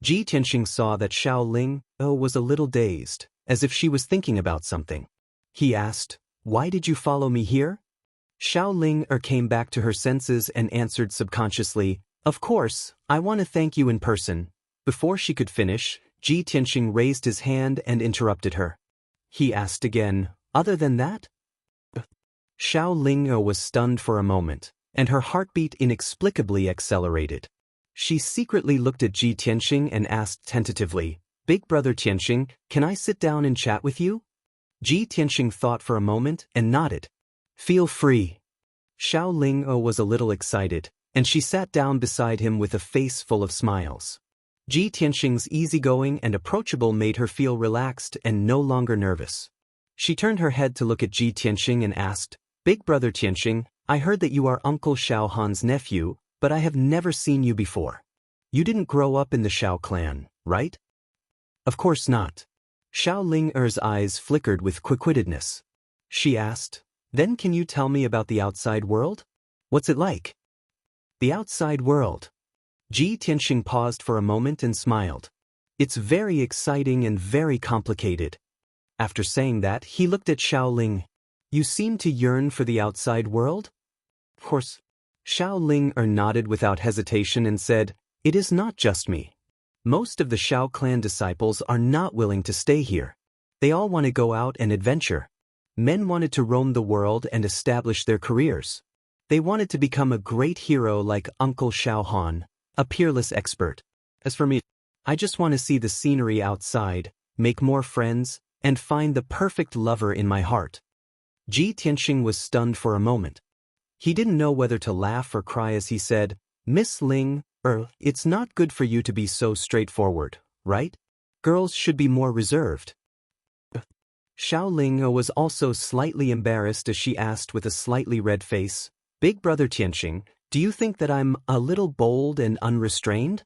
Ji Tianxing saw that Shao Ling was a little dazed, as if she was thinking about something. He asked, "Why did you follow me here?" Shao Ling came back to her senses and answered subconsciously, "Of course, I want to thank you in person." Before she could finish, Ji Tianxing raised his hand and interrupted her. He asked again, "Other than that?" Shao Ling was stunned for a moment, and her heartbeat inexplicably accelerated. She secretly looked at Ji Tianxing and asked tentatively, "Big brother Tianxing, can I sit down and chat with you?" Ji Tianxing thought for a moment and nodded. "Feel free." Shao Ling was a little excited, and she sat down beside him with a face full of smiles. Ji Tianxing's easygoing and approachable made her feel relaxed and no longer nervous. She turned her head to look at Ji Tianxing and asked, "Big brother Tianxing, I heard that you are Uncle Shao Han's nephew, but I have never seen you before. You didn't grow up in the Shao clan, right?" "Of course not." Shao Ling's eyes flickered with quick-wittedness. She asked, "Then can you tell me about the outside world? What's it like?" "The outside world." Ji Tianxing paused for a moment and smiled. "It's very exciting and very complicated." After saying that, he looked at Shao Ling. "You seem to yearn for the outside world?" "Of course." Shao Ling nodded without hesitation and said, "It is not just me. Most of the Shao clan disciples are not willing to stay here. They all want to go out and adventure. Men wanted to roam the world and establish their careers. They wanted to become a great hero like Uncle Shao Han, a peerless expert. As for me, I just want to see the scenery outside, make more friends, and find the perfect lover in my heart." Ji Tianxing was stunned for a moment. He didn't know whether to laugh or cry as he said, "Miss Ling, it's not good for you to be so straightforward, right? Girls should be more reserved." Shao Ling was also slightly embarrassed as she asked with a slightly red face, "Big brother Tianxing, do you think that I'm a little bold and unrestrained?"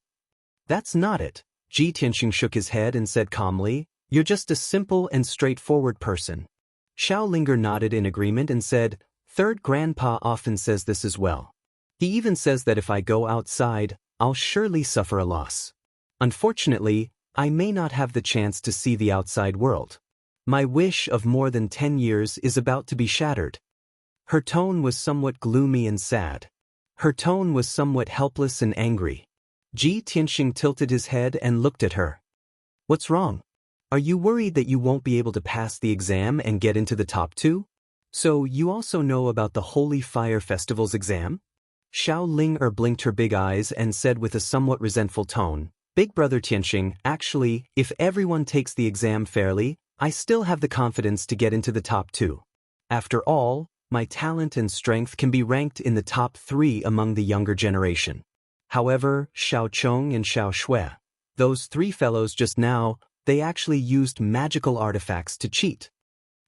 "That's not it." Ji Tianxing shook his head and said calmly, "You're just a simple and straightforward person." Shao Linger nodded in agreement and said, "Third grandpa often says this as well. He even says that if I go outside, I'll surely suffer a loss. Unfortunately, I may not have the chance to see the outside world. My wish of more than 10 years is about to be shattered." Her tone was somewhat gloomy and sad. Her tone was somewhat helpless and angry. Ji Tianxing tilted his head and looked at her. "What's wrong? Are you worried that you won't be able to pass the exam and get into the top 2? So you also know about the Holy Fire Festival's exam?" Shao Ling blinked her big eyes and said with a somewhat resentful tone, "Big brother Tianxing, actually, if everyone takes the exam fairly, I still have the confidence to get into the top 2. After all, my talent and strength can be ranked in the top 3 among the younger generation. However, Shao Chong and Shao Shui, those 3 fellows just now, they actually used magical artifacts to cheat."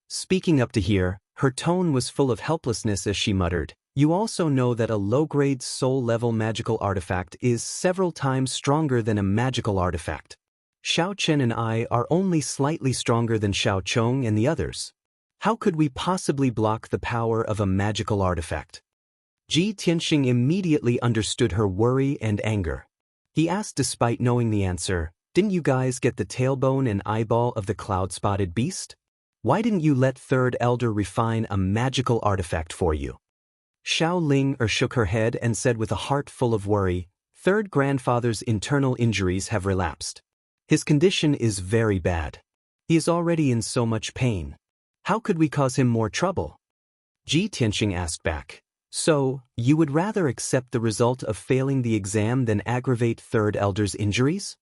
Speaking up to here, her tone was full of helplessness as she muttered, "You also know that a low-grade soul-level magical artifact is several times stronger than a magical artifact. Shao Chen and I are only slightly stronger than Shao Chong and the others. How could we possibly block the power of a magical artifact?" Ji Tianxing immediately understood her worry and anger. He asked despite knowing the answer, "Didn't you guys get the tailbone and eyeball of the cloud-spotted beast? Why didn't you let Third Elder refine a magical artifact for you?" Shao Ling shook her head and said with a heart full of worry, "Third grandfather's internal injuries have relapsed. His condition is very bad. He is already in so much pain. How could we cause him more trouble?" Ji Tianxing asked back, "So, you would rather accept the result of failing the exam than aggravate Third Elder's injuries?"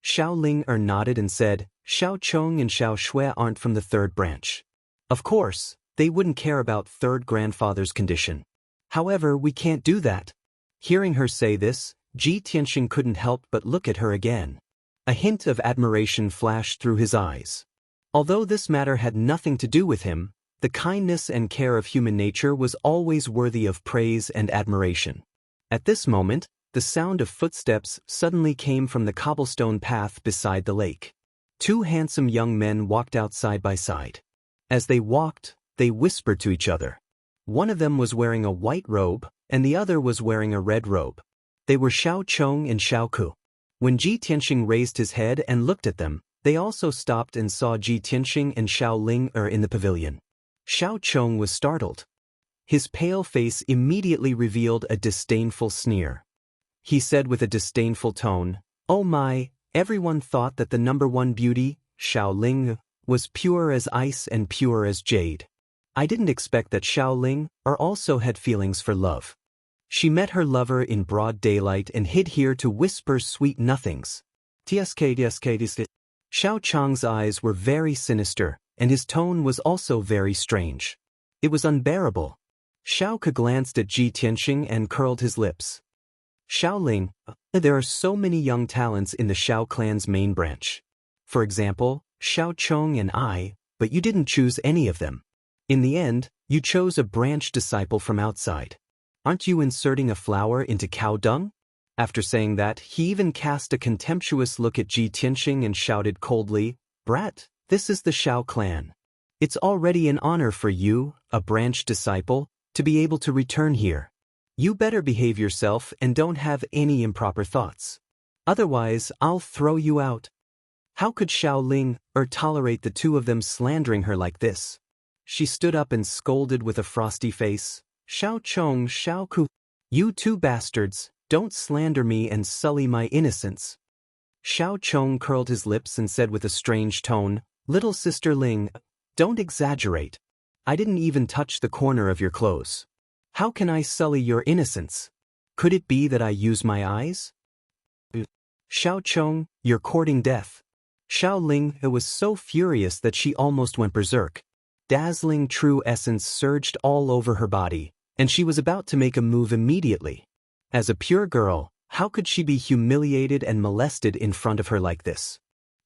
Shao Ling nodded and said, "Shao Chong and Shao Shui aren't from the 3rd branch. Of course, they wouldn't care about Third grandfather's condition. However, we can't do that." Hearing her say this, Ji Tianxing couldn't help but look at her again. A hint of admiration flashed through his eyes. Although this matter had nothing to do with him, the kindness and care of human nature was always worthy of praise and admiration. At this moment, the sound of footsteps suddenly came from the cobblestone path beside the lake. Two handsome young men walked out side by side. As they walked, they whispered to each other. One of them was wearing a white robe, and the other was wearing a red robe. They were Xiao Chong and Xiao Ku. When Ji Tianxing raised his head and looked at them, they also stopped and saw Ji Tianxing and Xiao Ling in the pavilion. Xiao Chong was startled. His pale face immediately revealed a disdainful sneer. He said with a disdainful tone, "Oh my, everyone thought that the number one beauty, Xiao Ling, was pure as ice and pure as jade. I didn't expect that Xiao Ling also had feelings for love. She met her lover in broad daylight and hid here to whisper sweet nothings. Tsk. Xiao Chang's eyes were very sinister, and his tone was also very strange. It was unbearable. Xiao Ke glanced at Ji Tianxing and curled his lips. Xiao Ling, there are so many young talents in the Xiao clan's main branch. For example, Xiao Chong and I, but you didn't choose any of them. In the end, you chose a branch disciple from outside. Aren't you inserting a flower into cow dung?" After saying that, he even cast a contemptuous look at Ji Tianxing and shouted coldly, "Brat, this is the Xiao clan. It's already an honor for you, a branch disciple, to be able to return here. You better behave yourself and don't have any improper thoughts. Otherwise, I'll throw you out." How could Xiao Ling tolerate the two of them slandering her like this? She stood up and scolded with a frosty face, "Xiao Chong, Xiao Ku, you two bastards, don't slander me and sully my innocence." Xiao Chong curled his lips and said with a strange tone, "Little sister Ling, don't exaggerate. I didn't even touch the corner of your clothes. How can I sully your innocence? Could it be that I use my eyes?" "Xiao Chong, you're courting death." Xiao Ling was so furious that she almost went berserk. Dazzling true essence surged all over her body, and she was about to make a move immediately. As a pure girl, how could she be humiliated and molested in front of her like this?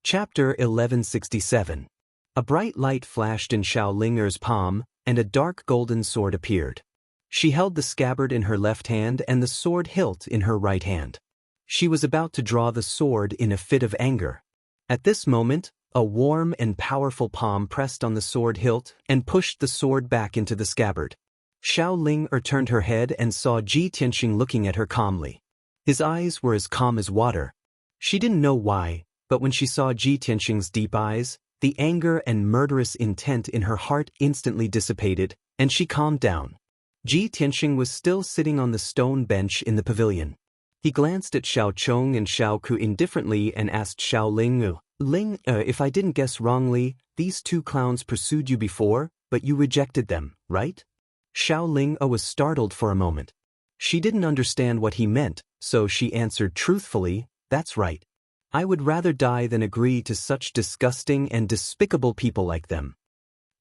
Chapter 1167. A bright light flashed in Xiao Linger's palm, and a dark golden sword appeared. She held the scabbard in her left hand and the sword hilt in her right hand. She was about to draw the sword in a fit of anger. At this moment, a warm and powerful palm pressed on the sword hilt and pushed the sword back into the scabbard. Xiao Ling turned her head and saw Ji Tianxing looking at her calmly. His eyes were as calm as water. She didn't know why, but when she saw Ji Tianxing's deep eyes, the anger and murderous intent in her heart instantly dissipated, and she calmed down. Ji Tianxing was still sitting on the stone bench in the pavilion. He glanced at Xiao Chong and Xiao Ku indifferently and asked Xiao Ling, "Ling, if I didn't guess wrongly, these two clowns pursued you before, but you rejected them, right?" Xiao Ling was startled for a moment. She didn't understand what he meant, so she answered truthfully, "That's right. I would rather die than agree to such disgusting and despicable people like them."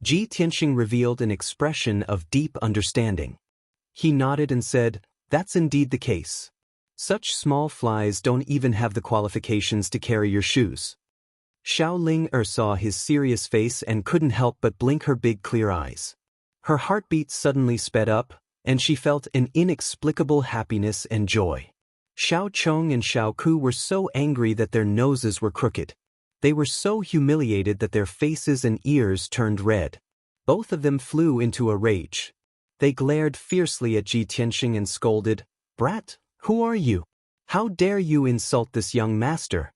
Ji Tianxing revealed an expression of deep understanding. He nodded and said, "That's indeed the case. Such small flies don't even have the qualifications to carry your shoes." Xiao Ling saw his serious face and couldn't help but blink her big clear eyes. Her heartbeat suddenly sped up, and she felt an inexplicable happiness and joy. Xiao Chong and Xiao Ku were so angry that their noses were crooked. They were so humiliated that their faces and ears turned red. Both of them flew into a rage. They glared fiercely at Ji Tianxing and scolded, "Brat, who are you? How dare you insult this young master?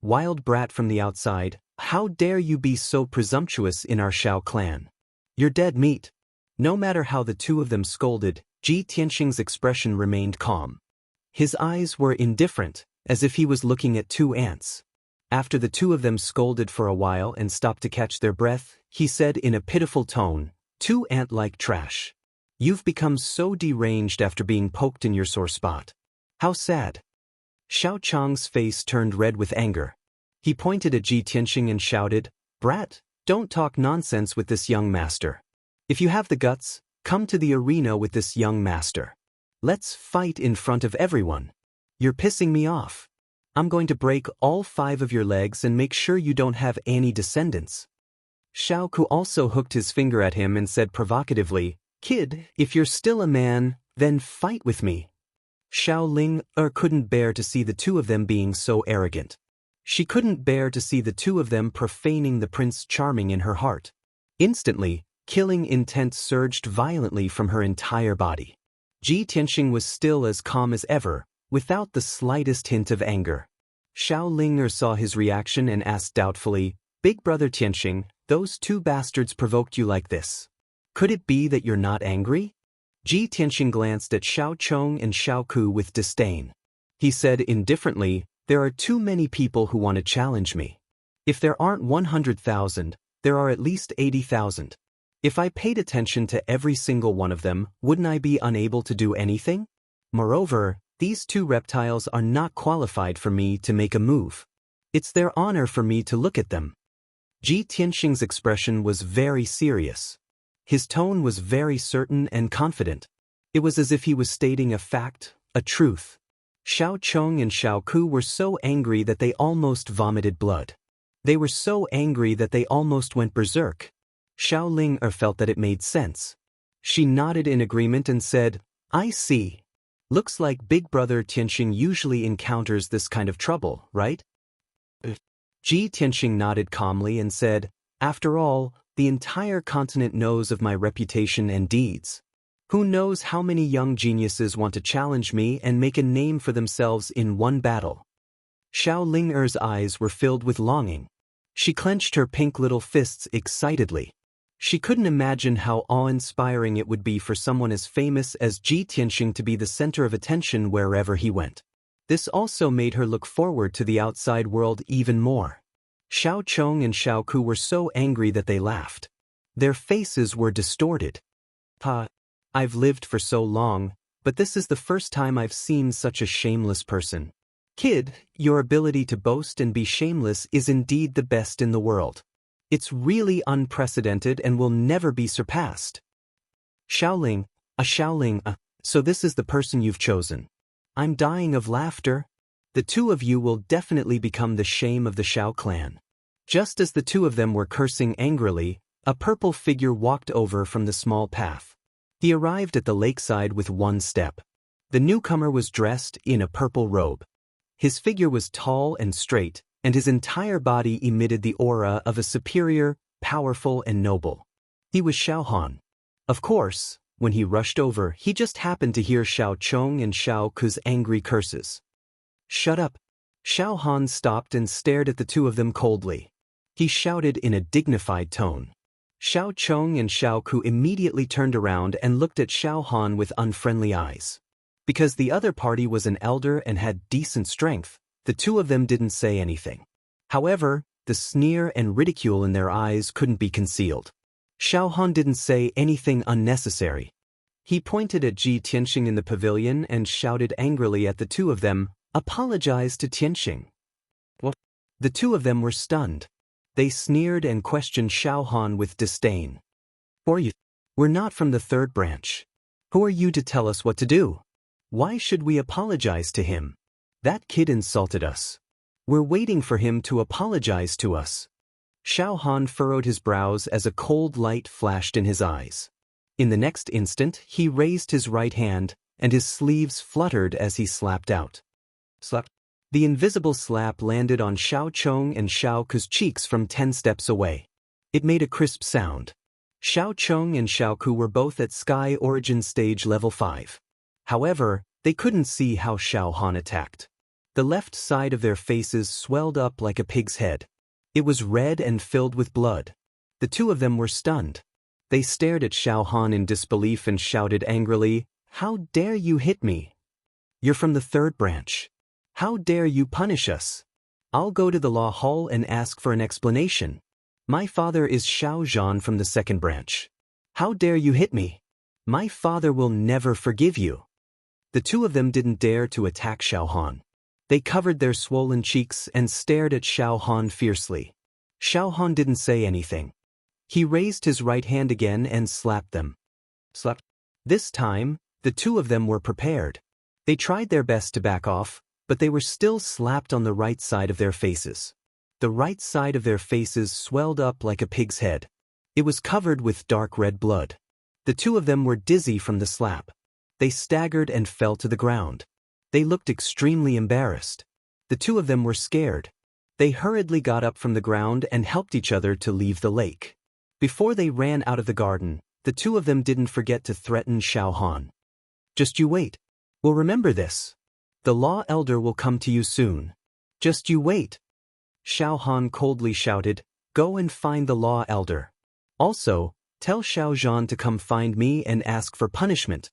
Wild brat from the outside, how dare you be so presumptuous in our Xiao clan? You're dead meat." No matter how the two of them scolded, Ji Tianxing's expression remained calm. His eyes were indifferent, as if he was looking at two ants. After the two of them scolded for a while and stopped to catch their breath, he said in a pitiful tone, "Two ant-like trash. You've become so deranged after being poked in your sore spot. How sad." Xiao Chang's face turned red with anger. He pointed at Ji Tianxing and shouted, "Brat, don't talk nonsense with this young master. If you have the guts, come to the arena with this young master. Let's fight in front of everyone. You're pissing me off. I'm going to break all 5 of your legs and make sure you don't have any descendants." Xiao Ku also hooked his finger at him and said provocatively, "Kid, if you're still a man, then fight with me." Xiao Ling couldn't bear to see the two of them being so arrogant. She couldn't bear to see the two of them profaning the Prince Charming in her heart. Instantly, killing intent surged violently from her entire body. Ji Tianxing was still as calm as ever, without the slightest hint of anger. Xiao Ling saw his reaction and asked doubtfully, "Big brother Tianxing, those two bastards provoked you like this. Could it be that you're not angry?" Ji Tianxing glanced at Xiao Chong and Xiao Ku with disdain. He said indifferently, "There are too many people who want to challenge me. If there aren't 100,000, there are at least 80,000. If I paid attention to every single one of them, wouldn't I be unable to do anything? Moreover, these two reptiles are not qualified for me to make a move. It's their honor for me to look at them." Ji Tianxing's expression was very serious. His tone was very certain and confident. It was as if he was stating a fact, a truth. Xiao Chong and Xiao Ku were so angry that they almost vomited blood. They were so angry that they almost went berserk. Xiao Ling felt that it made sense. She nodded in agreement and said, "I see. Looks like Big Brother Tianxing usually encounters this kind of trouble, right?" Ji Tianxing nodded calmly and said, "After all, the entire continent knows of my reputation and deeds. Who knows how many young geniuses want to challenge me and make a name for themselves in one battle." Xiao Ling eyes were filled with longing. She clenched her pink little fists excitedly. She couldn't imagine how awe-inspiring it would be for someone as famous as Ji Tianxing to be the center of attention wherever he went. This also made her look forward to the outside world even more. Xiao Chong and Xiao Ku were so angry that they laughed. Their faces were distorted. I've lived for so long, but this is the first time I've seen such a shameless person. Kid, your ability to boast and be shameless is indeed the best in the world. It's really unprecedented and will never be surpassed." Xiaoling, so this is the person you've chosen. I'm dying of laughter. The two of you will definitely become the shame of the Xiao clan. Just as the two of them were cursing angrily, a purple figure walked over from the small path. He arrived at the lakeside with one step. The newcomer was dressed in a purple robe. His figure was tall and straight, and his entire body emitted the aura of a superior, powerful and noble. He was Xiao Han. Of course, when he rushed over, he just happened to hear Xiao Chong and Xiao Ku's angry curses. "Shut up!" Xiao Han stopped and stared at the two of them coldly. He shouted in a dignified tone. Xiao Chong and Xiao Ku immediately turned around and looked at Xiao Han with unfriendly eyes. Because the other party was an elder and had decent strength, the two of them didn't say anything. However, the sneer and ridicule in their eyes couldn't be concealed. Xiao Han didn't say anything unnecessary. He pointed at Ji Tianxing in the pavilion and shouted angrily at the two of them, "Apologize to Tianxing." What? The two of them were stunned. They sneered and questioned Xiao Han with disdain. "Who are you? We're not from the third branch. Who are you to tell us what to do? Why should we apologize to him? That kid insulted us. We're waiting for him to apologize to us." Xiao Han furrowed his brows as a cold light flashed in his eyes. In the next instant, he raised his right hand, and his sleeves fluttered as he slapped out. Slap. The invisible slap landed on Xiao Chong and Xiao Ku's cheeks from 10 steps away. It made a crisp sound. Xiao Chong and Xiao Ku were both at Sky Origin Stage Level 5. However, they couldn't see how Xiao Han attacked. The left side of their faces swelled up like a pig's head. It was red and filled with blood. The two of them were stunned. They stared at Xiao Han in disbelief and shouted angrily, "How dare you hit me? You're from the third branch. How dare you punish us? I'll go to the law hall and ask for an explanation. My father is Xiao Zhan from the second branch. How dare you hit me? My father will never forgive you." The two of them didn't dare to attack Xiao Han. They covered their swollen cheeks and stared at Xiao Han fiercely. Xiao Han didn't say anything. He raised his right hand again and slapped them. Slap. This time, the two of them were prepared. They tried their best to back off, but they were still slapped on the right side of their faces. The right side of their faces swelled up like a pig's head. It was covered with dark red blood. The two of them were dizzy from the slap. They staggered and fell to the ground. They looked extremely embarrassed. The two of them were scared. They hurriedly got up from the ground and helped each other to leave the lake. Before they ran out of the garden, the two of them didn't forget to threaten Xiao Han. Just you wait. We'll remember this. The law elder will come to you soon. Just you wait. Xiao Han coldly shouted, Go and find the law elder. Also, tell Xiao Zhan to come find me and ask for punishment.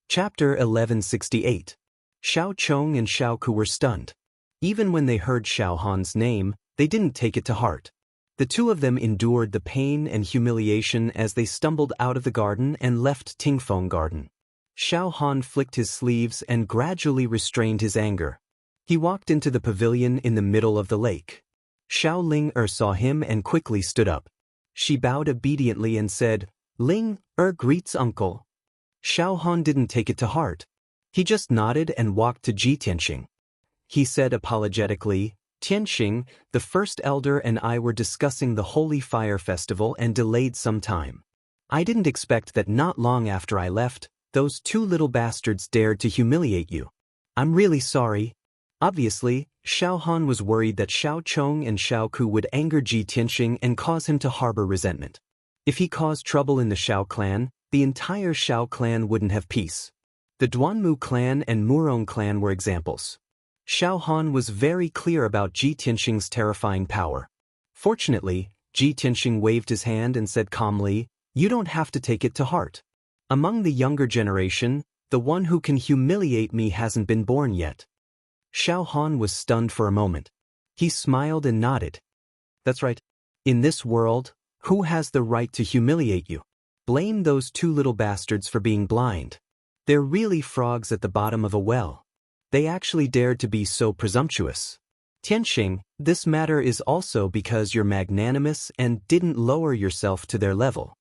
Chapter 1168. Xiao Chong and Xiao Ku were stunned. Even when they heard Xiao Han's name, they didn't take it to heart. The two of them endured the pain and humiliation as they stumbled out of the garden and left Tingfeng Garden. Xiao Han flicked his sleeves and gradually restrained his anger. He walked into the pavilion in the middle of the lake. Xiao Ling saw him and quickly stood up. She bowed obediently and said, Ling greets uncle. Xiao Han didn't take it to heart. He just nodded and walked to Ji Tianxing. He said apologetically, Tianxing, the first elder and I were discussing the Holy Fire Festival and delayed some time. I didn't expect that not long after I left, those two little bastards dared to humiliate you. I'm really sorry. Obviously, Xiao Han was worried that Xiao Chong and Xiao Ku would anger Ji Tianxing and cause him to harbor resentment. If he caused trouble in the Xiao clan, the entire Xiao clan wouldn't have peace. The Duanmu clan and Murong clan were examples. Xiao Han was very clear about Ji Tianxing's terrifying power. Fortunately, Ji Tianxing waved his hand and said calmly, You don't have to take it to heart. Among the younger generation, the one who can humiliate me hasn't been born yet. Xiao Han was stunned for a moment. He smiled and nodded. That's right. In this world, who has the right to humiliate you? Blame those two little bastards for being blind. They're really frogs at the bottom of a well. They actually dared to be so presumptuous. Tianxing, this matter is also because you're magnanimous and didn't lower yourself to their level.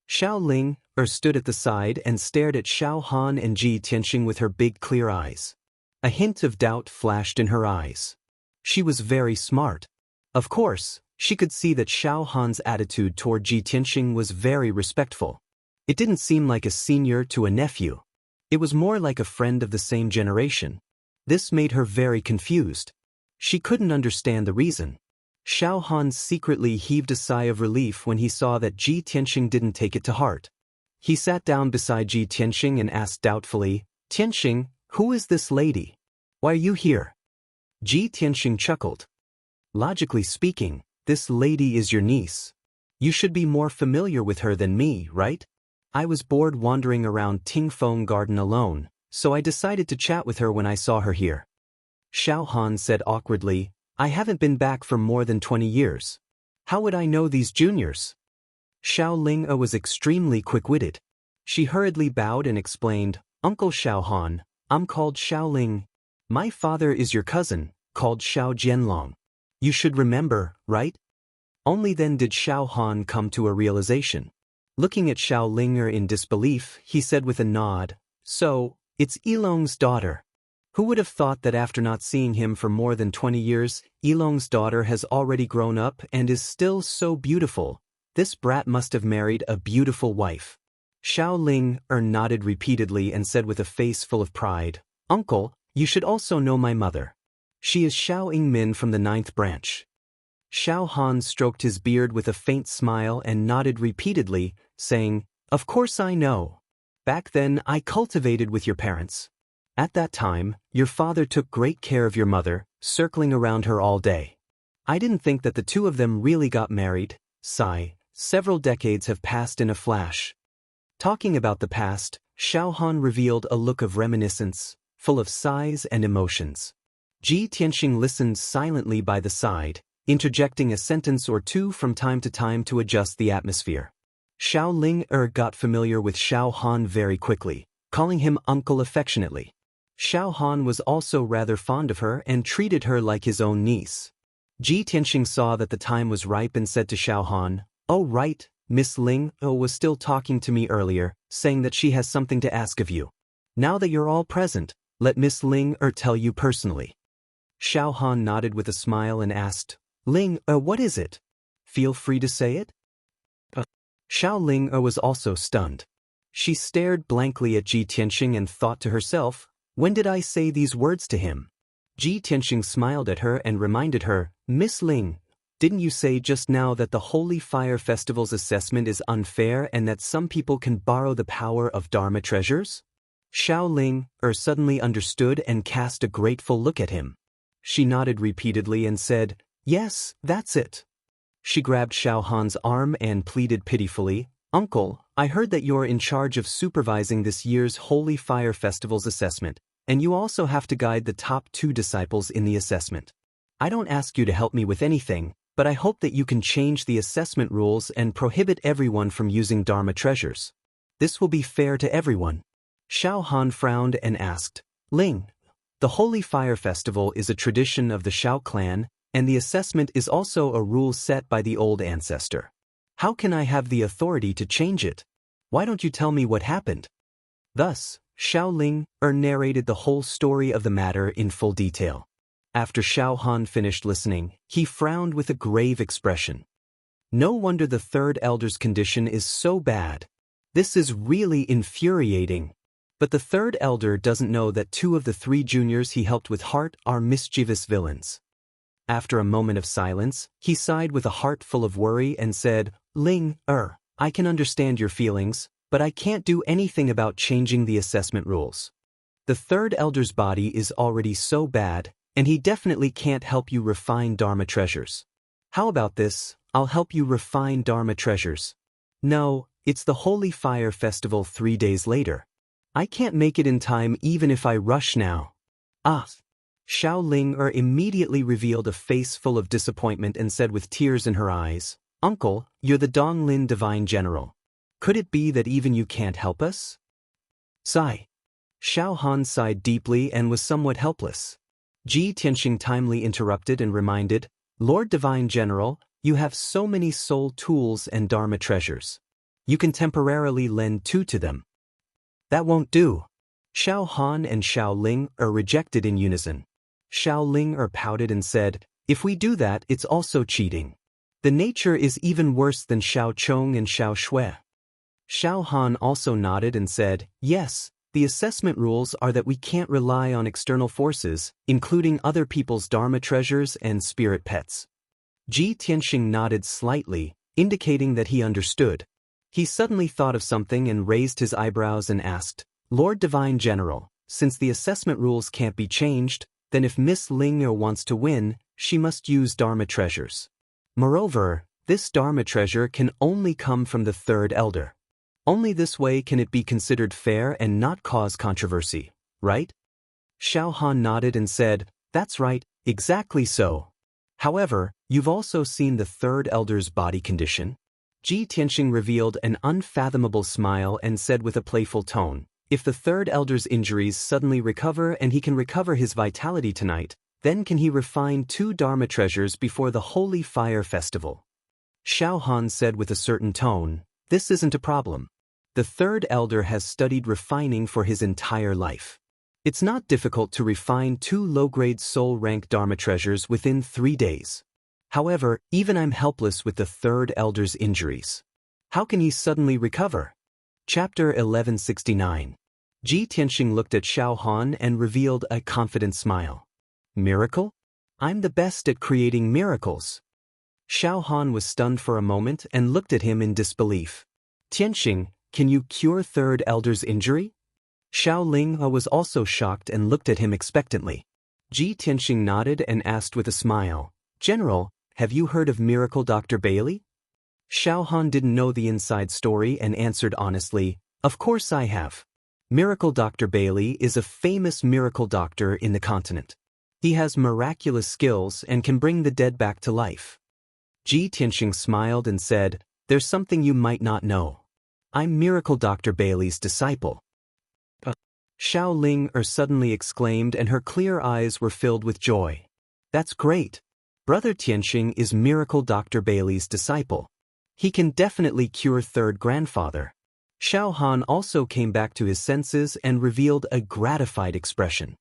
Xiao Ling stood at the side and stared at Xiao Han and Ji Tianxing with her big clear eyes. A hint of doubt flashed in her eyes. She was very smart. Of course, she could see that Xiao Han's attitude toward Ji Tianxing was very respectful. It didn't seem like a senior to a nephew. It was more like a friend of the same generation. This made her very confused. She couldn't understand the reason. Xiao Han secretly heaved a sigh of relief when he saw that Ji Tianxing didn't take it to heart. He sat down beside Ji Tianxing and asked doubtfully, Tianxing, who is this lady? Why are you here? Ji Tianxing chuckled. Logically speaking, this lady is your niece. You should be more familiar with her than me, right? I was bored wandering around Tingfeng Garden alone, so I decided to chat with her when I saw her here. Xiao Han said awkwardly, I haven't been back for more than 20 years. How would I know these juniors? Xiao Ling was extremely quick-witted. She hurriedly bowed and explained, Uncle Xiao Han, I'm called Xiao Ling. My father is your cousin, called Xiao Jianlong. You should remember, right? Only then did Xiao Han come to a realization. Looking at Xiao Ling in disbelief, he said with a nod, So, it's Yilong's daughter. Who would have thought that after not seeing him for more than 20 years, Yilong's daughter has already grown up and is still so beautiful? This brat must have married a beautiful wife. Xiao Ling nodded repeatedly and said with a face full of pride, Uncle, you should also know my mother. She is Xiao Yingmin from the 9th branch. Xiao Han stroked his beard with a faint smile and nodded repeatedly, saying, Of course I know. Back then I cultivated with your parents. At that time, your father took great care of your mother, circling around her all day. I didn't think that the two of them really got married. Sigh, several decades have passed in a flash. Talking about the past, Xiao Han revealed a look of reminiscence, full of sighs and emotions. Ji Tianxing listened silently by the side, interjecting a sentence or two from time to time to adjust the atmosphere. Xiao Ling got familiar with Xiao Han very quickly, calling him uncle affectionately. Xiao Han was also rather fond of her and treated her like his own niece. Ji Tianxing saw that the time was ripe and said to Xiao Han, Oh right, Miss Ling was still talking to me earlier, saying that she has something to ask of you. Now that you're all present, let Miss Ling tell you personally. Xiao Han nodded with a smile and asked, Ling, what is it? Feel free to say it. Xiao Ling was also stunned. She stared blankly at Ji Tianxing and thought to herself, When did I say these words to him? Ji Tianxing smiled at her and reminded her, Miss Ling, didn't you say just now that the Holy Fire Festival's assessment is unfair and that some people can borrow the power of Dharma treasures? Xiao Ling suddenly understood and cast a grateful look at him. She nodded repeatedly and said, Yes, that's it. She grabbed Xiao Han's arm and pleaded pitifully, Uncle, I heard that you're in charge of supervising this year's Holy Fire Festival's assessment, and you also have to guide the top 2 disciples in the assessment. I don't ask you to help me with anything, but I hope that you can change the assessment rules and prohibit everyone from using Dharma treasures. This will be fair to everyone. Xiao Han frowned and asked, Ling, the Holy Fire Festival is a tradition of the Xiao clan, and the assessment is also a rule set by the old ancestor. How can I have the authority to change it? Why don't you tell me what happened? Thus, Xiao Ling narrated the whole story of the matter in full detail. After Xiao Han finished listening, he frowned with a grave expression. No wonder the third elder's condition is so bad. This is really infuriating. But the third elder doesn't know that 2 of the 3 juniors he helped with heart are mischievous villains. After a moment of silence, he sighed with a heart full of worry and said, Ling, I can understand your feelings, but I can't do anything about changing the assessment rules. The third elder's body is already so bad, and he definitely can't help you refine Dharma treasures. How about this? I'll help you refine Dharma treasures. No, it's the Holy Fire Festival 3 days later. I can't make it in time even if I rush now. Xiao Ling immediately revealed a face full of disappointment and said with tears in her eyes, Uncle, you're the Donglin Divine General. Could it be that even you can't help us? Sigh. Xiao Han sighed deeply and was somewhat helpless. Ji Tianxing timely interrupted and reminded, Lord Divine General, you have so many soul tools and Dharma treasures. You can temporarily lend 2 to them. That won't do. Xiao Han and Xiao Ling rejected in unison. Xiao Ling pouted and said, If we do that, it's also cheating. The nature is even worse than Xiao Chong and Xiao Shui. Xiao Han also nodded and said, Yes, the assessment rules are that we can't rely on external forces, including other people's Dharma treasures and spirit pets. Ji Tianxing nodded slightly, indicating that he understood. He suddenly thought of something and raised his eyebrows and asked, Lord Divine General, since the assessment rules can't be changed, then if Miss Ling wants to win, she must use Dharma treasures. Moreover, this Dharma treasure can only come from the third elder. Only this way can it be considered fair and not cause controversy, right? Xiao Han nodded and said, That's right, exactly so. However, you've also seen the third elder's body condition. Ji Tianxing revealed an unfathomable smile and said with a playful tone, If the third elder's injuries suddenly recover and he can recover his vitality tonight, then can he refine 2 Dharma treasures before the Holy Fire Festival? Xiao Han said with a certain tone, This isn't a problem. The third elder has studied refining for his entire life. It's not difficult to refine 2 low-grade soul-rank Dharma treasures within 3 days. However, even I'm helpless with the third elder's injuries. How can he suddenly recover? Chapter 1169. Ji Tianxing looked at Xiao Han and revealed a confident smile. Miracle? I'm the best at creating miracles. Xiao Han was stunned for a moment and looked at him in disbelief. Tianxing, can you cure third elder's injury? Xiao Ling was also shocked and looked at him expectantly. Ji Tianxing nodded and asked with a smile, General, have you heard of Miracle Dr. Bailey? Xiao Han didn't know the inside story and answered honestly, Of course I have. Miracle Dr. Bailey is a famous miracle doctor in the continent. He has miraculous skills and can bring the dead back to life. Ji Tianxing smiled and said, There's something you might not know. I'm Miracle Dr. Bailey's disciple. Xiao Ling suddenly exclaimed and her clear eyes were filled with joy. That's great. Brother Tianxing is Miracle Dr. Bailey's disciple. He can definitely cure third grandfather. Xiao Han also came back to his senses and revealed a gratified expression.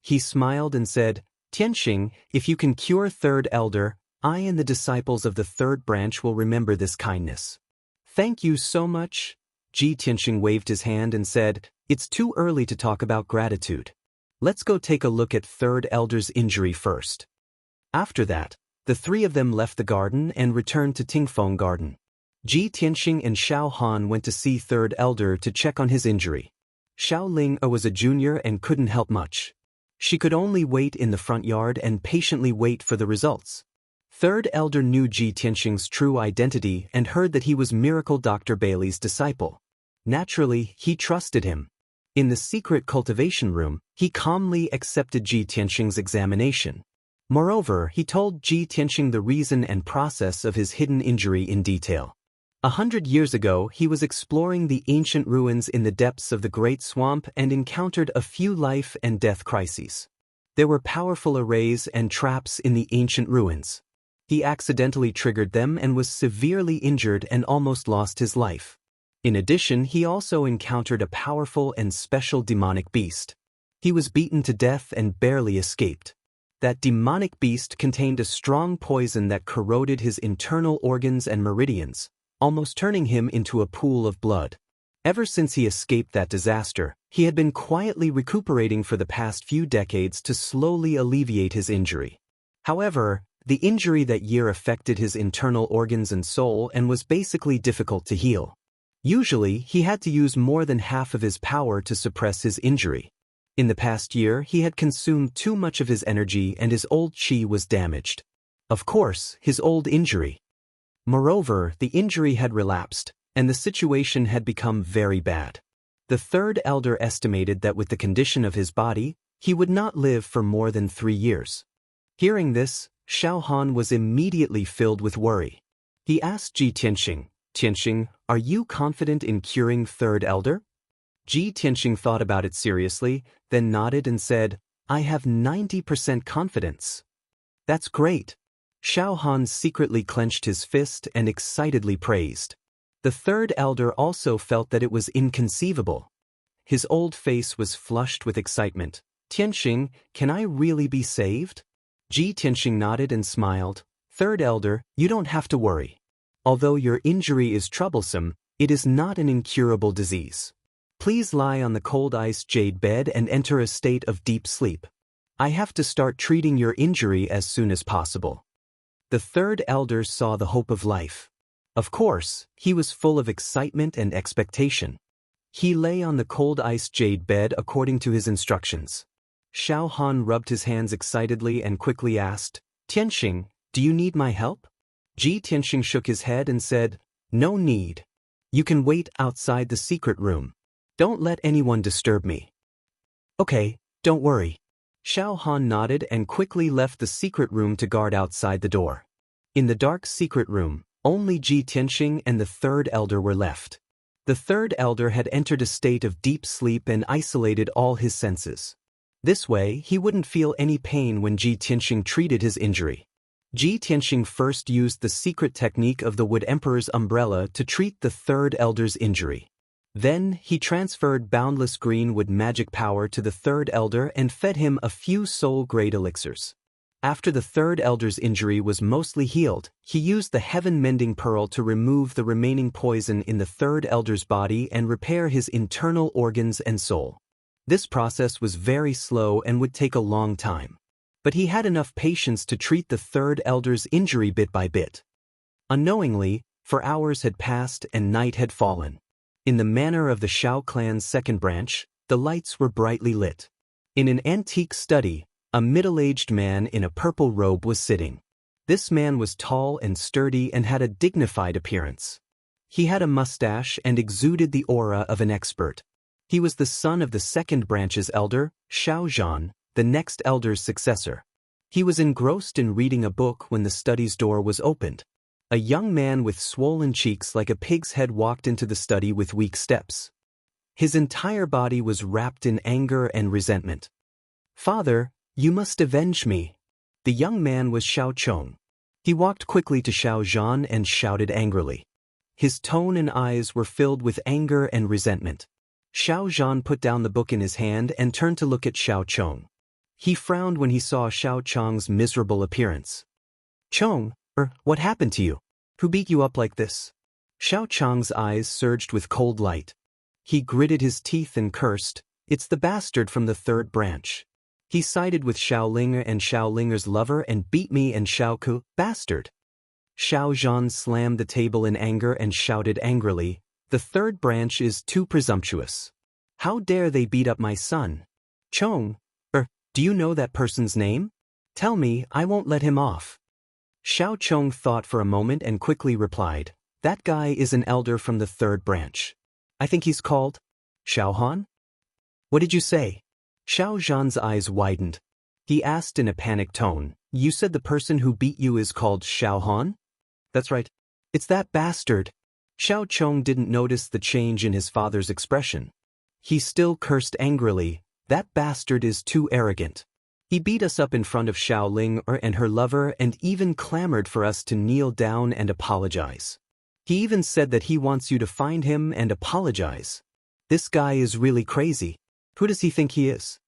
He smiled and said, Tianxing, if you can cure third elder, I and the disciples of the third branch will remember this kindness. Thank you so much. Ji Tianxing waved his hand and said, It's too early to talk about gratitude. Let's go take a look at third elder's injury first. After that, the three of them left the garden and returned to Tingfeng Garden. Ji Tianxing and Xiao Han went to see third elder to check on his injury. Xiao Ling was a junior and couldn't help much. She could only wait in the front yard and patiently wait for the results. Third elder knew Ji Tianxing's true identity and heard that he was Miracle Dr. Bailey's disciple. Naturally, he trusted him. In the secret cultivation room, he calmly accepted Ji Tianxing's examination. Moreover, he told Ji Tianxing the reason and process of his hidden injury in detail. 100 years ago, he was exploring the ancient ruins in the depths of the Great Swamp and encountered a few life and death crises. There were powerful arrays and traps in the ancient ruins. He accidentally triggered them and was severely injured and almost lost his life. In addition, he also encountered a powerful and special demonic beast. He was beaten to death and barely escaped. That demonic beast contained a strong poison that corroded his internal organs and meridians, almost turning him into a pool of blood. Ever since he escaped that disaster, he had been quietly recuperating for the past few decades to slowly alleviate his injury. However, the injury that year affected his internal organs and soul and was basically difficult to heal. Usually, he had to use more than half of his power to suppress his injury. In the past year, he had consumed too much of his energy and his old qi was damaged. Of course, his old injury. Moreover, the injury had relapsed, and the situation had become very bad. The third elder estimated that with the condition of his body, he would not live for more than 3 years. Hearing this, Xiao Han was immediately filled with worry. He asked Ji Tianxing, "Tianxing, are you confident in curing third elder?" Ji Tianxing thought about it seriously, then nodded and said, "I have 90% confidence." "That's great." Xiao Han secretly clenched his fist and excitedly praised. The third elder also felt that it was inconceivable. His old face was flushed with excitement. "Tianxing, can I really be saved?" Ji Tianxing nodded and smiled. "Third elder, you don't have to worry. Although your injury is troublesome, it is not an incurable disease. Please lie on the cold ice jade bed and enter a state of deep sleep. I have to start treating your injury as soon as possible." The third elder saw the hope of life. Of course, he was full of excitement and expectation. He lay on the cold ice jade bed according to his instructions. Xiao Han rubbed his hands excitedly and quickly asked, "Tianxing, do you need my help?" Ji Tianxing shook his head and said, "No need. You can wait outside the secret room. Don't let anyone disturb me." "Okay, don't worry." Xiao Han nodded and quickly left the secret room to guard outside the door. In the dark secret room, only Ji Tianxing and the third elder were left. The third elder had entered a state of deep sleep and isolated all his senses. This way, he wouldn't feel any pain when Ji Tianxing treated his injury. Ji Tianxing first used the secret technique of the Wood Emperor's umbrella to treat the third elder's injury. Then, he transferred boundless greenwood magic power to the third elder and fed him a few soul-grade elixirs. After the third elder's injury was mostly healed, he used the heaven-mending pearl to remove the remaining poison in the third elder's body and repair his internal organs and soul. This process was very slow and would take a long time. But he had enough patience to treat the third elder's injury bit by bit. Unknowingly, for hours had passed and night had fallen. In the manor of the Shao clan's second branch, the lights were brightly lit. In an antique study, a middle-aged man in a purple robe was sitting. This man was tall and sturdy and had a dignified appearance. He had a mustache and exuded the aura of an expert. He was the son of the second branch's elder, Xiao Zhan, the next elder's successor. He was engrossed in reading a book when the study's door was opened. A young man with swollen cheeks like a pig's head walked into the study with weak steps. His entire body was wrapped in anger and resentment. "Father, you must avenge me." The young man was Xiao Chong. He walked quickly to Xiao Zhan and shouted angrily. His tone and eyes were filled with anger and resentment. Xiao Zhan put down the book in his hand and turned to look at Xiao Chong. He frowned when he saw Xiao Chong's miserable appearance. "Chong, what happened to you? Who beat you up like this?" Xiao Chong's eyes surged with cold light. He gritted his teeth and cursed, "It's the bastard from the third branch. He sided with Xiaolinger and Xiaolinger's lover and beat me and Xiaoku, bastard. Xiao Zhan slammed the table in anger and shouted angrily, "The third branch is too presumptuous. How dare they beat up my son? Chong, do you know that person's name? Tell me, I won't let him off." Xiao Chong thought for a moment and quickly replied, "That guy is an elder from the third branch. I think he's called Xiao Han." "What did you say?" Xiao Zhan's eyes widened. He asked in a panicked tone, "You said the person who beat you is called Xiao Han?" "That's right. It's that bastard." Xiao Chong didn't notice the change in his father's expression. He still cursed angrily, "That bastard is too arrogant. He beat us up in front of Xiaoling and her lover and even clamored for us to kneel down and apologize. He even said that he wants you to find him and apologize. This guy is really crazy. Who does he think he is?"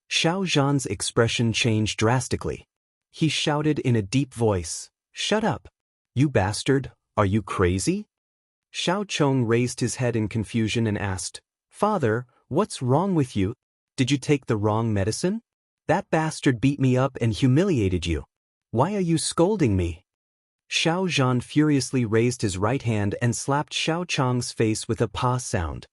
Xiao Zhan's expression changed drastically. He shouted in a deep voice, "Shut up. You bastard, are you crazy?" Xiao Chong raised his head in confusion and asked, "Father, what's wrong with you? Did you take the wrong medicine? That bastard beat me up and humiliated you. Why are you scolding me?" Xiao Zhan furiously raised his right hand and slapped Xiao Chong's face with a pa sound.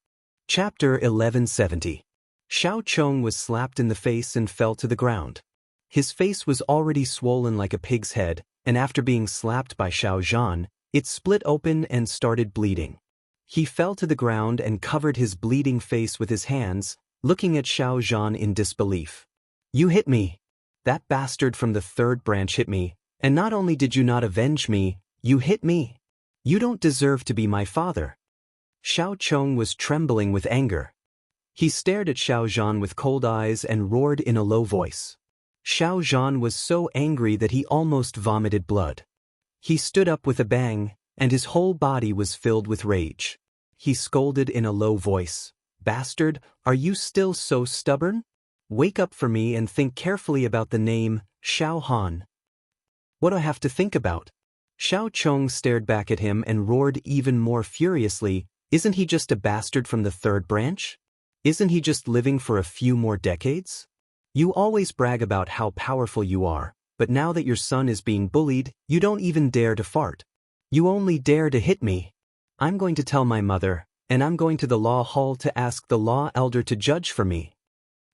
Chapter 1170. Xiao Chong was slapped in the face and fell to the ground. His face was already swollen like a pig's head, and after being slapped by Xiao Zhan, it split open and started bleeding. He fell to the ground and covered his bleeding face with his hands, looking at Xiao Zhan in disbelief. "You hit me. That bastard from the third branch hit me, and not only did you not avenge me, you hit me. You don't deserve to be my father." Xiao Chong was trembling with anger. He stared at Xiao Zhan with cold eyes and roared in a low voice. Xiao Zhan was so angry that he almost vomited blood. He stood up with a bang, and his whole body was filled with rage. He scolded in a low voice, "Bastard, are you still so stubborn? Wake up for me and think carefully about the name, Xiao Han." "What do I have to think about?" Xiao Chong stared back at him and roared even more furiously, "Isn't he just a bastard from the third branch? Isn't he just living for a few more decades? You always brag about how powerful you are, but now that your son is being bullied, you don't even dare to fart. You only dare to hit me. I'm going to tell my mother, and I'm going to the law hall to ask the law elder to judge for me."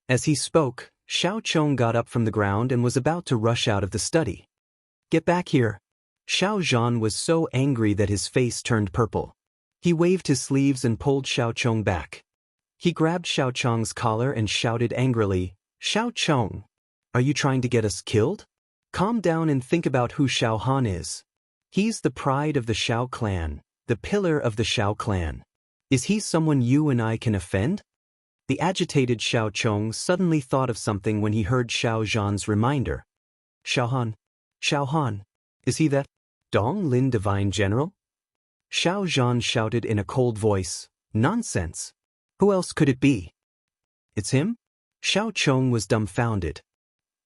As he spoke, Xiao Chong got up from the ground and was about to rush out of the study. "Get back here." Xiao Zhan was so angry that his face turned purple. He waved his sleeves and pulled Xiao Chong back. He grabbed Xiao Chong's collar and shouted angrily, "Xiao Chong, are you trying to get us killed? Calm down and think about who Xiao Han is. He's the pride of the Xiao clan, the pillar of the Xiao clan. Is he someone you and I can offend?" The agitated Xiao Chong suddenly thought of something when he heard Xiao Zhan's reminder. Xiao Han, is he that Dong Lin divine general?" Xiao Zhan shouted in a cold voice, "Nonsense. Who else could it be?" "It's him?" Xiao Chong was dumbfounded.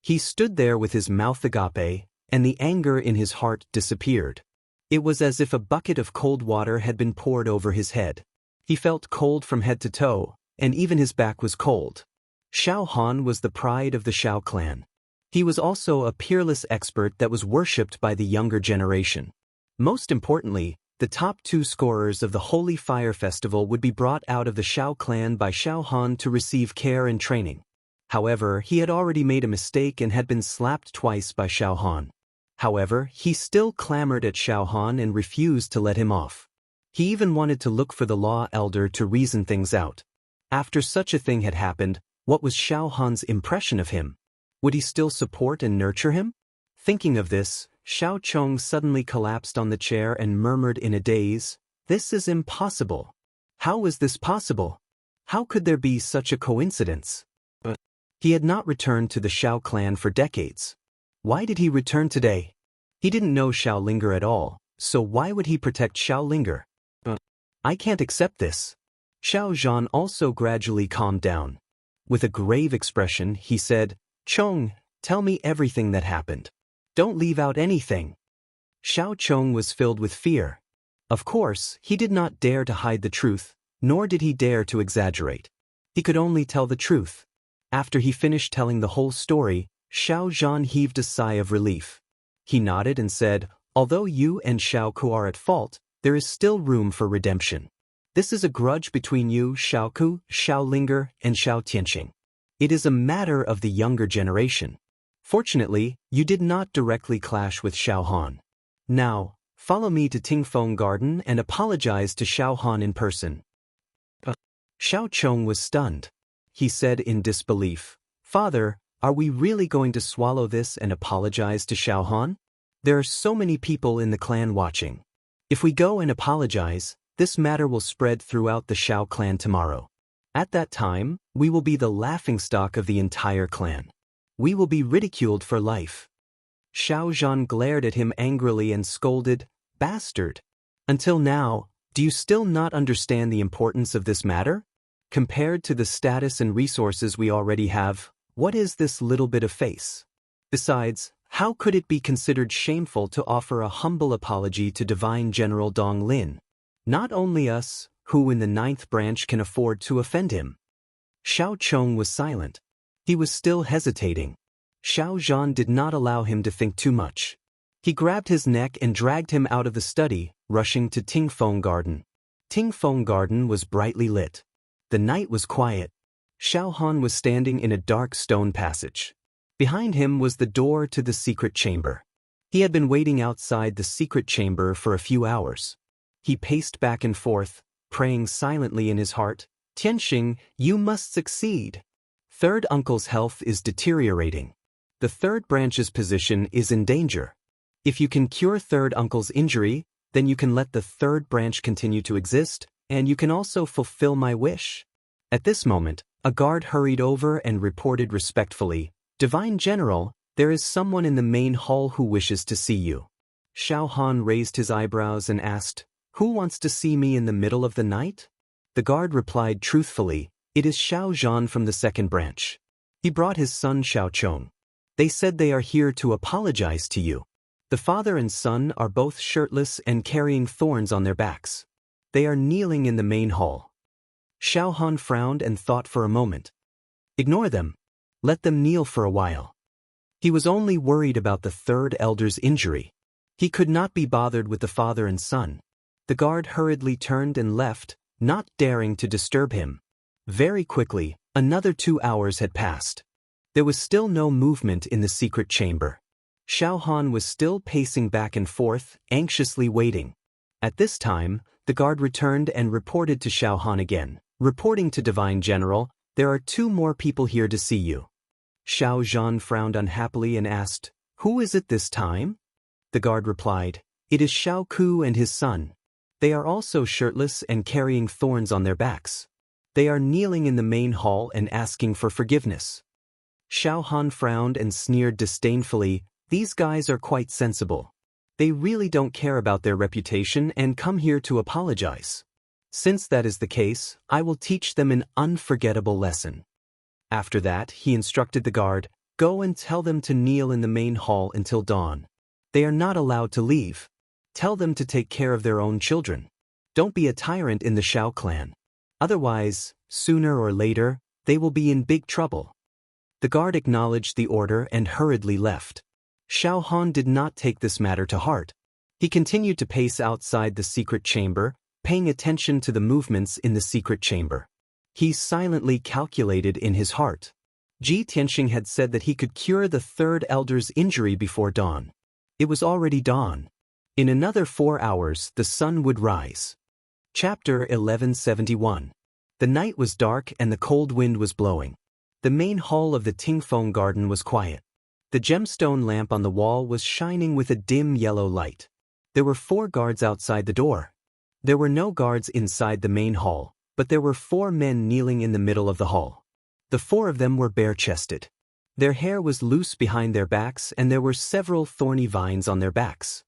He stood there with his mouth agape, and the anger in his heart disappeared. It was as if a bucket of cold water had been poured over his head. He felt cold from head to toe, and even his back was cold. Xiao Han was the pride of the Xiao clan. He was also a peerless expert that was worshipped by the younger generation. Most importantly, the top 2 scorers of the Holy Fire Festival would be brought out of the Xiao clan by Xiao Han to receive care and training. However, he had already made a mistake and had been slapped twice by Xiao Han. However, he still clamored at Xiao Han and refused to let him off. He even wanted to look for the law elder to reason things out. After such a thing had happened, what was Xiao Han's impression of him? Would he still support and nurture him? Thinking of this, Xiao Chong suddenly collapsed on the chair and murmured in a daze, "This is impossible. How is this possible? How could there be such a coincidence?" But he had not returned to the Xiao clan for decades. Why did he return today? He didn't know Xiaolinger at all, so why would he protect Xiaolinger? I can't accept this. Xiao Zhan also gradually calmed down. With a grave expression, he said, "Chong, tell me everything that happened. Don't leave out anything." Xiao Chong was filled with fear. Of course, he did not dare to hide the truth, nor did he dare to exaggerate. He could only tell the truth. After he finished telling the whole story, Xiao Zhan heaved a sigh of relief. He nodded and said, "Although you and Xiao Ku are at fault, there is still room for redemption. This is a grudge between you, Xiao Ku, Xiao Linger, and Xiao Tianqing. It is a matter of the younger generation. Fortunately, you did not directly clash with Xiao Han. Now, follow me to Tingfeng Garden and apologize to Xiao Han in person." Xiao Chong was stunned. He said in disbelief, "Father, are we really going to swallow this and apologize to Xiao Han? There are so many people in the clan watching. If we go and apologize, this matter will spread throughout the Xiao clan tomorrow. At that time, we will be the laughingstock of the entire clan. We will be ridiculed for life." Xiao Zhan glared at him angrily and scolded, "Bastard! Until now, do you still not understand the importance of this matter? Compared to the status and resources we already have, what is this little bit of face? Besides, how could it be considered shameful to offer a humble apology to Divine General Dong Lin? Not only us, who in the 9th branch can afford to offend him." Xiao Chong was silent. He was still hesitating. Xiao Zhan did not allow him to think too much. He grabbed his neck and dragged him out of the study, rushing to Tingfeng Garden. Tingfeng Garden was brightly lit. The night was quiet. Xiao Han was standing in a dark stone passage. Behind him was the door to the secret chamber. He had been waiting outside the secret chamber for a few hours. He paced back and forth, praying silently in his heart, "Tianxing, you must succeed. Third uncle's health is deteriorating. The third branch's position is in danger. If you can cure third uncle's injury, then you can let the third branch continue to exist, and you can also fulfill my wish." At this moment, a guard hurried over and reported respectfully, "Divine General, there is someone in the main hall who wishes to see you." Xiao Han raised his eyebrows and asked, "Who wants to see me in the middle of the night?" The guard replied truthfully, "It is Xiao Zhan from the 2nd branch. He brought his son Xiao Chong. They said they are here to apologize to you. The father and son are both shirtless and carrying thorns on their backs. They are kneeling in the main hall." Xiao Han frowned and thought for a moment. "Ignore them. Let them kneel for a while." He was only worried about the third elder's injury. He could not be bothered with the father and son. The guard hurriedly turned and left, not daring to disturb him. Very quickly, another 2 hours had passed. There was still no movement in the secret chamber. Xiao Han was still pacing back and forth, anxiously waiting. At this time, the guard returned and reported to Xiao Han again, reporting to Divine General, "There are 2 more people here to see you." Xiao Zhan frowned unhappily and asked, "Who is it this time?" The guard replied, "It is Xiao Ku and his son. They are also shirtless and carrying thorns on their backs. They are kneeling in the main hall and asking for forgiveness." Xiao Han frowned and sneered disdainfully, "These guys are quite sensible. They really don't care about their reputation and come here to apologize. Since that is the case, I will teach them an unforgettable lesson." After that, he instructed the guard, "Go and tell them to kneel in the main hall until dawn. They are not allowed to leave. Tell them to take care of their own children. Don't be a tyrant in the Xiao clan. Otherwise, sooner or later, they will be in big trouble." The guard acknowledged the order and hurriedly left. Xiao Han did not take this matter to heart. He continued to pace outside the secret chamber, paying attention to the movements in the secret chamber. He silently calculated in his heart. Ji Tianxing had said that he could cure the third elder's injury before dawn. It was already dawn. In another 4 hours, the sun would rise. Chapter 1171. The night was dark and the cold wind was blowing. The main hall of the Tingfeng Garden was quiet. The gemstone lamp on the wall was shining with a dim yellow light. There were 4 guards outside the door. There were no guards inside the main hall, but there were 4 men kneeling in the middle of the hall. The 4 of them were bare-chested. Their hair was loose behind their backs and there were several thorny vines on their backs.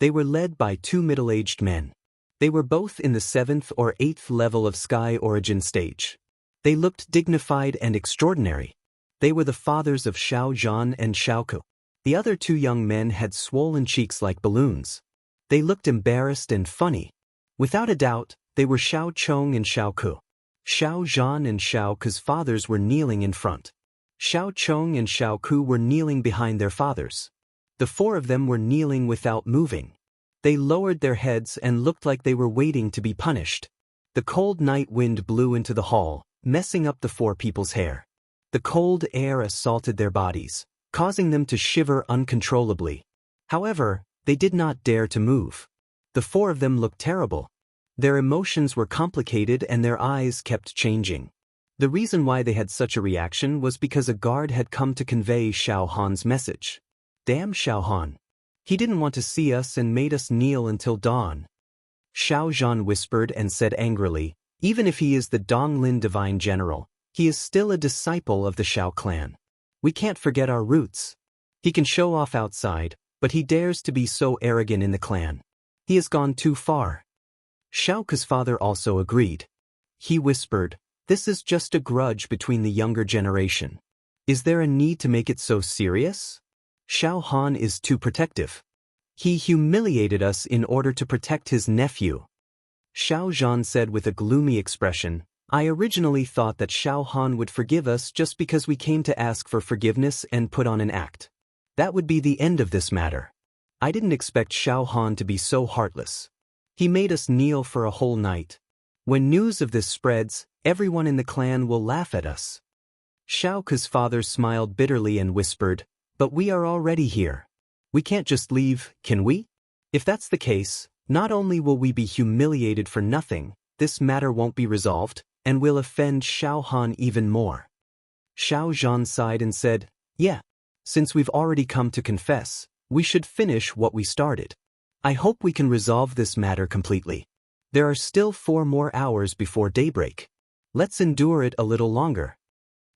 They were led by 2 middle-aged men. They were both in the 7th or 8th level of Sky Origin stage. They looked dignified and extraordinary. They were the fathers of Xiao Zhan and Xiao Ku. The other 2 young men had swollen cheeks like balloons. They looked embarrassed and funny. Without a doubt, they were Xiao Chong and Xiao Ku. Xiao Zhan and Xiao Ku's fathers were kneeling in front. Xiao Chong and Xiao Ku were kneeling behind their fathers. The four of them were kneeling without moving. They lowered their heads and looked like they were waiting to be punished. The cold night wind blew into the hall, messing up the four people's hair. The cold air assaulted their bodies, causing them to shiver uncontrollably. However, they did not dare to move. The four of them looked terrible. Their emotions were complicated and their eyes kept changing. The reason why they had such a reaction was because a guard had come to convey Xiao Han's message. Damn Xiao Han. He didn't want to see us and made us kneel until dawn. Xiao Zhan whispered and said angrily, even if he is the Donglin Divine General, he is still a disciple of the Xiao clan. We can't forget our roots. He can show off outside, but he dares to be so arrogant in the clan. He has gone too far. Xiao Ku's father also agreed. He whispered, this is just a grudge between the younger generation. Is there a need to make it so serious? Xiao Han is too protective. He humiliated us in order to protect his nephew. Xiao Zhan said with a gloomy expression, I originally thought that Xiao Han would forgive us just because we came to ask for forgiveness and put on an act. That would be the end of this matter. I didn't expect Xiao Han to be so heartless. He made us kneel for a whole night. When news of this spreads, everyone in the clan will laugh at us. Xiao Ku's father smiled bitterly and whispered, but we are already here. We can't just leave, can we? If that's the case, not only will we be humiliated for nothing, this matter won't be resolved, and will offend Xiao Han even more. Xiao Zhan sighed and said, yeah, since we've already come to confess, we should finish what we started. I hope we can resolve this matter completely. There are still 4 more hours before daybreak. Let's endure it a little longer.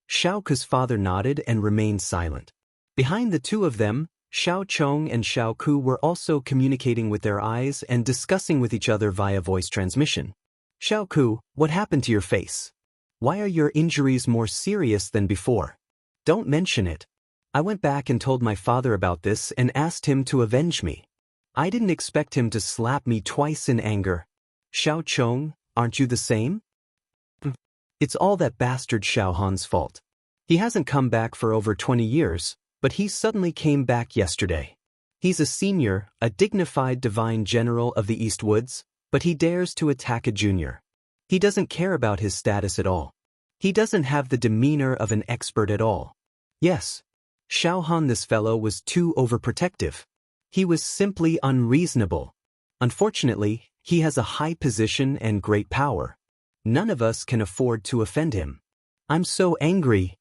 Xiao Ku's father nodded and remained silent. Behind the two of them, Xiao Chong and Xiao Ku were also communicating with their eyes and discussing with each other via voice transmission. Xiao Ku, what happened to your face? Why are your injuries more serious than before? Don't mention it. I went back and told my father about this and asked him to avenge me. I didn't expect him to slap me twice in anger. Xiao Chong, aren't you the same? It's all that bastard Xiao Han's fault. He hasn't come back for over 20 years, but he suddenly came back yesterday. He's a senior, a dignified divine general of the East Woods, but he dares to attack a junior. He doesn't care about his status at all. He doesn't have the demeanor of an expert at all. Yes, Xiao Han, this fellow was too overprotective. He was simply unreasonable. Unfortunately, he has a high position and great power. None of us can afford to offend him. I'm so angry.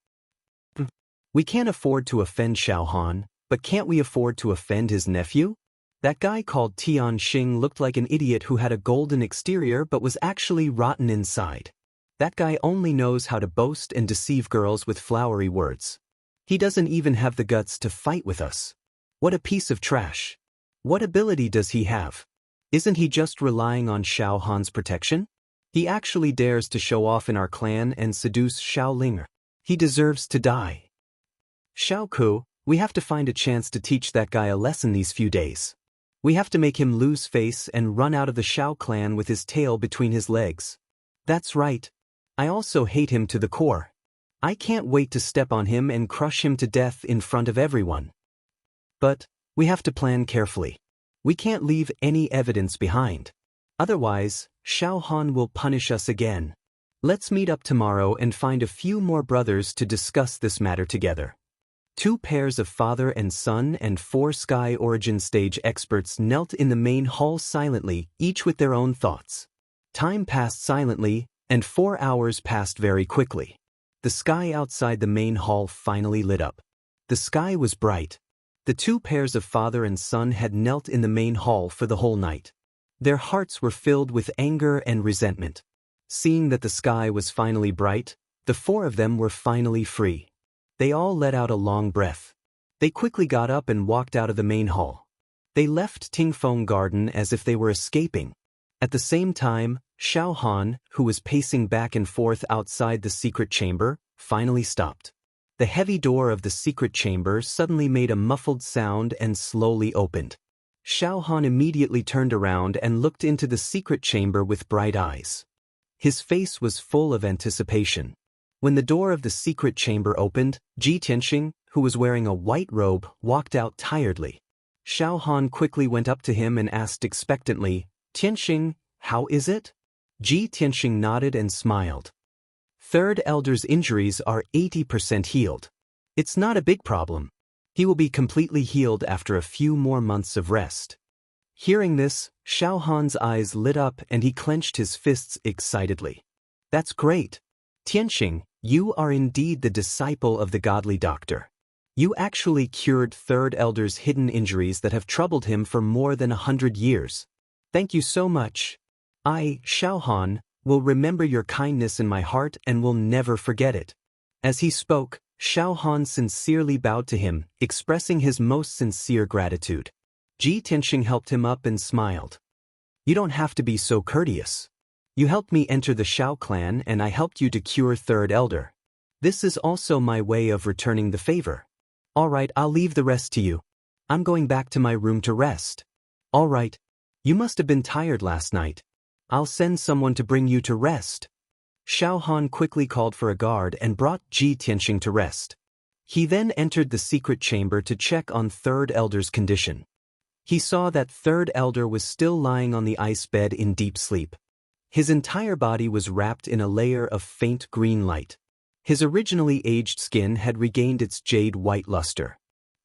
We can't afford to offend Xiao Han, but can't we afford to offend his nephew? That guy called Tian Xing looked like an idiot who had a golden exterior but was actually rotten inside. That guy only knows how to boast and deceive girls with flowery words. He doesn't even have the guts to fight with us. What a piece of trash. What ability does he have? Isn't he just relying on Xiao Han's protection? He actually dares to show off in our clan and seduce Xiao Ling. He deserves to die. Xiao Ku, we have to find a chance to teach that guy a lesson these few days. We have to make him lose face and run out of the Xiao clan with his tail between his legs. That's right. I also hate him to the core. I can't wait to step on him and crush him to death in front of everyone. But we have to plan carefully. We can't leave any evidence behind. Otherwise, Xiao Han will punish us again. Let's meet up tomorrow and find a few more brothers to discuss this matter together. 2 pairs of father and son and 4 Sky Origin stage experts knelt in the main hall silently, each with their own thoughts. Time passed silently, and 4 hours passed very quickly. The sky outside the main hall finally lit up. The sky was bright. The 2 pairs of father and son had knelt in the main hall for the whole night. Their hearts were filled with anger and resentment. Seeing that the sky was finally bright, the 4 of them were finally free. They all let out a long breath. They quickly got up and walked out of the main hall. They left Tingfeng Garden as if they were escaping. At the same time, Xiao Han, who was pacing back and forth outside the secret chamber, finally stopped. The heavy door of the secret chamber suddenly made a muffled sound and slowly opened. Xiao Han immediately turned around and looked into the secret chamber with bright eyes. His face was full of anticipation. When the door of the secret chamber opened, Ji Tianxing, who was wearing a white robe, walked out tiredly. Xiao Han quickly went up to him and asked expectantly, "Tianxing, how is it?" Ji Tianxing nodded and smiled. Third Elder's injuries are 80% healed. It's not a big problem. He will be completely healed after a few more months of rest. Hearing this, Xiao Han's eyes lit up and he clenched his fists excitedly. That's great. Tianxing, you are indeed the disciple of the godly doctor. You actually cured Third Elder's hidden injuries that have troubled him for more than 100 years. Thank you so much. I, Xiao Han, will remember your kindness in my heart and will never forget it. As he spoke, Xiao Han sincerely bowed to him, expressing his most sincere gratitude. Ji Tianxing helped him up and smiled. You don't have to be so courteous. You helped me enter the Xiao clan and I helped you to cure Third Elder. This is also my way of returning the favor. All right, I'll leave the rest to you. I'm going back to my room to rest. All right. You must have been tired last night. I'll send someone to bring you to rest. Xiao Han quickly called for a guard and brought Ji Tianxing to rest. He then entered the secret chamber to check on Third Elder's condition. He saw that Third Elder was still lying on the ice bed in deep sleep. His entire body was wrapped in a layer of faint green light. His originally aged skin had regained its jade-white luster.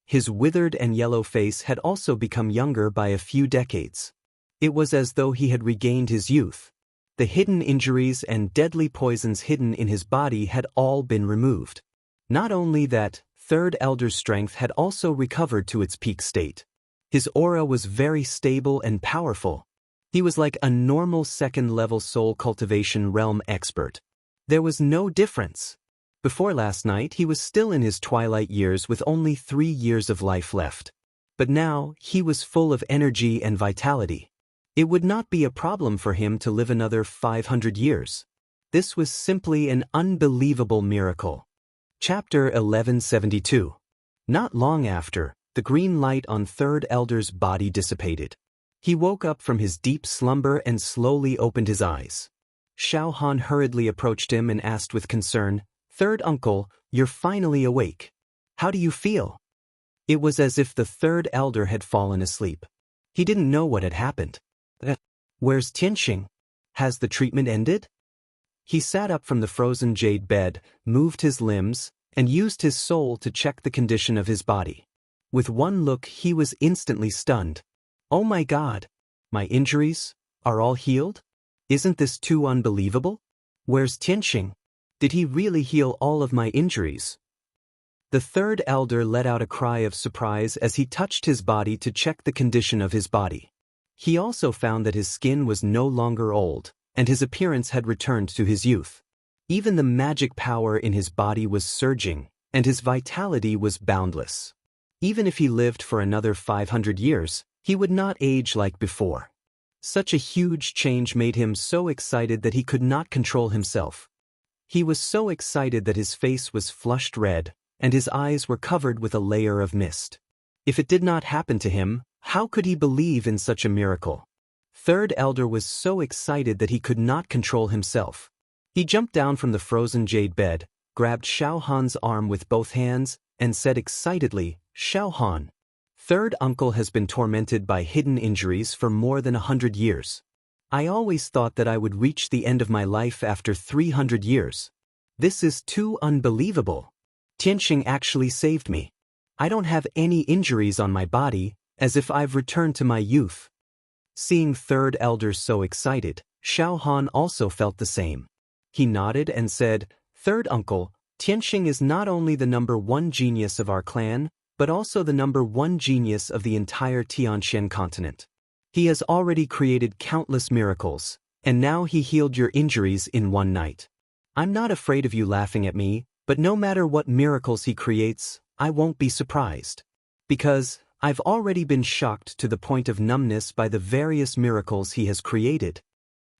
His withered and yellow face had also become younger by a few decades. It was as though he had regained his youth. The hidden injuries and deadly poisons hidden in his body had all been removed. Not only that, Third Elder's strength had also recovered to its peak state. His aura was very stable and powerful. He was like a normal second-level soul cultivation realm expert. There was no difference. Before last night, he was still in his twilight years with only 3 years of life left. But now, he was full of energy and vitality. It would not be a problem for him to live another 500 years. This was simply an unbelievable miracle. Chapter 1172. Not long after, the green light on Third Elder's body dissipated. He woke up from his deep slumber and slowly opened his eyes. Xiao Han hurriedly approached him and asked with concern, "Third Uncle, you're finally awake. How do you feel?" It was as if the Third Elder had fallen asleep. He didn't know what had happened. Where's Tianxing? Has the treatment ended? He sat up from the frozen jade bed, moved his limbs, and used his soul to check the condition of his body. With one look, he was instantly stunned. Oh my God! My injuries are all healed? Isn't this too unbelievable? Where's Tianxing? Did he really heal all of my injuries? The Third Elder let out a cry of surprise as he touched his body to check the condition of his body. He also found that his skin was no longer old, and his appearance had returned to his youth. Even the magic power in his body was surging, and his vitality was boundless. Even if he lived for another 500 years, he would not age like before. Such a huge change made him so excited that he could not control himself. He was so excited that his face was flushed red, and his eyes were covered with a layer of mist. If it did not happen to him, how could he believe in such a miracle? Third Elder was so excited that he could not control himself. He jumped down from the frozen jade bed, grabbed Xiao Han's arm with both hands, and said excitedly, "Xiao Han, Third Uncle has been tormented by hidden injuries for more than 100 years. I always thought that I would reach the end of my life after 300 years. This is too unbelievable. Tianxing actually saved me. I don't have any injuries on my body, as if I've returned to my youth." Seeing Third Elder so excited, Xiao Han also felt the same. He nodded and said, "Third Uncle, Tianxing is not only the #1 genius of our clan, but also the #1 genius of the entire Tianxian continent. He has already created countless miracles, and now he healed your injuries in one night. I'm not afraid of you laughing at me, but no matter what miracles he creates, I won't be surprised. Because I've already been shocked to the point of numbness by the various miracles he has created."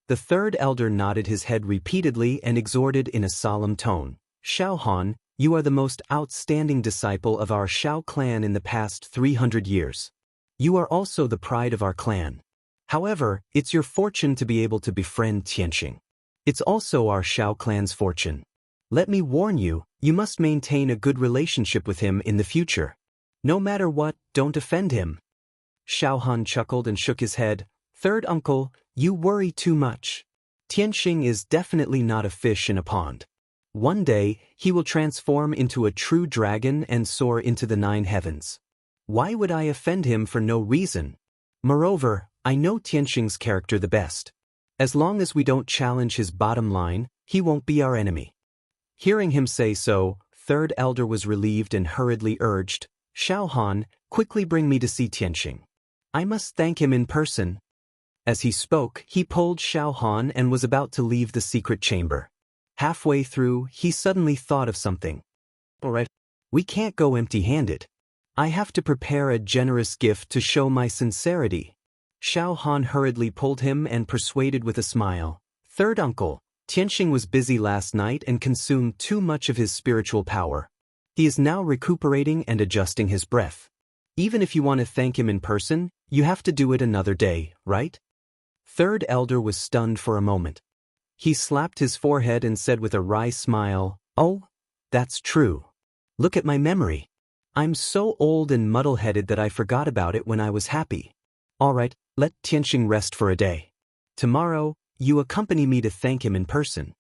The Third Elder nodded his head repeatedly and exhorted in a solemn tone, "Xiao Han, you are the most outstanding disciple of our Xiao clan in the past 300 years. You are also the pride of our clan. However, it's your fortune to be able to befriend Tianxing. It's also our Xiao clan's fortune. Let me warn you, you must maintain a good relationship with him in the future. No matter what, don't offend him. Xiao Han chuckled and shook his head. Third uncle, you worry too much. Tianxing is definitely not a fish in a pond. One day, he will transform into a true dragon and soar into the 9 heavens. Why would I offend him for no reason? Moreover, I know Tianxing's character the best. As long as we don't challenge his bottom line, he won't be our enemy. Hearing him say so, third elder was relieved and hurriedly urged, Xiao Han, quickly bring me to see Tianxing. I must thank him in person. As he spoke, he pulled Xiao Han and was about to leave the secret chamber. Halfway through, he suddenly thought of something. All right, we can't go empty-handed. I have to prepare a generous gift to show my sincerity. Xiao Han hurriedly pulled him and persuaded with a smile. Third uncle, Tianxing was busy last night and consumed too much of his spiritual power. He is now recuperating and adjusting his breath. Even if you want to thank him in person, you have to do it another day, right? Third elder was stunned for a moment. He slapped his forehead and said with a wry smile, Oh, that's true. Look at my memory. I'm so old and muddle-headed that I forgot about it when I was happy. All right, let Tianxing rest for a day. Tomorrow, you accompany me to thank him in person.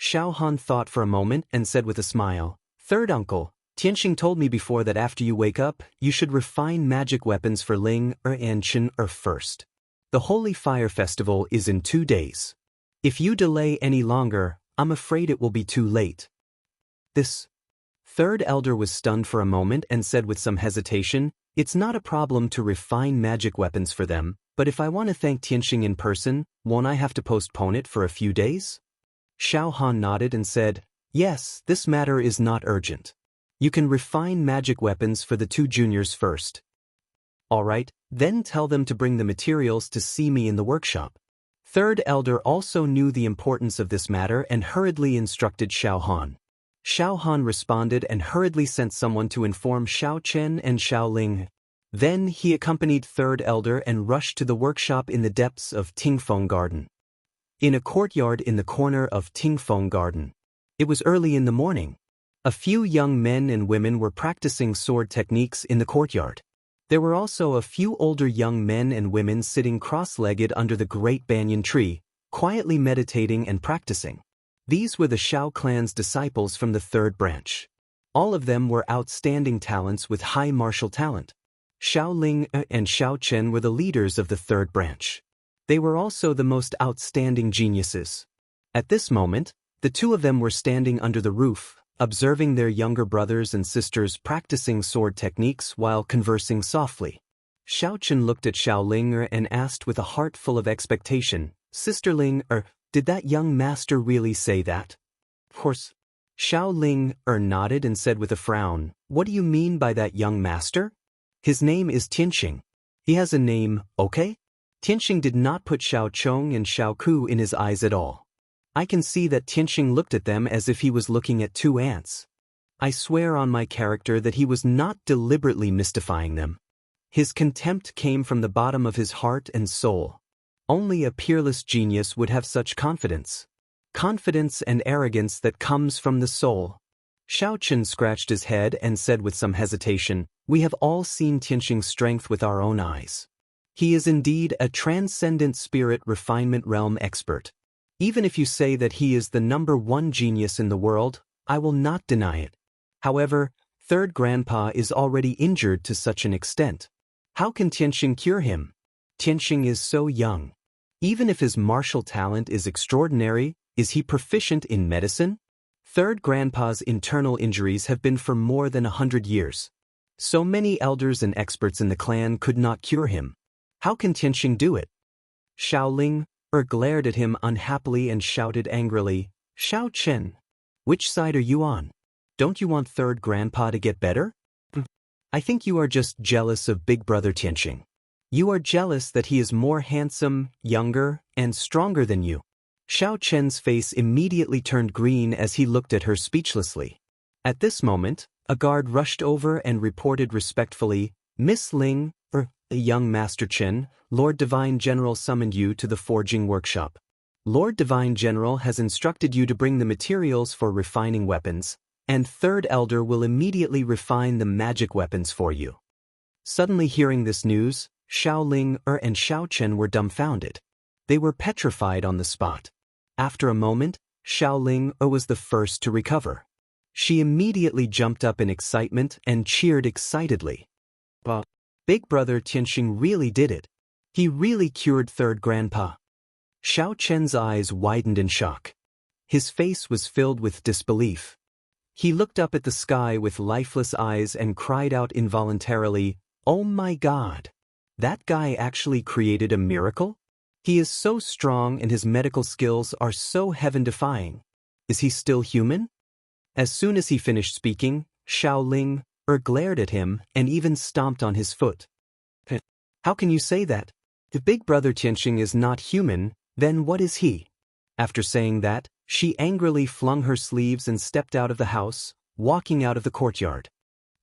Xiao Han thought for a moment and said with a smile, Third uncle, Tianxing told me before that after you wake up, you should refine magic weapons for Ling and Chen first. The Holy Fire Festival is in 2 days. If you delay any longer, I'm afraid it will be too late. This third elder was stunned for a moment and said with some hesitation, It's not a problem to refine magic weapons for them, but if I want to thank Tianxing in person, won't I have to postpone it for a few days? Xiao Han nodded and said, Yes, this matter is not urgent. You can refine magic weapons for the 2 juniors first. All right, then tell them to bring the materials to see me in the workshop. Third elder also knew the importance of this matter and hurriedly instructed Xiao Han. Xiao Han responded and hurriedly sent someone to inform Xiao Chen and Xiao Ling. Then he accompanied third elder and rushed to the workshop in the depths of Tingfeng Garden. In a courtyard in the corner of Tingfeng Garden. It was early in the morning. A few young men and women were practicing sword techniques in the courtyard. There were also a few older young men and women sitting cross-legged under the great banyan tree, quietly meditating and practicing. These were the Xiao clan's disciples from the 3rd branch. All of them were outstanding talents with high martial talent. Xiao Ling and Xiao Chen were the leaders of the 3rd branch. They were also the most outstanding geniuses. At this moment, the 2 of them were standing under the roof, observing their younger brothers and sisters practicing sword techniques while conversing softly. Xiao Chen looked at Xiao Ling and asked with a heart full of expectation, Sister Ling, did that young master really say that? Of course. Xiao Ling nodded and said with a frown, What do you mean by that young master? His name is Tianxing. He has a name, okay? Tianxing did not put Xiao Chong and Xiao Ku in his eyes at all. I can see that Tianxing looked at them as if he was looking at 2 ants. I swear on my character that he was not deliberately mystifying them. His contempt came from the bottom of his heart and soul. Only a peerless genius would have such confidence. Confidence and arrogance that comes from the soul. Xiao Chen scratched his head and said with some hesitation, We have all seen Tianxing's strength with our own eyes. He is indeed a transcendent spirit refinement realm expert. Even if you say that he is the #1 genius in the world, I will not deny it. However, third grandpa is already injured to such an extent. How can Tianxing cure him? Tianxing is so young. Even if his martial talent is extraordinary, is he proficient in medicine? Third grandpa's internal injuries have been for more than 100 years. So many elders and experts in the clan could not cure him. How can Tianxing do it? Xiao Ling glared at him unhappily and shouted angrily, Xiao Chen, which side are you on? Don't you want third grandpa to get better? I think you are just jealous of big brother Tianxing. You are jealous that he is more handsome, younger, and stronger than you. Xiao Chen's face immediately turned green as he looked at her speechlessly. At this moment, a guard rushed over and reported respectfully, Miss Ling, young Master Chen, Lord Divine General summoned you to the forging workshop. Lord Divine General has instructed you to bring the materials for refining weapons, and Third Elder will immediately refine the magic weapons for you. Suddenly hearing this news, Xiao Ling and Xiao Chen were dumbfounded. They were petrified on the spot. After a moment, Xiao Ling was the first to recover. She immediately jumped up in excitement and cheered excitedly. Big brother Tianxing really did it. He really cured Third Grandpa. Xiao Chen's eyes widened in shock. His face was filled with disbelief. He looked up at the sky with lifeless eyes and cried out involuntarily, "Oh my God! That guy actually created a miracle? He is so strong and his medical skills are so heaven-defying. Is he still human?" As soon as he finished speaking, Xiao Ling glared at him and even stomped on his foot. "How can you say that? If Big Brother Tianxing is not human, then what is he?" After saying that, she angrily flung her sleeves and stepped out of the house, walking out of the courtyard.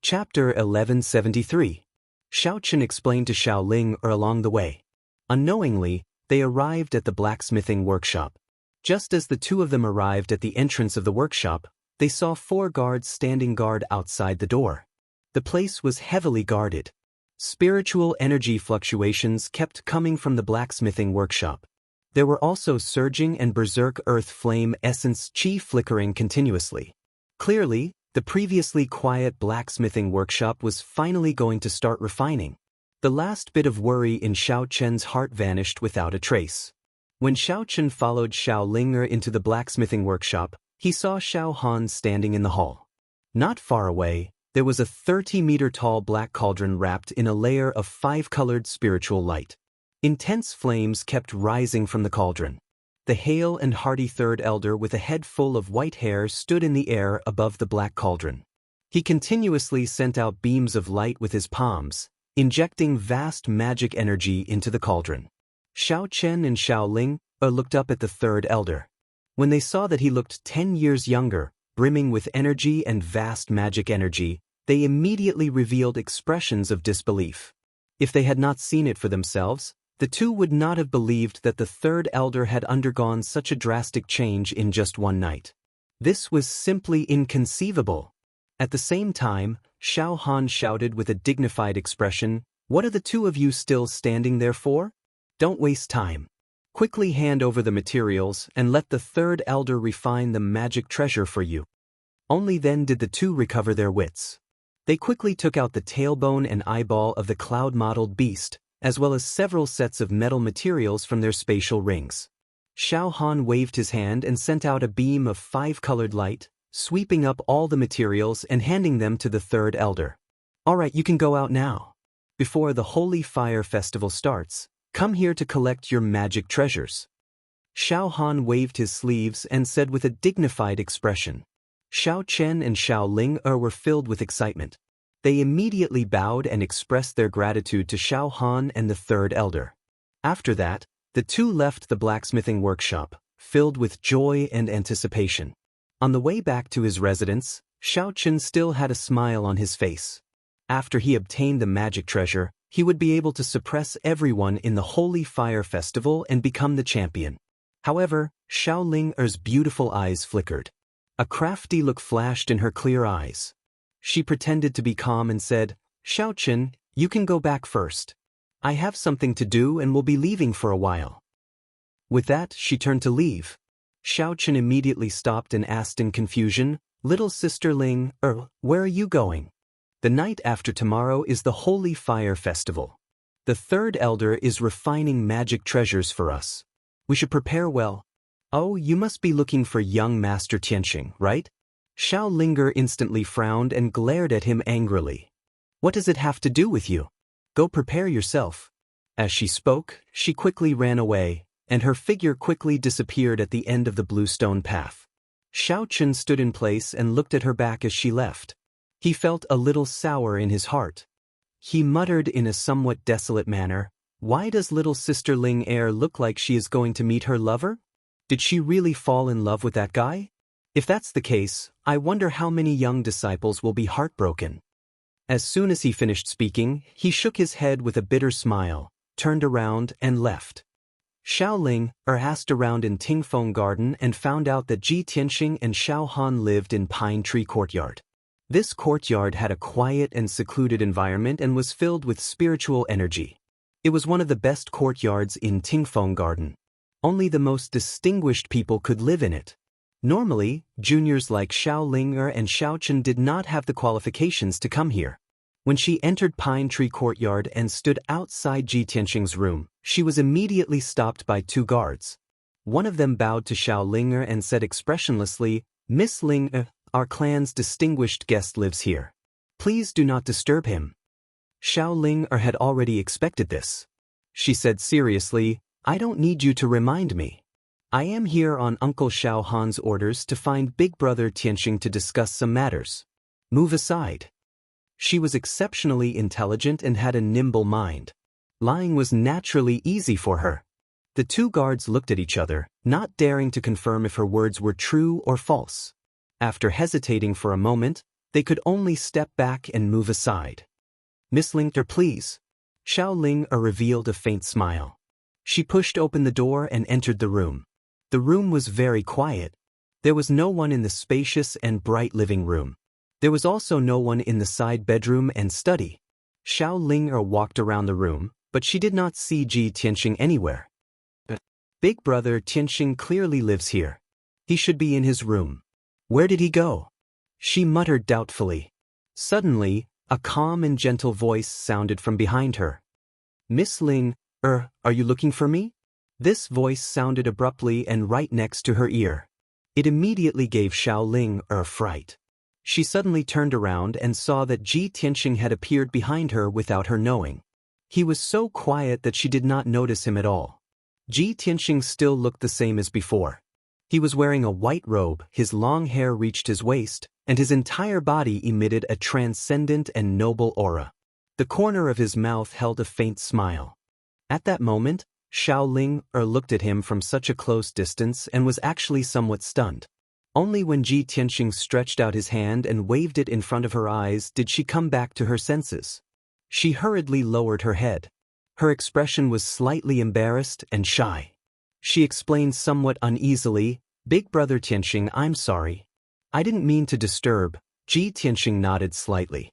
Chapter 1173. Xiao Chen explained to Xiao Ling along the way. Unknowingly, they arrived at the blacksmithing workshop. Just as the two of them arrived at the entrance of the workshop, they saw 4 guards standing guard outside the door. The place was heavily guarded. Spiritual energy fluctuations kept coming from the blacksmithing workshop. There were also surging and berserk earth flame essence chi flickering continuously. Clearly, the previously quiet blacksmithing workshop was finally going to start refining. The last bit of worry in Xiao Chen's heart vanished without a trace. When Xiao Chen followed Xiao Ling into the blacksmithing workshop, he saw Xiao Han standing in the hall. Not far away, there was a 30-meter-tall black cauldron wrapped in a layer of 5-colored spiritual light. Intense flames kept rising from the cauldron. The hale and hearty Third Elder with a head full of white hair stood in the air above the black cauldron. He continuously sent out beams of light with his palms, injecting vast magic energy into the cauldron. Xiao Chen and Xiao Ling looked up at the Third Elder. When they saw that he looked 10 years younger, brimming with energy and vast magic energy, they immediately revealed expressions of disbelief. If they had not seen it for themselves, the two would not have believed that the Third Elder had undergone such a drastic change in just one night. This was simply inconceivable. At the same time, Xiao Han shouted with a dignified expression, "What are the two of you still standing there for? Don't waste time. Quickly hand over the materials and let the Third Elder refine the magic treasure for you." Only then did the two recover their wits. They quickly took out the tailbone and eyeball of the cloud-modeled beast, as well as several sets of metal materials from their spatial rings. Xiao Han waved his hand and sent out a beam of 5-colored light, sweeping up all the materials and handing them to the Third Elder. "All right, you can go out now. Before the Holy Fire Festival starts, come here to collect your magic treasures." Xiao Han waved his sleeves and said with a dignified expression. Xiao Chen and Xiao Ling were filled with excitement. They immediately bowed and expressed their gratitude to Xiao Han and the Third Elder. After that, the two left the blacksmithing workshop, filled with joy and anticipation. On the way back to his residence, Xiao Chen still had a smile on his face. After he obtained the magic treasure, he would be able to suppress everyone in the Holy Fire Festival and become the champion. However, Xiao Ling's beautiful eyes flickered. A crafty look flashed in her clear eyes. She pretended to be calm and said, "Xiao Chen, you can go back first. I have something to do and will be leaving for a while." With that, she turned to leave. Xiao Chen immediately stopped and asked in confusion, "Little sister Ling, where are you going?" "The night after tomorrow is the Holy Fire Festival. The Third Elder is refining magic treasures for us. We should prepare well." "Oh, you must be looking for young Master Tianxing, right?" Xiao Linger instantly frowned and glared at him angrily. "What does it have to do with you? Go prepare yourself." As she spoke, she quickly ran away, and her figure quickly disappeared at the end of the bluestone path. Xiao Chen stood in place and looked at her back as she left. He felt a little sour in his heart. He muttered in a somewhat desolate manner, "Why does little sister Ling look like she is going to meet her lover? Did she really fall in love with that guy? If that's the case, I wonder how many young disciples will be heartbroken." As soon as he finished speaking, he shook his head with a bitter smile, turned around and left. Xiao Ling asked around in Tingfeng Garden and found out that Ji Tianxing and Xiao Han lived in Pine Tree Courtyard. This courtyard had a quiet and secluded environment and was filled with spiritual energy. It was one of the best courtyards in Tingfeng Garden. Only the most distinguished people could live in it. Normally, juniors like Xiao Ling and Xiao Chen did not have the qualifications to come here. When she entered Pine Tree Courtyard and stood outside Ji Tianxing's room, she was immediately stopped by 2 guards. One of them bowed to Xiao Ling and said expressionlessly, "Miss Ling, our clan's distinguished guest lives here. Please do not disturb him." Xiao Ling had already expected this. She said seriously, "I don't need you to remind me. I am here on Uncle Xiao Han's orders to find Big Brother Tianxing to discuss some matters. Move aside." She was exceptionally intelligent and had a nimble mind. Lying was naturally easy for her. The 2 guards looked at each other, not daring to confirm if her words were true or false. After hesitating for a moment, they could only step back and move aside. "Miss Ling, please." Xiao Ling revealed a faint smile. She pushed open the door and entered the room. The room was very quiet. There was no one in the spacious and bright living room. There was also no one in the side bedroom and study. Xiao Ling walked around the room, but she did not see Ji Tianxing anywhere. Big Brother Tianxing clearly lives here. He should be in his room. Where did he go? She muttered doubtfully. Suddenly, a calm and gentle voice sounded from behind her. "Miss Ling, are you looking for me?" This voice sounded abruptly and right next to her ear. It immediately gave Xiao Ling a fright. She suddenly turned around and saw that Ji Tianxing had appeared behind her without her knowing. He was so quiet that she did not notice him at all. Ji Tianxing still looked the same as before. He was wearing a white robe, his long hair reached his waist, and his entire body emitted a transcendent and noble aura. The corner of his mouth held a faint smile. At that moment, Xiao Ling looked at him from such a close distance and was actually somewhat stunned. Only when Ji Tianxing stretched out his hand and waved it in front of her eyes did she come back to her senses. She hurriedly lowered her head. Her expression was slightly embarrassed and shy. She explained somewhat uneasily, "Big Brother Tianxing, I'm sorry. I didn't mean to disturb." Ji Tianxing nodded slightly.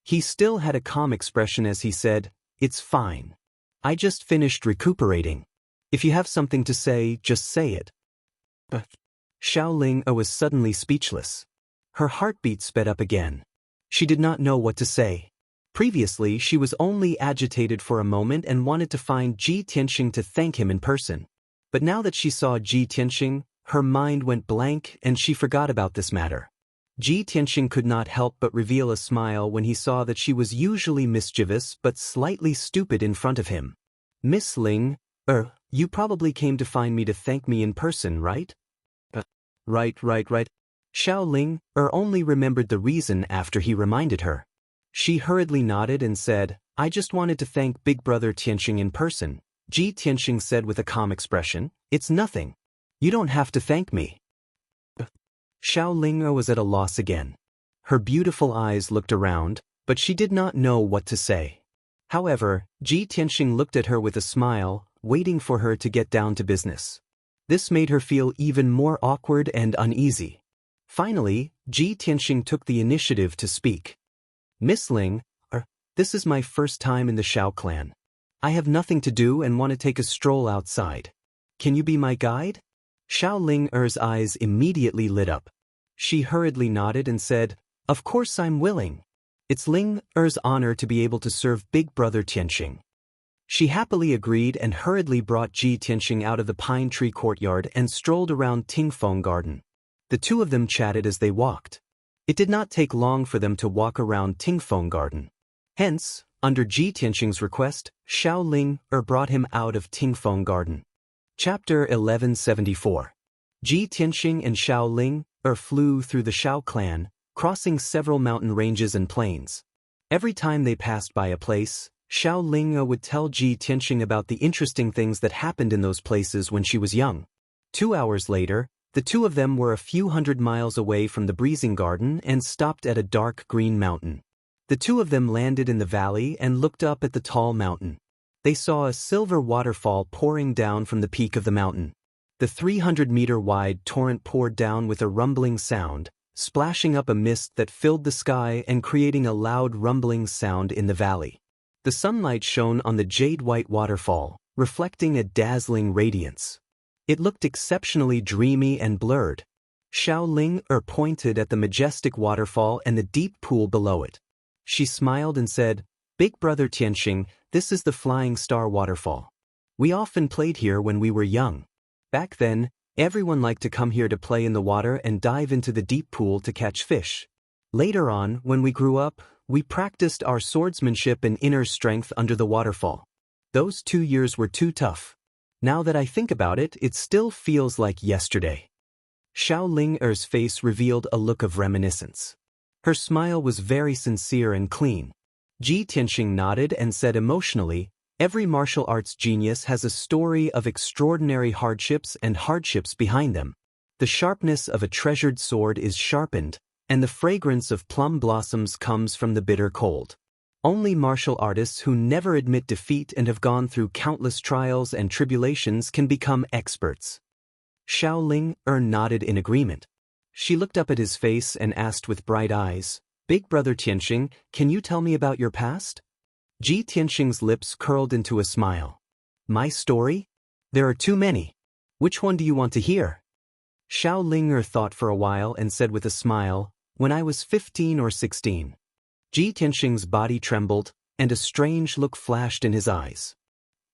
He still had a calm expression as he said, "It's fine. I just finished recuperating. If you have something to say, just say it." But Xiao Ling was suddenly speechless. Her heartbeat sped up again. She did not know what to say. Previously, she was only agitated for a moment and wanted to find Ji Tianxing to thank him in person. But now that she saw Ji Tianxing, her mind went blank and she forgot about this matter. Ji Tianxing could not help but reveal a smile when he saw that she was usually mischievous but slightly stupid in front of him. "Miss Ling, you probably came to find me to thank me in person, right?" Right. Xiao Ling only remembered the reason after he reminded her. She hurriedly nodded and said, "I just wanted to thank Big Brother Tianxing in person." Ji Tianxing said with a calm expression, "It's nothing. You don't have to thank me." Xiao Ling was at a loss again. Her beautiful eyes looked around, but she did not know what to say. However, Ji Tianxing looked at her with a smile, waiting for her to get down to business. This made her feel even more awkward and uneasy. Finally, Ji Tianxing took the initiative to speak. "Miss Ling, this is my first time in the Xiao clan. I have nothing to do and want to take a stroll outside. Can you be my guide?" Xiao Ling's eyes immediately lit up. She hurriedly nodded and said, "Of course I'm willing. It's Ling's honor to be able to serve Big Brother Tianxing." She happily agreed and hurriedly brought Ji Tianxing out of the Pine Tree Courtyard and strolled around Tingfeng Garden. The 2 of them chatted as they walked. It did not take long for them to walk around Tingfeng Garden. Hence, under Ji Tianxing's request, Xiao Ling brought him out of Tingfeng Garden. Chapter 1174. Ji Tianxing and Xiao Ling flew through the Xiao clan, crossing several mountain ranges and plains. Every time they passed by a place, Xiao Ling would tell Ji Tianxing about the interesting things that happened in those places when she was young. 2 hours later, the 2 of them were a few hundred miles away from the breezing garden and stopped at a dark green mountain. The 2 of them landed in the valley and looked up at the tall mountain. They saw a silver waterfall pouring down from the peak of the mountain. The 300-meter-wide torrent poured down with a rumbling sound, splashing up a mist that filled the sky and creating a loud rumbling sound in the valley. The sunlight shone on the jade-white waterfall, reflecting a dazzling radiance. It looked exceptionally dreamy and blurred. Xiao Ling pointed at the majestic waterfall and the deep pool below it. She smiled and said, "Big brother Tianxing, this is the Flying Star Waterfall. We often played here when we were young. Back then, everyone liked to come here to play in the water and dive into the deep pool to catch fish. Later on, when we grew up, we practiced our swordsmanship and inner strength under the waterfall. Those 2 years were too tough. Now that I think about it, it still feels like yesterday." Xiao Ling's face revealed a look of reminiscence. Her smile was very sincere and clean. Ji Tianxing nodded and said emotionally, "Every martial arts genius has a story of extraordinary hardships and hardships behind them. The sharpness of a treasured sword is sharpened, and the fragrance of plum blossoms comes from the bitter cold. Only martial artists who never admit defeat and have gone through countless trials and tribulations can become experts." Xiao Ling nodded in agreement. She looked up at his face and asked with bright eyes, "Big brother Tianxing, can you tell me about your past?" Ji Tianxing's lips curled into a smile. "My story? There are too many. Which one do you want to hear?" Xiao Ling thought for a while and said with a smile, "When I was 15 or 16. Ji Tianxing's body trembled, and a strange look flashed in his eyes.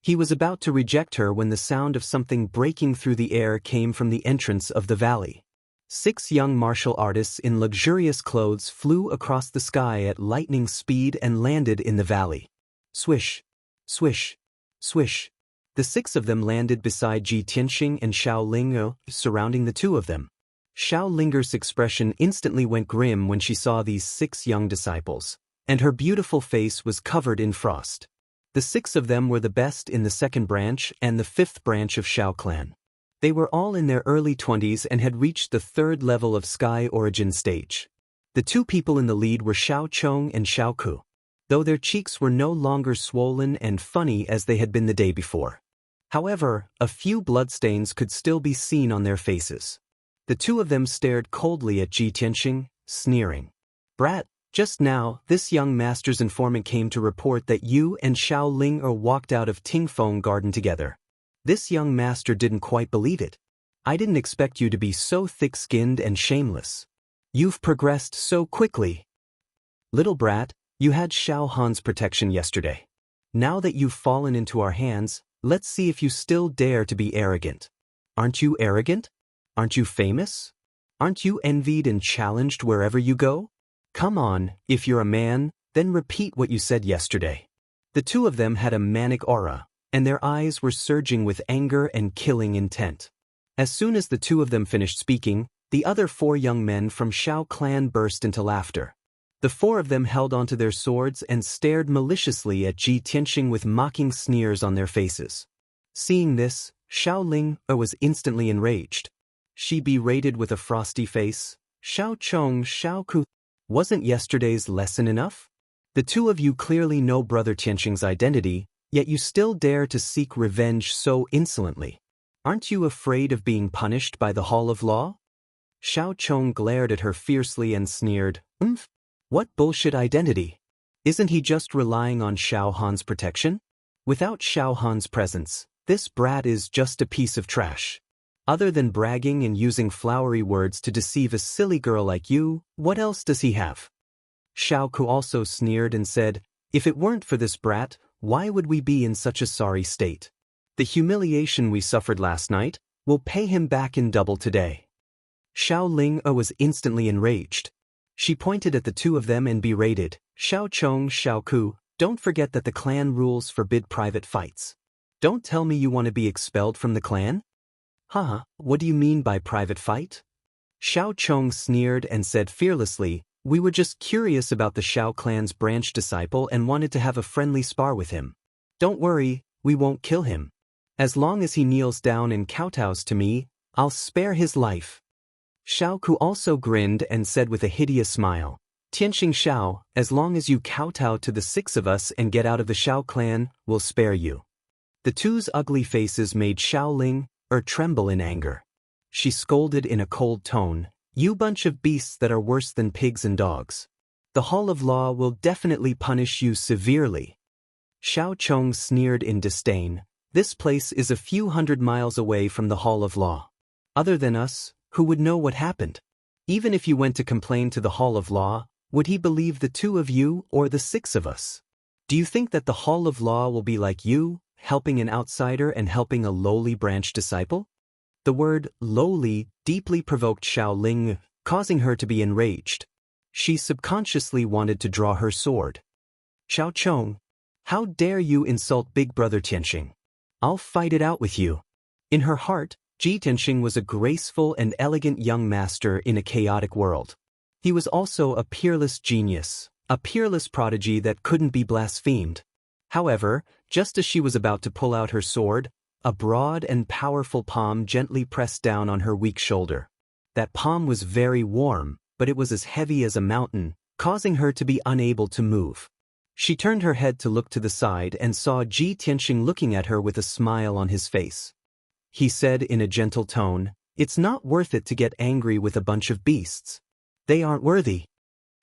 He was about to reject her when the sound of something breaking through the air came from the entrance of the valley. 6 young martial artists in luxurious clothes flew across the sky at lightning speed and landed in the valley. Swish, swish, swish. The 6 of them landed beside Ji Tianxing and Xiao Ling, surrounding the 2 of them. Xiao Ling's expression instantly went grim when she saw these 6 young disciples, and her beautiful face was covered in frost. The 6 of them were the best in the 2nd branch and the 5th branch of Xiao clan. They were all in their early 20s and had reached the 3rd level of Sky Origin stage. The 2 people in the lead were Xiao Chong and Xiao Ku, though their cheeks were no longer swollen and funny as they had been the day before. However, a few bloodstains could still be seen on their faces. The 2 of them stared coldly at Ji Tianxing, sneering. "Brat, just now, this young master's informant came to report that you and Xiao Ling walked out of Tingfeng Garden together. This young master didn't quite believe it. I didn't expect you to be so thick-skinned and shameless. You've progressed so quickly. Little brat, you had Xiao Han's protection yesterday. Now that you've fallen into our hands, let's see if you still dare to be arrogant. Aren't you arrogant? Aren't you famous? Aren't you envied and challenged wherever you go? Come on, if you're a man, then repeat what you said yesterday." The 2 of them had a manic aura, and their eyes were surging with anger and killing intent. As soon as the 2 of them finished speaking, the other 4 young men from Xiao clan burst into laughter. The 4 of them held onto their swords and stared maliciously at Ji Tianxing with mocking sneers on their faces. Seeing this, Xiao Ling was instantly enraged. She berated with a frosty face, "Xiao Chong, Xiao Ku, wasn't yesterday's lesson enough? The 2 of you clearly know brother Tianxing's identity, yet you still dare to seek revenge so insolently. Aren't you afraid of being punished by the Hall of Law?" Xiao Chong glared at her fiercely and sneered, What bullshit identity? Isn't he just relying on Xiao Han's protection? Without Xiao Han's presence, this brat is just a piece of trash. Other than bragging and using flowery words to deceive a silly girl like you, what else does he have?" Xiao Ku also sneered and said, "If it weren't for this brat, why would we be in such a sorry state? The humiliation we suffered last night will pay him back in double today." Xiao Ling was instantly enraged. She pointed at the 2 of them and berated, "Xiao Chong, Xiao Ku, don't forget that the clan rules forbid private fights. Don't tell me you want to be expelled from the clan?" "Haha, what do you mean by private fight?" Xiao Chong sneered and said fearlessly, "We were just curious about the Xiao clan's branch disciple and wanted to have a friendly spar with him. Don't worry, we won't kill him. As long as he kneels down and kowtows to me, I'll spare his life." Xiao Ku also grinned and said with a hideous smile, Tianxing Shao, as long as you kowtow to the 6 of us and get out of the Shao clan, we'll spare you. The two's ugly faces made Xiaoling tremble in anger. She scolded in a cold tone, "You bunch of beasts that are worse than pigs and dogs. The Hall of Law will definitely punish you severely." Xiao Chong sneered in disdain. "This place is a few hundred miles away from the Hall of Law. Other than us, who would know what happened? Even if you went to complain to the Hall of Law, would he believe the 2 of you or the 6 of us? Do you think that the Hall of Law will be like you, helping an outsider and helping a lowly branch disciple?" The word lowly deeply provoked Xiaoling, causing her to be enraged. She subconsciously wanted to draw her sword. "Xiao Chong, how dare you insult Big Brother Tianxing? I'll fight it out with you." In her heart, Ji Tianxing was a graceful and elegant young master in a chaotic world. He was also a peerless genius, a peerless prodigy that couldn't be blasphemed. However, just as she was about to pull out her sword, a broad and powerful palm gently pressed down on her weak shoulder. That palm was very warm, but it was as heavy as a mountain, causing her to be unable to move. She turned her head to look to the side and saw Ji Tianxing looking at her with a smile on his face. He said in a gentle tone, "It's not worth it to get angry with a bunch of beasts. They aren't worthy."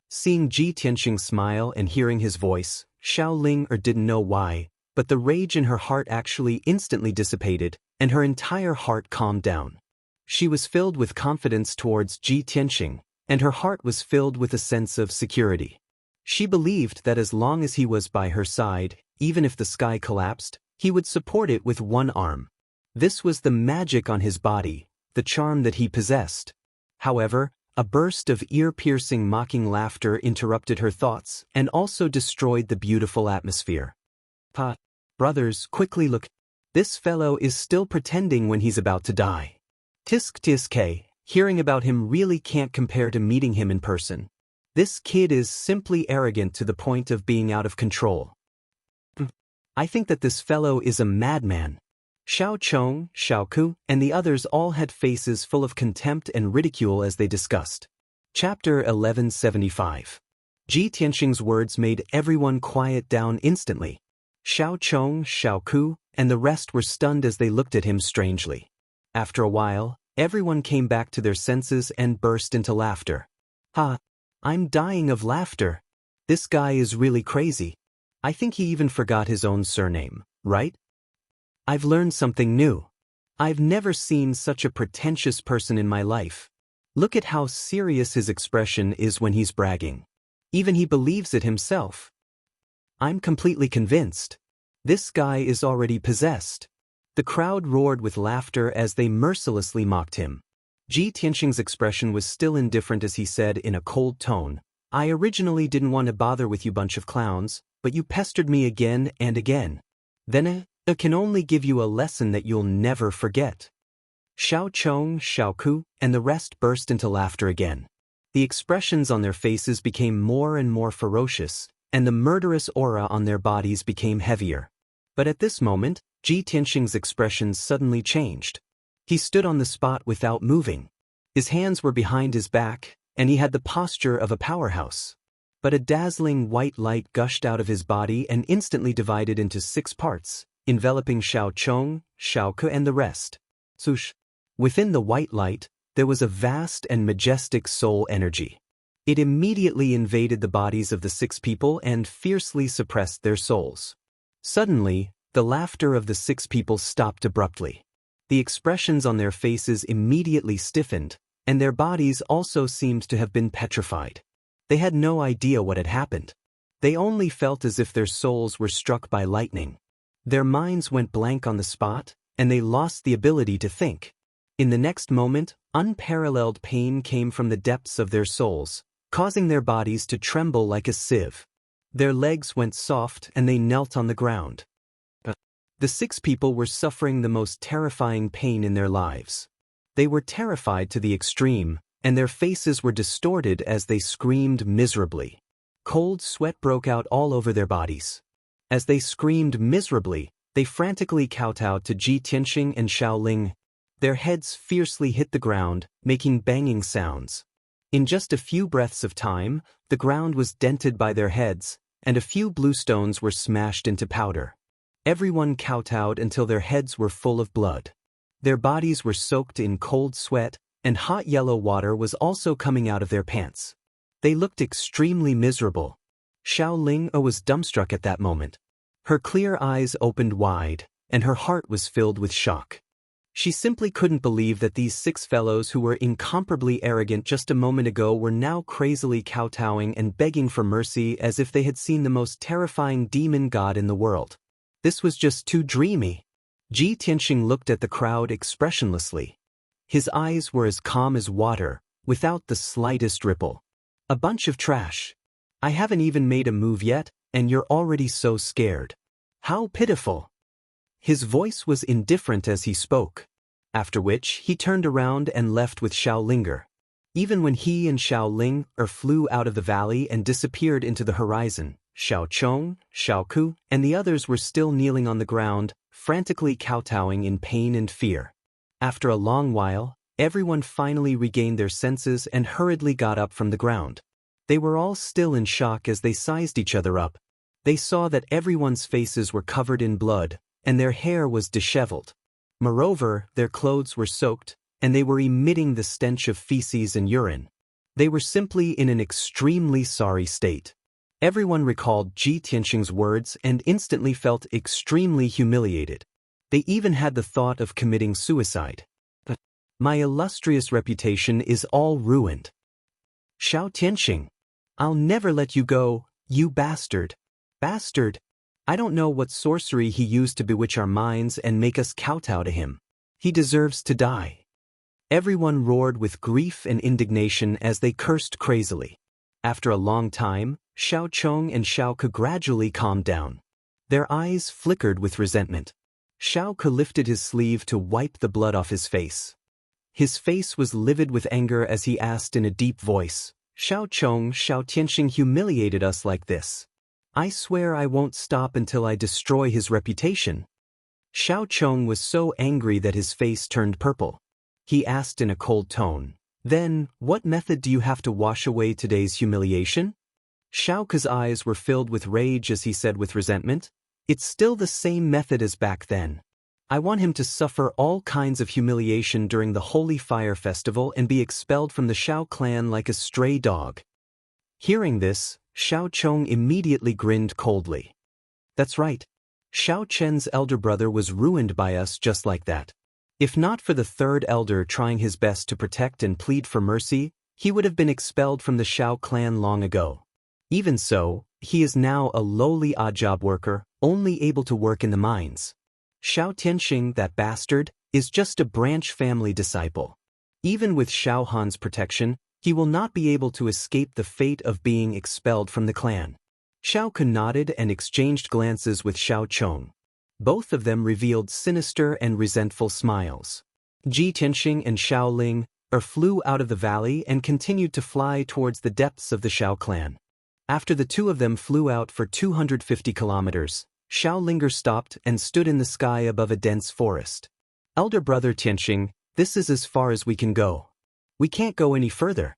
Seeing Ji Tianxing smile and hearing his voice, Xiaoling didn't know why, but the rage in her heart actually instantly dissipated, and her entire heart calmed down. She was filled with confidence towards Ji Tianxing, and her heart was filled with a sense of security. She believed that as long as he was by her side, even if the sky collapsed, he would support it with one arm. This was the magic on his body, the charm that he possessed. However, a burst of ear-piercing mocking laughter interrupted her thoughts and also destroyed the beautiful atmosphere. Brothers, quickly look. This fellow is still pretending when he's about to die. Tisk tisk, hearing about him really can't compare to meeting him in person. This kid is simply arrogant to the point of being out of control. I think that this fellow is a madman. Xiao Chong, Xiao Ku, and the others all had faces full of contempt and ridicule as they discussed. Chapter 1175. Ji Tianxing's words made everyone quiet down instantly. Xiao Chong, Xiao Ku, and the rest were stunned as they looked at him strangely. After a while, everyone came back to their senses and burst into laughter. I'm dying of laughter. This guy is really crazy. I think he even forgot his own surname, right? I've learned something new. I've never seen such a pretentious person in my life. Look at how serious his expression is when he's bragging. Even he believes it himself. I'm completely convinced. This guy is already possessed. The crowd roared with laughter as they mercilessly mocked him. Ji Tianxing's expression was still indifferent as he said in a cold tone, "I originally didn't want to bother with you bunch of clowns, but you pestered me again and again. Then I can only give you a lesson that you'll never forget." Xiao Chong, Xiao Ku, and the rest burst into laughter again. The expressions on their faces became more and more ferocious, and the murderous aura on their bodies became heavier. But at this moment, Ji Tianxing's expression suddenly changed. He stood on the spot without moving. His hands were behind his back, and he had the posture of a powerhouse. But a dazzling white light gushed out of his body and instantly divided into 6 parts, enveloping Xiao Chong, Xiao Ke and the rest. Swoosh! Within the white light, there was a vast and majestic soul energy. It immediately invaded the bodies of the 6 people and fiercely suppressed their souls. Suddenly, the laughter of the 6 people stopped abruptly. The expressions on their faces immediately stiffened, and their bodies also seemed to have been petrified. They had no idea what had happened. They only felt as if their souls were struck by lightning. Their minds went blank on the spot, and they lost the ability to think. In the next moment, unparalleled pain came from the depths of their souls, causing their bodies to tremble like a sieve. Their legs went soft and they knelt on the ground. The 6 people were suffering the most terrifying pain in their lives. They were terrified to the extreme, and their faces were distorted as they screamed miserably. Cold sweat broke out all over their bodies. As they screamed miserably, they frantically kowtowed to Ji Tianxing and Xiaoling. Their heads fiercely hit the ground, making banging sounds. In just a few breaths of time, the ground was dented by their heads, and a few blue stones were smashed into powder. Everyone kowtowed until their heads were full of blood. Their bodies were soaked in cold sweat, and hot yellow water was also coming out of their pants. They looked extremely miserable. Xiao Ling was dumbstruck at that moment. Her clear eyes opened wide, and her heart was filled with shock. She simply couldn't believe that these 6 fellows who were incomparably arrogant just a moment ago were now crazily kowtowing and begging for mercy as if they had seen the most terrifying demon god in the world. This was just too dreamy. Ji Tianxing looked at the crowd expressionlessly. His eyes were as calm as water, without the slightest ripple. A bunch of trash. I haven't even made a move yet, and you're already so scared. How pitiful. His voice was indifferent as he spoke. After which, he turned around and left with Xiao Linger. Even when he and Xiao Ling flew out of the valley and disappeared into the horizon, Xiao Chong, Xiao Ku, and the others were still kneeling on the ground, frantically kowtowing in pain and fear. After a long while, everyone finally regained their senses and hurriedly got up from the ground. They were all still in shock as they sized each other up. They saw that everyone's faces were covered in blood, and their hair was disheveled. Moreover, their clothes were soaked, and they were emitting the stench of feces and urine. They were simply in an extremely sorry state. Everyone recalled Ji Tianxing's words and instantly felt extremely humiliated. They even had the thought of committing suicide. But my illustrious reputation is all ruined. Xiao Tianxing, I'll never let you go, you bastard. Bastard. I don't know what sorcery he used to bewitch our minds and make us kowtow to him. He deserves to die. Everyone roared with grief and indignation as they cursed crazily. After a long time, Xiao Chong and Xiao Ke gradually calmed down. Their eyes flickered with resentment. Xiao Ke lifted his sleeve to wipe the blood off his face. His face was livid with anger as he asked in a deep voice, Xiao Chong, Xiao Tianxing humiliated us like this. I swear I won't stop until I destroy his reputation. Xiao Chong was so angry that his face turned purple. He asked in a cold tone, Then, what method do you have to wash away today's humiliation? Xiao Ke's eyes were filled with rage as he said with resentment, It's still the same method as back then. I want him to suffer all kinds of humiliation during the Holy Fire Festival and be expelled from the Xiao clan like a stray dog. Hearing this, Xiao Chong immediately grinned coldly. That's right. Xiao Chen's elder brother was ruined by us just like that. If not for the third elder trying his best to protect and plead for mercy, he would have been expelled from the Xiao clan long ago. Even so, he is now a lowly odd-job worker, only able to work in the mines. Xiao Tianxing, that bastard, is just a branch family disciple. Even with Xiao Han's protection, he will not be able to escape the fate of being expelled from the clan. Xiao Ke nodded and exchanged glances with Xiao Chong. Both of them revealed sinister and resentful smiles. Ji Tianxing and Xiao Ling flew out of the valley and continued to fly towards the depths of the Xiao clan. After the two of them flew out for 250 kilometers, Xiao Linger stopped and stood in the sky above a dense forest. Elder brother Tianxing, this is as far as we can go. We can't go any further.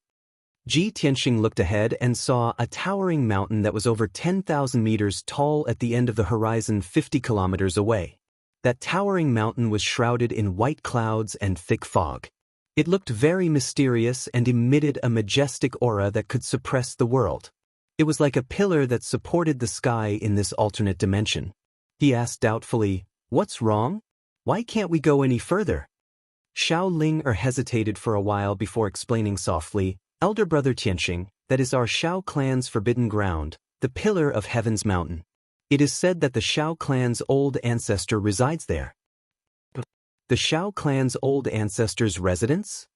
Ji Tianxing looked ahead and saw a towering mountain that was over 10,000 meters tall at the end of the horizon 50 kilometers away. That towering mountain was shrouded in white clouds and thick fog. It looked very mysterious and emitted a majestic aura that could suppress the world. It was like a pillar that supported the sky in this alternate dimension. He asked doubtfully, What's wrong? Why can't we go any further? Xiao Ling hesitated for a while before explaining softly, Elder brother Tianxing, that is our Xiao clan's forbidden ground, the pillar of Heaven's mountain. It is said that the Xiao clan's old ancestor resides there. The Xiao clan's old ancestor's residence?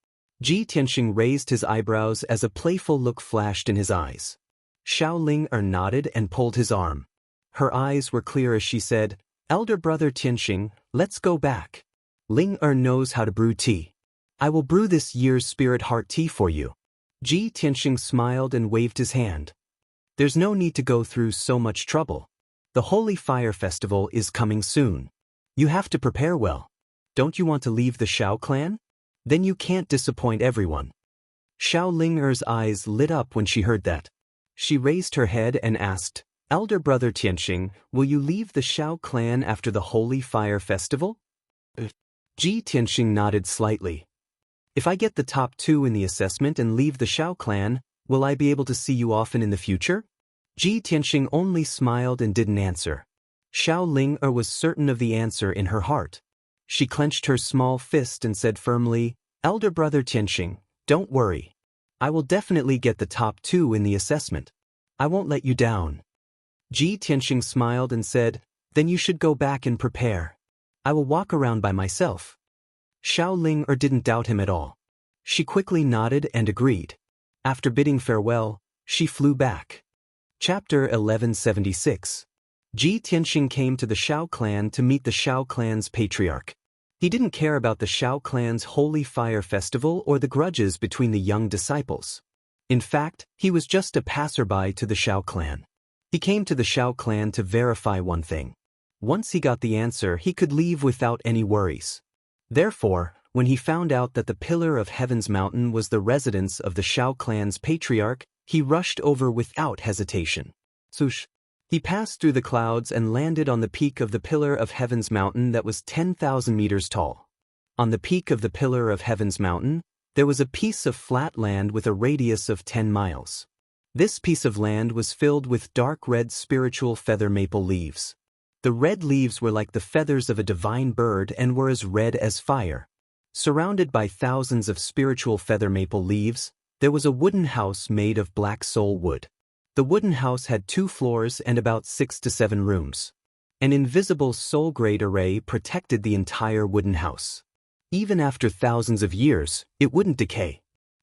Ji Tianxing raised his eyebrows as a playful look flashed in his eyes. Xiao Ling nodded and pulled his arm. Her eyes were clear as she said, Elder brother Tianxing, let's go back. Ling knows how to brew tea. I will brew this year's spirit heart tea for you. Ji Tianxing smiled and waved his hand. There's no need to go through so much trouble. The Holy Fire Festival is coming soon. You have to prepare well. Don't you want to leave the Xiao clan? Then you can't disappoint everyone. Xiao Ling'er's eyes lit up when she heard that. She raised her head and asked, "Elder brother Tianxing, will you leave the Xiao clan after the Holy Fire Festival?" Ji Tianxing nodded slightly. "If I get the top 2 in the assessment and leave the Xiao clan, will I be able to see you often in the future?" Ji Tianxing only smiled and didn't answer. Xiao Ling'er was certain of the answer in her heart. She clenched her small fist and said firmly, "Elder brother Tianxing, don't worry. I will definitely get the top 2 in the assessment. I won't let you down." Ji Tianxing smiled and said, "Then you should go back and prepare. I will walk around by myself." Xiao Ling'er didn't doubt him at all. She quickly nodded and agreed. After bidding farewell, she flew back. Chapter 1176. Ji Tianxing came to the Xiao clan to meet the Xiao clan's patriarch. He didn't care about the Xiao clan's Holy Fire Festival or the grudges between the young disciples. In fact, he was just a passerby to the Xiao clan. He came to the Xiao clan to verify one thing. Once he got the answer, he could leave without any worries. Therefore, when he found out that the Pillar of Heaven's mountain was the residence of the Xiao clan's patriarch, he rushed over without hesitation. Swoosh! He passed through the clouds and landed on the peak of the Pillar of Heaven's mountain that was 10,000 meters tall. On the peak of the Pillar of Heaven's mountain, there was a piece of flat land with a radius of 10 miles. This piece of land was filled with dark red spiritual feather maple leaves. The red leaves were like the feathers of a divine bird and were as red as fire. Surrounded by thousands of spiritual feather maple leaves, there was a wooden house made of black soul wood. The wooden house had 2 floors and about 6 to 7 rooms. An invisible soul grade array protected the entire wooden house. Even after thousands of years, it wouldn't decay.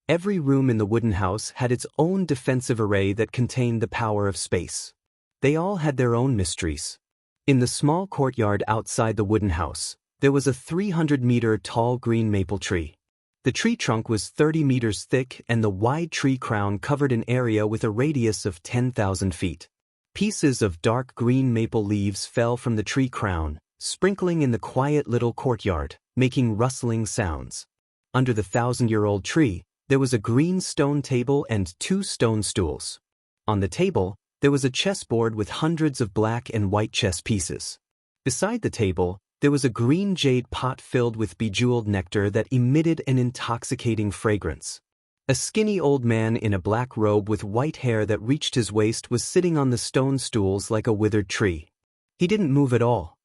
Every room in the wooden house had its own defensive array that contained the power of space. They all had their own mysteries. In the small courtyard outside the wooden house, there was a 300-meter tall green maple tree. The tree trunk was 30 meters thick and the wide tree crown covered an area with a radius of 10,000 feet. Pieces of dark green maple leaves fell from the tree crown, sprinkling in the quiet little courtyard, making rustling sounds. Under the 1,000-year-old tree, there was a green stone table and 2 stone stools. On the table, there was a chessboard with hundreds of black and white chess pieces. Beside the table, there was a green jade pot filled with bejeweled nectar that emitted an intoxicating fragrance. A skinny old man in a black robe with white hair that reached his waist was sitting on the stone stools like a withered tree. He didn't move at all.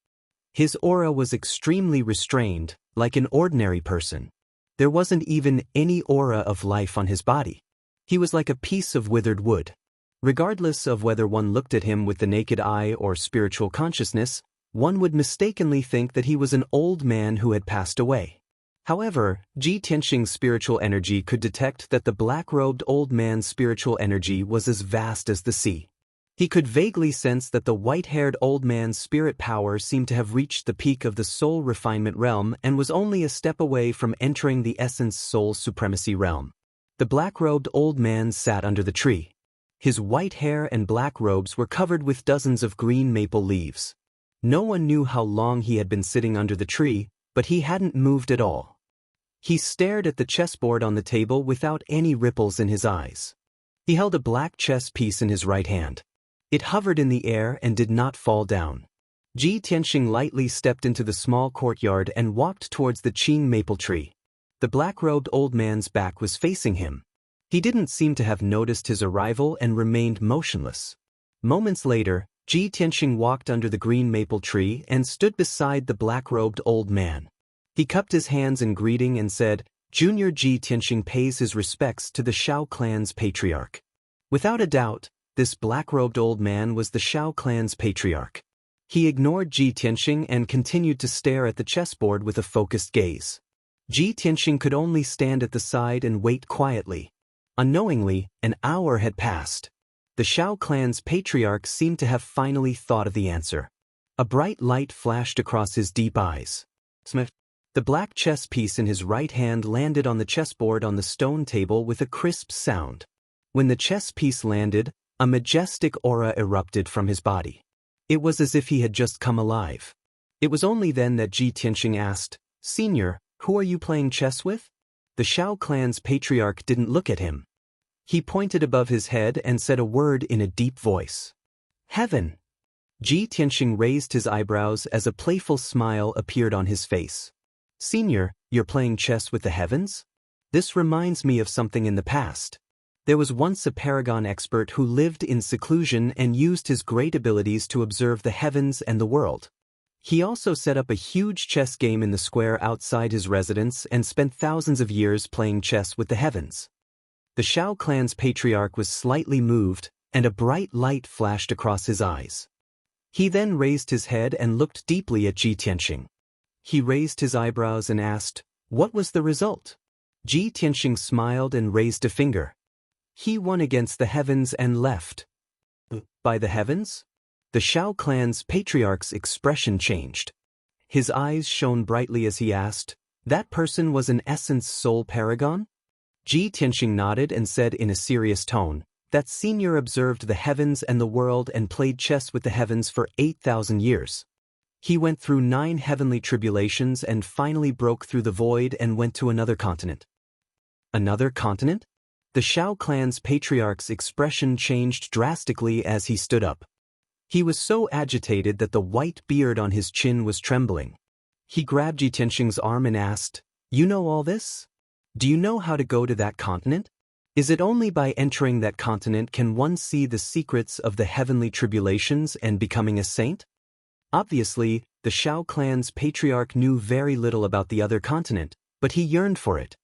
His aura was extremely restrained, like an ordinary person. There wasn't even any aura of life on his body. He was like a piece of withered wood. Regardless of whether one looked at him with the naked eye or spiritual consciousness, one would mistakenly think that he was an old man who had passed away. However, Ji Tianxing's spiritual energy could detect that the black-robed old man's spiritual energy was as vast as the sea. He could vaguely sense that the white-haired old man's spirit power seemed to have reached the peak of the soul refinement realm and was only a step away from entering the essence soul supremacy realm. The black-robed old man sat under the tree. His white hair and black robes were covered with dozens of green maple leaves. No one knew how long he had been sitting under the tree, but he hadn't moved at all. He stared at the chessboard on the table without any ripples in his eyes. He held a black chess piece in his right hand. It hovered in the air and did not fall down. Ji Tianxing lightly stepped into the small courtyard and walked towards the Qing maple tree. The black-robed old man's back was facing him. He didn't seem to have noticed his arrival and remained motionless. Moments later, Ji Tianxing walked under the green maple tree and stood beside the black-robed old man. He cupped his hands in greeting and said, "Junior Ji Tianxing pays his respects to the Xiao clan's patriarch." Without a doubt, this black-robed old man was the Xiao clan's patriarch. He ignored Ji Tianxing and continued to stare at the chessboard with a focused gaze. Ji Tianxing could only stand at the side and wait quietly. Unknowingly, an hour had passed. The Xiao clan's patriarch seemed to have finally thought of the answer. A bright light flashed across his deep eyes. The black chess piece in his right hand landed on the chessboard on the stone table with a crisp sound. When the chess piece landed, a majestic aura erupted from his body. It was as if he had just come alive. It was only then that Ji Tianxing asked, "Senior, who are you playing chess with?" The Shao clan's patriarch didn't look at him. He pointed above his head and said a word in a deep voice. Heaven. Ji Tianxing raised his eyebrows as a playful smile appeared on his face. Senior, you're playing chess with the heavens? This reminds me of something in the past. There was once a paragon expert who lived in seclusion and used his great abilities to observe the heavens and the world. He also set up a huge chess game in the square outside his residence and spent thousands of years playing chess with the heavens. The Shao clan's patriarch was slightly moved, and a bright light flashed across his eyes. He then raised his head and looked deeply at Ji Tianxing. He raised his eyebrows and asked, "What was the result?" Ji Tianxing smiled and raised a finger. He won against the heavens and left. By the heavens? The Shao clan's patriarch's expression changed. His eyes shone brightly as he asked, "That person was in essence soul paragon?" Ji Tianxing nodded and said in a serious tone, "That senior observed the heavens and the world and played chess with the heavens for 8,000 years. He went through 9 heavenly tribulations and finally broke through the void and went to another continent." Another continent? The Shao clan's patriarch's expression changed drastically as he stood up. He was so agitated that the white beard on his chin was trembling. He grabbed Ji Tianxing's arm and asked, "You know all this? Do you know how to go to that continent? Is it only by entering that continent can one see the secrets of the heavenly tribulations and becoming a saint?" Obviously, the Shao clan's patriarch knew very little about the other continent, but he yearned for it.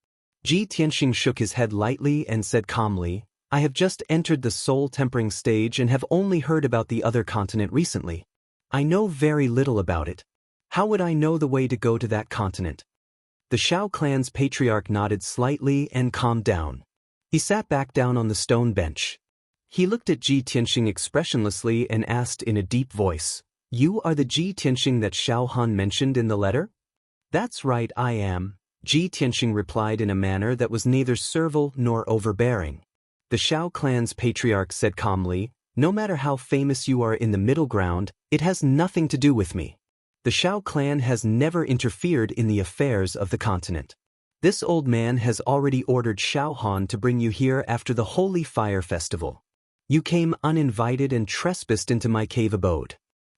Ji Tianxing shook his head lightly and said calmly, "I have just entered the soul-tempering stage and have only heard about the other continent recently. I know very little about it. How would I know the way to go to that continent?" The Shao clan's patriarch nodded slightly and calmed down. He sat back down on the stone bench. He looked at Ji Tianxing expressionlessly and asked in a deep voice, "You are the Ji Tianxing that Shao Han mentioned in the letter?" "That's right, I am," Ji Tianxing replied in a manner that was neither servile nor overbearing. The Shao clan's patriarch said calmly, "No matter how famous you are in the middle ground, it has nothing to do with me. The Shao clan has never interfered in the affairs of the continent. This old man has already ordered Shao Han to bring you here after the Holy Fire Festival. You came uninvited and trespassed into my cave abode.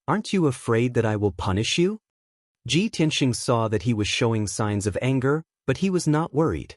Aren't you afraid that I will punish you?" Ji Tianxing saw that he was showing signs of anger, but he was not worried.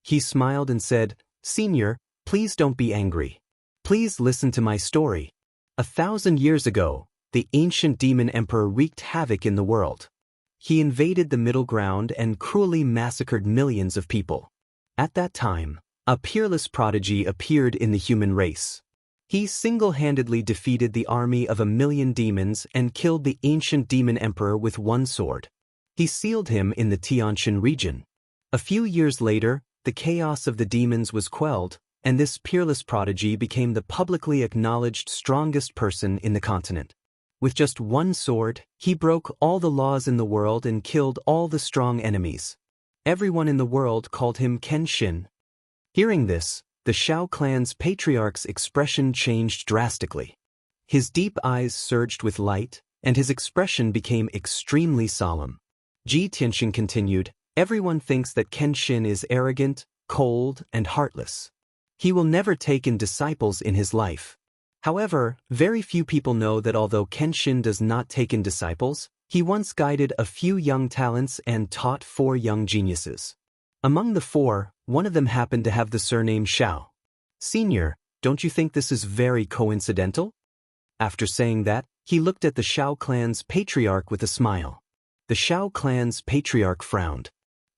He smiled and said, "Senior, please don't be angry. Please listen to my story. 1,000 years ago, the ancient demon emperor wreaked havoc in the world. He invaded the middle ground and cruelly massacred millions of people. At that time, a peerless prodigy appeared in the human race. He single-handedly defeated the army of 1,000,000 demons and killed the ancient demon emperor with one sword. He sealed him in the Tianshan region. A few years later, the chaos of the demons was quelled, and this peerless prodigy became the publicly acknowledged strongest person in the continent. With just one sword, he broke all the laws in the world and killed all the strong enemies. Everyone in the world called him Kenshin." Hearing this, the Shao clan's patriarch's expression changed drastically. His deep eyes surged with light, and his expression became extremely solemn. Ji Tianxing continued, "Everyone thinks that Kenshin is arrogant, cold, and heartless. He will never take in disciples in his life. However, very few people know that although Kenshin does not take in disciples, he once guided a few young talents and taught 4 young geniuses. Among the 4, one of them happened to have the surname Shao. Senior, don't you think this is very coincidental?" After saying that, he looked at the Shao clan's patriarch with a smile. The Shao clan's patriarch frowned.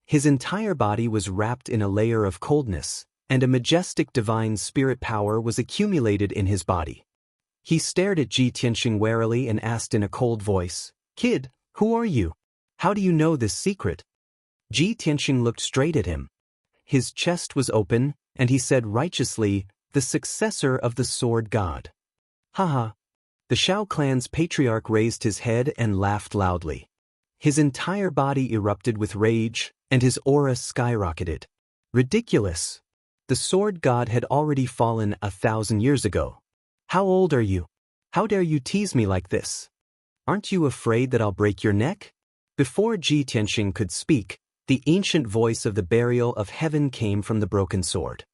His entire body was wrapped in a layer of coldness, and a majestic divine spirit power was accumulated in his body. He stared at Ji Tianxing warily and asked in a cold voice, "Kid, who are you? How do you know this secret?" Ji Tianxing looked straight at him. His chest was open, and he said righteously, "The successor of the sword god." Haha. The Shao clan's patriarch raised his head and laughed loudly. His entire body erupted with rage, and his aura skyrocketed. Ridiculous. The sword god had already fallen 1,000 years ago. How old are you? How dare you tease me like this? Aren't you afraid that I'll break your neck? Before Ji Tianxing could speak, The ancient voice of the burial of heaven came from the broken sword.